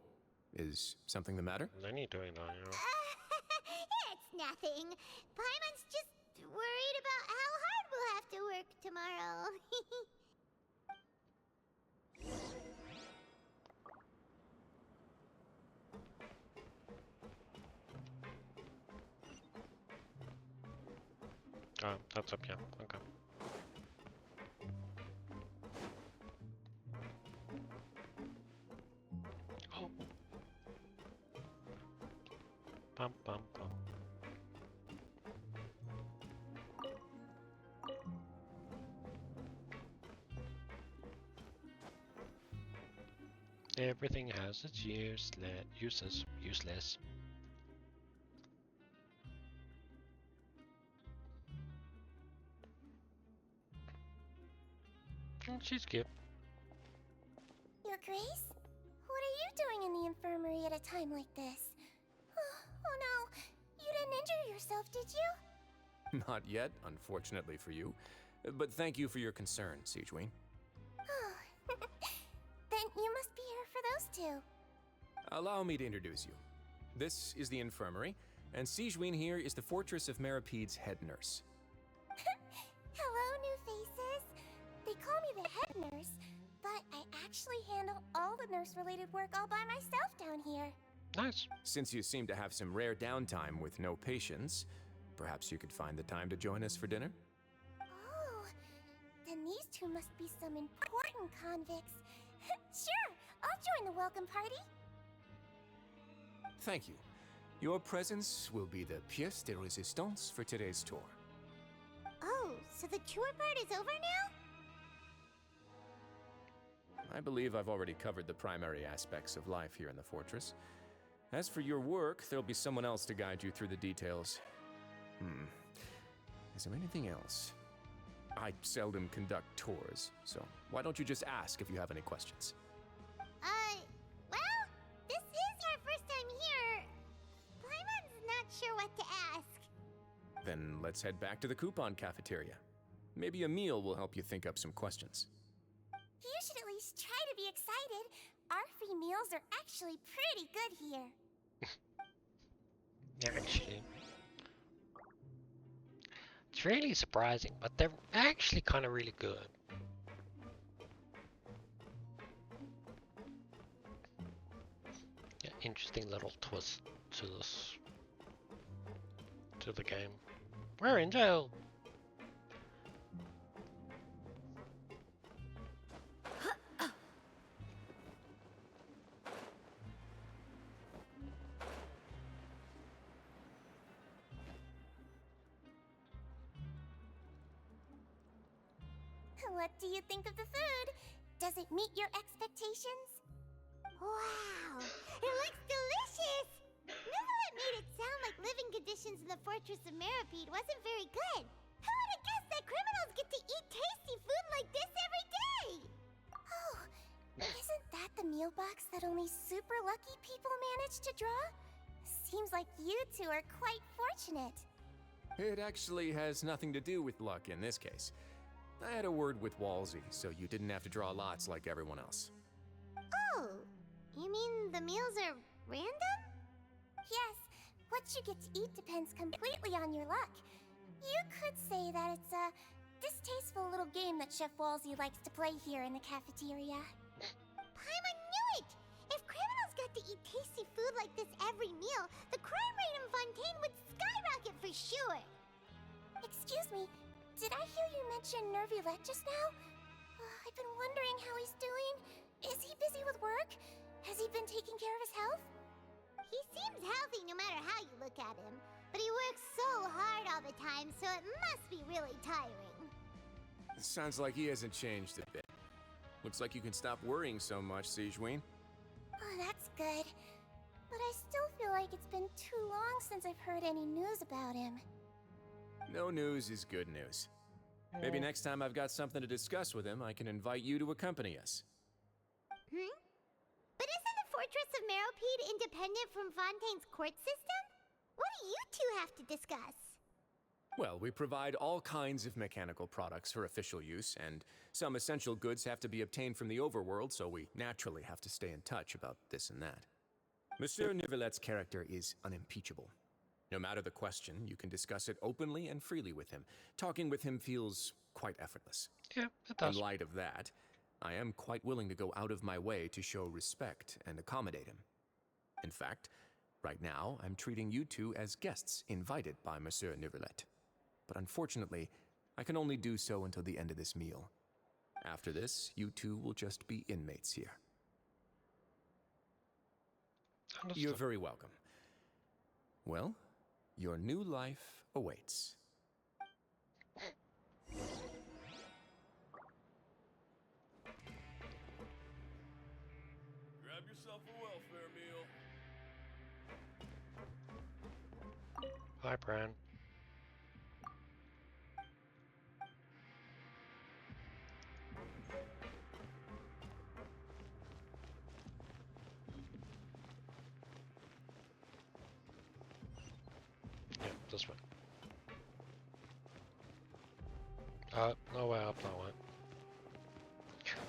Is something the matter? Lenny doing that, you know? It's nothing. Paimon's just worried about how hard we'll have to work tomorrow. Oh, that's up, yeah. Okay. Oh. Bum, bum, bum. Everything has its uses. Useless. She's cute. Your Grace? What are you doing in the infirmary at a time like this? Oh no, you didn't injure yourself, did you? Not yet, unfortunately for you. But thank you for your concern, Sigewin. Then you must be here for those two. Allow me to introduce you. This is the infirmary, and Sigewin here is the Fortress of Meripede's head nurse. Hello, new faces. They call me the head nurse, but I actually handle all the nurse-related work all by myself down here. Nice. Since you seem to have some rare downtime with no patients, perhaps you could find the time to join us for dinner? Oh, then these two must be some important convicts. Sure, I'll join the welcome party. Thank you. Your presence will be the pièce de résistance for today's tour. So the tour part is over now? I believe I've already covered the primary aspects of life here in the fortress. As for your work, there'll be someone else to guide you through the details. Is there anything else? I seldom conduct tours, so why don't you just ask if you have any questions? Well, this is our first time here. Paimon's not sure what to ask. Then let's head back to the coupon cafeteria. Maybe a meal will help you think up some questions. You should at least try to be excited. Our free meals are actually pretty good here. Actually, it's really surprising, but they're actually kind of really good. Yeah, interesting little twist to the game. We're in jail. What do you think of the food? Does it meet your expectations? Wow, it looks delicious! Neverlet made it sound like living conditions in the Fortress of Meripede wasn't very good. Who would have guessed that criminals get to eat tasty food like this every day? Oh, isn't that the meal box that only super lucky people manage to draw? Seems like you two are quite fortunate. It actually has nothing to do with luck in this case. I had a word with Walsey, so you didn't have to draw lots like everyone else. Oh, you mean the meals are random? Yes, what you get to eat depends completely on your luck. You could say that it's a distasteful little game that Chef Walsey likes to play here in the cafeteria. Paimon knew it! If criminals got to eat tasty food like this every meal, the crime rate in Fontaine would skyrocket for sure! Excuse me, did I hear you mention Nervulette just now? I've been wondering how he's doing. Is he busy with work? Has he been taking care of his health? He seems healthy no matter how you look at him. But he works so hard all the time, so it must be really tiring. Sounds like he hasn't changed a bit. Looks like you can stop worrying so much, Sigewinne. Oh, that's good. But I still feel like it's been too long since I've heard any news about him. No news is good news. Maybe next time I've got something to discuss with him, I can invite you to accompany us. But isn't the Fortress of Meripede independent from Fontaine's court system? What do you two have to discuss? Well, we provide all kinds of mechanical products for official use, and some essential goods have to be obtained from the overworld, so we naturally have to stay in touch about this and that. Monsieur Nervulette's character is unimpeachable. No matter the question, you can discuss it openly and freely with him. Talking with him feels quite effortless. Yeah, it does. In light of that, I am quite willing to go out of my way to show respect and accommodate him. In fact, right now, I'm treating you two as guests invited by Monsieur Nervulette. But unfortunately, I can only do so until the end of this meal. After this, you two will just be inmates here. Understood. You're very welcome. Well, your new life awaits. Grab yourself a welfare meal. Hi, Bran. Yeah, this way. No way up that way.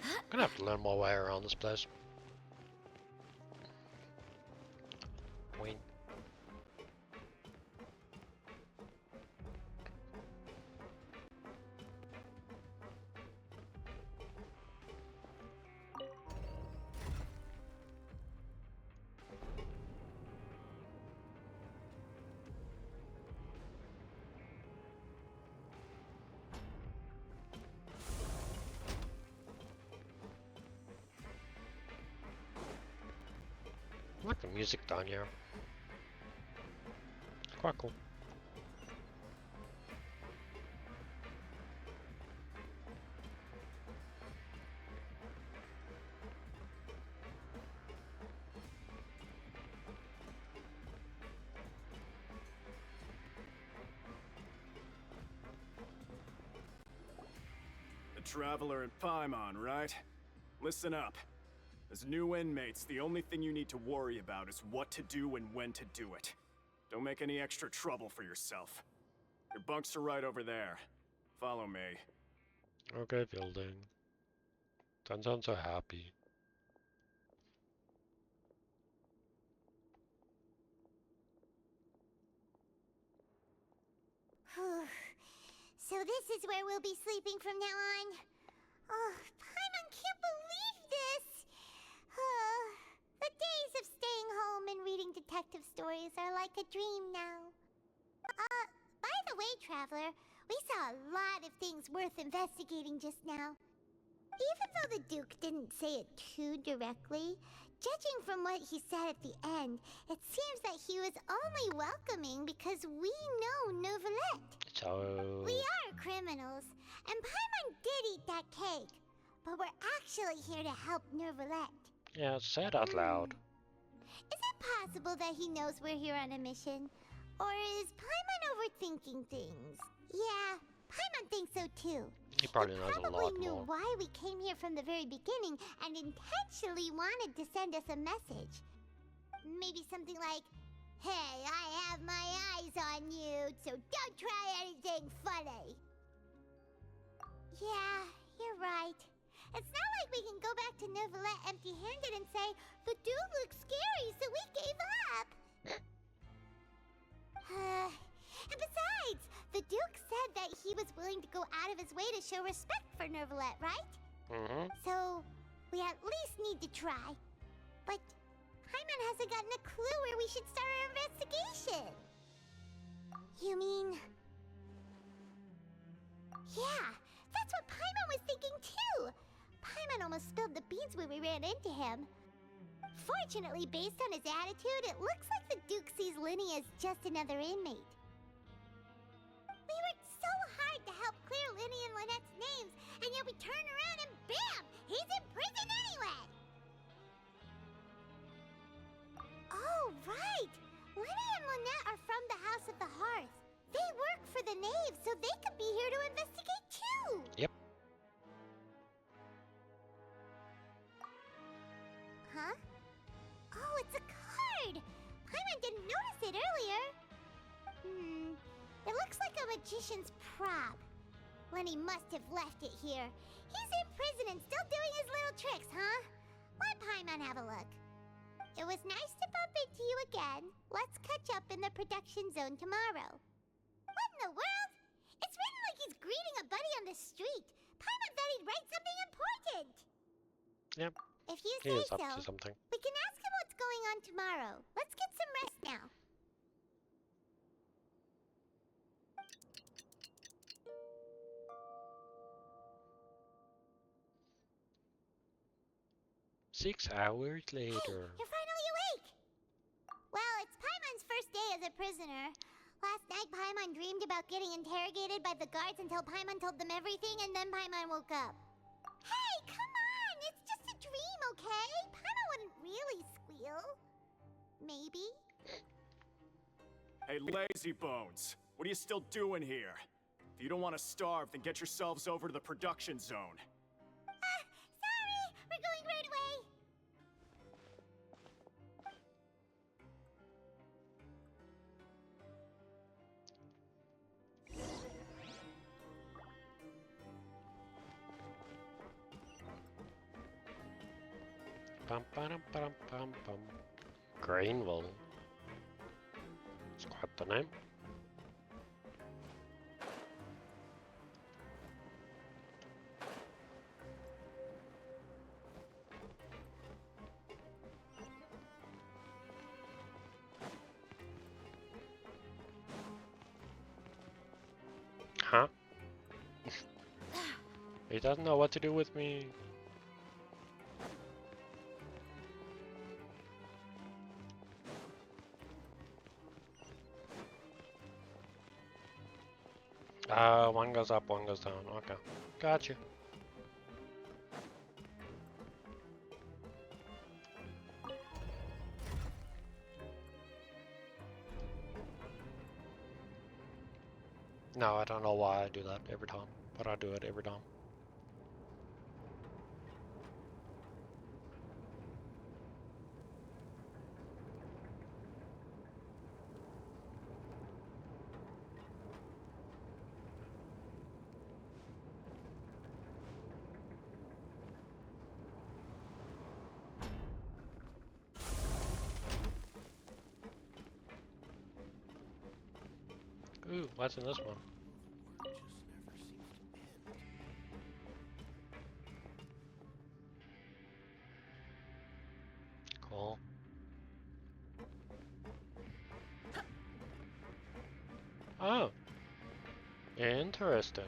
I'm gonna have to learn my way around this place. Wait. I like the music down here. Quite cool. Traveler and Paimon, right? Listen up. As new inmates, the only thing you need to worry about is what to do and when to do it. Don't make any extra trouble for yourself. Your bunks are right over there. Follow me. Okay, building. Don't sound so happy. So this is where we'll be sleeping from now on. Oh, Paimon can't believe this! The days of staying home and reading detective stories are like a dream now. By the way, Traveler, we saw a lot of things worth investigating just now. Even though the Duke didn't say it too directly, judging from what he said at the end, it seems that he was only welcoming because we know Neuvillette. So... We are criminals, and Paimon did eat that cake, but we're actually here to help Neuvillette. Yeah, say it out loud. Is it possible that he knows we're here on a mission? Or is Paimon overthinking things? Yeah, Paimon thinks so too. He probably knows a lot Probably knew more. why we came here from the very beginning and intentionally wanted to send us a message. Maybe something like, "Hey, I have my eyes on you, so don't try anything funny." Yeah, you're right. It's not like we can go back to Neuvillette empty-handed and say, "The dude looks scary, so we gave up." And besides, the Duke said that he was willing to go out of his way to show respect for Neuvillette, right? Mm-hmm. So, we at least need to try. But Paimon hasn't gotten a clue where we should start our investigation. You mean... Yeah, that's what Paimon was thinking too. Paimon almost spilled the beans when we ran into him. Fortunately, based on his attitude, it looks like the Duke sees Linny as just another inmate. We worked so hard to help clear Linny and Lynette's names, and yet we turn around and bam! He's in prison anyway! Oh, right! Linny and Lynette are from the House of the Hearth. They work for the Knave, so they could be here to investigate too! Yep. Huh? Oh, it's a card! Paimon didn't notice it earlier. It looks like a magician's prop. Lenny must have left it here. He's in prison and still doing his little tricks, huh? Let Paimon have a look. It was nice to bump into you again. Let's catch up in the production zone tomorrow. What in the world? It's written like he's greeting a buddy on the street. Paimon thought he'd write something important. Yep. If you He say is up so, to something. we can ask him what's going on tomorrow. Let's get some rest now. Six hours later. You're finally awake! Well, it's Paimon's first day as a prisoner. Last night, Paimon dreamed about getting interrogated by the guards until Paimon told them everything, and then Paimon woke up. Hey, come on! It's just a dream, okay? Paimon wouldn't really squeal. Maybe? Hey, lazy bones. What are you still doing here? If you don't want to starve, then get yourselves over to the production zone. Sorry! We're going right away! Pum pum pum pum pum. Greenville. It's quite the name. Huh? He doesn't know what to do with me. One goes up, one goes down. Okay. Gotcha. No, I don't know why I do that every time, but I do it every time. What's in this one? Cool. Oh. Interesting.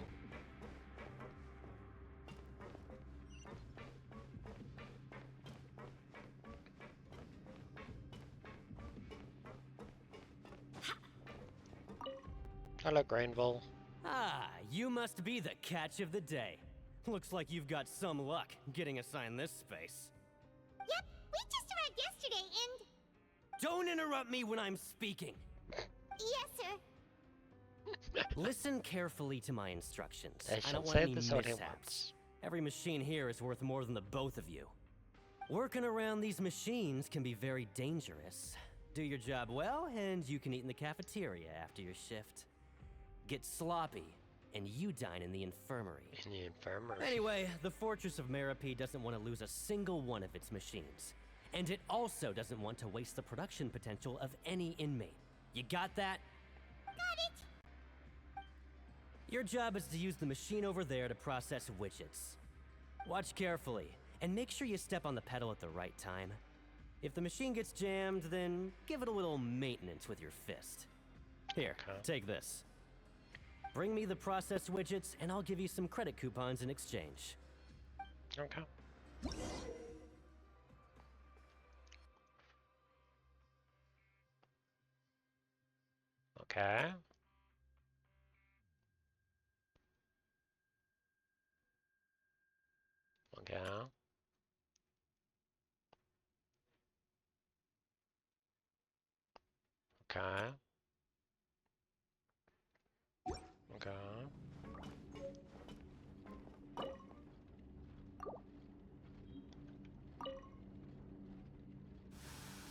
Hello, Grainville. Ah, you must be the catch of the day. Looks like you've got some luck getting assigned this space. Yep, we just arrived yesterday and... Don't interrupt me when I'm speaking. Yes, sir. Listen carefully to my instructions. I I shall don't want say any this only mishaps. once. Every machine here is worth more than the both of you. Working around these machines can be very dangerous. Do your job well, and you can eat in the cafeteria after your shift. Get sloppy, and you dine in the infirmary. In the infirmary. Anyway, the Fortress of Meropee doesn't want to lose a single one of its machines. And it also doesn't want to waste the production potential of any inmate. You got that? Got it. Your job is to use the machine over there to process widgets. Watch carefully, and make sure you step on the pedal at the right time. If the machine gets jammed, then give it a little maintenance with your fist. Here, take this. Bring me the processed widgets, and I'll give you some credit coupons in exchange. Okay. Okay. Okay. Okay. Okay.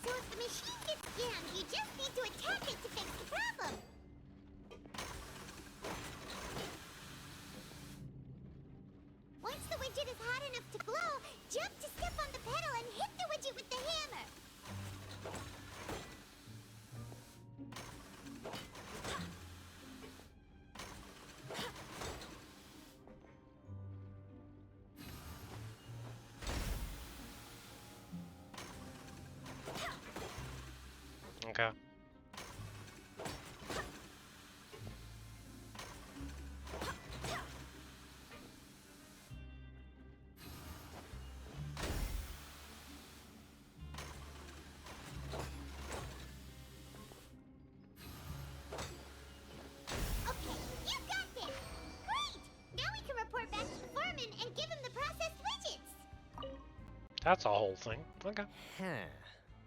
So if the machine gets jammed, you just need to attack it to fix the problem. Once the widget is hot enough to glow, jump to step on the pedal and hit the widget with the hammer. Okay. Okay, you got this. Great! Now we can report back to the foreman and give him the processed widgets. That's a whole thing. Okay. Huh.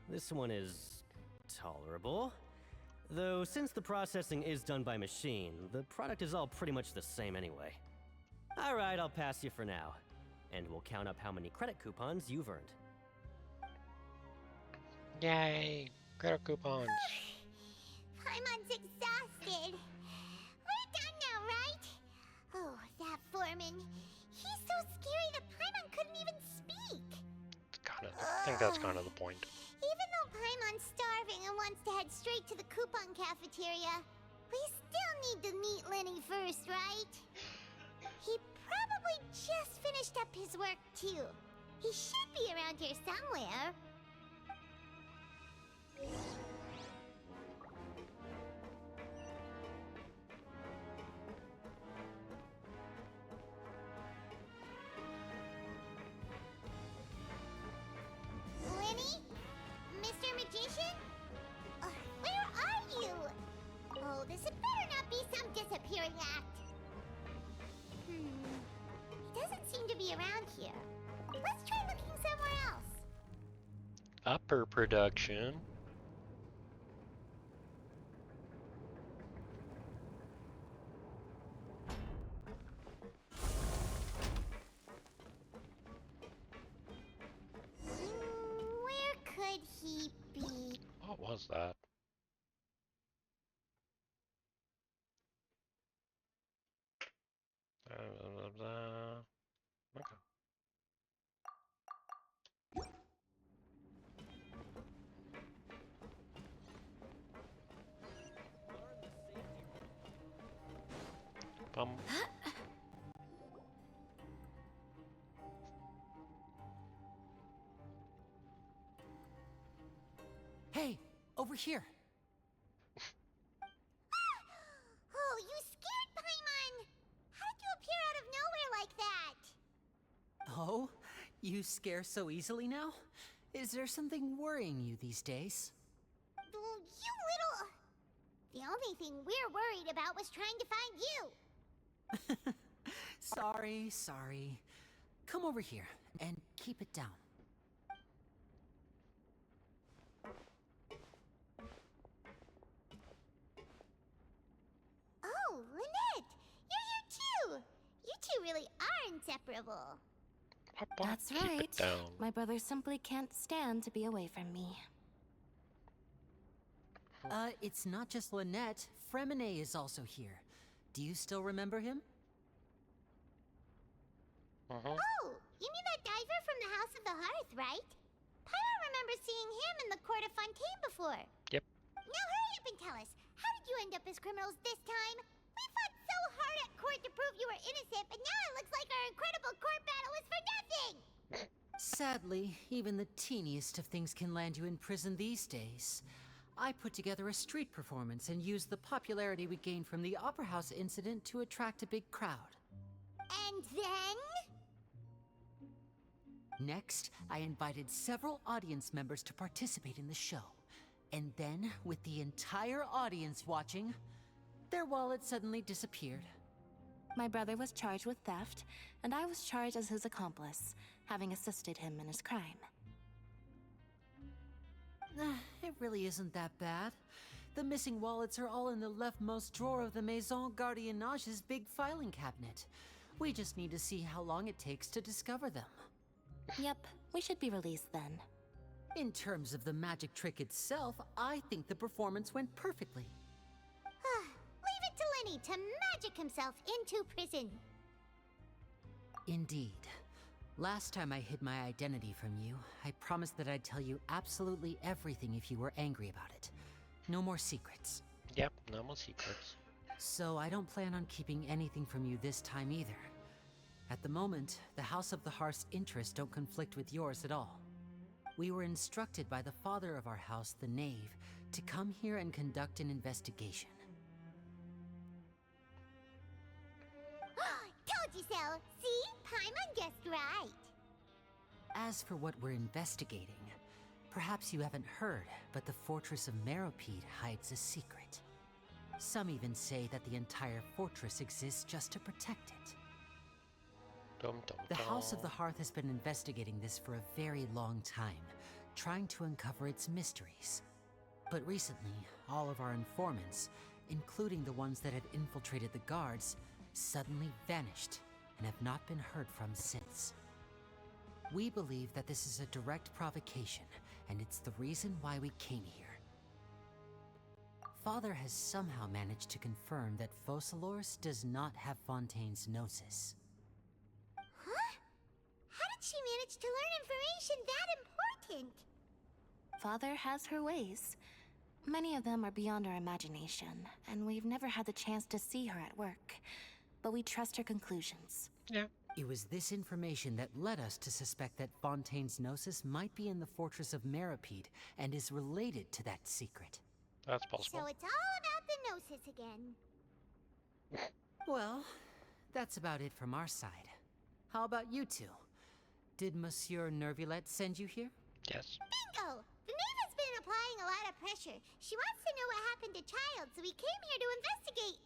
This one is tolerable. Though, since the processing is done by machine, the product is all pretty much the same anyway. Alright, I'll pass you for now. And we'll count up how many credit coupons you've earned. Yay! Credit coupons. Paimon's exhausted. We're done now, right? Oh, that foreman. He's so scary that Paimon couldn't even speak. I think that's kind of the point. Even though Paimon's starving and wants to head straight to the coupon cafeteria, we still need to meet Lenny first, right? He probably just finished up his work, too. He should be around here somewhere. Lenny? Mr. Magician? Where are you? Oh, this had better not be some disappearing act. He doesn't seem to be around here. Let's try looking somewhere else. Upper production. Where could he be? What was that? Okay. Hey, over here. Oh, you scared Paimon! How did you appear out of nowhere like that? Oh, you scare so easily now? Is there something worrying you these days? You little... The only thing we're worried about was trying to find you. Sorry. Come over here and keep it down. Oh, Lynette! You're here too! You two really are inseparable. That's right. My brother simply can't stand to be away from me. It's not just Lynette. Fremine is also here. Do you still remember him? Oh, you mean that diver from the House of the Hearth, right? Paimon remembers seeing him in the court of Fontaine before. Yep. Now hurry up and tell us, how did you end up as criminals this time? We fought so hard at court to prove you were innocent, but now it looks like our incredible court battle was for nothing! Sadly, even the teeniest of things can land you in prison these days. I put together a street performance and used the popularity we gained from the Opera House incident to attract a big crowd. And then? Next, I invited several audience members to participate in the show. And then, with the entire audience watching, their wallet suddenly disappeared. My brother was charged with theft, and I was charged as his accomplice, having assisted him in his crime. It really isn't that bad. The missing wallets are all in the leftmost drawer of the Maison Gardiennage's big filing cabinet. We just need to see how long it takes to discover them. Yep, we should be released then. In terms of the magic trick itself, I think the performance went perfectly. Leave it to Lenny to magic himself into prison. Indeed. Last time I hid my identity from you, I promised that I'd tell you absolutely everything if you were angry about it. No more secrets. Yep, no more secrets. So I don't plan on keeping anything from you this time either. At the moment, the House of the Hearth's interests don't conflict with yours at all. We were instructed by the father of our house, the Knave, to come here and conduct an investigation. Told you so! See? Paimon guessed right. As for what we're investigating, perhaps you haven't heard, but the fortress of Meropide hides a secret. Some even say that the entire fortress exists just to protect it. The House of the Hearth has been investigating this for a very long time, trying to uncover its mysteries. But recently, all of our informants, including the ones that had infiltrated the guards, suddenly vanished and have not been heard from since. We believe that this is a direct provocation, and it's the reason why we came here. Father has somehow managed to confirm that Focalors does not have Fontaine's Gnosis. Huh? How did she manage to learn information that important? Father has her ways. Many of them are beyond our imagination, and we've never had the chance to see her at work. But we trust her conclusions. Yeah. It was this information that led us to suspect that Fontaine's Gnosis might be in the fortress of Meropide and is related to that secret. That's possible. So it's all about the Gnosis again. Well, that's about it from our side. How about you two? Did Monsieur Nervulette send you here? Yes. Bingo! The Knave has been applying a lot of pressure. She wants to know what happened to Child, so we came here to investigate.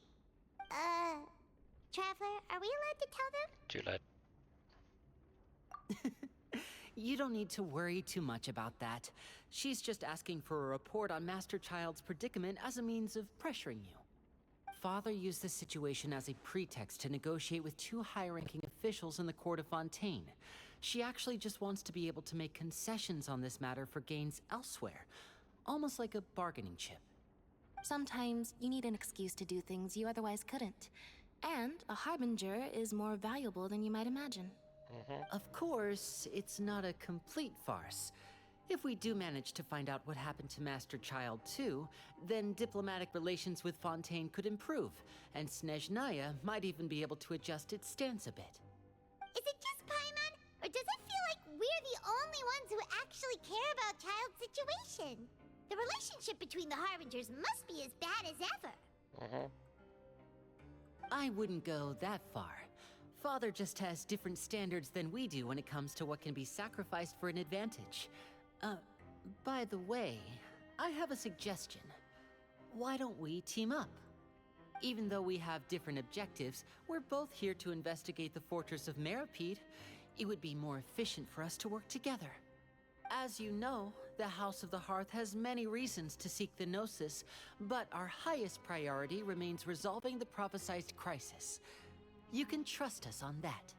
Traveler, are we allowed to tell them? Too late. You don't need to worry too much about that. She's just asking for a report on Master Child's predicament as a means of pressuring you. Father used the situation as a pretext to negotiate with two high-ranking officials in the court of Fontaine. She actually just wants to be able to make concessions on this matter for gains elsewhere, almost like a bargaining chip. Sometimes you need an excuse to do things you otherwise couldn't. And a harbinger is more valuable than you might imagine. Of course, it's not a complete farce. If we do manage to find out what happened to Master Child 2, then diplomatic relations with Fontaine could improve, and Snezhnaya might even be able to adjust its stance a bit. Is it just Paimon, or does it feel like we're the only ones who actually care about Child's situation? The relationship between the Harbingers must be as bad as ever. I wouldn't go that far. Father just has different standards than we do when it comes to what can be sacrificed for an advantage. By the way, I have a suggestion. Why don't we team up? Even though we have different objectives, we're both here to investigate the Fortress of Meripede. It would be more efficient for us to work together. As you know, the House of the Hearth has many reasons to seek the Gnosis, but our highest priority remains resolving the prophesized crisis. You can trust us on that.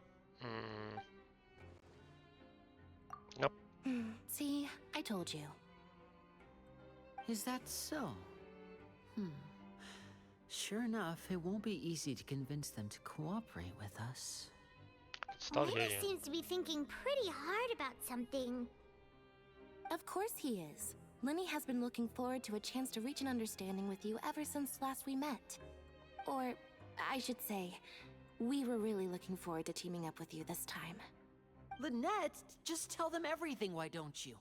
Nope. See, I told you. Is that so? Sure enough, it won't be easy to convince them to cooperate with us. Lenny seems to be thinking pretty hard about something. Of course he is. Lenny has been looking forward to a chance to reach an understanding with you ever since last we met. Or, I should say, we were really looking forward to teaming up with you this time. Lynette, just tell them everything, why don't you?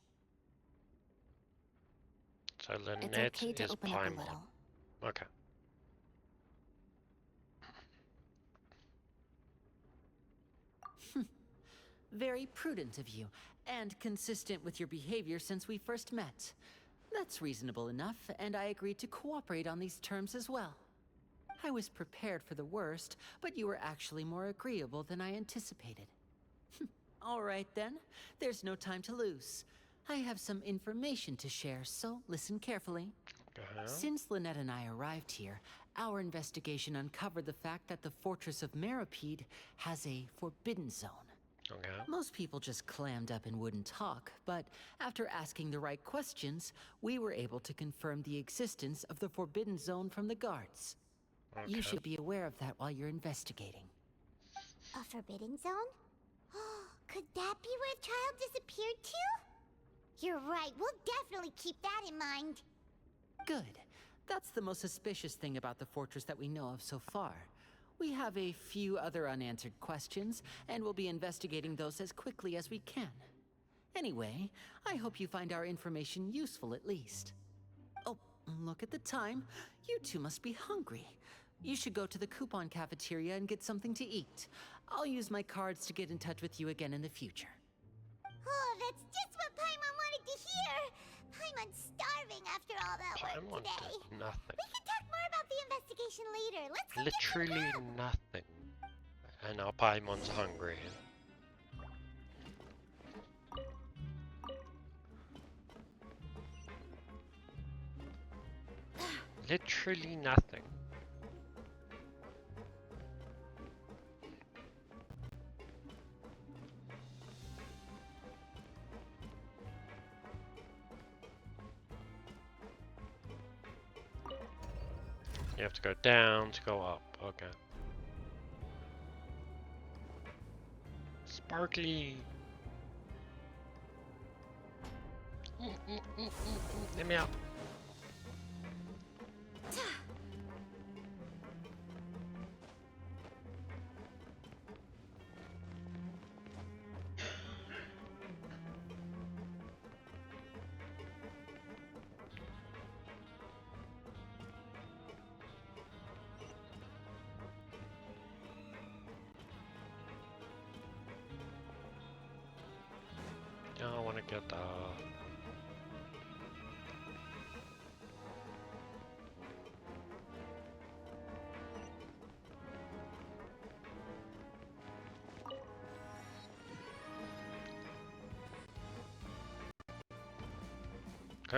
So Lynette It's okay to is open up a Paimon. little. Okay. Very prudent of you, and consistent with your behavior since we first met. That's reasonable enough, and I agreed to cooperate on these terms as well. I was prepared for the worst, but you were actually more agreeable than I anticipated. All right then, there's no time to lose. I have some information to share, so listen carefully. Since Lynette and I arrived here, our investigation uncovered the fact that the Fortress of Meripede has a forbidden zone. Most people just clammed up and wouldn't talk, but after asking the right questions, we were able to confirm the existence of the forbidden zone from the guards. You should be aware of that while you're investigating. A forbidden zone? Could that be where Child disappeared to? You're right, we'll definitely keep that in mind. Good. That's the most suspicious thing about the fortress that we know of so far. We have a few other unanswered questions, and we'll be investigating those as quickly as we can. Anyway, I hope you find our information useful at least. Oh, look at the time. You two must be hungry. You should go to the coupon cafeteria and get something to eat. I'll use my cards to get in touch with you again in the future. Oh, that's just what Paimon wanted to hear! Paimon's starving after all that work today. Nothing. We can talk more about the investigation later. Let's go Literally nothing. And now Paimon's hungry. Literally nothing. You have to go down to go up. Okay. Sparkly. Let me out. I want to get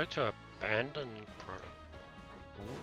go to abandoned pro. Ooh.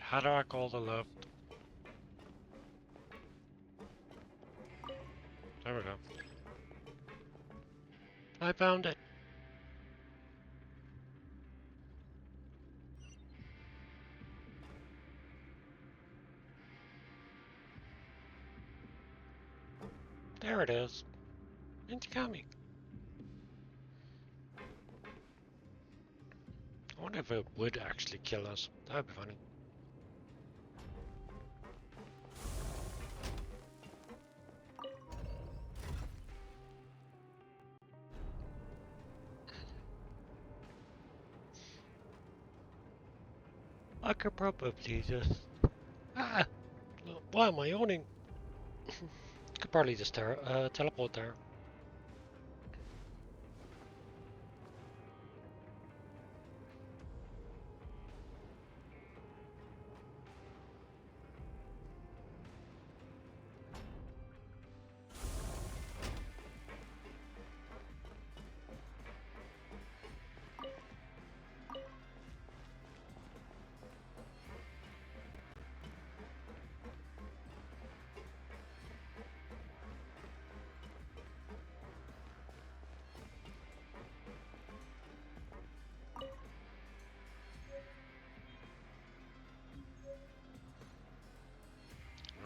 How do I call the left? There we go. I found it. There it is. It's coming. I wonder if it would actually kill us. That would be funny. I could probably just... Ah! Why am I yawning? Could probably just teleport there.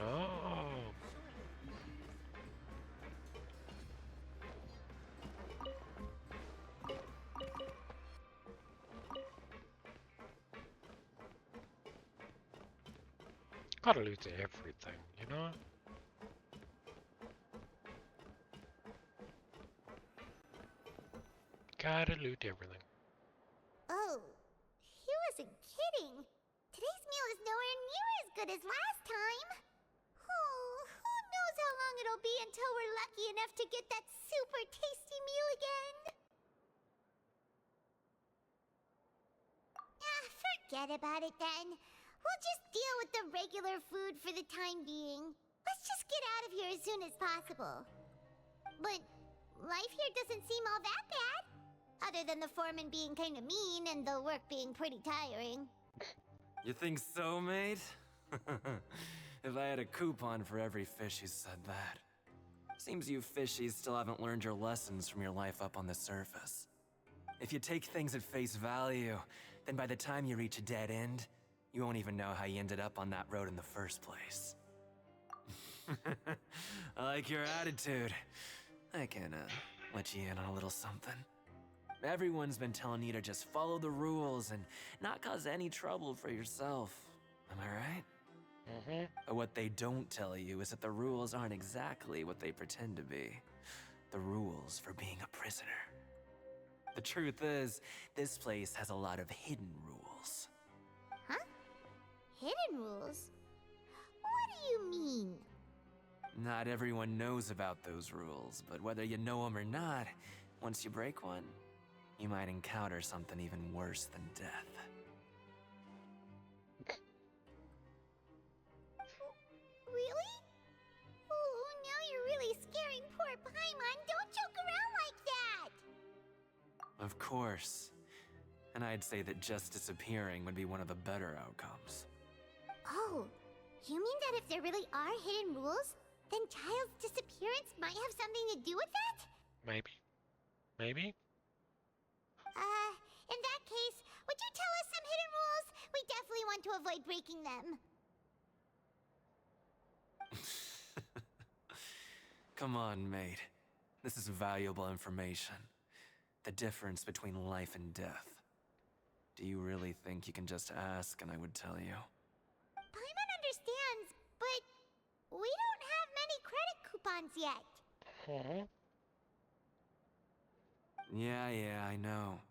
Oh. Gotta loot everything, you know? Gotta loot everything. Oh, he wasn't kidding. Today's meal is nowhere near as good as last time. Oh, who knows how long it'll be until we're lucky enough to get that super tasty meal again. Ah, forget about it then. We'll just deal with the regular food for the time being. Let's just get out of here as soon as possible. But life here doesn't seem all that bad. Other than the foreman being kinda mean and the work being pretty tiring. You think so, mate? If I had a coupon for every fish who said that. Seems you fishies still haven't learned your lessons from your life up on the surface. If you take things at face value, then by the time you reach a dead end, you won't even know how you ended up on that road in the first place. I like your attitude. I can, let you in on a little something. Everyone's been telling you to just follow the rules and not cause any trouble for yourself. Am I right? Mm-hmm. But what they don't tell you is that the rules aren't exactly what they pretend to be. The rules for being a prisoner. The truth is, this place has a lot of hidden rules. Huh? Hidden rules? What do you mean? Not everyone knows about those rules, but whether you know them or not, once you break one, you might encounter something even worse than death. Really? Oh, now you're really scaring poor Paimon. Don't joke around like that! Of course. And I'd say that just disappearing would be one of the better outcomes. Oh, you mean that if there really are hidden rules, then Child's disappearance might have something to do with that? Maybe. Maybe? In that case, would you tell us some hidden rules? We definitely want to avoid breaking them. Come on, mate. This is valuable information. The difference between life and death. Do you really think you can just ask and I would tell you? Paimon understands, but we don't have many credit coupons yet. Mm-hmm. Yeah, I know.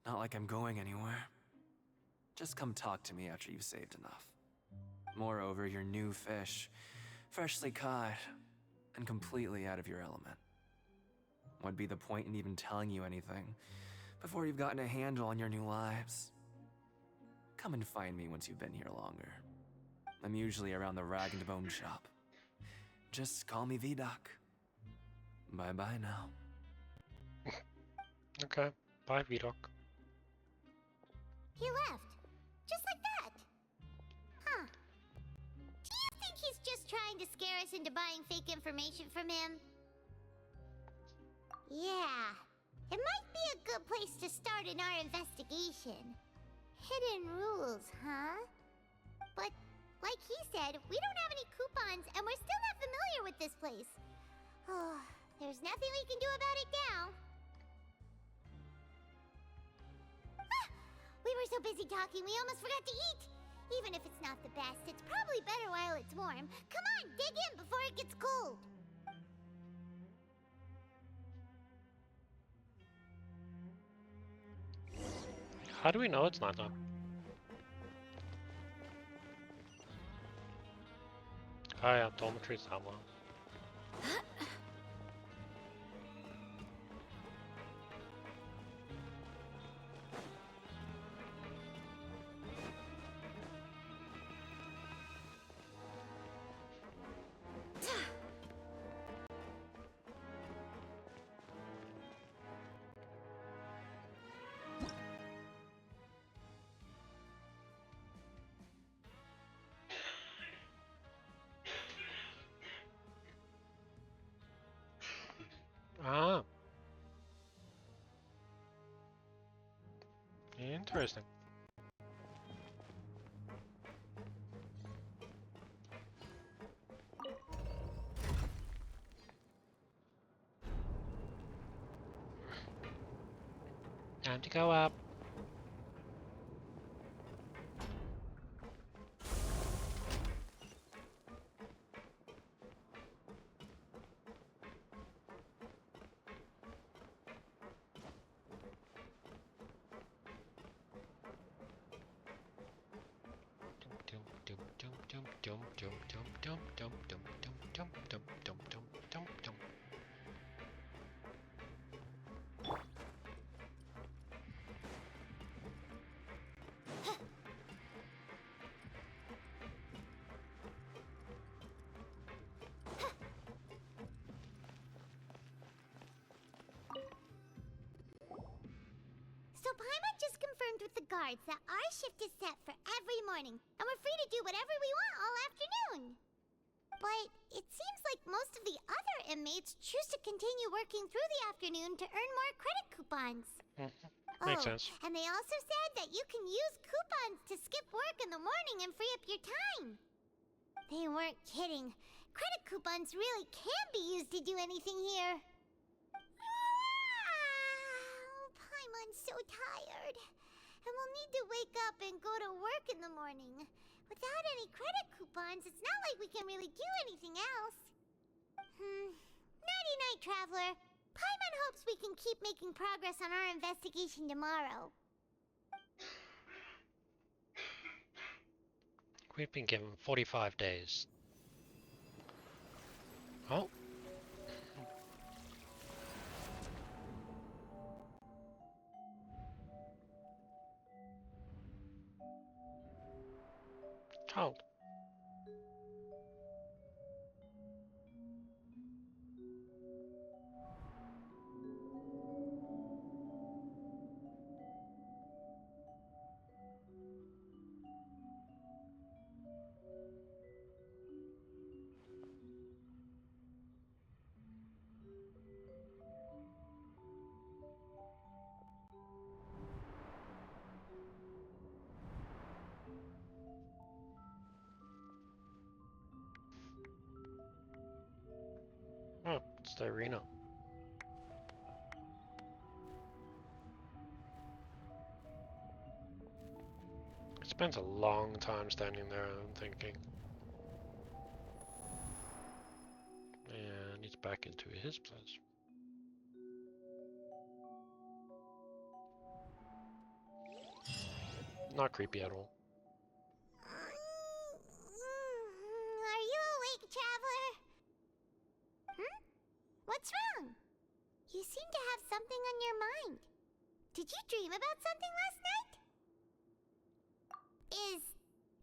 Not like I'm going anywhere. Just come talk to me after you've saved enough. Moreover, you're new fish, freshly caught, and completely out of your element. What'd be the point in even telling you anything before you've gotten a handle on your new lives? Come and find me once you've been here longer. I'm usually around the Rag and Bone shop. Just call me V-Doc. Bye-bye now. Okay. Bye, V-Doc. He left. Just like that. just trying to scare us into buying fake information from him? Yeah. It might be a good place to start in our investigation. Hidden rules, huh? But, like he said, we don't have any coupons, and we're still not familiar with this place. Oh, there's nothing we can do about it now. Ah! We were so busy talking, we almost forgot to eat. Even if it's not the best, it's probably better while it's warm. Come on, dig in before it gets cold. How do we know it's not done? Oh yeah, dormitory's that one. Ah. Interesting. Time to go up. So Paimon just confirmed with the guards that our shift is set for every morning, and we're free to do whatever we want all afternoon. But it seems like most of the other inmates choose to continue working through the afternoon to earn more credit coupons. Makes sense. And they also said that you can use coupons to skip work in the morning and free up your time. They weren't kidding. Credit coupons really can be used to do anything here. Paimon's so tired. And we'll need to wake up and go to work in the morning. Without any credit coupons, it's not like we can really do anything else. Nighty-night, Traveler. Paimon hopes we can keep making progress on our investigation tomorrow. We've been given 45 days. Oh. Child. Oh, it's the arena. It spends a long time standing there and thinking. And he's back into his place. Not creepy at all. Are you awake, Traveler? What's wrong? You seem to have something on your mind. Did you dream about something last night? Is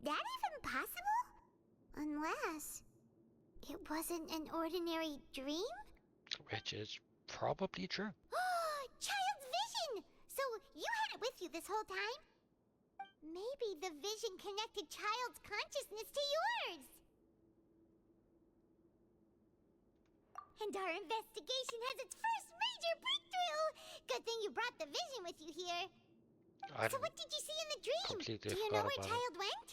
that even possible? Unless it wasn't an ordinary dream? Which is probably true. Child's vision! So you had it with you this whole time? Maybe the vision connected Child's consciousness to yours. And our investigation has its first major breakthrough! Good thing you brought the vision with you here. So what did you see in the dream? Completely Do you know forgot where about Child went?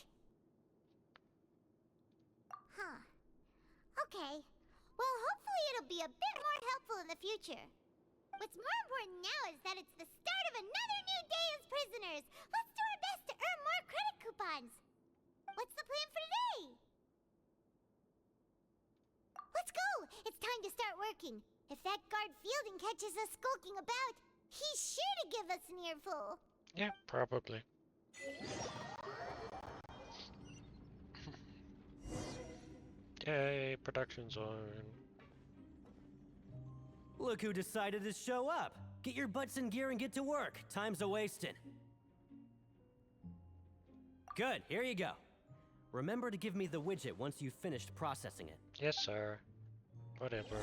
Huh. Okay. Well, hopefully it'll be a bit more helpful in the future. What's more important now is that it's the start of another new day as prisoners. Let's do our best to earn more credit coupons. What's the plan for today? Let's go! It's time to start working. If that guard Fielding catches us skulking about, he's sure to give us an earful. Yeah, probably. Yay, production zone. Look who decided to show up. Get your butts in gear and get to work. Time's a-wasting. Good, here you go. Remember to give me the widget once you've finished processing it. Yes, sir. Whatever.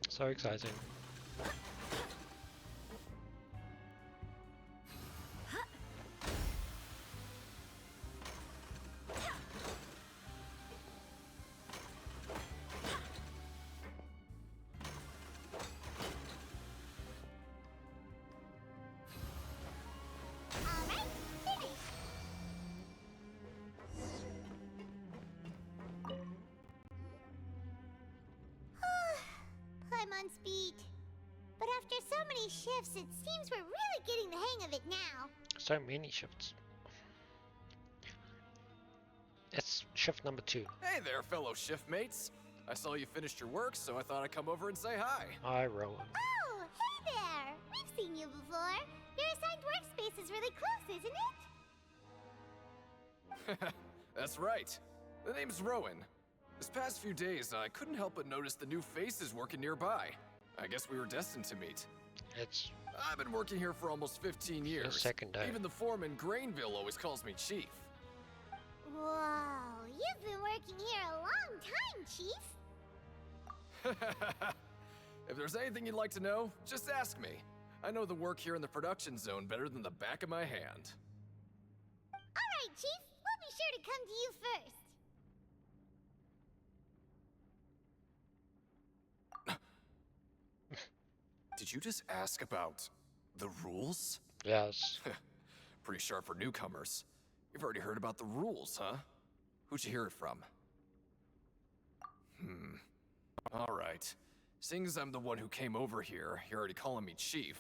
So exciting. Paimon's beat. But after so many shifts, it seems we're really getting the hang of it now. So many shifts. It's shift number 2. Hey there, fellow shift mates. I saw you finished your work, so I thought I'd come over and say hi. Hi, Rowan. Oh, hey there! We've seen you before. Your assigned workspace is really close, isn't it? That's right. The name's Rowan. This past few days, I couldn't help but notice the new faces working nearby. I guess we were destined to meet. I've been working here for almost 15 years. The second day. Even the foreman, Grainville, always calls me Chief. Whoa, you've been working here a long time, Chief. If there's anything you'd like to know, just ask me. I know the work here in the production zone better than the back of my hand. All right, Chief. We'll be sure to come to you first. Did you just ask about the rules? Yes. Pretty sharp for newcomers. You've already heard about the rules, huh? Who'd you hear it from? Alright. Seeing as I'm the one who came over here, you're already calling me Chief.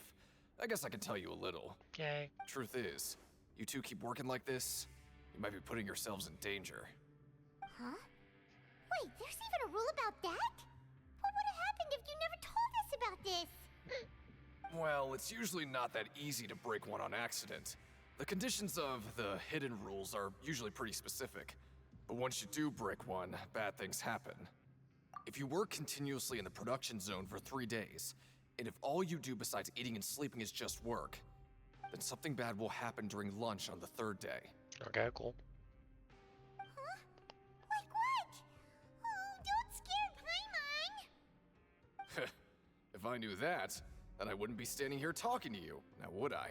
I guess I can tell you a little. Yay. Truth is, you two keep working like this, you might be putting yourselves in danger. Huh? Wait, there's even a rule about that? What would have happened if you never told us about this? Well, it's usually not that easy to break one on accident. The conditions of the hidden rules are usually pretty specific. But once you do break one, bad things happen. If you work continuously in the production zone for 3 days, and if all you do besides eating and sleeping is just work, then something bad will happen during lunch on the 3rd day. Okay, cool. Huh? Like what? Oh, don't scare Paimon! If I knew that, then I wouldn't be standing here talking to you, now would I?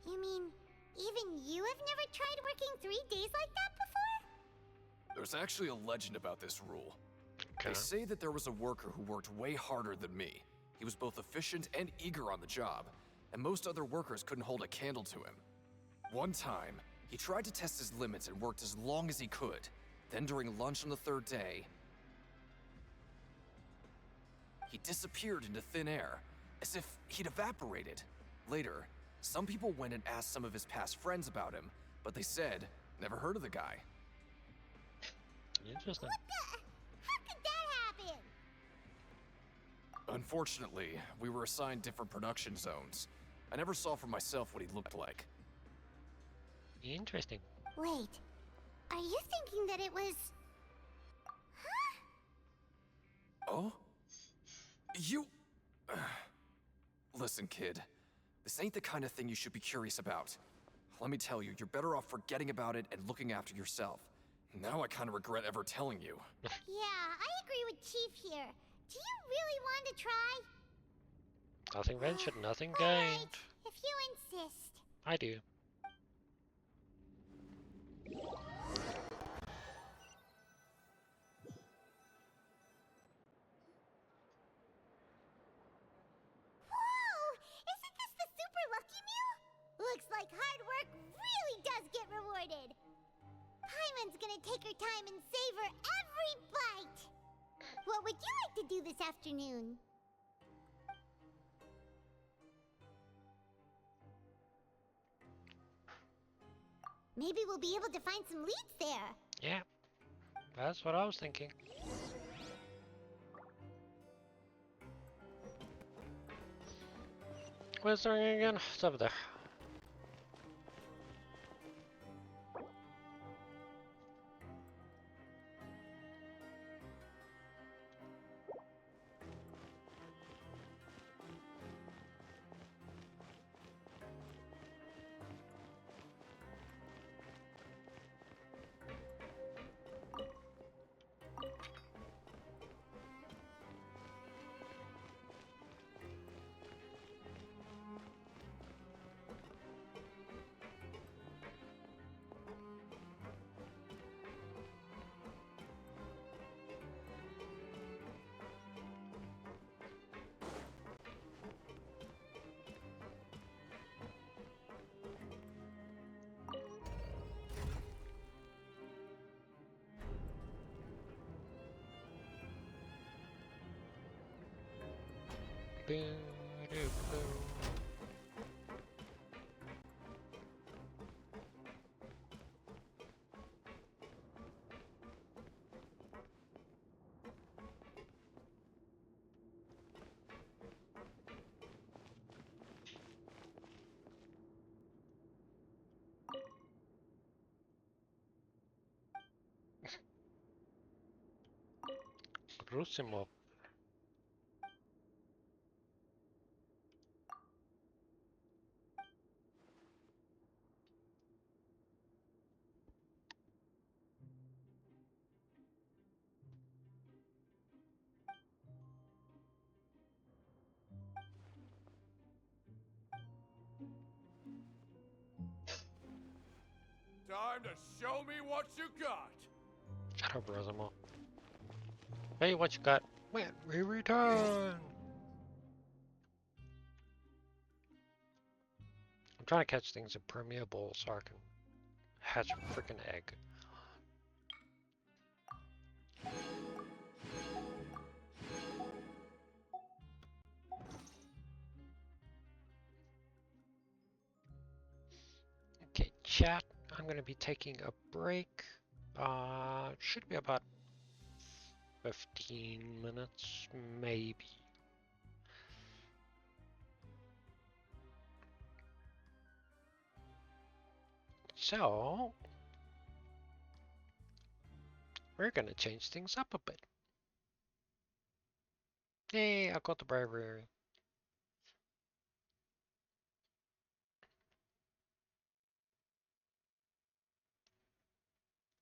You mean, even you have never tried working 3 days like that before? There's actually a legend about this rule. Okay. They say that there was a worker who worked way harder than me. He was both efficient and eager on the job, and most other workers couldn't hold a candle to him. One time, he tried to test his limits and worked as long as he could. Then during lunch on the 3rd day, he disappeared into thin air, as if he'd evaporated. Later, some people went and asked some of his past friends about him, but they said, never heard of the guy. Interesting. How could that happen? Unfortunately, we were assigned different production zones. I never saw for myself what he looked like. Interesting. Wait, are you thinking that it was... Huh? Oh? You... Listen, kid. This ain't the kind of thing you should be curious about. Let me tell you, you're better off forgetting about it and looking after yourself. Now I kind of regret ever telling you. Yeah, I agree with Chief here. Do you really want to try? Nothing ventured, nothing All gained. right, if you insist. I do. Whoa! Isn't this the Super Lucky Meal? Looks like hard work really does get rewarded. Paimon's gonna take her time and savor every bite. What would you like to do this afternoon? Maybe we'll be able to find some leads there. Yeah, that's what I was thinking. Where's the ring again? It's over there. Grusimo. Time to show me what you got. Shut up, Rosimo. Hey, what you got? When we return! I'm trying to catch things impermeable so I can hatch a freaking egg. Okay, chat. I'm gonna be taking a break. Should be about 15 minutes, maybe. So, we're gonna change things up a bit. Hey, I got the bravery.